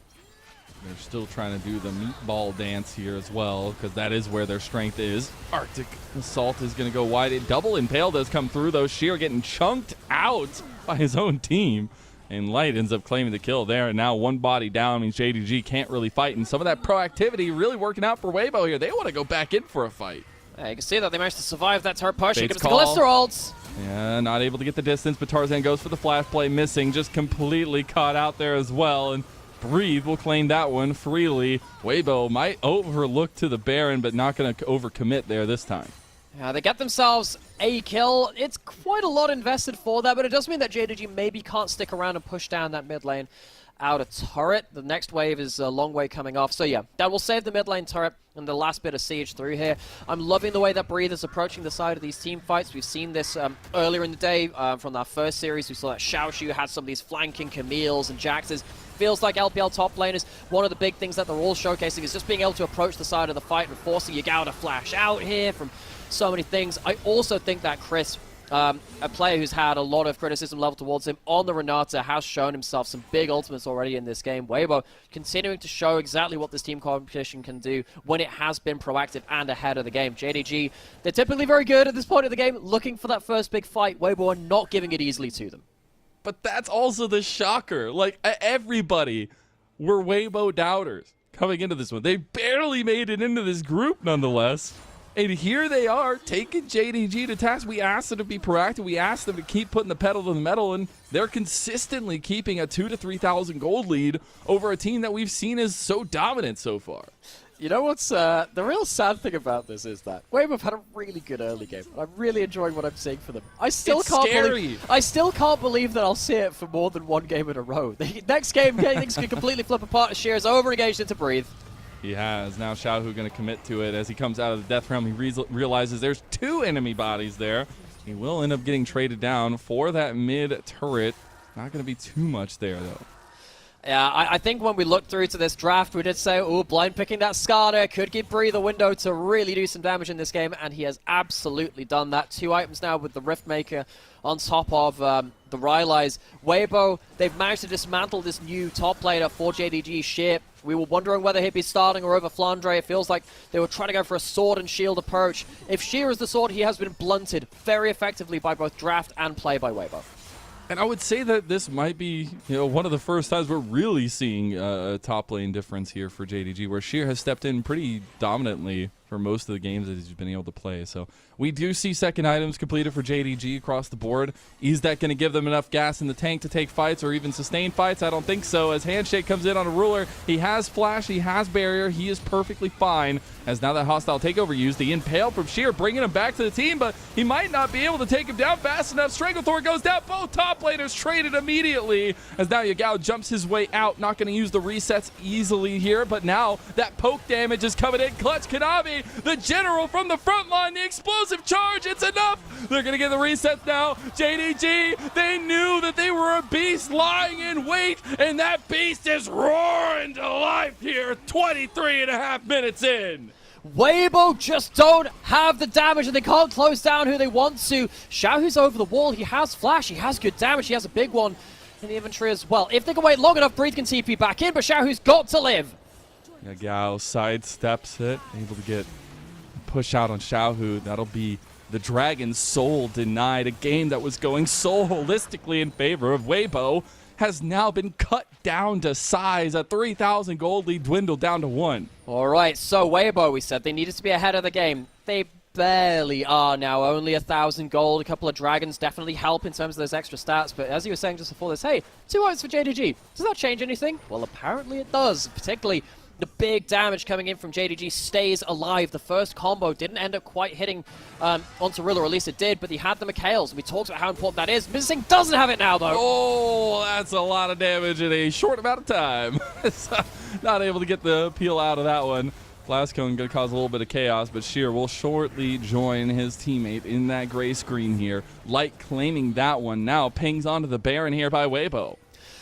They're still trying to do the meatball dance here as well, because that is where their strength is. Arctic Assault is going to go wide. A double impale does come through, though. Sheer getting chunked out by his own team. And Light ends up claiming the kill there. And now one body down means JDG can't really fight. And some of that proactivity really working out for Weibo here. They want to go back in for a fight. Yeah, you can see that they managed to survive that turret push. Here Bates comes the Callisto ults. Yeah, not able to get the distance, but Tarzan goes for the flash play, missing. Just completely caught out there as well. And Breathe will claim that one freely. Weibo might overlook to the Baron, but not going to overcommit there this time. Yeah, they get themselves a kill. It's quite a lot invested for that, but it does mean that JDG maybe can't stick around and push down that mid lane out a turret. The next wave is a long way coming off. So yeah, that will save the mid lane turret and the last bit of siege through here. I'm loving the way that Breathe is approaching the side of these team fights. We've seen this earlier in the day from our first series. We saw that Xiaoshu had some of these flanking Camille's and Jax's. Feels like LPL top laners, one of the big things that they're all showcasing is just being able to approach the side of the fight and forcing Yagao to flash out here from so many things. I also think that Chris, a player who's had a lot of criticism leveled towards him on the Renata, has shown himself some big ultimates already in this game. Weibo continuing to show exactly what this team competition can do when it has been proactive and ahead of the game. JDG, they're typically very good at this point of the game, looking for that first big fight. Weibo are not giving it easily to them. But that's also the shocker. Like, everybody were Weibo doubters coming into this one. They barely made it into this group nonetheless. And here they are, taking JDG to task. We asked them to be proactive. We asked them to keep putting the pedal to the metal, and they're consistently keeping a 2,000 to 3,000 gold lead over a team that we've seen is so dominant so far. You know what's the real sad thing about this is that Wave have had a really good early game. I'm really enjoying what I'm seeing for them. I still can't believe that I'll see it for more than one game in a row. The next game, things can completely flip apart. Shear's over-engaged into Breathe. He has. Now Xiaohu going to commit to it as he comes out of the Death Realm. He realizes there's 2 enemy bodies there. He will end up getting traded down for that mid turret. Not going to be too much there, though. Yeah, I think when we looked through to this draft, we did say, oh, blind picking that Skada could give Breathe a window to really do some damage in this game, and he has absolutely done that. 2 items now with the Riftmaker on top of the Rylai's. Weibo, they've managed to dismantle this new top laner for JDG, Sheer. We were wondering whether he'd be starting or over Flandre. It feels like they were trying to go for a sword and shield approach. If Sheer is the sword, he has been blunted very effectively by both draft and play by Weibo. And I would say that this might be, one of the first times we're really seeing a top lane difference here for JDG, where Sheer has stepped in pretty dominantly for most of the games that he's been able to play. So we do see second items completed for JDG across the board. Is that going to give them enough gas in the tank to take fights or even sustain fights? I don't think so. As Handshake comes in on a ruler, he has flash, he has barrier, he is perfectly fine. As now that hostile takeover used, the impale from Sheer bringing him back to the team, but he might not be able to take him down fast enough. Stranglethorn goes down. Both top laners traded immediately as now Yagao jumps his way out. Not going to use the resets easily here, but now that poke damage is coming in. Clutch Kanavi away. The general from the front line, the explosive charge, it's enough. They're going to get the resets now. JDG, they knew that they were a beast lying in wait, and that beast is roaring to life here 23 and a half minutes in. Weibo just don't have the damage, and they can't close down who they want to. Xiaohu's over the wall. He has flash. He has good damage. He has a big one in the inventory as well. If they can wait long enough, Breathe can TP back in, but Xiaohu's got to live. Yeah, Gao sidesteps it, able to get push out on Xiaohu. That'll be the Dragon's soul denied. A game that was going so holistically in favor of Weibo has now been cut down to size. A 3,000 gold lead dwindled down to 1. All right, so Weibo, we said they needed to be ahead of the game. They barely are now, only 1,000 gold. A couple of dragons definitely help in terms of those extra stats, but as you were saying just before this, hey, 2 votes for JDG. Does that change anything? Well, apparently it does, particularly the big damage coming in from JDG stays alive. The first combo didn't end up quite hitting onto Rilla, or at least it did, but he had the Mikhails, and we talked about how important that is. Missing doesn't have it now, though. Oh, that's a lot of damage in a short amount of time. Not able to get the peel out of that one. Blastcone going to cause a little bit of chaos, but Sheer will shortly join his teammate in that gray screen here. Light claiming that one now. Pings onto the Baron here by Weibo.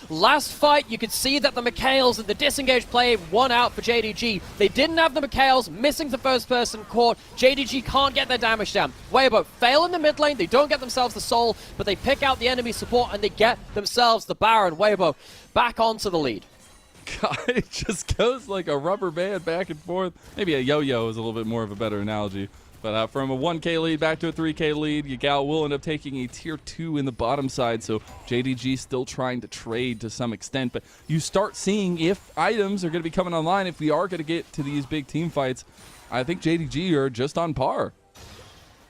Last fight, you could see that the Mikhails and the disengaged play won out for JDG. They didn't have the Mikhails, missing the first-person court. JDG can't get their damage down. Weibo fail in the mid lane. They don't get themselves the soul, but they pick out the enemy support and they get themselves the Baron. Weibo back onto the lead. God, it just goes like a rubber band back and forth. Maybe a yo-yo is a little bit more of a better analogy. But from a 1K lead back to a 3K lead, Yagao will end up taking a tier 2 in the bottom side, so JDG still trying to trade to some extent. But you start seeing if items are going to be coming online, if we are going to get to these big team fights, I think JDG are just on par.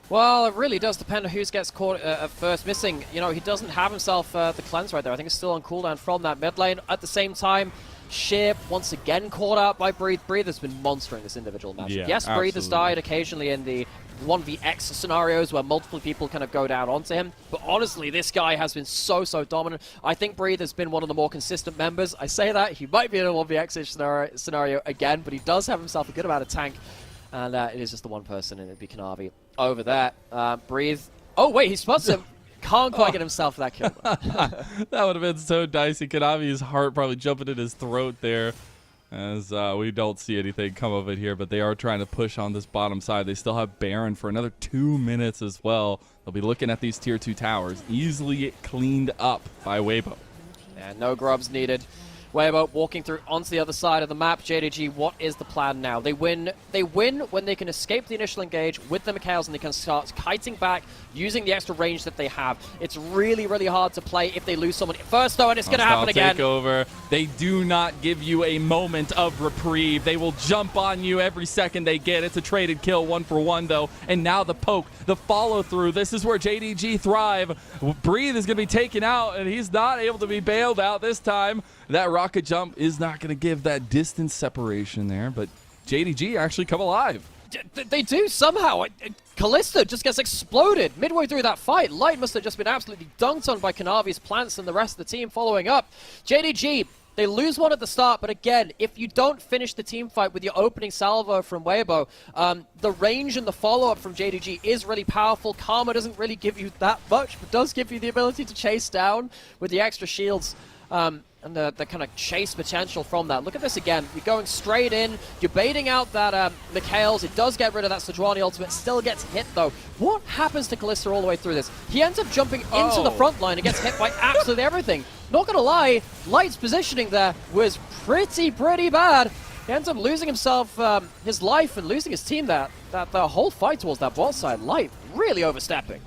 Well, it really does depend on who gets caught at first missing. You know, he doesn't have himself the cleanse right there. I think it's still on cooldown from that mid lane. At the same time, Sheer once again caught out by Breathe. Breathe has been monstering this individual match. Yeah, yes, Breathe has absolutely. died occasionally in the 1vx scenarios where multiple people kind of go down onto him. But honestly, this guy has been so dominant. I think Breathe has been one of the more consistent members. I say that, he might be in a 1vx scenario again, but he does have himself a good amount of tank. And it is just the one person, and it'd be Kanavi over there. Breathe. Oh, wait, he spots him. Can't quite get himself that kill. That would have been so dicey. Kanavi's heart probably jumping in his throat there, as we don't see anything come of it here, but they are trying to push on this bottom side. They still have Baron for another 2 minutes as well. They'll be looking at these tier 2 towers. Easily cleaned up by Weibo. And no grubs needed. Weibo walking through onto the other side of the map. JDG, what is the plan now? They win when they can escape the initial engage with the Mikhails, and they can start kiting back using the extra range that they have. It's really hard to play if they lose someone first, though, and it's going to happen again. Takeover. They do not give you a moment of reprieve. They will jump on you every second they get. It's a traded kill, 1-for-1, though. And now the poke, the follow-through. This is where JDG thrive. Breathe is going to be taken out, and he's not able to be bailed out this time. That rocket jump is not going to give that distance separation there, but JDG actually come alive. They do somehow. Kalista just gets exploded midway through that fight. Light must have just been absolutely dunked on by Kanavi's plants and the rest of the team following up. JDG, they lose one at the start, but again, if you don't finish the team fight with your opening salvo from Weibo, the range and the follow-up from JDG is really powerful. Karma doesn't really give you that much, but does give you the ability to chase down with the extra shields. And the kind of chase potential from that. Look at this again. You're going straight in. You're baiting out that Mikhails. It does get rid of that Sejuani ultimate. Still gets hit, though. What happens to Kalista all the way through this? He ends up jumping into the front line and gets hit by absolutely everything. Not going to lie, Light's positioning there was pretty bad. He ends up losing himself his life and losing his team there. That the whole fight towards that bot side, Light really overstepping.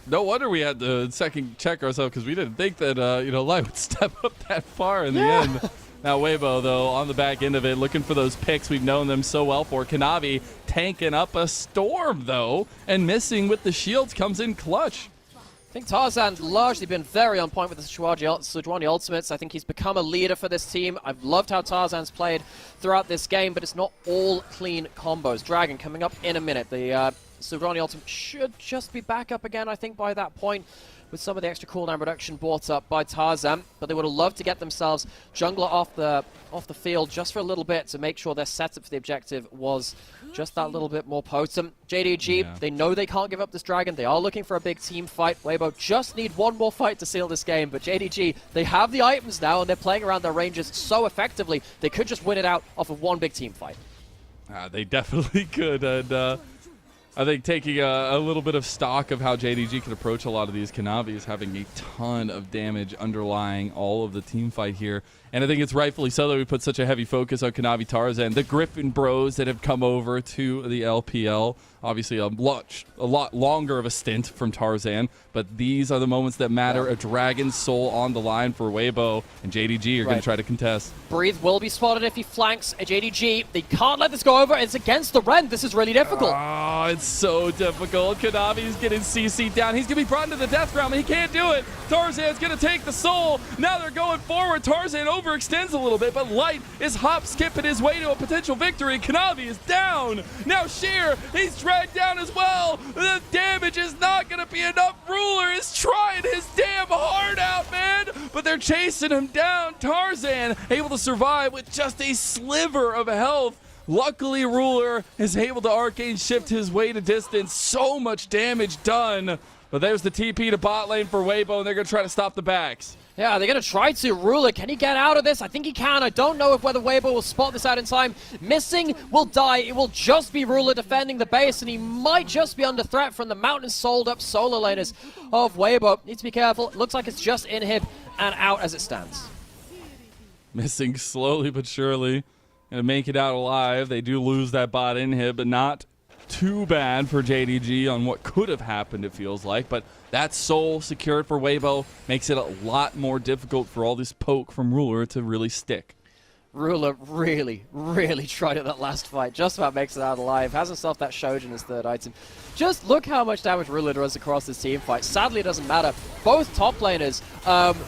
No wonder we had to second check ourselves, because we didn't think that Light would step up that far in the end. Now Weibo, though, on the back end of it, looking for those picks we've known them so well for. Kanavi tanking up a storm, though, and missing with the shields comes in clutch. I think Tarzan largely been very on point with the Sejuani ultimates. I think he's become a leader for this team. I've loved how Tarzan's played throughout this game, but it's not all clean combos. Dragon coming up in a minute. The Sejuani ultimate should just be back up again, I think, by that point. with some of the extra cooldown reduction brought up by Tarzan, but they would have loved to get themselves jungler off the field just for a little bit to make sure their setup for the objective was just that little bit more potent. JDG, they know they can't give up this dragon. They are looking for a big team fight. Weibo just need one more fight to seal this game, but JDG, they have the items now, and they're playing around their ranges so effectively, they could just win it out off of one big team fight. They definitely could, and I think taking a little bit of stock of how JDG can approach a lot of these, Kanavi is having a ton of damage underlying all of the team fight here. And I think it's rightfully so that we put such a heavy focus on Kanavi Tarzan. The Griffin bros that have come over to the LPL, obviously a lot longer of a stint from Tarzan, but these are the moments that matter. A dragon's soul on the line for Weibo, and JDG are going to try to contest. Breathe will be spotted if he flanks a JDG. They can't let this go over. It's against the Ren. This is really difficult. Oh, it's so difficult. Kanavi's getting CC'd down. He's going to be brought into the death realm, and he can't do it. Tarzan's going to take the soul. Now they're going forward. Tarzan overextends a little bit, but Light is hop-skipping his way to a potential victory. Kanavi is down. Now Sheer, he's dragged down as well. The damage is not going to be enough. Ruler is trying his damn heart out, man, but they're chasing him down. Tarzan able to survive with just a sliver of health. Luckily, Ruler is able to arcane shift his way to distance. So much damage done. But there's the TP to bot lane for Weibo, and they're going to try to stop the backs. Yeah, they're going to try to. Ruler, can he get out of this? I think he can. I don't know if whether Weibo will spot this out in time. Missing will die. It will just be Ruler defending the base, and he might just be under threat from the Mountain sold up solo laners of Weibo. Need to be careful. Looks like it's just inhib and out as it stands. Missing slowly but surely. Going to make it out alive. They do lose that bot inhib, but not too bad for JDG on what could have happened, it feels like. But that soul secured for Weibo makes it a lot more difficult for all this poke from Ruler to really stick. Ruler really tried at that last fight. Just about makes it out alive. Has himself that Shojin as third item. Just look how much damage Ruler does across this team fight. Sadly, it doesn't matter. Both top laners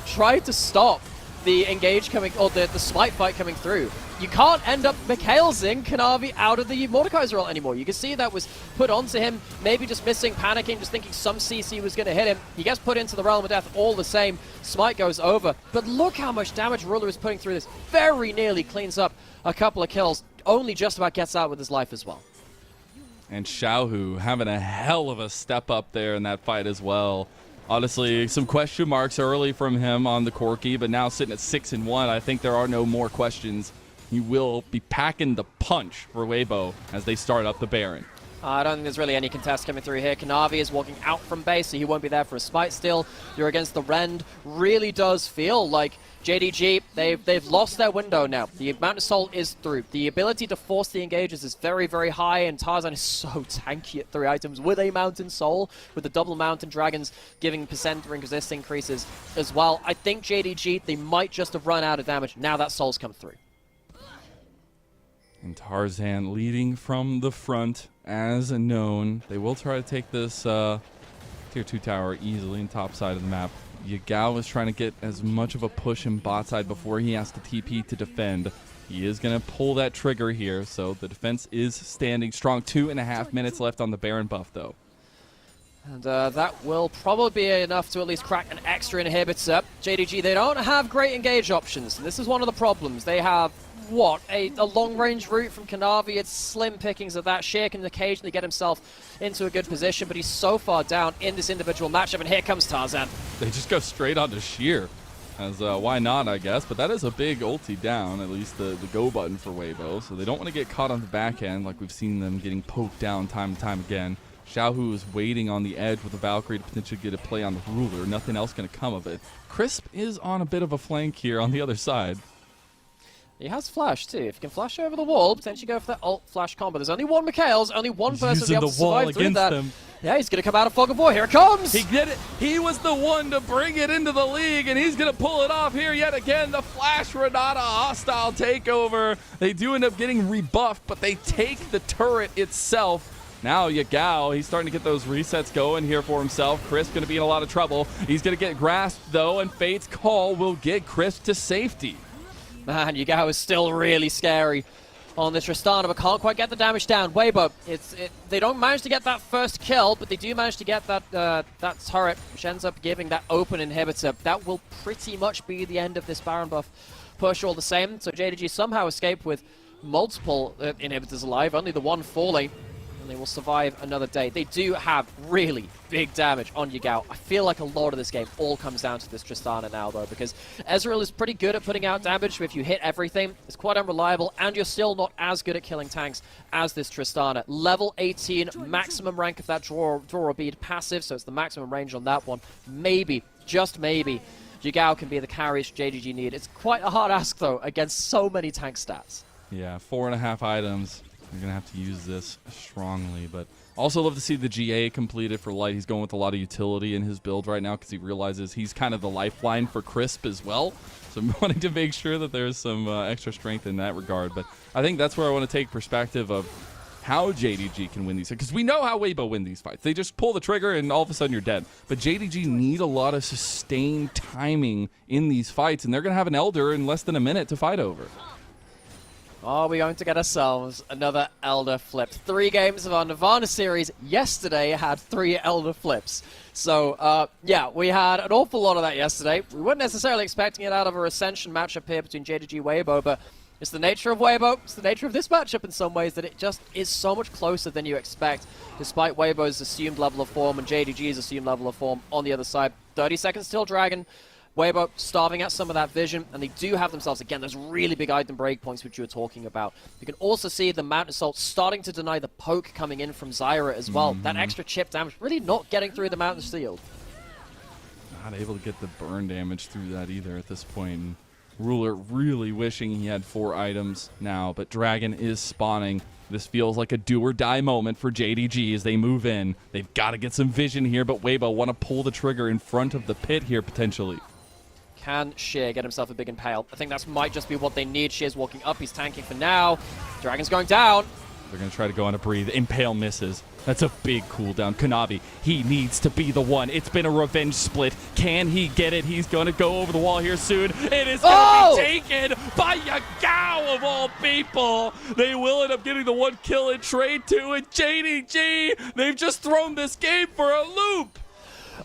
tried to stop the engage coming, or the smite fight coming through. You can't end up Mikhailsing Kanavi out of the Mordekaiser ult anymore. You can see that was put onto him, maybe just missing, panicking, just thinking some CC was going to hit him. He gets put into the Realm of Death all the same. Smite goes over. But look how much damage Ruler is putting through this. Very nearly cleans up a couple of kills. Only just about gets out with his life as well. And Xiaohu having a hell of a step up there in that fight as well. Honestly, some question marks early from him on the Corki, but now sitting at 6-1, I think there are no more questions. He will be packing the punch for Weibo as they start up the Baron. I don't think there's really any contest coming through here. Kanavi is walking out from base, so he won't be there for a smite still. You're against the Rend. Really does feel like JDG, they've lost their window now. The Mountain Soul is through. The ability to force the engages is very, very high, and Tarzan is so tanky at 3 items with a Mountain Soul, with the double Mountain Dragons giving percent resist increases as well. I think JDG, they might just have run out of damage. Now that Soul's come through. And Tarzan leading from the front as known. They will try to take this tier 2 tower easily in top side of the map. Yagao is trying to get as much of a push in bot side before he has to TP to defend. He is going to pull that trigger here, so the defense is standing strong. 2.5 minutes left on the Baron buff, though. And that will probably be enough to at least crack an extra inhibitor. JDG, they don't have great engage options. This is one of the problems. They have, what, a long-range route from Kanavi. It's slim pickings of that. Sheer can occasionally get himself into a good position, but he's so far down in this individual matchup, and here comes Tarzan. They just go straight onto Sheer. As why not, I guess. But that is a big ulti down, at least the go button for Weibo. So they don't want to get caught on the back end like we've seen them getting poked down time and time again. Xiaohu is waiting on the edge with a Valkyrie to potentially get a play on the Ruler. Nothing else going to come of it. Crisp is on a bit of a flank here on the other side. He has flash too. If he can flash over the wall, potentially go for that ult flash combo. There's only one Mikhail's, only one person using will be able the to wall survive through against that. them. Yeah, he's going to come out of Fog of War. Here it comes! He did it. He was the one to bring it into the league, and he's going to pull it off here yet again. The Flash Renata hostile takeover. They do end up getting rebuffed, but they take the turret itself. Now Yagao, he's starting to get those resets going here for himself. Chris going to be in a lot of trouble. He's going to get grasped, though, and Fate's call will get Chris to safety. Man, Yagao is still really scary. on the Tristana, but can't quite get the damage down. Weibo, they don't manage to get that first kill, but they do manage to get that turret, which ends up giving that open inhibitor. That will pretty much be the end of this Baron buff push all the same. So JDG somehow escaped with multiple inhibitors alive, only the one falling, and they will survive another day. They do have really big damage on Yagao. I feel like a lot of this game all comes down to this Tristana now, though, because Ezreal is pretty good at putting out damage. If you hit everything, it's quite unreliable, and you're still not as good at killing tanks as this Tristana. Level 18, maximum rank of that draw or bead passive, so it's the maximum range on that one. Maybe, just maybe, Yagao can be the carriage JDG need. It's quite a hard ask, though, against so many tank stats. Yeah, 4.5 items. You're going to have to use this strongly, but also love to see the GA completed for Light. He's going with a lot of utility in his build right now because he realizes he's kind of the lifeline for Crisp as well. So I'm wanting to make sure that there's some extra strength in that regard. But I think that's where I want to take perspective of how JDG can win these, because we know how Weibo win these fights. They just pull the trigger and all of a sudden you're dead. But JDG need a lot of sustained timing in these fights, and they're going to have an Elder in less than a minute to fight over. Are we going to get ourselves another Elder flip? 3 games of our Nirvana series yesterday had 3 Elder flips. So, yeah, we had an awful lot of that yesterday. We weren't necessarily expecting it out of a Ascension matchup here between JDG and Weibo, but it's the nature of Weibo, it's the nature of this matchup in some ways, that it just is so much closer than you expect, despite Weibo's assumed level of form and JDG's assumed level of form on the other side. 30 seconds till Dragon. Weibo starving at some of that vision, and they do have themselves, again, those really big item breakpoints which you were talking about. You can also see the Mountain Assault starting to deny the poke coming in from Zyra as well. That extra chip damage really not getting through the Mountain Shield. Not able to get the burn damage through that either at this point. Ruler really wishing he had 4 items now, but Dragon is spawning. This feels like a do-or-die moment for JDG as they move in. They've got to get some vision here, but Weibo want to pull the trigger in front of the pit here potentially. Can Sheer get himself a big impale? I think that might just be what they need. Sheer's walking up, he's tanking for now. Dragon's going down. They're going to try to go on a breathe. Impale misses. That's a big cooldown. Kanavi, he needs to be the one. It's been a revenge split. Can he get it? He's going to go over the wall here soon. It is going to be taken by Yagao of all people. They will end up getting the 1 kill in trade to it. JDG, they've just thrown this game for a loop.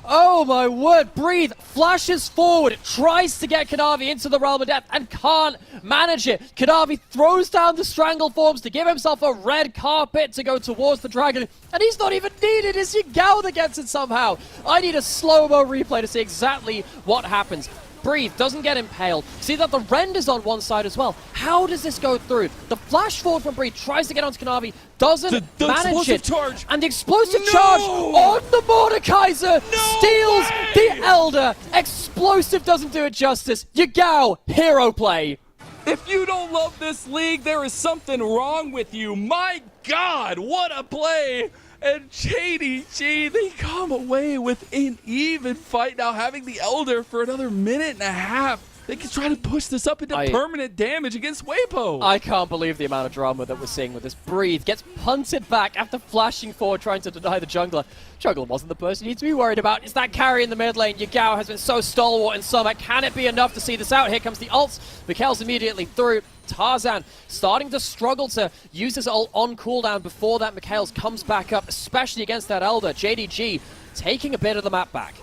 Oh my word, Breathe flashes forward, tries to get Kanavi into the realm of death and can't manage it. Kanavi throws down the strangle forms to give himself a red carpet to go towards the dragon, and he's not even needed. It's Yagao that gets it somehow. I need a slow-mo replay to see exactly what happens. Breathe doesn't get impaled. See that the rend is on one side as well. How does this go through? The flash forward from Breathe tries to get onto Kanavi, doesn't manage it. Charge. And the explosive charge on the Mordekaiser steals the Elder. Explosive doesn't do it justice. Yagao, hero play. If you don't love this league, there is something wrong with you. My God, what a play! And JDG, they come away with an even fight now, having the Elder for another minute and a half. They can try to push this up into permanent damage against Weibo. I can't believe the amount of drama that we're seeing with this. Breathe gets punted back after flashing forward, trying to deny the jungler. Jungler wasn't the person you need to be worried about. It's that carry in the mid lane. Yagao has been so stalwart in summer. Can it be enough to see this out? Here comes the ults. Mikhail's immediately through. Tarzan starting to struggle to use his ult on cooldown before that Mikhail's comes back up, especially against that Elder. JDG taking a bit of the map back.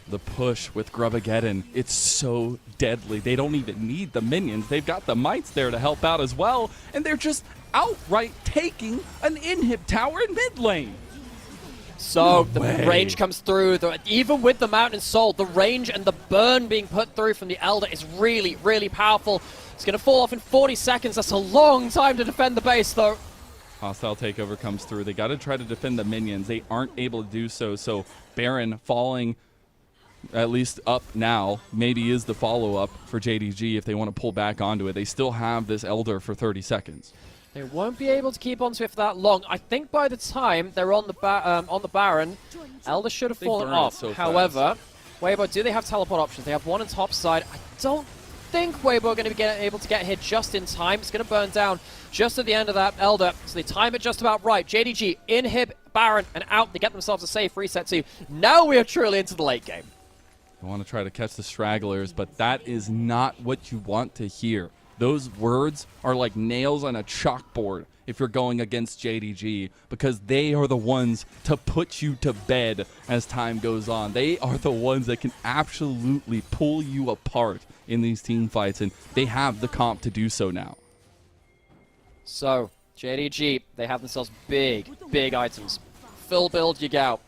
The push with Grubageddon, it's so deadly. They don't even need the minions. They've got the mites there to help out as well, and they're just outright taking an inhib tower in mid lane. So the range comes through. Even with the Mountain Soul, the range and the burn being put through from the Elder is really, really powerful. It's going to fall off in 40 seconds. That's a long time to defend the base, though. Hostile takeover comes through. They got to try to defend the minions. They aren't able to do so. So Baron falling at least up now maybe is the follow-up for JDG if they want to pull back onto it. They still have this Elder for 30 seconds. They won't be able to keep onto it for that long. I think by the time they're on the Baron, Elder should have fallen off. So however, Weibo, do they have teleport options? They have one on top side. I don't think Weibo are going to be able to get hit just in time. It's going to burn down just at the end of that Elder, so they time it just about right. JDG, inhib, Baron, and out. They get themselves a safe reset too. Now we are truly into the late game. I want to try to catch the stragglers, but that is not what you want to hear. those words are like nails on a chalkboard if you're going against JDG, because they are the ones to put you to bed as time goes on. They are the ones that can absolutely pull you apart in these team fights, and they have the comp to do so now. So, JDG, they have themselves big items. Full build Yagao.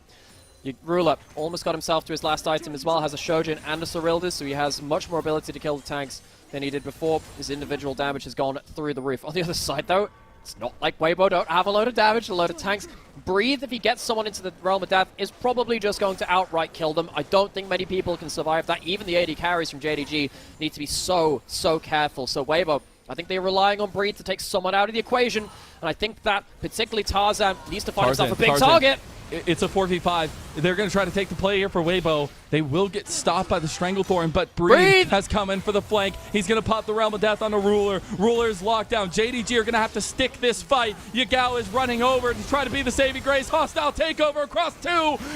Ruler almost got himself to his last item as well, has a Shojin and a Cerildus, so he has much more ability to kill the tanks than he did before. His individual damage has gone through the roof. On the other side, though, it's not like Weibo don't have a load of damage, a load of tanks. Breathe, if he gets someone into the realm of death, is probably just going to outright kill them. I don't think many people can survive that. Even the AD carries from JDG need to be so careful. So Weibo, I think they're relying on Breathe to take someone out of the equation, and I think that particularly Tarzan needs to find himself a big target. It's a 4v5. They're going to try to take the play here for Weibo. They will get stopped by the Stranglethorn, but Breathe has come in for the flank. He's going to pop the Realm of Death on the Ruler. Ruler is locked down. JDG are going to have to stick this fight. Yagao is running over to try to be the saving grace. Hostile takeover across 2.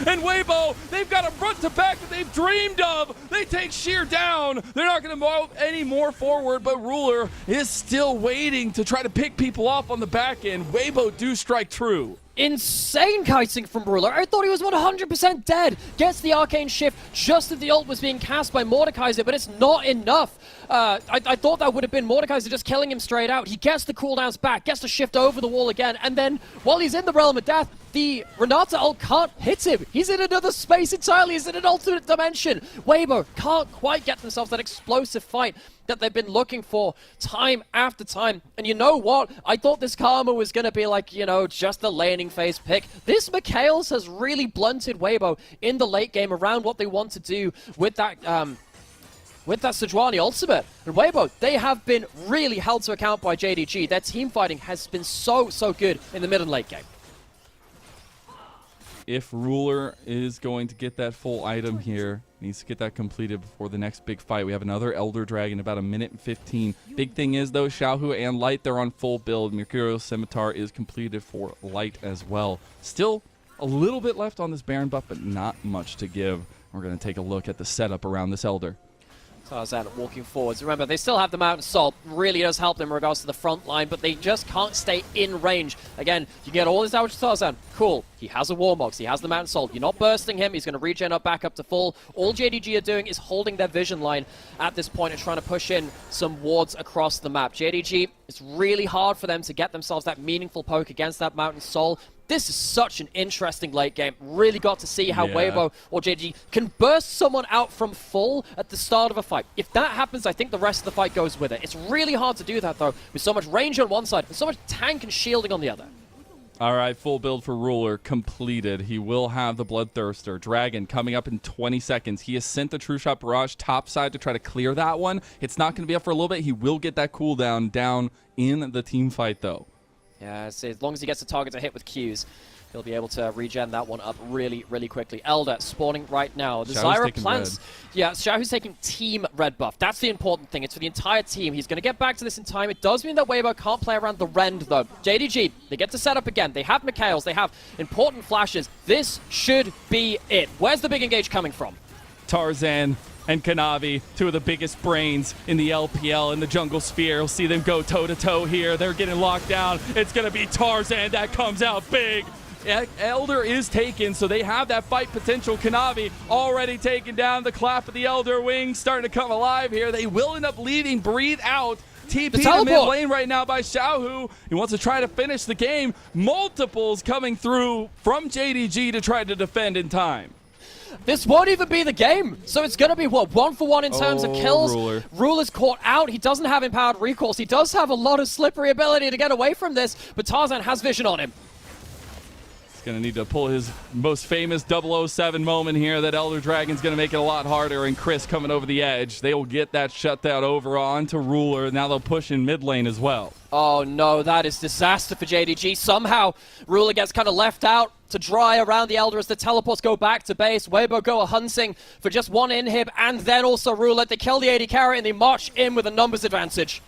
And Weibo, they've got a front to back that they've dreamed of. They take Sheer down. They're not going to move any more forward, but Ruler is still waiting to try to pick people off on the back end. Weibo do strike true. Insane kiting from Ruler. I thought he was 100% dead. Gets the Arcane Shift just as the ult was being cast by Mordekaiser, but it's not enough. I thought that would have been Mordekaiser just killing him straight out. He gets the cooldowns back, gets to shift over the wall again, and then while he's in the Realm of Death, the Renata ult can't hit him. He's in another space entirely. He's in an alternate dimension. Weibo can't quite get themselves that explosive fight that they've been looking for time after time. And you know what? I thought this Karma was going to be like, you know, just the laning phase pick. This Mikhails has really blunted Weibo in the late game around what they want to do with that Sejuani ultimate. And Weibo, they have been really held to account by JDG. Their team fighting has been so good in the mid and late game. If Ruler is going to get that full item here, needs to get that completed before the next big fight. We have another Elder Dragon, about 1 minute and 15. Big thing is, though, Xiaohu and Light, they're on full build. Mercurial Scimitar is completed for Light as well. Still a little bit left on this Baron buff, but not much to give. We're going to take a look at the setup around this Elder. Tarzan walking forwards. Remember, they still have the Mountain Salt. Really does help them in regards to the front line, but they just can't stay in range. Again, you get all this damage to Tarzan. Cool. He has a Warmogs. He has the Mountain Salt. You're not bursting him. He's going to regen up back up to full. All JDG are doing is holding their vision line at this point and trying to push in some wards across the map. JDG, it's really hard for them to get themselves that meaningful poke against that Mountain Soul. This is such an interesting late game. Really got to see how Weibo or JDG can burst someone out from full at the start of a fight. If that happens, I think the rest of the fight goes with it. It's really hard to do that, though, with so much range on one side and so much tank and shielding on the other. All right, full build for Ruler completed. He will have the Bloodthirster. Dragon coming up in 20 seconds. He has sent the True Shot Barrage topside to try to clear that one. It's not going to be up for a little bit. He will get that cooldown down in the team fight, though. Yeah, so as long as he gets the target to hit with Qs, he'll be able to regen that one up really quickly. Elder spawning right now. The Zyra plants. Yeah, Xiaohu's taking team red buff. That's the important thing. It's for the entire team. He's going to get back to this in time. It does mean that Weibo can't play around the Rend, though. JDG, they get to set up again. They have Mikhails. They have important flashes. This should be it. Where's the big engage coming from? Tarzan and Kanavi, two of the biggest brains in the LPL in the jungle sphere. We'll see them go toe-to-toe here. They're getting locked down. It's going to be Tarzan that comes out big. Elder is taken, so they have that fight potential. Kanavi already taken down. The clap of the Elder wings starting to come alive here. They will end up leaving Breathe out. TP to mid lane right now by Xiaohu. He wants to try to finish the game. Multiples coming through from JDG to try to defend in time. This won't even be the game. So it's going to be, what, 1-for-1 in terms of kills? Ruler's caught out. He doesn't have empowered recalls. He does have a lot of slippery ability to get away from this, but Tarzan has vision on him. He's going to need to pull his most famous 007 moment here. That Elder Dragon's going to make it a lot harder, and Chris coming over the edge. They will get that shutdown over onto Ruler. Now they'll push in mid lane as well. Oh no, that is disaster for JDG. Somehow, Ruler gets kind of left out to dry around the Elder as the teleports go back to base. Weibo go a hunting for just one inhib, and then also Ruler. They kill the AD carry and they march in with a numbers advantage.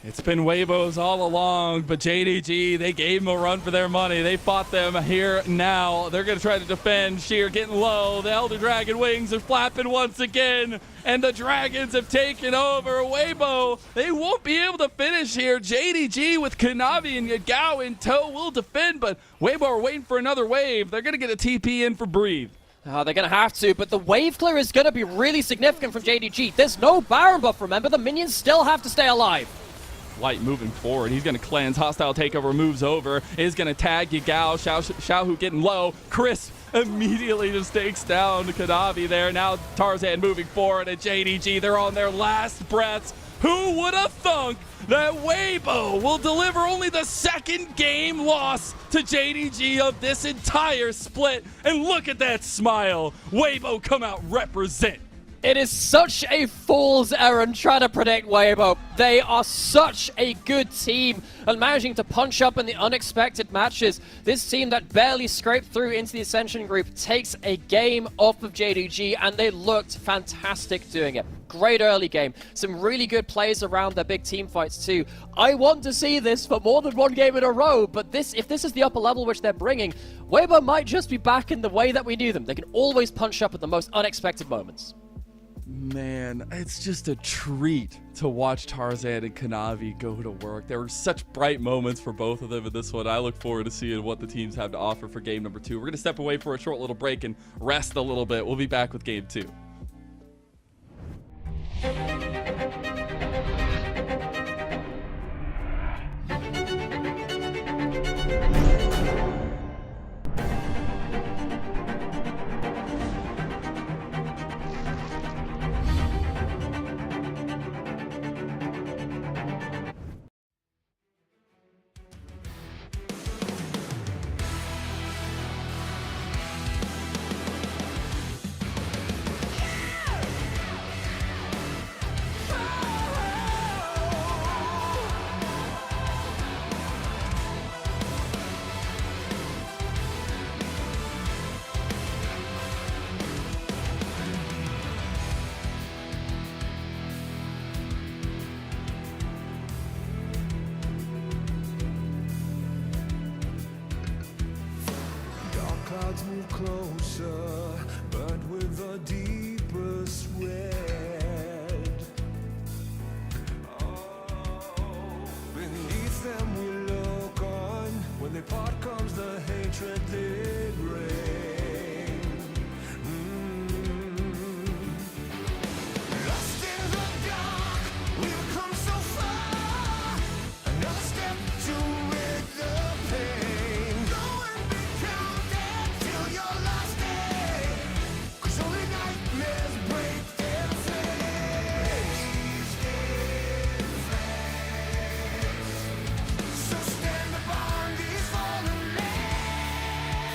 It's been Weibo's all along, but JDG, they gave them a run for their money. They fought them here now. They're going to try to defend. Sheer getting low. The Elder Dragon wings are flapping once again, and the Dragons have taken over. Weibo, they won't be able to finish here. JDG with Kanavi and Yagao in tow will defend, but Weibo are waiting for another wave. They're going to get a TP in for Breathe. They're going to have to, but the wave clear is going to be really significant from JDG. There's no Baron buff, remember? The minions still have to stay alive. Light moving forward. He's going to cleanse. Hostile takeover moves over. Is going to tag Yagao. Xiaohu getting low. Chris immediately just takes down Kanavi there. Now Tarzan moving forward, and JDG, they're on their last breaths. Who would have thunk that Weibo will deliver only the second game loss to JDG of this entire split? And look at that smile. Weibo come out represent. It is such a fool's errand trying to predict Weibo. They are such a good team and managing to punch up in the unexpected matches. This team that barely scraped through into the Ascension group takes a game off of JDG, and they looked fantastic doing it. Great early game. Some really good plays around their big team fights too. I want to see this for more than one game in a row, but if this is the upper level which they're bringing, Weibo might just be back in the way that we knew them. They can always punch up at the most unexpected moments. Man, it's just a treat to watch Tarzan and Kanavi go to work. There were such bright moments for both of them in this one. I look forward to seeing what the teams have to offer for game number 2. We're going to step away for a short little break and rest a little bit. We'll be back with game 2. Clouds move closer, burnt with a deepest red. Oh, beneath them we look on. When they part comes the hatred did reign. Lost in the dark, we've come so far. Another step to rid the pain. Go and be counted till your last day. 'Cause only nightmares break their face. So stand upon these fallen lands.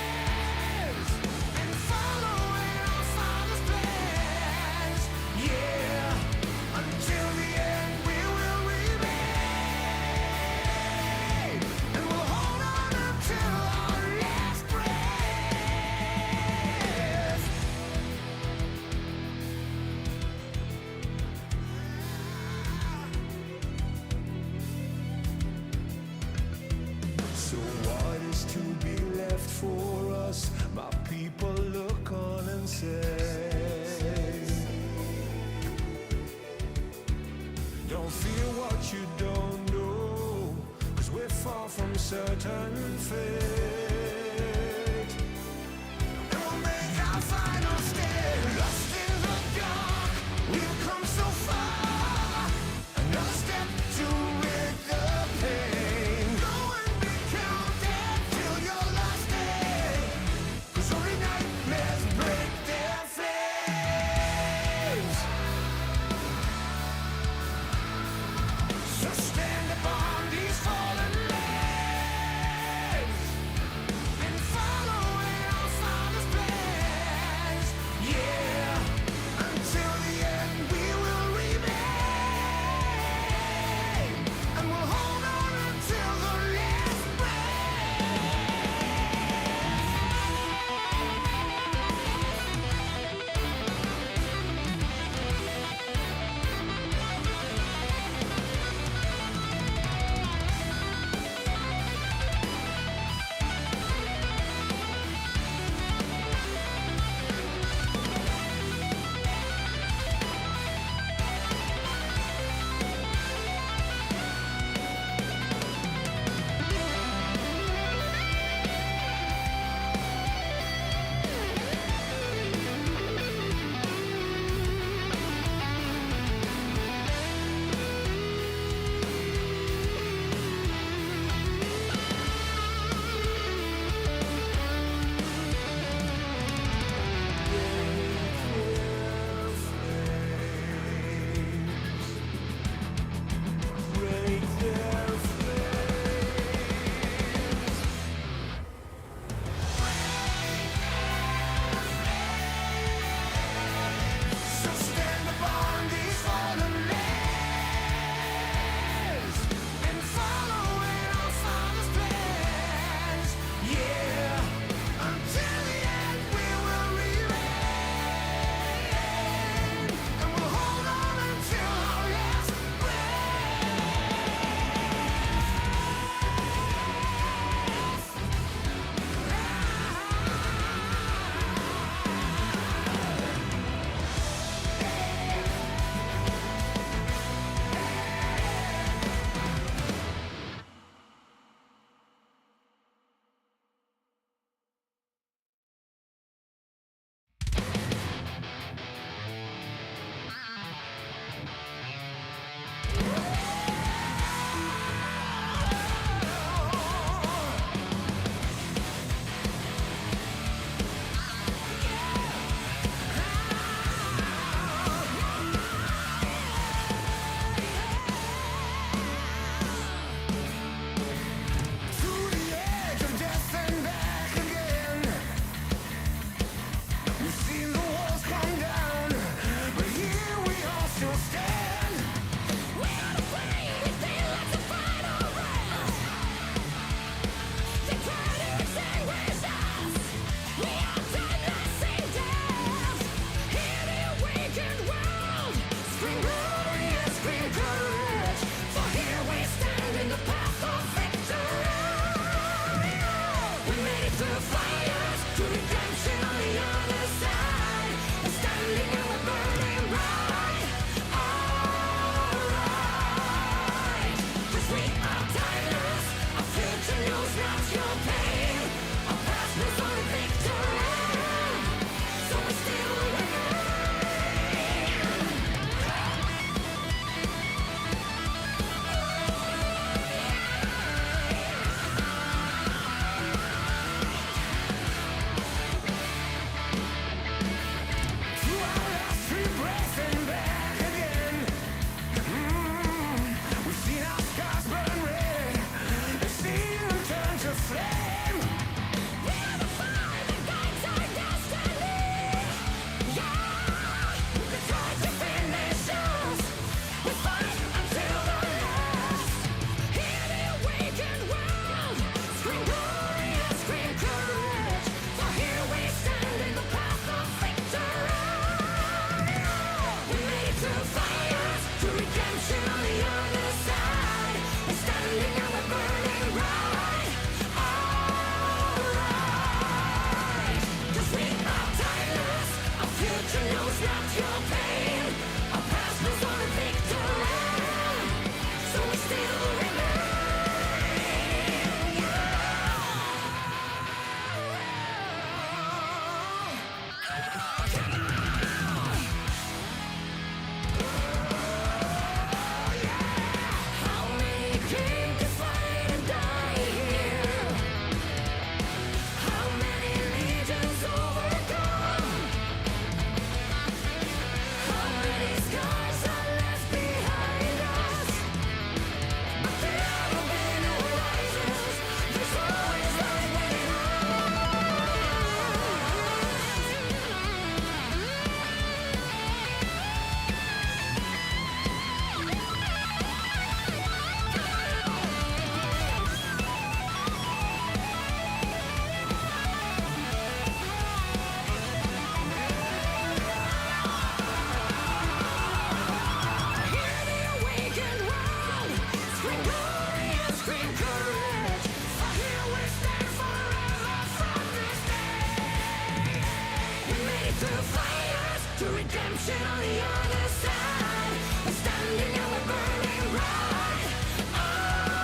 to redemption on the other side. We're standing and we're burning bright. Alright,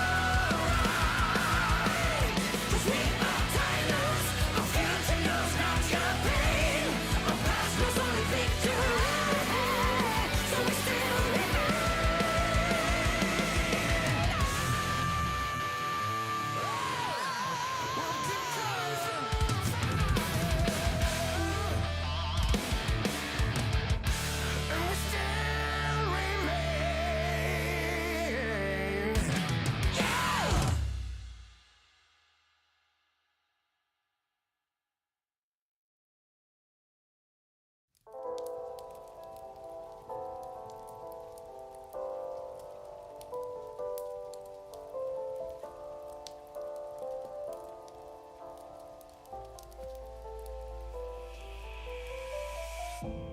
'cause we are titans. Our future knows not your pain. Our past knows only victory. So we still remain. And we still remain. Yeah!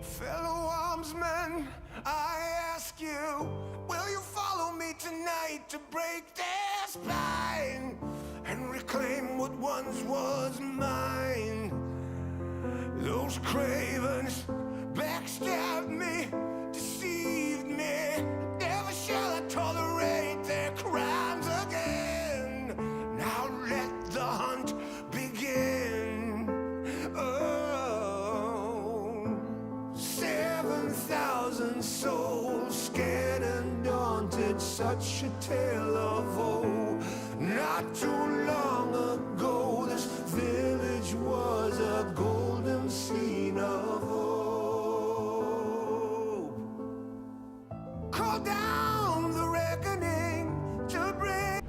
Fellow armsmen, I ask you, will you follow me tonight to break their spine and reclaim what once was mine? Those cravens backstabbed me, deceived me. Never shall I tolerate their crimes again. Now let the hunt begin. Oh, 7,000 souls scared and daunted, such a tale of woe. Not too long ago, this village was a golden scene of hope. Call down the reckoning to bring.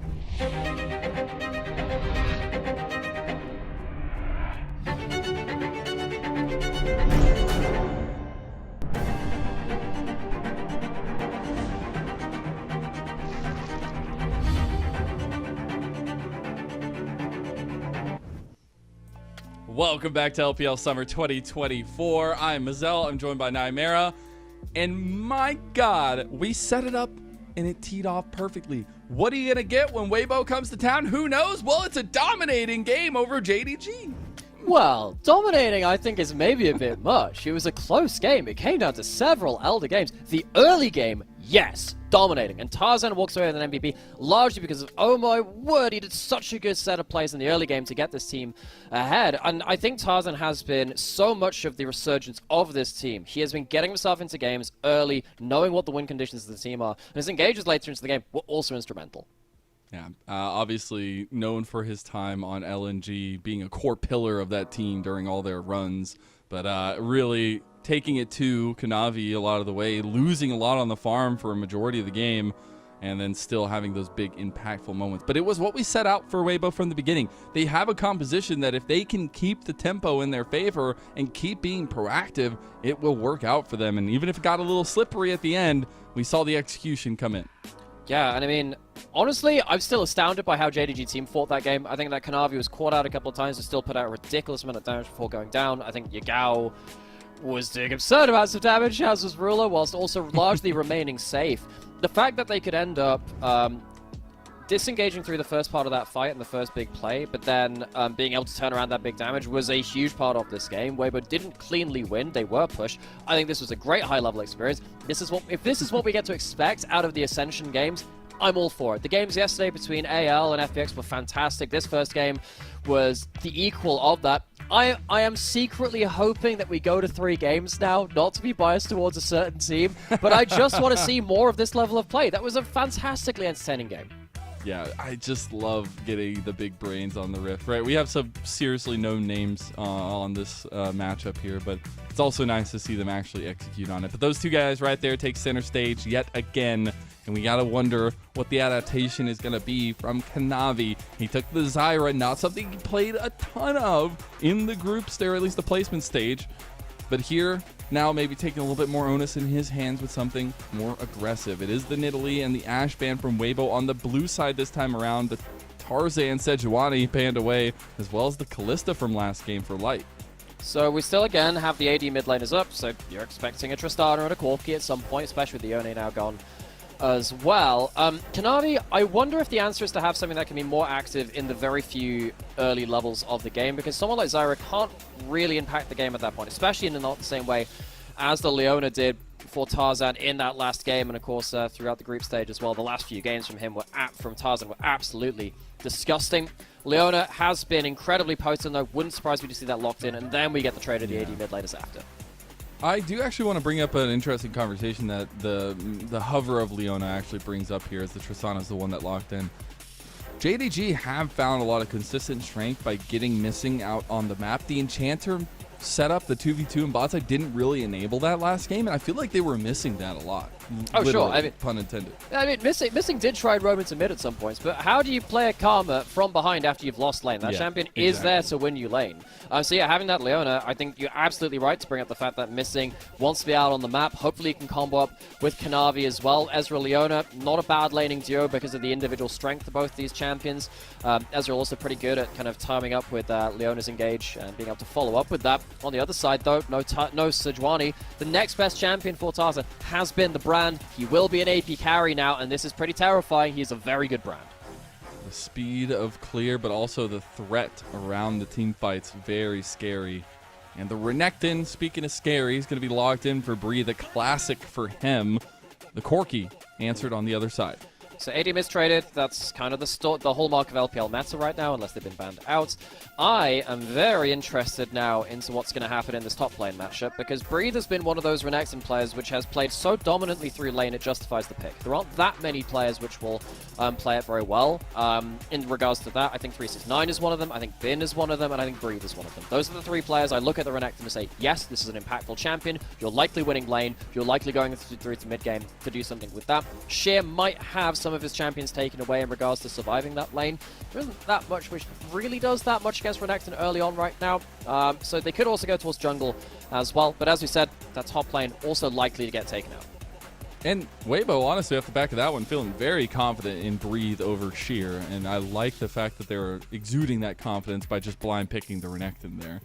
Welcome back to LPL Summer 2024. I'm Mazel. I'm joined by Nymera. And my God, we set it up and it teed off perfectly. What are you going to get when Weibo comes to town? Who knows? Well, it's a dominating game over JDG. Well, dominating I think is maybe a bit much. It was a close game. It came down to several elder games. The early game, yes, dominating. And Tarzan walks away with an MVP largely because of, oh my word, he did such a good set of plays in the early game to get this team ahead. And I think Tarzan has been so much of the resurgence of this team. He has been getting himself into games early, knowing what the win conditions of the team are. And his engages later into the game were also instrumental. Yeah, obviously known for his time on LNG, being a core pillar of that team during all their runs, but really taking it to Kanavi a lot of the way, losing a lot on the farm for a majority of the game, and then still having those big impactful moments. But it was what we set out for Weibo from the beginning. They have a composition that if they can keep the tempo in their favor and keep being proactive, it will work out for them. And even if it got a little slippery at the end, we saw the execution come in. Yeah, and I mean, honestly, I'm still astounded by how JDG team fought that game. I think that Kanavi was caught out a couple of times and still put out a ridiculous amount of damage before going down. I think Yagao was doing absurd amounts of damage, as was Ruler, whilst also largely remaining safe. The fact that they could end up disengaging through the first part of that fight and the first big play, but then being able to turn around that big damage was a huge part of this game. Weibo didn't cleanly win, they were pushed. I think this was a great high-level experience. If this is what we get to expect out of the Ascension games, I'm all for it. The games yesterday between AL and FPX were fantastic. This first game was the equal of that. I am secretly hoping that we go to 3 games now, not to be biased towards a certain team, but I just want to see more of this level of play. That was a fantastically entertaining game. Yeah, I just love getting the big brains on the Rift, right? We have some seriously known names on this matchup here, but it's also nice to see them actually execute on it. But those two guys right there take center stage yet again, and we gotta wonder what the adaptation is gonna be from Kanavi. He took the Zyra, not something he played a ton of in the groups there, at least the placement stage. But here, now maybe taking a little bit more onus in his hands with something more aggressive. It is the Nidalee and the Ash ban from Weibo on the blue side this time around. The Tarzan Sejuani banned away, as well as the Kalista from last game for Light. So we still, again, have the AD mid laners up, so you're expecting a Tristana and a Corki at some point, especially with the Yone now gone as well. Kanavi, I wonder if the answer is to have something that can be more active in the very few early levels of the game, because someone like Zyra can't really impact the game at that point, especially in not the same way as the Leona did for Tarzan in that last game, and of course throughout the group stage as well. The last few games from Tarzan were absolutely disgusting. Leona has been incredibly potent though. Wouldn't surprise me to see that locked in, and then we get the trade of the AD mid laters after. I do actually want to bring up an interesting conversation that the hover of Leona actually brings up here, as the Tristana is the one that locked in. JDG have found a lot of consistent strength by getting missing out on the map. The Enchanter setup, the 2v2 and bot side, didn't really enable that last game, and I feel like they were missing that a lot. Oh, Literally, sure. I mean, pun intended. I mean, missing did try and roam into mid at some points, but how do you play a Karma from behind after you've lost lane? That champion is there to win you lane. So yeah, having that Leona, I think you're absolutely right to bring up the fact that missing wants to be out on the map. Hopefully you can combo up with Kanavi as well. Ezreal, Leona, not a bad laning duo because of the individual strength of both these champions. Ezreal also pretty good at kind of timing up with Leona's engage and being able to follow up with that. On the other side though, no Sejuani. The next best champion for Tarzan has been the Brand. He will be an AP carry now, and this is pretty terrifying. He's a very good Brand. The speed of clear, but also the threat around the team fights, very scary. And the Renekton, speaking of scary, is going to be logged in for Breathe, a classic for him. The Corki answered on the other side. So AD mistraded. That's kind of the hallmark of LPL meta right now, unless they've been banned out. I am very interested now into what's going to happen in this top lane matchup, because Breathe has been one of those Renekton players which has played so dominantly through lane it justifies the pick. There aren't that many players which will play it very well. In regards to that, I think 369 is one of them, I think Bin is one of them, and I think Breathe is one of them. Those are the three players I look at the Renekton and say, yes, this is an impactful champion. You're likely winning lane. You're likely going through to mid game to do something with that. Sheer might have some of his champions taken away in regards to surviving that lane. There isn't that much which really does that much against Renekton early on right now. So they could also go towards jungle as well. But as we said, that top lane also likely to get taken out. And Weibo, honestly, off the back of that one, feeling very confident in Breathe over Sheer. And I like the fact that they were exuding that confidence by just blind picking the Renekton there.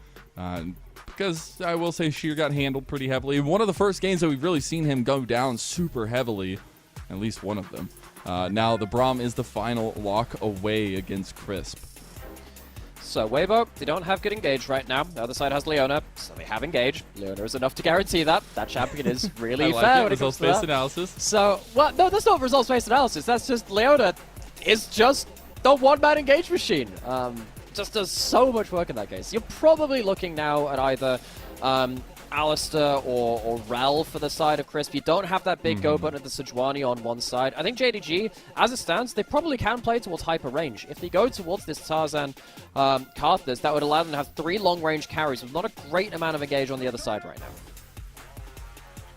Because I will say Sheer got handled pretty heavily. One of the first games that we've really seen him go down super heavily, at least one of them. Now the Braum is the final lock away against Crisp. So Weibo, they don't have good engage right now. The other side has Leona, so they have engage. Leona is enough to guarantee that. That champion is really fair when it comes to that. Results-based analysis. So, well, no, that's not results-based analysis. That's just Leona is just the one-man engage machine. Just does so much work in that case. You're probably looking now at either Alistair or Rel for the side of Crisp. You don't have that big go button at the Sejuani on one side. I think JDG, as it stands, they probably can play towards hyper range. If they go towards this Tarzan Karthus, that would allow them to have 3 long-range carries with not a great amount of engage on the other side right now.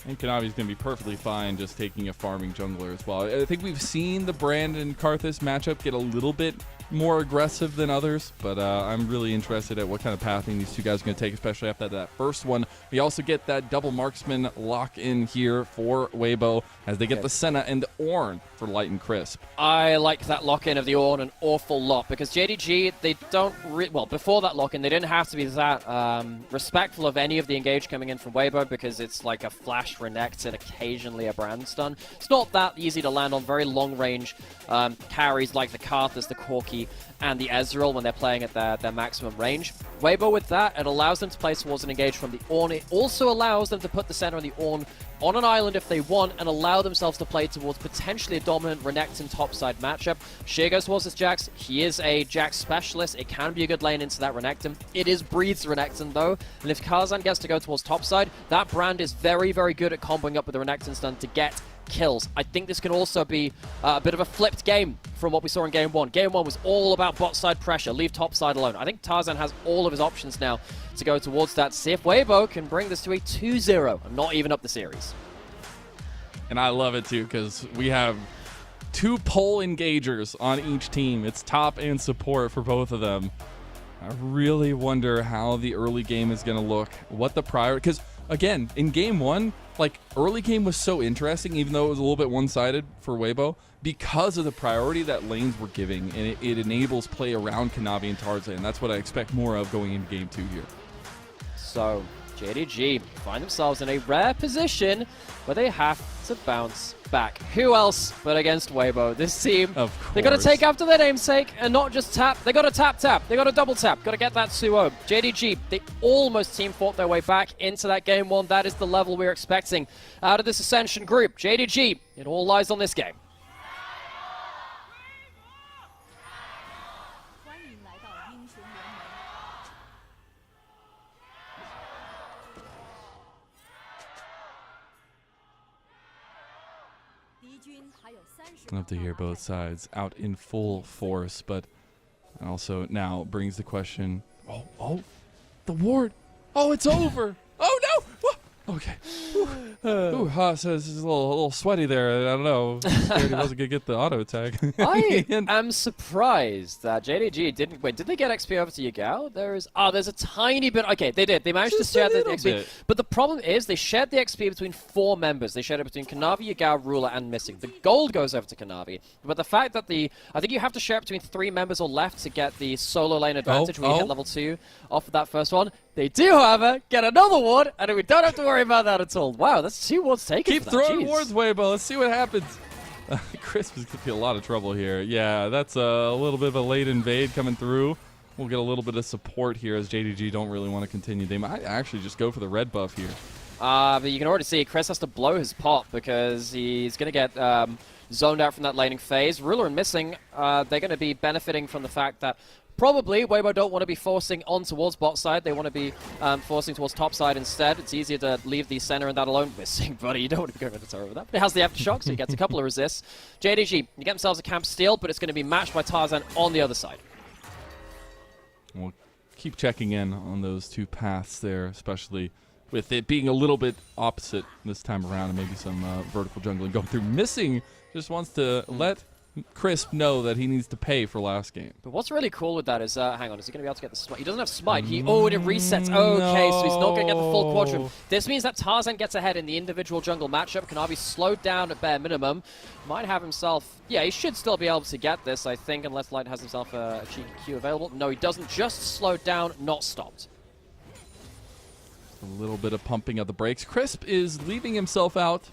And Kanavi's going to be perfectly fine just taking a farming jungler as well. I think we've seen the Brand and Karthus matchup get a little bit more aggressive than others, but I'm really interested at what kind of pathing these two guys are going to take, especially after that first one. We also get that double marksman lock in here for Weibo as they get the Senna and the Ornn for Light and Crisp. I like that lock-in of the Ornn an awful lot, because JDG, they don't well, before that lock-in, they didn't have to be that respectful of any of the engage coming in from Weibo, because it's like a flash Renekton and occasionally a Brand stun. It's not that easy to land on very long-range carries like the Karthus, the Corki, and the Ezreal when they're playing at their maximum range. Weibo with that, it allows them to play towards an engage from the Ornn. It also allows them to put the center of the Ornn on an island if they want, and allow themselves to play towards potentially a dominant Renekton topside matchup. Sheer goes towards this Jax. He is a Jax specialist. It can be a good lane into that Renekton. It is Breathe's Renekton though, and if Tarzan gets to go towards topside, that Brand is very, very good at comboing up with the Renekton stun to get kills. I think this can also be a bit of a flipped game from what we saw in Game 1. Game 1 was all about bot side pressure, leave top side alone. I think Tarzan has all of his options now to go towards that. See if Weibo can bring this to a 2-0 and not even up the series. And I love it too, because we have 2 pole engagers on each team. It's top and support for both of them. I really wonder how the early game is going to look, what the priority, because again, in Game 1, like, early game was so interesting, even though it was a little bit one-sided for Weibo, because of the priority that lanes were giving, and it enables play around Kanavi and Tarzan. That's what I expect more of going into Game 2 here. So, JDG find themselves in a rare position where they have to bounce back. Who else but against Weibo? This team, Of they got to course. take after their namesake and not just tap. They got to tap. They got to double tap. Got to get that 2-0. JDG, they almost team fought their way back into that game one. That is the level we're expecting out of this Ascension group. JDG, it all lies on this game. 欢迎来到英雄联盟。敌军还有30 Love to 秒 hear 到达 both 战场。 sides out in full force, but also now brings the question. Oh, the ward. Oh, it's over. Oh no. Okay. Ooh, Haas says he's a little sweaty there. I don't know. Scared he wasn't gonna get the auto attack. I am surprised that JDG didn't win. Did they get XP over to Yagao? There's a tiny bit. Okay, they did. They managed Just to share a the little XP. bit. But the problem is they shared the XP between 4 members. They shared it between Kanavi, Yagao, Ruler, and Missing. The gold goes over to Kanavi. But the fact that I think you have to share it between 3 members or left to get the solo lane advantage when you hit level 2 off of that first one. They do, however, get another ward, and we don't have to worry about that at all. Wow, that's 2 wards taken. Keep for that. throwing Jeez. wards, Weibo. Let's see what happens. Crisp is going to be a lot of trouble here. Yeah, that's a little bit of a late invade coming through. We'll get a little bit of support here as JDG don't really want to continue. They might actually just go for the red buff here. But you can already see Chris has to blow his pot because he's going to get zoned out from that laning phase. Ruler and Missing, they're going to be benefiting from the fact that probably Weibo don't want to be forcing on towards bot side. They want to be forcing towards top side instead. It's easier to leave the center and that alone. Missing, buddy, you don't want to be going into turret with that. But it has the aftershock, so he gets a couple of resists. JDG, you get themselves a camp steal, but it's going to be matched by Tarzan on the other side. We'll keep checking in on those 2 paths there, especially with it being a little bit opposite this time around and maybe some vertical jungling going through. Missing just wants to let Crisp know that he needs to pay for last game. But what's really cool with that is, hang on, is he going to be able to get the smite? He doesn't have smite. And it resets. Okay, so he's not going to get the full quadrant. This means that Tarzan gets ahead in the individual jungle matchup. Kanavi slowed down at bare minimum. Might have himself, yeah, he should still be able to get this, I think, unless Light has himself a cheeky Q available. No, he doesn't. Just slowed down, not stopped. A little bit of pumping of the brakes. Crisp is leaving himself out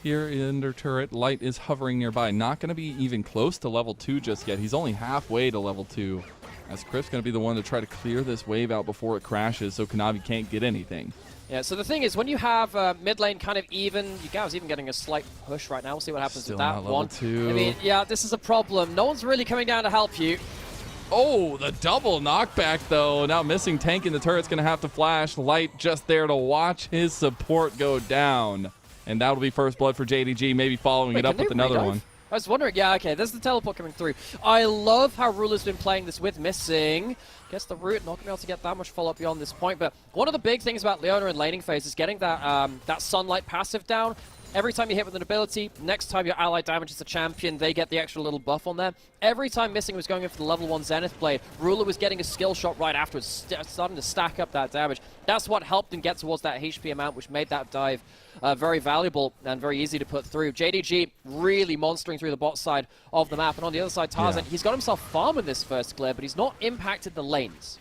here in their turret. Light is hovering nearby. Not going to be even close to level 2 just yet. He's only halfway to level 2. As Crisp's going to be the one to try to clear this wave out before it crashes so Kanavi can't get anything. Yeah, so the thing is, when you have mid lane kind of even, Yagao's even getting a slight push right now. We'll see what happens Still with that not level one. 2. I mean, yeah, this is a problem. No one's really coming down to help you. Oh, the double knockback, though. Now Missing tanking the turret's going to have to flash. Light just there to watch his support go down. And that'll be first blood for JDG, maybe following it up with another one. I was wondering, yeah, okay, there's the teleport coming through. I love how Ruler's been playing this with Missing. Gets the root, not going to be able to get that much follow-up beyond this point. But one of the big things about Leona in laning phase is getting that that sunlight passive down. Every time you hit with an ability, next time your ally damages a champion, they get the extra little buff on there. Every time Missing was going in for the level 1 Zenith Blade, Ruler was getting a skill shot right afterwards, starting to stack up that damage. That's what helped him get towards that HP amount, which made that dive very valuable and very easy to put through. JDG really monstering through the bot side of the map, and on the other side, Tarzan, he's got himself farming this first clear, but he's not impacted the lanes.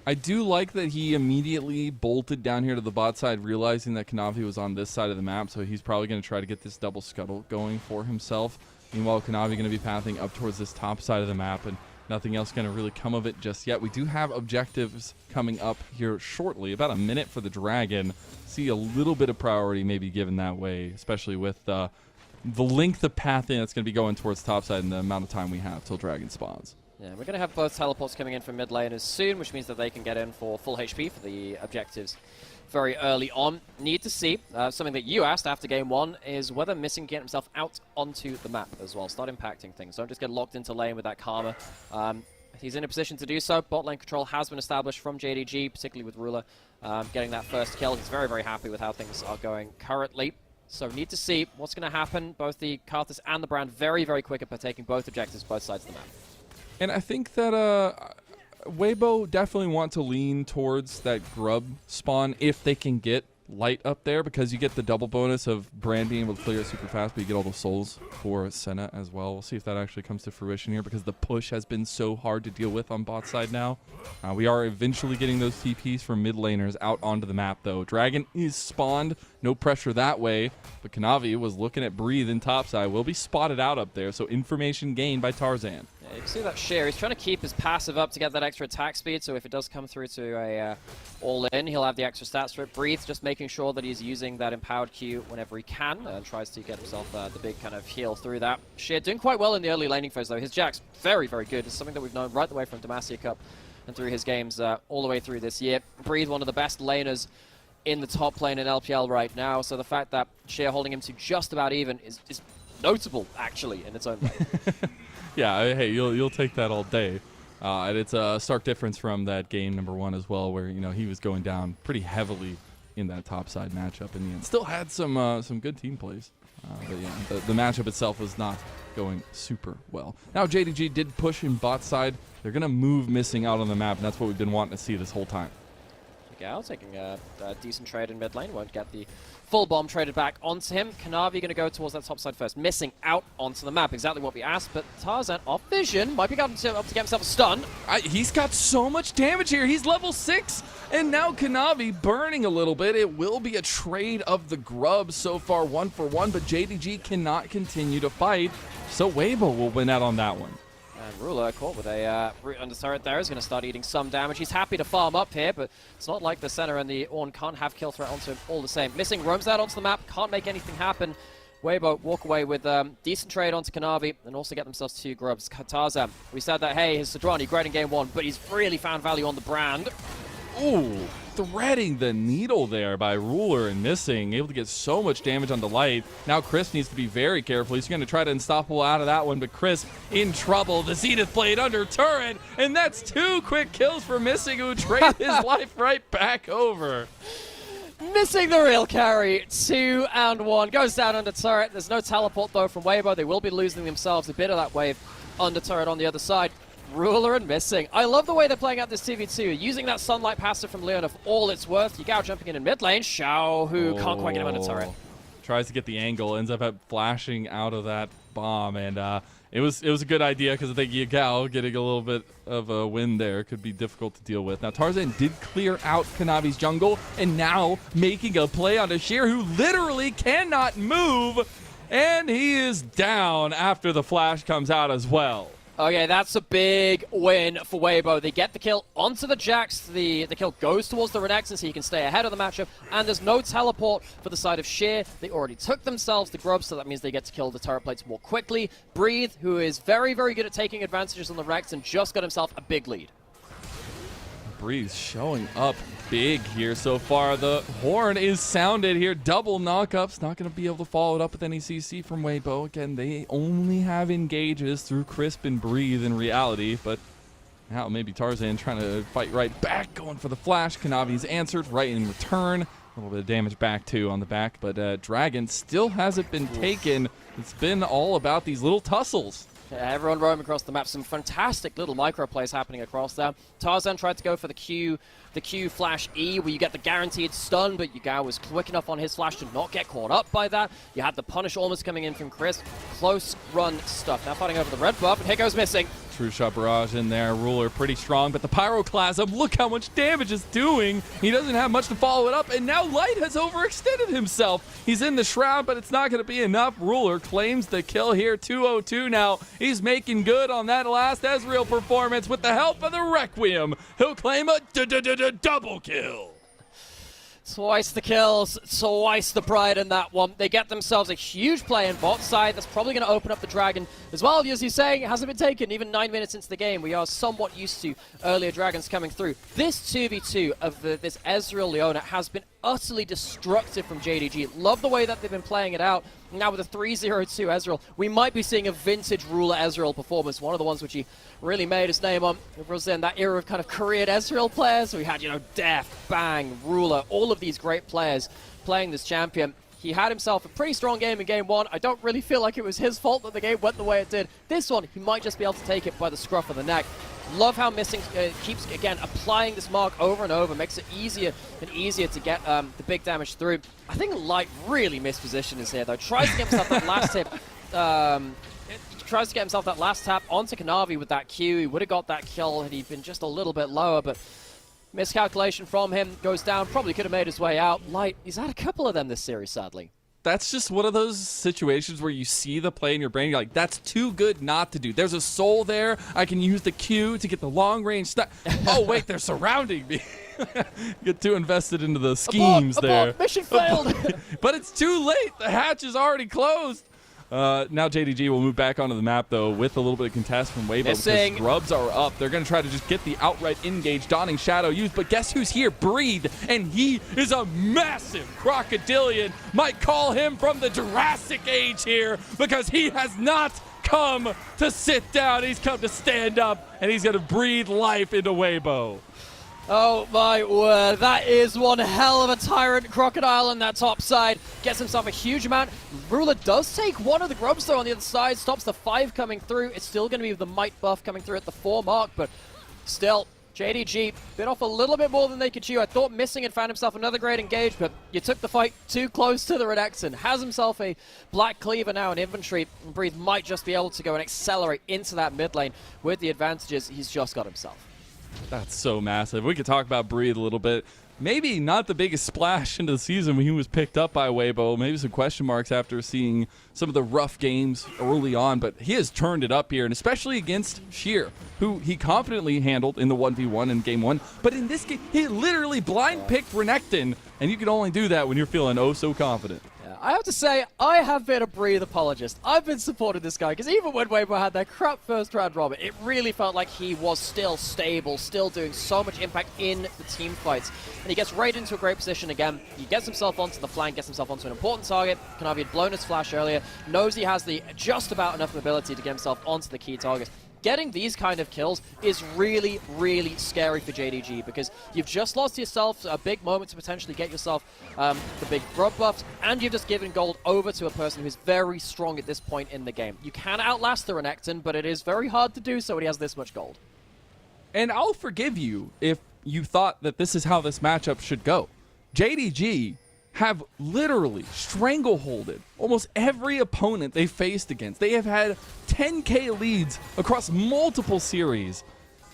I do like that he immediately bolted down here to the bot side, realizing that Kanavi was on this side of the map, so he's probably going to try to get this double scuttle going for himself. Meanwhile, Kanavi going to be pathing up towards this top side of the map, and nothing else going to really come of it just yet. We do have objectives coming up here shortly, about a minute for the Dragon. See a little bit of priority maybe given that way, especially with the length of pathing that's going to be going towards top side and the amount of time we have till Dragon spawns. Yeah, we're going to have both teleports coming in from mid laners soon, which means that they can get in for full HP for the objectives very early on. Need to see, something that you asked after game 1, is whether Missing can get himself out onto the map as well. Start impacting things. Don't just get locked into lane with that Karma. He's in a position to do so. Bot lane control has been established from JDG, particularly with Ruler getting that first kill. He's very, very happy with how things are going currently. So need to see what's going to happen. Both the Karthus and the Brand very, very quick at taking both objectives, both sides of the map. And I think that Weibo definitely want to lean towards that grub spawn if they can get Light up there because you get the double bonus of Brand being able to clear it super fast, but you get all the souls for Senna as well. We'll see if that actually comes to fruition here because the push has been so hard to deal with on bot side now. We are eventually getting those TPs from mid laners out onto the map though. Dragon is spawned, no pressure that way, but Kanavi was looking at Breathe in topside. Will be spotted out up there, so information gained by Tarzan. Yeah, you can see that Sheer. He's trying to keep his passive up to get that extra attack speed, so if it does come through to a all-in, he'll have the extra stats for it. Breathe, just making sure that he's using that empowered Q whenever he can, and tries to get himself the big kind of heal through that. Sheer doing quite well in the early laning phase, though. His Jack's very, very good. It's something that we've known right the way from Demacia Cup and through his games all the way through this year. Breathe, one of the best laners in the top lane in LPL right now, so the fact that Sheer holding him to just about even is notable, actually, in its own way. Yeah, hey, you'll take that all day. And it's a stark difference from that game number 1 as well, where he was going down pretty heavily in that topside matchup in the end. Still had some good team plays, but yeah, the matchup itself was not going super well. Now JDG did push in bot side. They're gonna move Missing out on the map, and that's what we've been wanting to see this whole time. Gal taking a decent trade in mid lane, won't get the full bomb traded back onto him. Kanavi going to go towards that top side first, Missing out onto the map, exactly what we asked, but Tarzan off vision, might be up to get himself a stun. He's got so much damage here, he's level 6, and now Kanavi burning a little bit. It will be a trade of the grubs so far, 1 for 1, but JDG cannot continue to fight, so Weibo will win out on that one. And Ruler caught with a root under turret there is going to start eating some damage. He's happy to farm up here, but it's not like the center and the Ornn can't have kill threat onto him all the same. Missing roams out onto the map, can't make anything happen. Weibo walk away with decent trade onto Kanavi and also get themselves 2 grubs. Tarzan, we said that, hey, his Sedrani great in game 1, but he's really found value on the Brand. Ooh, threading the needle there by Ruler and Missing, able to get so much damage on the Light. Now Chris needs to be very careful. He's going to try to unstoppable out of that one, but Chris in trouble. The Zenith Blade under turret, and that's 2 quick kills for Missing, who traded his life right back over. Missing the real carry, 2 and 1. Goes down under turret. There's no teleport though from Weibo. They will be losing themselves a bit of that wave under turret on the other side. Ruler and Missing. I love the way they're playing out this 2v2. Using that Sunlight passive from Leona for all it's worth. Yagao jumping in mid lane. Xiao, who can't quite get him under turret. Tries to get the angle, ends up flashing out of that bomb, and it was a good idea because I think Yagao getting a little bit of a win there could be difficult to deal with. Now Tarzan did clear out Kanavi's jungle, and now making a play on Sheer, who literally cannot move, and he is down after the flash comes out as well. Okay, that's a big win for Weibo. They get the kill onto the Jax. The kill goes towards the Renekton, so he can stay ahead of the matchup. And there's no teleport for the side of Sheer. They already took themselves the grubs, so that means they get to kill the turret plates more quickly. Breathe, who is very, very good at taking advantages on the Rex, and just got himself a big lead. Breeze showing up big here so far. The horn is sounded here. Double knockups. Not going to be able to follow it up with any CC from Weibo. Again, they only have engages through Crisp and Breathe in reality, but now maybe Tarzan trying to fight right back, going for the flash. Kanavi's answered right in return. A little bit of damage back too on the back, but Dragon still hasn't been taken. It's been all about these little tussles. Yeah, everyone roaming across the map. Some fantastic little micro plays happening across there. Tarzan tried to go for the Q flash E, where you get the guaranteed stun, but Yagao was quick enough on his flash to not get caught up by that. You had the punish almost coming in from Chris. Close run stuff. Now fighting over the red buff, and here goes Missing. True shot barrage in there. Ruler pretty strong, but the Pyroclasm, look how much damage it's doing. He doesn't have much to follow it up, and now Light has overextended himself. He's in the shroud, but it's not going to be enough. Ruler claims the kill here. 202 now. He's making good on that last Ezreal performance with the help of the Requiem. He'll claim a double kill. Twice the kills, twice the pride in that one. They get themselves a huge play in bot side. That's probably going to open up the Dragon as well. As you're saying, it hasn't been taken even 9 minutes into the game. We are somewhat used to earlier Dragons coming through. This 2v2 of this Ezreal Leona has been utterly destructive from JDG. Love the way that they've been playing it out. Now with a 3-0-2 Ezreal, we might be seeing a vintage Ruler Ezreal performance, one of the ones which he really made his name on. It was in that era of kind of Korean Ezreal players. We had, Def, Bang, Ruler, all of these great players playing this champion. He had himself a pretty strong game in game 1. I don't really feel like it was his fault that the game went the way it did. This one, he might just be able to take it by the scruff of the neck. Love how Missing keeps, again, applying this mark over and over, makes it easier and easier to get the big damage through. I think Light really mispositioned his here, though. Tries to get himself that last hit. Tries to get himself that last tap onto Kanavi with that Q. He would have got that kill had he been just a little bit lower, but miscalculation from him, goes down, probably could have made his way out. Light, he's had a couple of them this series, sadly. That's just one of those situations where you see the play in your brain, you're like, that's too good not to do. There's a soul there. I can use the Q to get the long-range stuff. Oh, wait, they're surrounding me. Get too invested into the schemes there. Mission failed. But it's too late. The hatch is already closed. Now JDG will move back onto the map, though, with a little bit of contest from Weibo because grubs are up. They're going to try to just get the outright engage, donning Shadow used. But guess who's here? Breathe. And he is a massive crocodilian. Might call him from the Jurassic Age here because he has not come to sit down. He's come to stand up, and he's going to breathe life into Weibo. Oh my word, that is one hell of a Tyrant Crocodile on that top side. Gets himself a huge amount. Ruler does take one of the grubs though on the other side, stops the 5 coming through. It's still going to be the Might buff coming through at the 4 mark, but still, JDG bit off a little bit more than they could chew. I thought Missing had found himself another great engage, but you took the fight too close to the Renekton. Has himself a Black Cleaver now in inventory. Breathe might just be able to go and accelerate into that mid lane with the advantages he's just got himself. That's so massive. We could talk about Breathe a little bit. Maybe not the biggest splash into the season when he was picked up by Weibo. Maybe some question marks after seeing some of the rough games early on, but he has turned it up here, and especially against Sheer, who he confidently handled in the 1v1 in game 1. But in this game, he literally blind picked Renekton, and you can only do that when you're feeling oh so confident. I have to say, I have been a Breathe apologist. I've been supporting this guy, because even when Weibo had that crap first round robin, it really felt like he was still stable, still doing so much impact in the team fights. And he gets right into a great position again. He gets himself onto the flank, gets himself onto an important target. Kanavi had blown his flash earlier, knows he has the just about enough mobility to get himself onto the key target. Getting these kind of kills is really, really scary for JDG because you've just lost yourself a big moment to potentially get yourself the big grub buffs, and you've just given gold over to a person who's very strong at this point in the game. You can outlast the Renekton, but it is very hard to do so when he has this much gold. And I'll forgive you if you thought that this is how this matchup should go. JDG have literally strangleholded almost every opponent they faced against. They have had 10k leads across multiple series.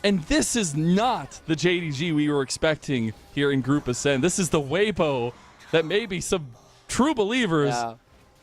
And this is not the JDG we were expecting here in Group Ascend. This is the Weibo that maybe some true believers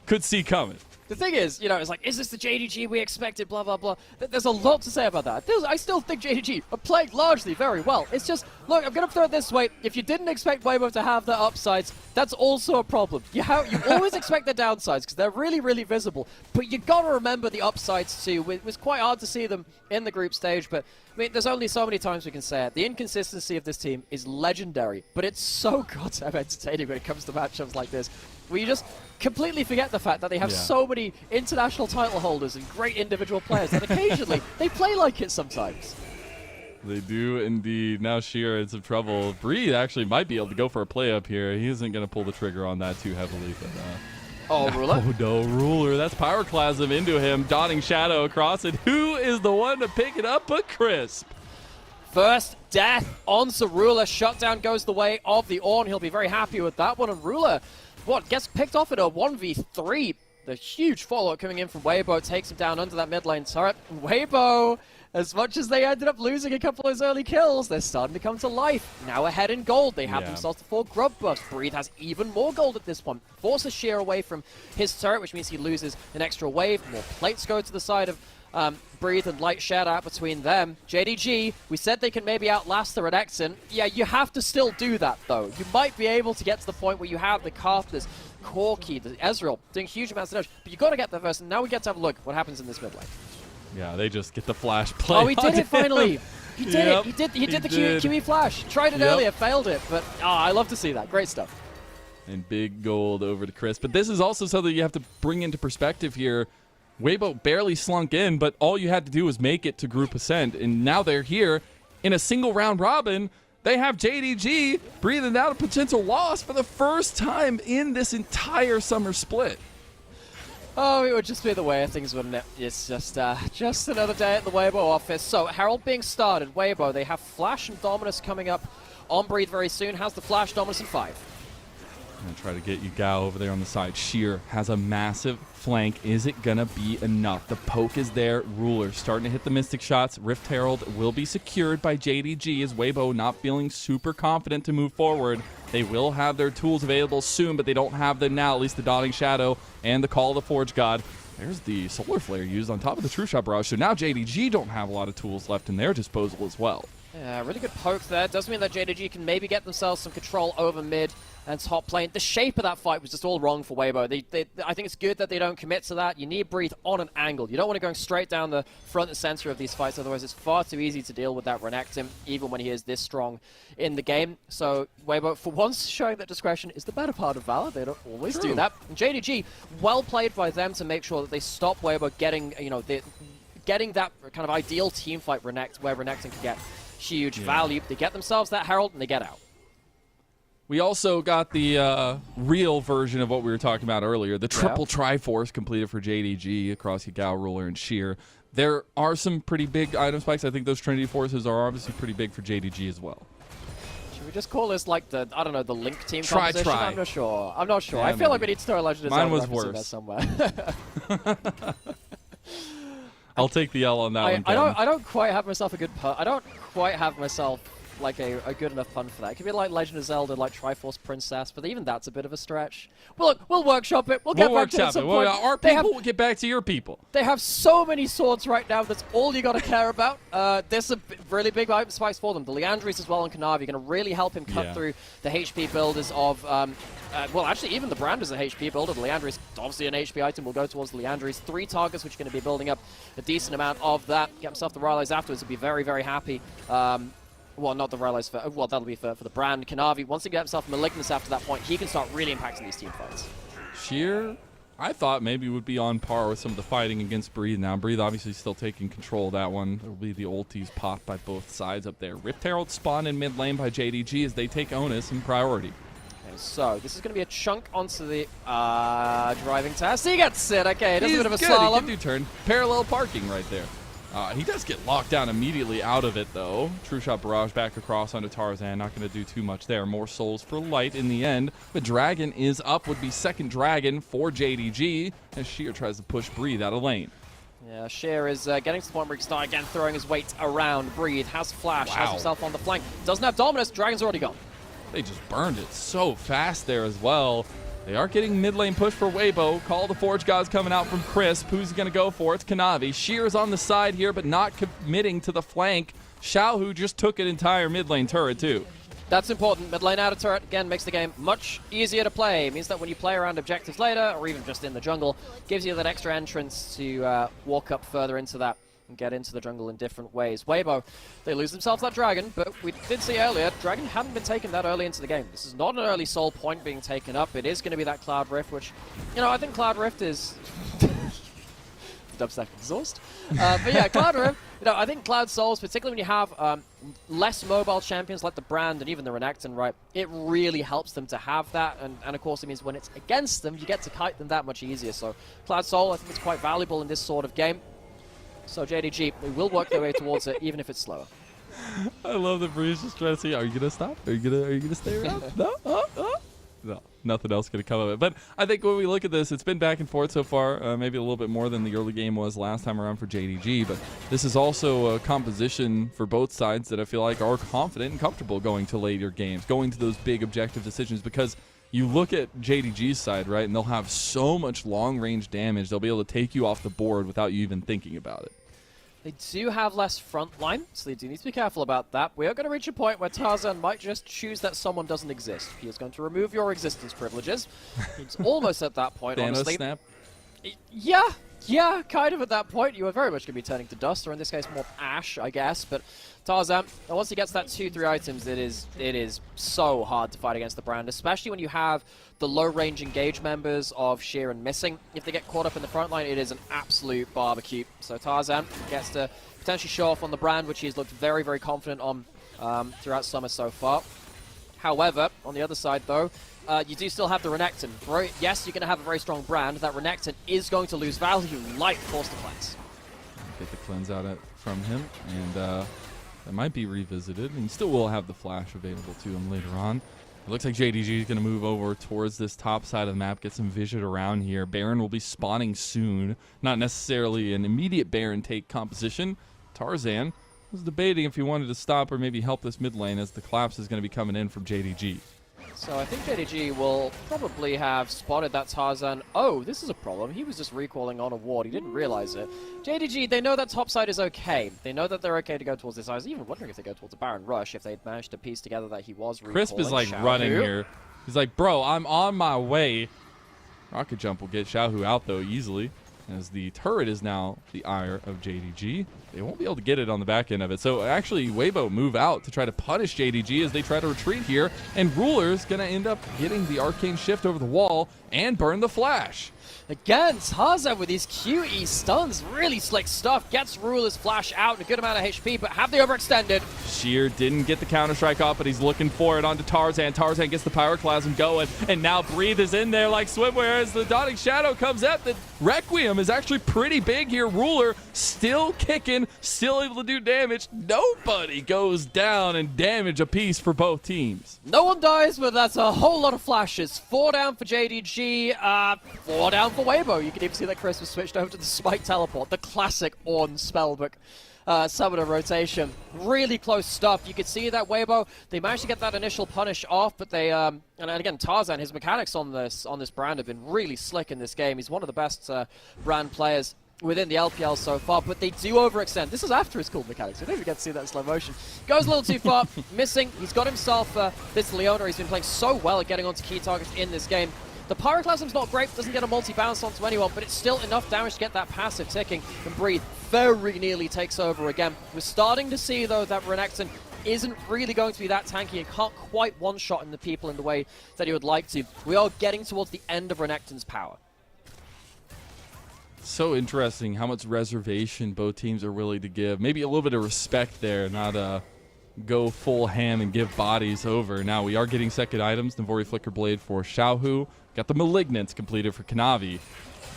could see coming. The thing is, you know, it's like, is this the JDG we expected, blah, blah, blah. There's a lot to say about that. I still think JDG are playing largely very well. It's just, look, I'm going to throw it this way. If you didn't expect Weibo to have the upsides, that's also a problem. You always expect the downsides because they're really, really visible. But you got to remember the upsides too. It was quite hard to see them in the group stage, but I mean, there's only so many times we can say it. The inconsistency of this team is legendary, but it's so goddamn entertaining when it comes to matchups like this, where you just completely forget the fact that they have so many international title holders and great individual players that occasionally they play like it sometimes. They do indeed. Now Sheer in some trouble. Breathe actually might be able to go for a play up here. He isn't going to pull the trigger on that too heavily, but oh, Ruler? Oh no, Ruler. That's Pyroclasm into him, donning Shadow across it. Who is the one to pick it up but Crisp? First death on Ruler. Shutdown goes the way of the Ornn. He'll be very happy with that one. And Ruler, gets picked off at a 1v3. The huge follow-up coming in from Weibo takes him down under that mid lane turret. Weibo, as much as they ended up losing a couple of those early kills, they're starting to come to life. Now ahead in gold. They have themselves the 4 grub buffs. Breathe has even more gold at this point. Forces Sheer away from his turret, which means he loses an extra wave. More plates go to the side of Breathe and Light shared out between them. JDG, we said they can maybe outlast the Renekton. Yeah, you have to still do that, though. You might be able to get to the point where you have the Carthus, Corki, the Ezreal doing huge amounts of damage, but you got to get there first, and now we get to have a look what happens in this mid lane. Yeah, they just get the flash play. Oh, he did it finally! He did it! He did the QE flash. Tried it earlier, failed it, but I love to see that. Great stuff. And big gold over to Chris. But this is also something you have to bring into perspective here. Weibo barely slunk in, but all you had to do was make it to Group Ascent, and now they're here in a single round robin. They have JDG breathing out a potential loss for the first time in this entire summer split. Oh, it would just be the way of things, wouldn't it? It's just another day at the Weibo office. So, Herald being started. Weibo, they have Flash and Dominus coming up on Breathe very soon. How's the Flash, Dominus, and 5? Gonna try to get Yugao over there on the side. Sheer has a massive flank. Is it gonna be enough? The poke is there. Ruler starting to hit the Mystic shots. Rift Herald will be secured by JDG as Weibo not feeling super confident to move forward. They will have their tools available soon, but they don't have them now, at least the Dotting Shadow and the Call of the Forge God. There's the Solar Flare used on top of the True Shot Barrage, so now JDG don't have a lot of tools left in their disposal as well. Yeah, really good poke there. Does mean that JDG can maybe get themselves some control over mid and top lane. The shape of that fight was just all wrong for Weibo. I think it's good that they don't commit to that. You need Breathe on an angle. You don't want to go straight down the front and center of these fights, otherwise it's far too easy to deal with that Renekton, even when he is this strong in the game. So Weibo, for once, showing that discretion is the better part of Valor. They don't always do that. And JDG, well played by them to make sure that they stop Weibo getting, getting that kind of ideal team fight where Renekton can get huge value. They get themselves that Herald and they get out. We also got the real version of what we were talking about earlier, the triple Triforce completed for JDG across Yugao, Ruler, and Sheer. There are some pretty big item spikes. I think those Trinity Forces are obviously pretty big for JDG as well. Should we just call this like the, I don't know, the Link team composition? I'm not sure. I'm not sure. Yeah, I feel like we need to throw a Legend of Zelda was reference in worse. there somewhere. I'll take the L on that one. I don't quite have myself a good pun. I don't quite have myself like a good enough pun for that. It could be like Legend of Zelda, like Triforce Princess, but even that's a bit of a stretch. Well, look, we'll workshop it. We'll get back to it at some point. Our people will get back to your people. They have so many swords right now. That's all you got to care about. There's some really big item spikes for them. The Leandries as well and Kanavi are going to really help him cut through the HP builders of... well, actually, even the Brand is an HP builder. The Leandries, obviously an HP item, will go towards the Leandries. 3 targets, which are going to be building up a decent amount of that. Get himself the Rylai's afterwards. He'll be very, very happy. Well, not the Rylai's, well, that'll be for the Brand. Kanavi, once he gets himself Malignus after that point, he can start really impacting these team fights. Sheer, I thought maybe would be on par with some of the fighting against Breathe now. Breathe obviously still taking control of that one. There will be the ultis popped by both sides up there. Rift Herald spawned in mid lane by JDG as they take onus and priority. So, this is going to be a chunk onto the driving test. He gets it. Okay, it is a bit of a good. slalom. He can do turn. Parallel parking right there. He does get locked down immediately out of it, though. True Shot Barrage back across onto Tarzan. Not going to do too much there. More souls for Light in the end. But Dragon is up. Would be second Dragon for JDG as Sheer tries to push Breathe out of lane. Yeah, Sheer is getting to the point where he can start again throwing his weight around. Breathe has Flash, has himself on the flank. Doesn't have Dominus. Dragon's already gone. They just burned it so fast there as well. They are getting mid lane push for Weibo. Call the Forge Gods coming out from Crisp. Who's going to go for it? It's Kanavi. Sheer's on the side here, but not committing to the flank. Xiaohu just took an entire mid lane turret, too. That's important. Mid lane out of turret, again, makes the game much easier to play. It means that when you play around objectives later, or even just in the jungle, gives you that extra entrance to walk up further into that and get into the jungle in different ways. Weibo, they lose themselves that Dragon, but we did see earlier, Dragon hadn't been taken that early into the game. This is not an early soul point being taken up. It is going to be that Cloud Rift, which, I think Cloud Rift is... Dubstep exhaust. But yeah, Cloud Rift, I think Cloud Souls, particularly when you have less mobile champions like the Brand and even the Renekton, right, it really helps them to have that, and of course it means when it's against them, you get to kite them that much easier. So Cloud Soul, I think it's quite valuable in this sort of game. So JDG, we will work their way towards it, even if it's slower. I love that Breeze just trying to see, are you gonna stop? Are you gonna stay around? No? No, nothing else gonna come of it. But I think when we look at this, it's been back and forth so far, maybe a little bit more than the early game was last time around for JDG, but this is also a composition for both sides that I feel like are confident and comfortable going to later games, going to those big objective decisions, because you look at JDG's side, right, and they'll have so much long-range damage, they'll be able to take you off the board without you even thinking about it. They do have less front line, so they do need to be careful about that. We are going to reach a point where Tarzan might just choose that someone doesn't exist. He is going to remove your existence privileges. He's almost at that point, honestly. Snap? Yeah, kind of at that point. You are very much going to be turning to dust, or in this case more ash, I guess. But Tarzan, once he gets that 2-3 items, it is so hard to fight against the Brand, especially when you have the low-range engage members of Sheer and Missing. If they get caught up in the front line, it is an absolute barbecue. So Tarzan gets to potentially show off on the Brand, which he's looked very, very confident on throughout Summer so far. However, on the other side, though, you do still have the Renekton. Yes, you're going to have a very strong brand. That Renekton is going to lose value, like forced to cleanse. Get the cleanse out from him, and that might be revisited. And he still will have the flash available to him later on. It looks like JDG is going to move over towards this top side of the map, get some vision around here. Baron will be spawning soon. Not necessarily an immediate Baron take composition. Tarzan was debating if he wanted to stop or maybe help this mid lane, as the collapse is going to be coming in from JDG. So I think JDG will probably have spotted that Tarzan. Oh, this is a problem. He was just recalling on a ward. He didn't realize it. JDG, they know that top side is okay. They know that they're okay to go towards this. I was even wondering if they go towards a Baron Rush, if they'd managed to piece together that he was recalling. Crisp is like Xiaohu. running here. He's like, bro, I'm on my way. Rocket Jump will get Xiaohu out, though, easily, as the turret is now the ire of JDG. They won't be able to get it on the back end of it. So actually, Weibo move out to try to punish JDG as they try to retreat here. And Ruler's going to end up getting the Arcane Shift over the wall and burn the flash. Again, Tarzan with these QE stuns, really slick stuff. Gets Ruler's flash out in a good amount of HP, but have they overextended? Sheer didn't get the counter-strike off, but he's looking for it onto Tarzan. Tarzan gets the Pyroclasm going, and now Breathe is in there like swimwear as the Dawning Shadow comes up. The Requiem is actually pretty big here. Ruler still kicking, still able to do damage. Nobody goes down, and damage apiece for both teams. No one dies, but that's a whole lot of flashes. 4 down for JDG, 4 down for Weibo. You can even see that Chris was switched over to the Spike Teleport, the classic Ornn spellbook summoner rotation. Really close stuff. You could see that Weibo, they managed to get that initial punish off, but they, and again, Tarzan, his mechanics on this brand have been really slick in this game. He's one of the best brand players within the LPL so far, but they do overextend. This is after his cool mechanics. We don't even get to see that in slow motion. Goes a little too far, missing. He's got himself this Leona. He's been playing so well at getting onto key targets in this game. The Pyroclasm's not great, doesn't get a multi-bounce onto anyone, but it's still enough damage to get that passive ticking, and Breathe very nearly takes over again. We're starting to see, though, that Renekton isn't really going to be that tanky and can't quite one-shot in the people in the way that he would like to. We are getting towards the end of Renekton's power. So interesting how much reservation both teams are willing to give. Maybe a little bit of respect there, not go full ham and give bodies over. Now we are getting second items. Navori Flicker Blade for Xiaohu. Got the Malignance completed for Kanavi.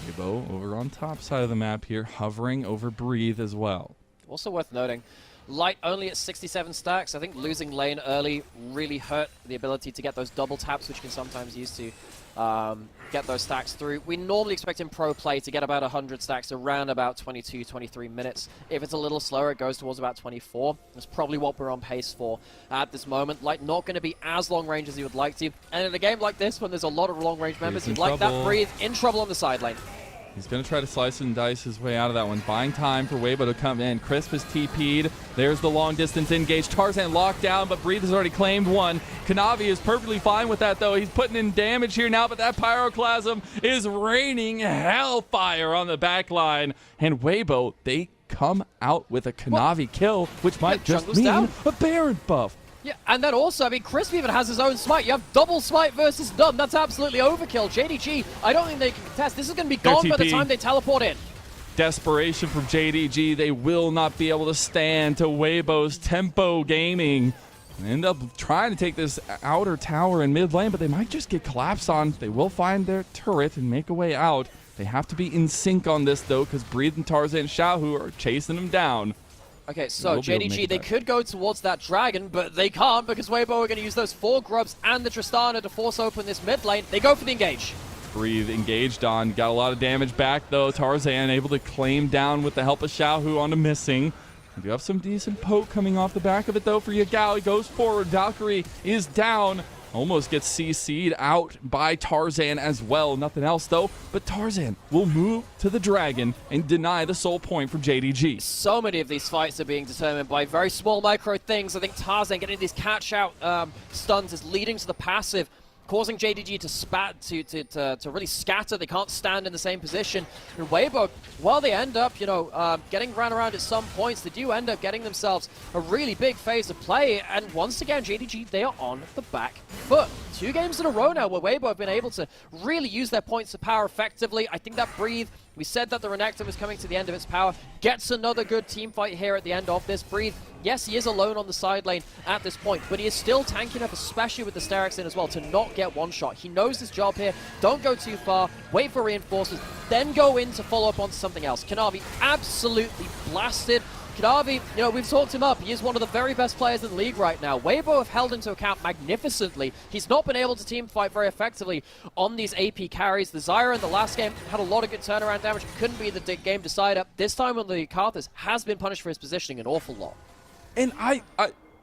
Weibo over on top side of the map here, hovering over Breathe as well. Also worth noting, Light only at 67 stacks. I think losing lane early really hurt the ability to get those double taps, which you can sometimes use to get those stacks through. We normally expect in pro play to get about 100 stacks around about 22, 23 minutes. If it's a little slower, it goes towards about 24. That's probably what we're on pace for at this moment. Light not going to be as long range as you would like to. And in a game like this, when there's a lot of long range members, you'd like that Breathe in trouble on the side lane. He's going to try to slice and dice his way out of that one. Buying time for Weibo to come in. Crisp is TP'd. There's the long distance engage. Tarzan locked down, but Breathe has already claimed one. Kanavi is perfectly fine with that, though. He's putting in damage here now, but that Pyroclasm is raining hellfire on the back line. And Weibo, they come out with a Kanavi kill, which might just mean down. a Baron buff. Yeah, and then also, I mean, Crisp even has his own smite. You have double smite versus none. That's absolutely overkill. JDG, I don't think they can contest. This is going to be gone by the time they teleport in. Desperation from JDG. They will not be able to stand to Weibo's tempo gaming. They end up trying to take this outer tower in mid lane, but they might just get collapsed on. They will find their turret and make a way out. They have to be in sync on this, though, because Breathe and Tarzan and Xiaohu are chasing them down. Okay, so JDG, they could go towards that dragon, but they can't because Weibo are going to use those 4 grubs and the Tristana to force open this mid lane. They go for the engage. Breathe engaged on. Got a lot of damage back, though. Tarzan able to claim down with the help of Xiaohu onto missing. We do have some decent poke coming off the back of it, though, for Yagao. He goes forward. Valkyrie is down. Almost gets CC'd out by Tarzan as well. Nothing else, though, but Tarzan will move to the dragon and deny the soul point from JDG. So many of these fights are being determined by very small micro things. I think Tarzan getting these catch-out stuns is leading to the passive, causing JDG to really scatter. They can't stand in the same position. And Weibo, while they end up, getting ran around at some points, they do end up getting themselves a really big phase of play. And once again, JDG, they are on the back foot. 2 games in a row now where Weibo have been able to really use their points of power effectively. I think that Breathe We said that the Renekton was coming to the end of its power. Gets another good team fight here at the end of this. Breathe, yes, he is alone on the side lane at this point, but he is still tanky enough, especially with the Sterex in as well, to not get one shot. He knows his job here. Don't go too far. Wait for reinforcements. Then go in to follow up on something else. Kanavi absolutely blasted. Kanavi, you know, we've talked him up. He is one of the very best players in the league right now. Weibo have held into account magnificently. He's not been able to team fight very effectively on these AP carries. The Zyra in the last game had a lot of good turnaround damage. Couldn't be the game decider. This time on the Karthus has been punished for his positioning an awful lot. And I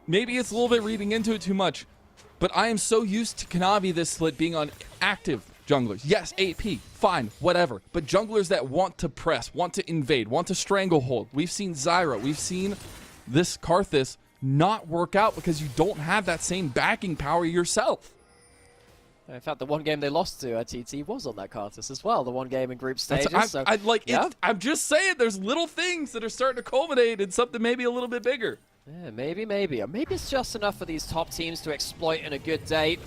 maybe it's a little bit reading into it too much, but I am so used to Kanavi this split being on active junglers. Yes, AP, fine, whatever. But junglers that want to press, want to invade, want to stranglehold. We've seen Zyra, we've seen this Karthus not work out because you don't have that same backing power yourself. In fact, the one game they lost to TT was on that Karthus as well. The one game in group stages. I'm just saying, there's little things that are starting to culminate in something maybe a little bit bigger. Yeah, maybe. Or maybe it's just enough for these top teams to exploit in a good day.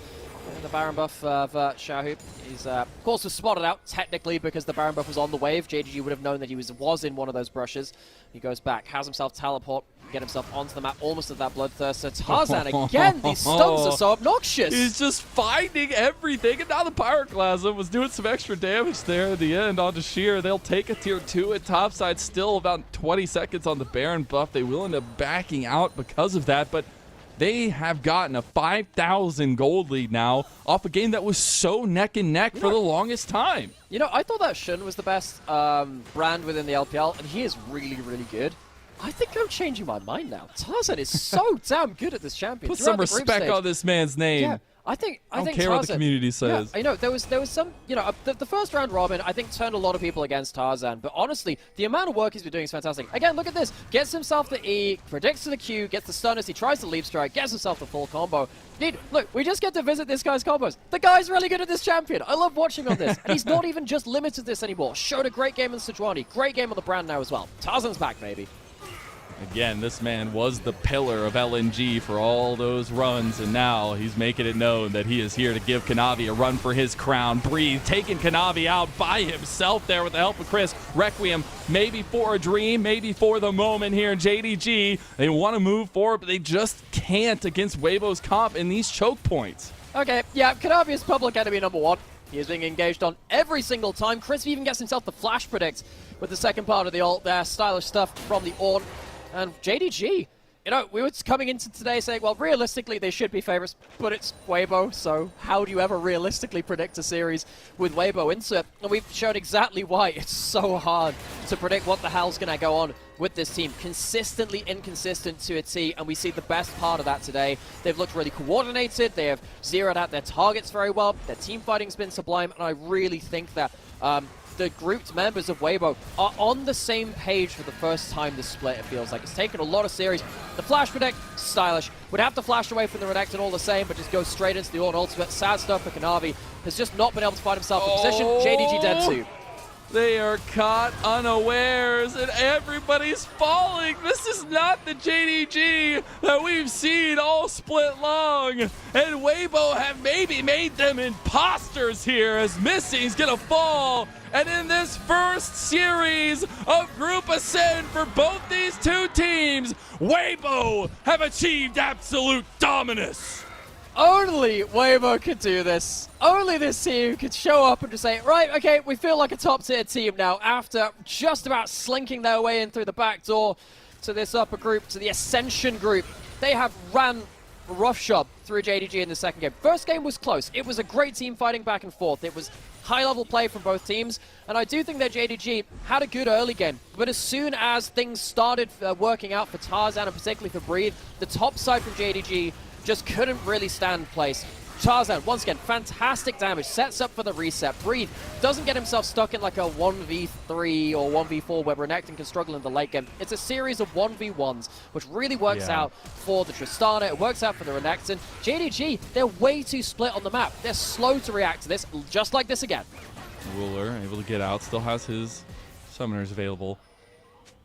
And the Baron buff of Xiaohu. He's, of course, was spotted out technically because the Baron buff was on the wave. JDG would have known that he was in one of those brushes. He goes back, has himself teleport, get himself onto the map, almost at that bloodthirster. Tarzan again, these stuns are so obnoxious. He's just finding everything, and now the Pyroclasm was doing some extra damage there at the end onto Sheer. They'll take a tier 2 at topside, still about 20 seconds on the Baron buff. They will end up backing out because of that, but they have gotten a 5,000 gold lead now off a game that was so neck and neck for the longest time. You know, I thought that Shun was the best brand within the LPL, and he is really, really good. I think I'm changing my mind now. Tarzan is so damn good at this champion. Put some respect on this man's name. Yeah. I think care Tarzan, what the community says. Yeah, you know, there was some, you know, the first round robin, I think, turned a lot of people against Tarzan. But honestly, the amount of work he's been doing is fantastic. Again, look at this. Gets himself the E, predicts to the Q, gets the stun as he tries to leap strike, gets himself the full combo. Look, we just get to visit this guy's combos. The guy's really good at this champion. I love watching on this. And he's not even just limited to this anymore. Showed a great game on Sejuani. Great game on the brand now as well. Tarzan's back, baby. Again, this man was the pillar of LNG for all those runs, and now he's making it known that he is here to give Kanavi a run for his crown. Breathe, taking Kanavi out by himself there with the help of Chris. Requiem, maybe for a dream, maybe for the moment here in JDG. They want to move forward, but they just can't against Weibo's comp in these choke points. Okay, yeah, Kanavi is public enemy number 1. He is being engaged on every single time. Chris even gets himself the flash predict with the second part of the ult there. Stylish stuff from the Ornn. And JDG, you know, we were coming into today saying, well, realistically, they should be favorites, but it's Weibo, so how do you ever realistically predict a series with Weibo into it? And we've shown exactly why it's so hard to predict what the hell's going to go on with this team. Consistently inconsistent to a T, and we see the best part of that today. They've looked really coordinated, they have zeroed out their targets very well, their team fighting's been sublime, and I really think that the grouped members of Weibo are on the same page for the first time this split, it feels like. It's taken a lot of series. The flash predict, stylish. Would have to flash away from the Renekton all the same, but just go straight into the Ornn ultimate. Sad stuff for Kanavi. Has just not been able to find himself in position. JDG dead too. They are caught unawares, and everybody's falling. This is not the JDG that we've seen all split long. And Weibo have maybe made them imposters here, as Missing's gonna fall. And in this first series of Group Ascend for both these two teams, Weibo have achieved absolute dominance. Only Weibo could do this. Only this team could show up and just say, right, okay, we feel like a top-tier team now after just about slinking their way in through the back door to this upper group, to the Ascension group. They have ran roughshod through JDG in the second game. First game was close. It was a great team fighting back and forth. It was high-level play from both teams, and I do think that JDG had a good early game, but as soon as things started working out for Tarzan and particularly for Breathe, the top side from JDG just couldn't really stand place. Tarzan, once again, fantastic damage, sets up for the reset. Breathe doesn't get himself stuck in like a 1v3 or 1v4 where Renekton can struggle in the late game. It's a series of 1v1s, which really works out for the Tristana, it works out for the Renekton. JDG, they're way too split on the map. They're slow to react to this, just like this again. Ruler, able to get out, still has his summoners available.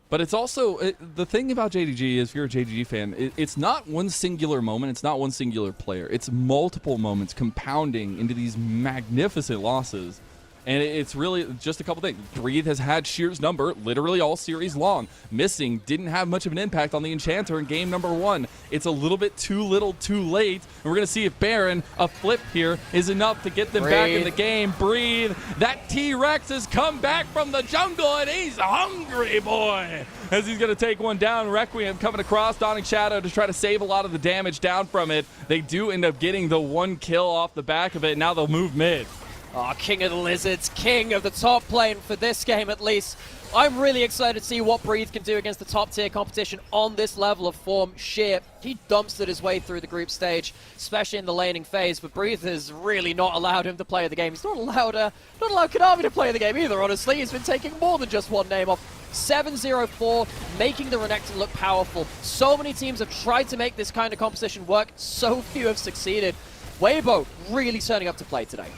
But it's also, the thing about JDG is, if you're a JDG fan, it's not one singular moment, it's not one singular player. It's multiple moments compounding into these magnificent losses. And it's really just a couple things. Breathe has had Sheer's number literally all series long. Missing didn't have much of an impact on the Enchanter in game number 1. It's a little bit too little too late. And we're going to see if Baron, a flip here, is enough to get them back in the game. Breathe. That T-Rex has come back from the jungle, and he's hungry, boy. As he's going to take one down. Requiem coming across, donning Shadow to try to save a lot of the damage down from it. They do end up getting the 1 kill off the back of it. Now they'll move mid. Oh, King of the Lizards, king of the top lane for this game at least. I'm really excited to see what Breathe can do against the top tier competition on this level of form. Sheer, he dumpstered his way through the group stage, especially in the laning phase, but Breathe has really not allowed him to play the game. He's not allowed Konami to play the game either, honestly. He's been taking more than just one name off. 7-0-4, making the Renekton look powerful. So many teams have tried to make this kind of composition work, so few have succeeded. Weibo really turning up to play today.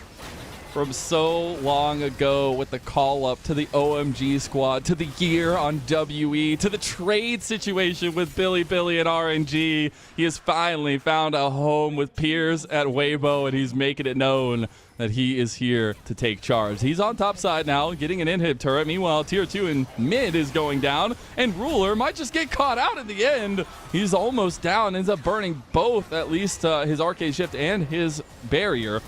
From so long ago with the call-up to the OMG squad, to the year on WE, to the trade situation with Billy and RNG, he has finally found a home with peers at Weibo, and he's making it known that he is here to take charge. He's on top side now, getting an inhib turret. Meanwhile, tier 2 in mid is going down, and Ruler might just get caught out in the end. He's almost down, ends up burning both, at least his Arcade Shift and his barrier.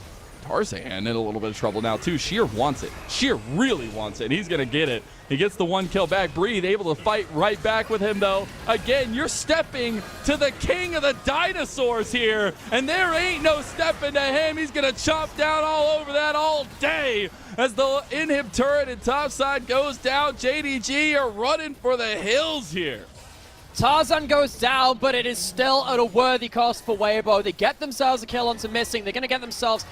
Tarzan in a little bit of trouble now, too. Sheer wants it. Sheer really wants it, and he's going to get it. He gets the 1 kill back. Breathe able to fight right back with him, though. Again, you're stepping to the king of the dinosaurs here, and there ain't no stepping to him. He's going to chomp down all over that all day. As the inhib turret and topside goes down, JDG are running for the hills here. Tarzan goes down, but it is still at a worthy cost for Weibo. They get themselves a kill onto Missing. They're going to get themselves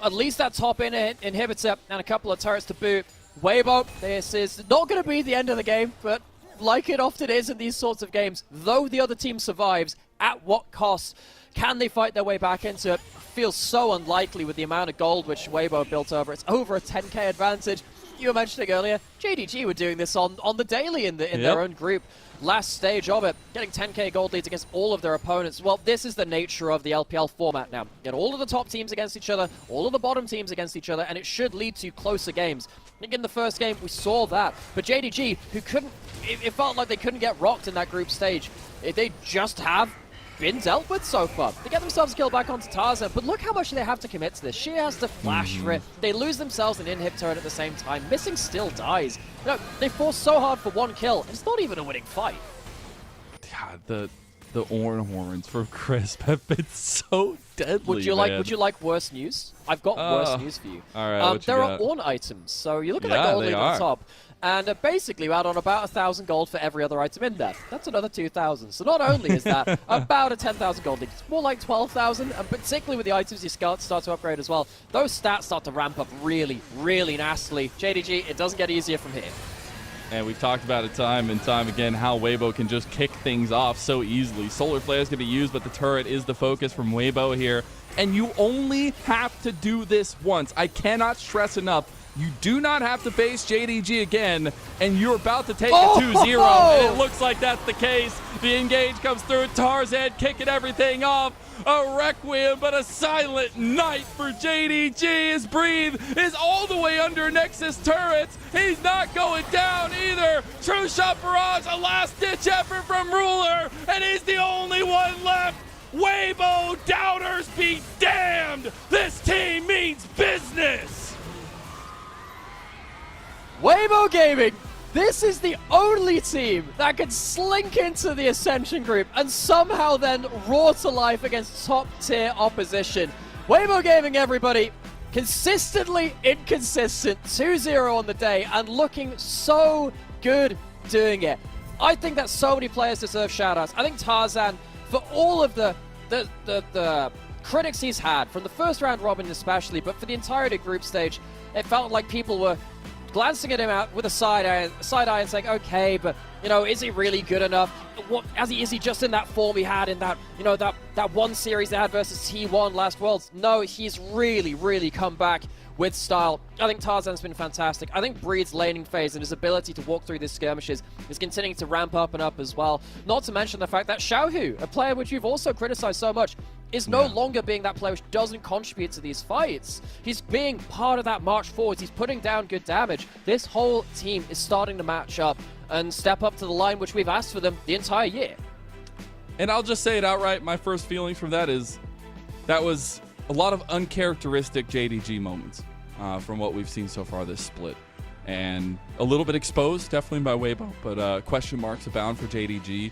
at least that top inhibitor and a couple of turrets to boot. Weibo, this is not going to be the end of the game, but like it often is in these sorts of games, though the other team survives, at what cost? Can they fight their way back into it? Feels so unlikely with the amount of gold which Weibo built over. It's over a 10k advantage. You were mentioning earlier, JDG were doing this on the daily in their own group. Last stage of it, getting 10k gold leads against all of their opponents. Well, this is the nature of the LPL format now. Get all of the top teams against each other, all of the bottom teams against each other, and it should lead to closer games. I think in the first game, we saw that. But JDG, who couldn't, it felt like they couldn't get rocked in that group stage. They just have been dealt with so far. They get themselves a kill back onto Tarzan, but look how much they have to commit to this. She has to flash for it. They lose themselves an inhib turret at the same time. Missing still dies. You know, they force so hard for 1 kill, and it's not even a winning fight. God, the Orn horns from Crisp have been so deadly. Would you like worse news? I've got worse news for you. All right, there are Orn items, so you look at that gold lead on top, and basically we add on about 1,000 gold for every other item in there. That's another 2,000. So not only is that about a 10,000 gold lead, it's more like 12,000, and particularly with the items you start to upgrade as well, those stats start to ramp up really, really nastily. JDG, it doesn't get easier from here. And we've talked about it time and time again, how Weibo can just kick things off so easily. Solar Flare is going to be used, but the turret is the focus from Weibo here. And you only have to do this once. I cannot stress enough. You do not have to face JDG again, and you're about to take a 2-0. And it looks like that's the case. The engage comes through. Tarzan kicking everything off. A Requiem, but a silent night for JDG. His Breathe is all the way under Nexus turrets. He's not going down either. True Shot Barrage, a last-ditch effort from Ruler, and he's the only one left. Weibo doubters be damned. This team means business. Weibo Gaming, this is the only team that can slink into the Ascension group and somehow then roar to life against top-tier opposition. Weibo Gaming, everybody, consistently inconsistent, 2-0 on the day, and looking so good doing it. I think that so many players deserve shout-outs. I think Tarzan, for all of the critics he's had, from the first round robin especially, but for the entirety of group stage, it felt like people were glancing at him out with a side eye and saying, okay, but, you know, is he really good enough? Is he just in that form he had in that, you know, that one series they had versus T1 last Worlds? No, he's really, really come back with style. I think Tarzan's been fantastic. I think Breed's laning phase and his ability to walk through these skirmishes is continuing to ramp up and up as well. Not to mention the fact that Xiaohu, a player which you've also criticized so much, is no longer being that player which doesn't contribute to these fights. He's being part of that march forwards. He's putting down good damage. This whole team is starting to match up and step up to the line which we've asked for them the entire year. And I'll just say it outright, my first feelings from that is that was a lot of uncharacteristic JDG moments from what we've seen so far this split. And a little bit exposed, definitely by Weibo, but question marks abound for JDG.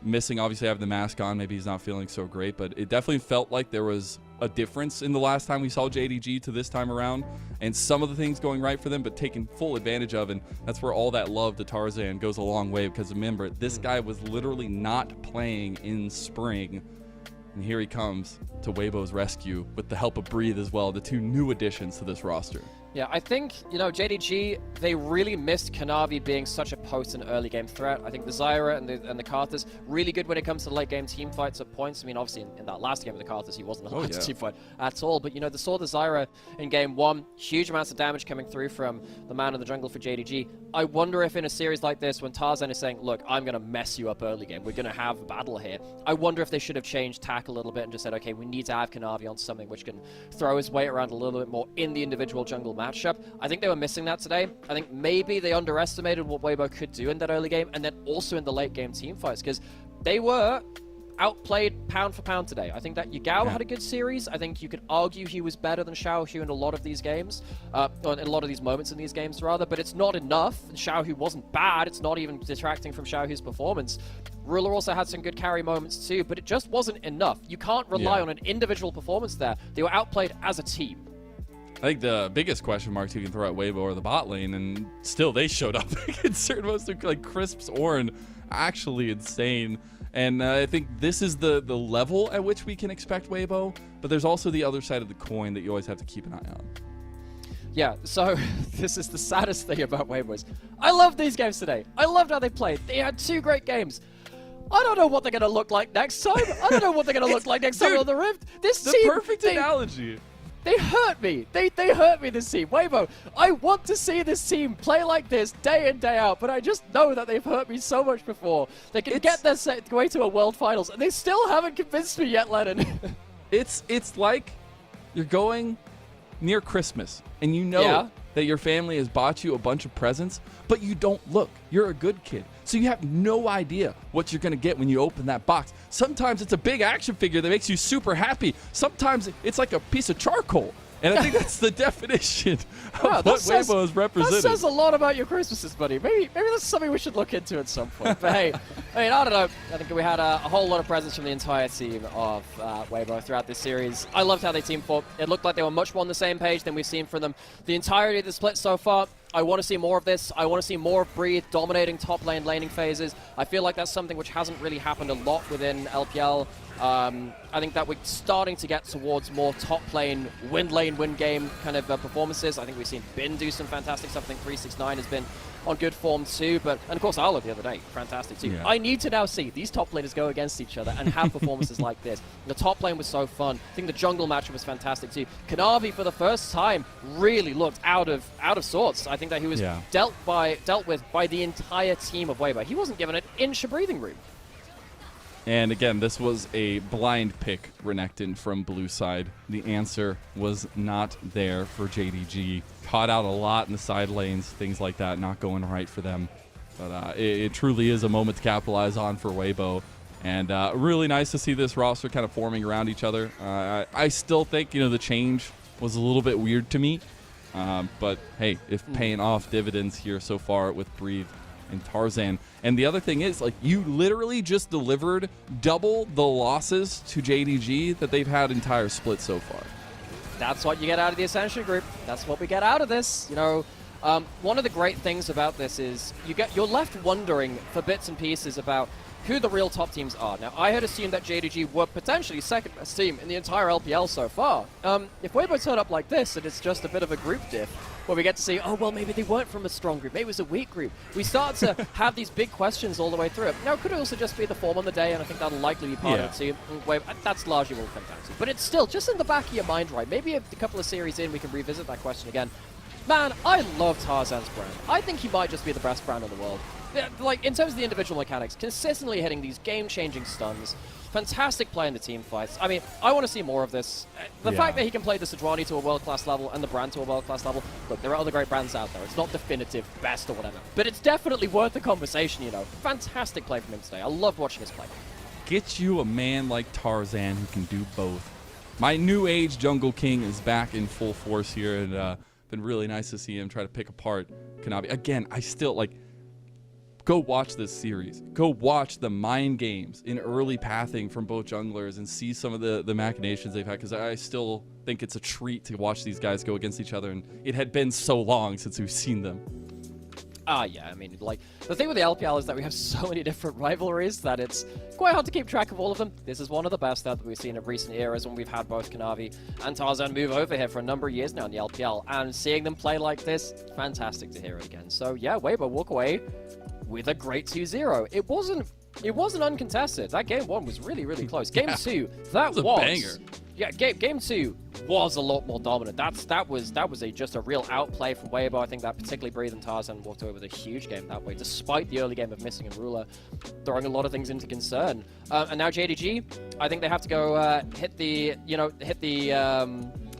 Missing, obviously, having the mask on. Maybe he's not feeling so great, but it definitely felt like there was a difference in the last time we saw JDG to this time around, and some of the things going right for them, but taking full advantage of, and that's where all that love to Tarzan goes a long way, because remember, this guy was literally not playing in spring, and here he comes to Weibo's rescue with the help of Breathe as well, the two new additions to this roster. Yeah, I think, JDG, they really missed Kanavi being such a potent early game threat. I think the Zyra and the Karthus, really good when it comes to late game team fights at points. I mean, obviously, in that last game with the Karthus, he wasn't the last team fight at all. But, saw the Zyra in game 1, huge amounts of damage coming through from the man in the jungle for JDG. I wonder if in a series like this, when Tarzan is saying, look, I'm going to mess you up early game, we're going to have a battle here, I wonder if they should have changed tack a little bit and just said, okay, we need to have Kanavi on something which can throw his weight around a little bit more in the individual jungle matchup. I think they were missing that today. I think maybe they underestimated what Weibo could do in that early game, and then also in the late game team fights, because they were outplayed pound for pound today. I think that Yagao had a good series. I think you could argue he was better than Xiaohu in a lot of these games, or in a lot of these moments in these games rather, but it's not enough. Xiaohu wasn't bad. It's not even detracting from Xiaohu's performance. Ruler also had some good carry moments too, but it just wasn't enough. You can't rely on an individual performance there. They were outplayed as a team. I think the biggest question marks you can throw at Weibo or the bot lane, and still they showed up in certain moments, like Crisp's Ornn, actually insane. And I think this is the level at which we can expect Weibo, but there's also the other side of the coin that you always have to keep an eye on. Yeah, so this is the saddest thing about Weibo. I love these games today. I loved how they played. They had 2 great games. I don't know what they're going to look like next time. I don't know what they're going to look like next time on the Rift. This team, perfect analogy. They hurt me. They hurt me, this team. Weibo, I want to see this team play like this day in, day out, but I just know that they've hurt me so much before. They can get their way to a World Finals, and they still haven't convinced me yet, Lennon. It's like you're going near Christmas, and you know that your family has bought you a bunch of presents, but you don't look. You're a good kid. So you have no idea what you're going to get when you open that box. Sometimes it's a big action figure that makes you super happy. Sometimes it's like a piece of charcoal. And I think that's the definition of what Weibo is representing. That says a lot about your Christmases, buddy. Maybe that's something we should look into at some point. But hey, I don't know. I think we had a whole lot of presence from the entire team of Weibo throughout this series. I loved how they team fought. It looked like they were much more on the same page than we've seen from them the entirety of the split so far. I want to see more of this. I want to see more of Breathe dominating top lane laning phases. I feel like that's something which hasn't really happened a lot within LPL. I think that we're starting to get towards more top lane, win game kind of performances. I think we've seen Bin do some fantastic stuff. I think 369 has been on good form too, and of course Arlo the other day, fantastic too. Yeah. I need to now see these top laners go against each other and have performances like this. The top lane was so fun. I think the jungle matchup was fantastic too. Kanavi for the first time really looked out of sorts. I think that he was dealt with by the entire team of Weibo. He wasn't given an inch of breathing room. And again, this was a blind pick, Renekton, from blue side. The answer was not there for JDG. Caught out a lot in the side lanes, things like that, not going right for them. But it truly is a moment to capitalize on for Weibo. And really nice to see this roster kind of forming around each other. I still think, the change was a little bit weird to me. But hey, it's paying off dividends here so far with Breathe and Tarzan. And the other thing is, you literally just delivered double the losses to JDG that they've had entire split so far. That's what you get out of the Ascension group. That's what we get out of this. One of the great things about this is you're left wondering for bits and pieces about who the real top teams are. Now, I had assumed that JDG were potentially second best team in the entire LPL so far. If Weibo turn up like this and it's just a bit of a group diff, where we get to see, oh, well, maybe they weren't from a strong group, maybe it was a weak group. We start to have these big questions all the way through it. Now, it could also just be the form on the day, and I think that'll likely be part of it too. That's largely what we'll come down to. But it's still just in the back of your mind, right? Maybe a couple of series in, we can revisit that question again. Man, I love Tarzan's brand. I think he might just be the best brand in the world. In terms of the individual mechanics, consistently hitting these game-changing stuns, Fantastic play in the team fights. I mean, I want to see more of this. The fact that he can play the Sejuani to a world-class level and the brand to a world-class level, look, there are other great brands out there. It's not definitive best or whatever, but it's definitely worth the conversation, you know. Fantastic play from him today. I love watching his play. Get you a man like Tarzan who can do both. My new age Jungle King is back in full force here, and been really nice to see him try to pick apart Kanavi. Again, I still, like, go watch this series. Go watch the mind games in early pathing from both junglers and see some of the machinations they've had, because I still think it's a treat to watch these guys go against each other, and it had been so long since we've seen them. Yeah, I mean, like, the thing with the LPL is that we have so many different rivalries that it's quite hard to keep track of all of them. This is one of the best that we've seen in recent eras when we've had both Kanavi and Tarzan move over here for a number of years now in the LPL, and seeing them play like this, fantastic to hear it again. So yeah, Weibo walk away with a great 2-0. It wasn't uncontested. That game 1 was really, really close. Game 2, that was a banger. Yeah, game 2 was a lot more dominant. That was just a real outplay from Weibo. I think that particularly Breathe and Tarzan walked away with a huge game that way, despite the early game of missing and Ruler throwing a lot of things into concern. And now JDG, I think they have to go hit the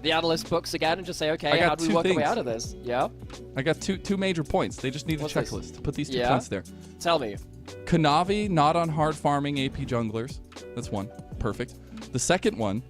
analyst books again and just say, okay, how do we work our way out of this? Yeah. I got two major points. They just need a checklist to put these 2 points there. Tell me. Kanavi not on hard farming AP junglers. That's one. Perfect. The second one,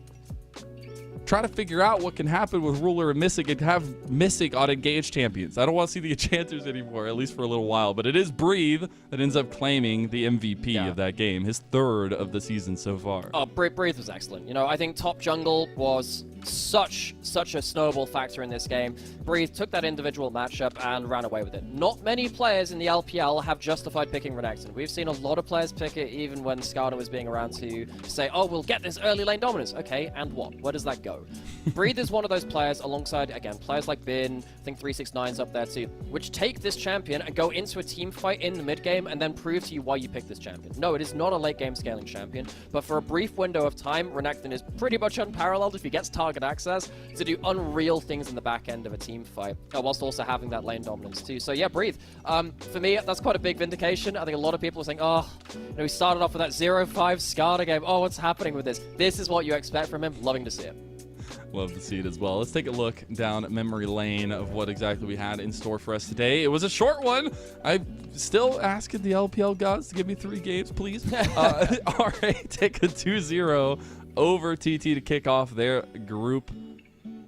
try to figure out what can happen with Ruler and Mystic and have Mystic on engaged champions. I don't want to see the enchanters anymore, at least for a little while, but it is Breathe that ends up claiming the MVP of that game, his 3rd of the season so far. Oh, Breathe was excellent. You know, I think top jungle was such a snowball factor in this game. Breathe took that individual matchup and ran away with it. Not many players in the LPL have justified picking Renekton. We've seen a lot of players pick it even when Skada was being around to say, oh, we'll get this early lane dominance. Okay, and what? Where does that go? Breathe is one of those players alongside, again, players like Bin, I think 369's up there too, which take this champion and go into a team fight in the mid game and then prove to you why you picked this champion. No, it is not a late game scaling champion, but for a brief window of time, Renekton is pretty much unparalleled if he gets target access to do unreal things in the back end of a team fight, whilst also having that lane dominance too. So yeah, Breathe. For me, that's quite a big vindication. I think a lot of people are saying, oh, you know, he started off with that 0-5 Skada game. Oh, what's happening with this? This is what you expect from him. Loving to see it. Love to see it as well. Let's take a look down memory lane of what exactly we had in store for us today. It was a short one. I'm still asking the LPL gods to give me 3 games, please. RA take a 2-0 over TT to kick off their group.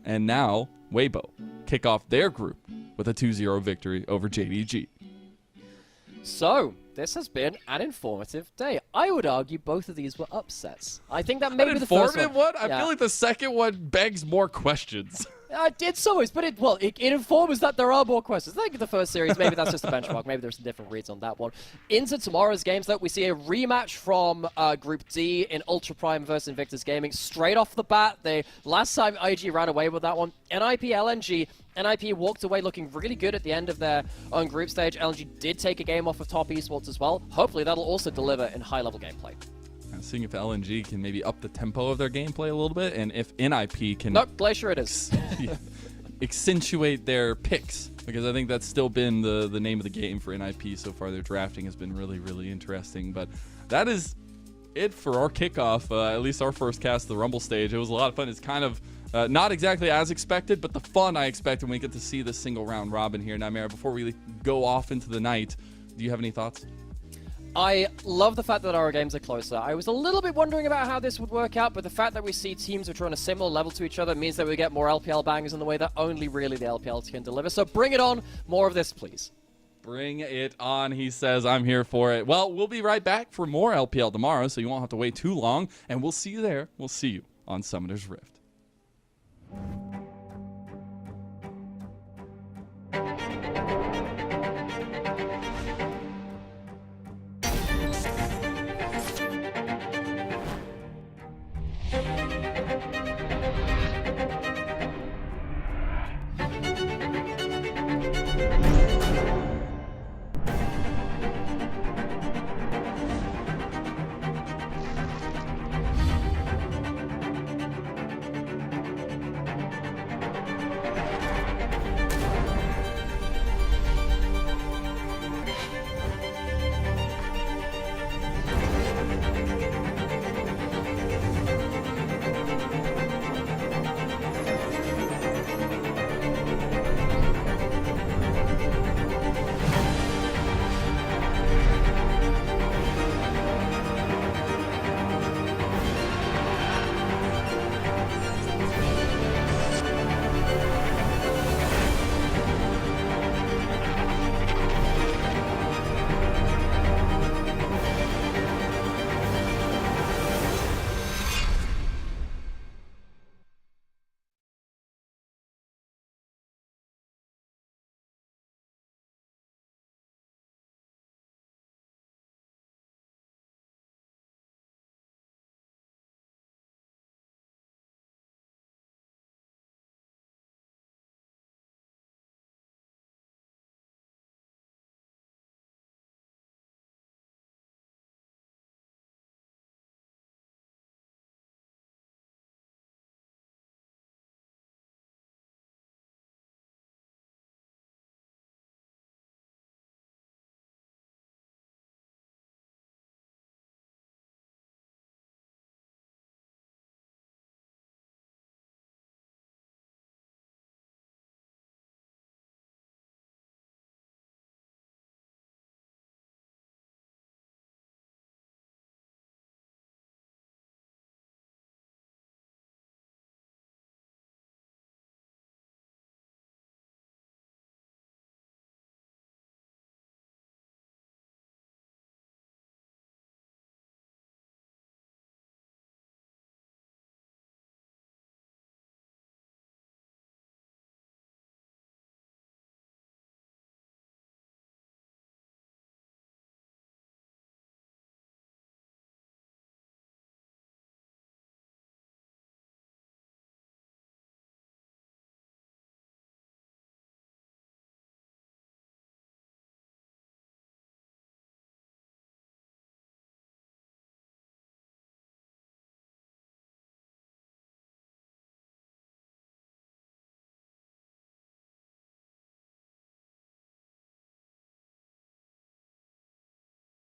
And now Weibo kick off their group with a 2-0 victory over JDG. So, this has been an informative day. I would argue both of these were upsets. I think that maybe the first one. I feel like the second one begs more questions. It's so but it informs that there are more questions. I think the first series, maybe that's just a benchmark. Maybe there's some different reads on that one. Into tomorrow's games, though, we see a rematch from Group D in Ultra Prime versus Invictus Gaming. Straight off the bat, last time IG ran away with that one. NIP LNG. NIP walked away looking really good at the end of their own group stage. LNG did take a game off of Top Esports as well. Hopefully that'll also deliver in high-level gameplay. Seeing if LNG can maybe up the tempo of their gameplay a little bit, and if NIP can... Nope, Glacier it is. accentuate their picks, because I think that's still been the name of the game for NIP so far. Their drafting has been really, really interesting. But that is it for our kickoff, at least our first cast of the Rumble stage. It was a lot of fun. It's kind of not exactly as expected, but the fun I expected when we get to see this single round robin here. Now, Mara, before we go off into the night, do you have any thoughts? I love the fact that our games are closer. I was a little bit wondering about how this would work out, but the fact that we see teams which are on a similar level to each other means that we get more LPL bangers in the way that only really the LPL can deliver. So bring it on. More of this, please. Bring it on, he says. I'm here for it. Well, we'll be right back for more LPL tomorrow, so you won't have to wait too long, and we'll see you there. We'll see you on Summoner's Rift.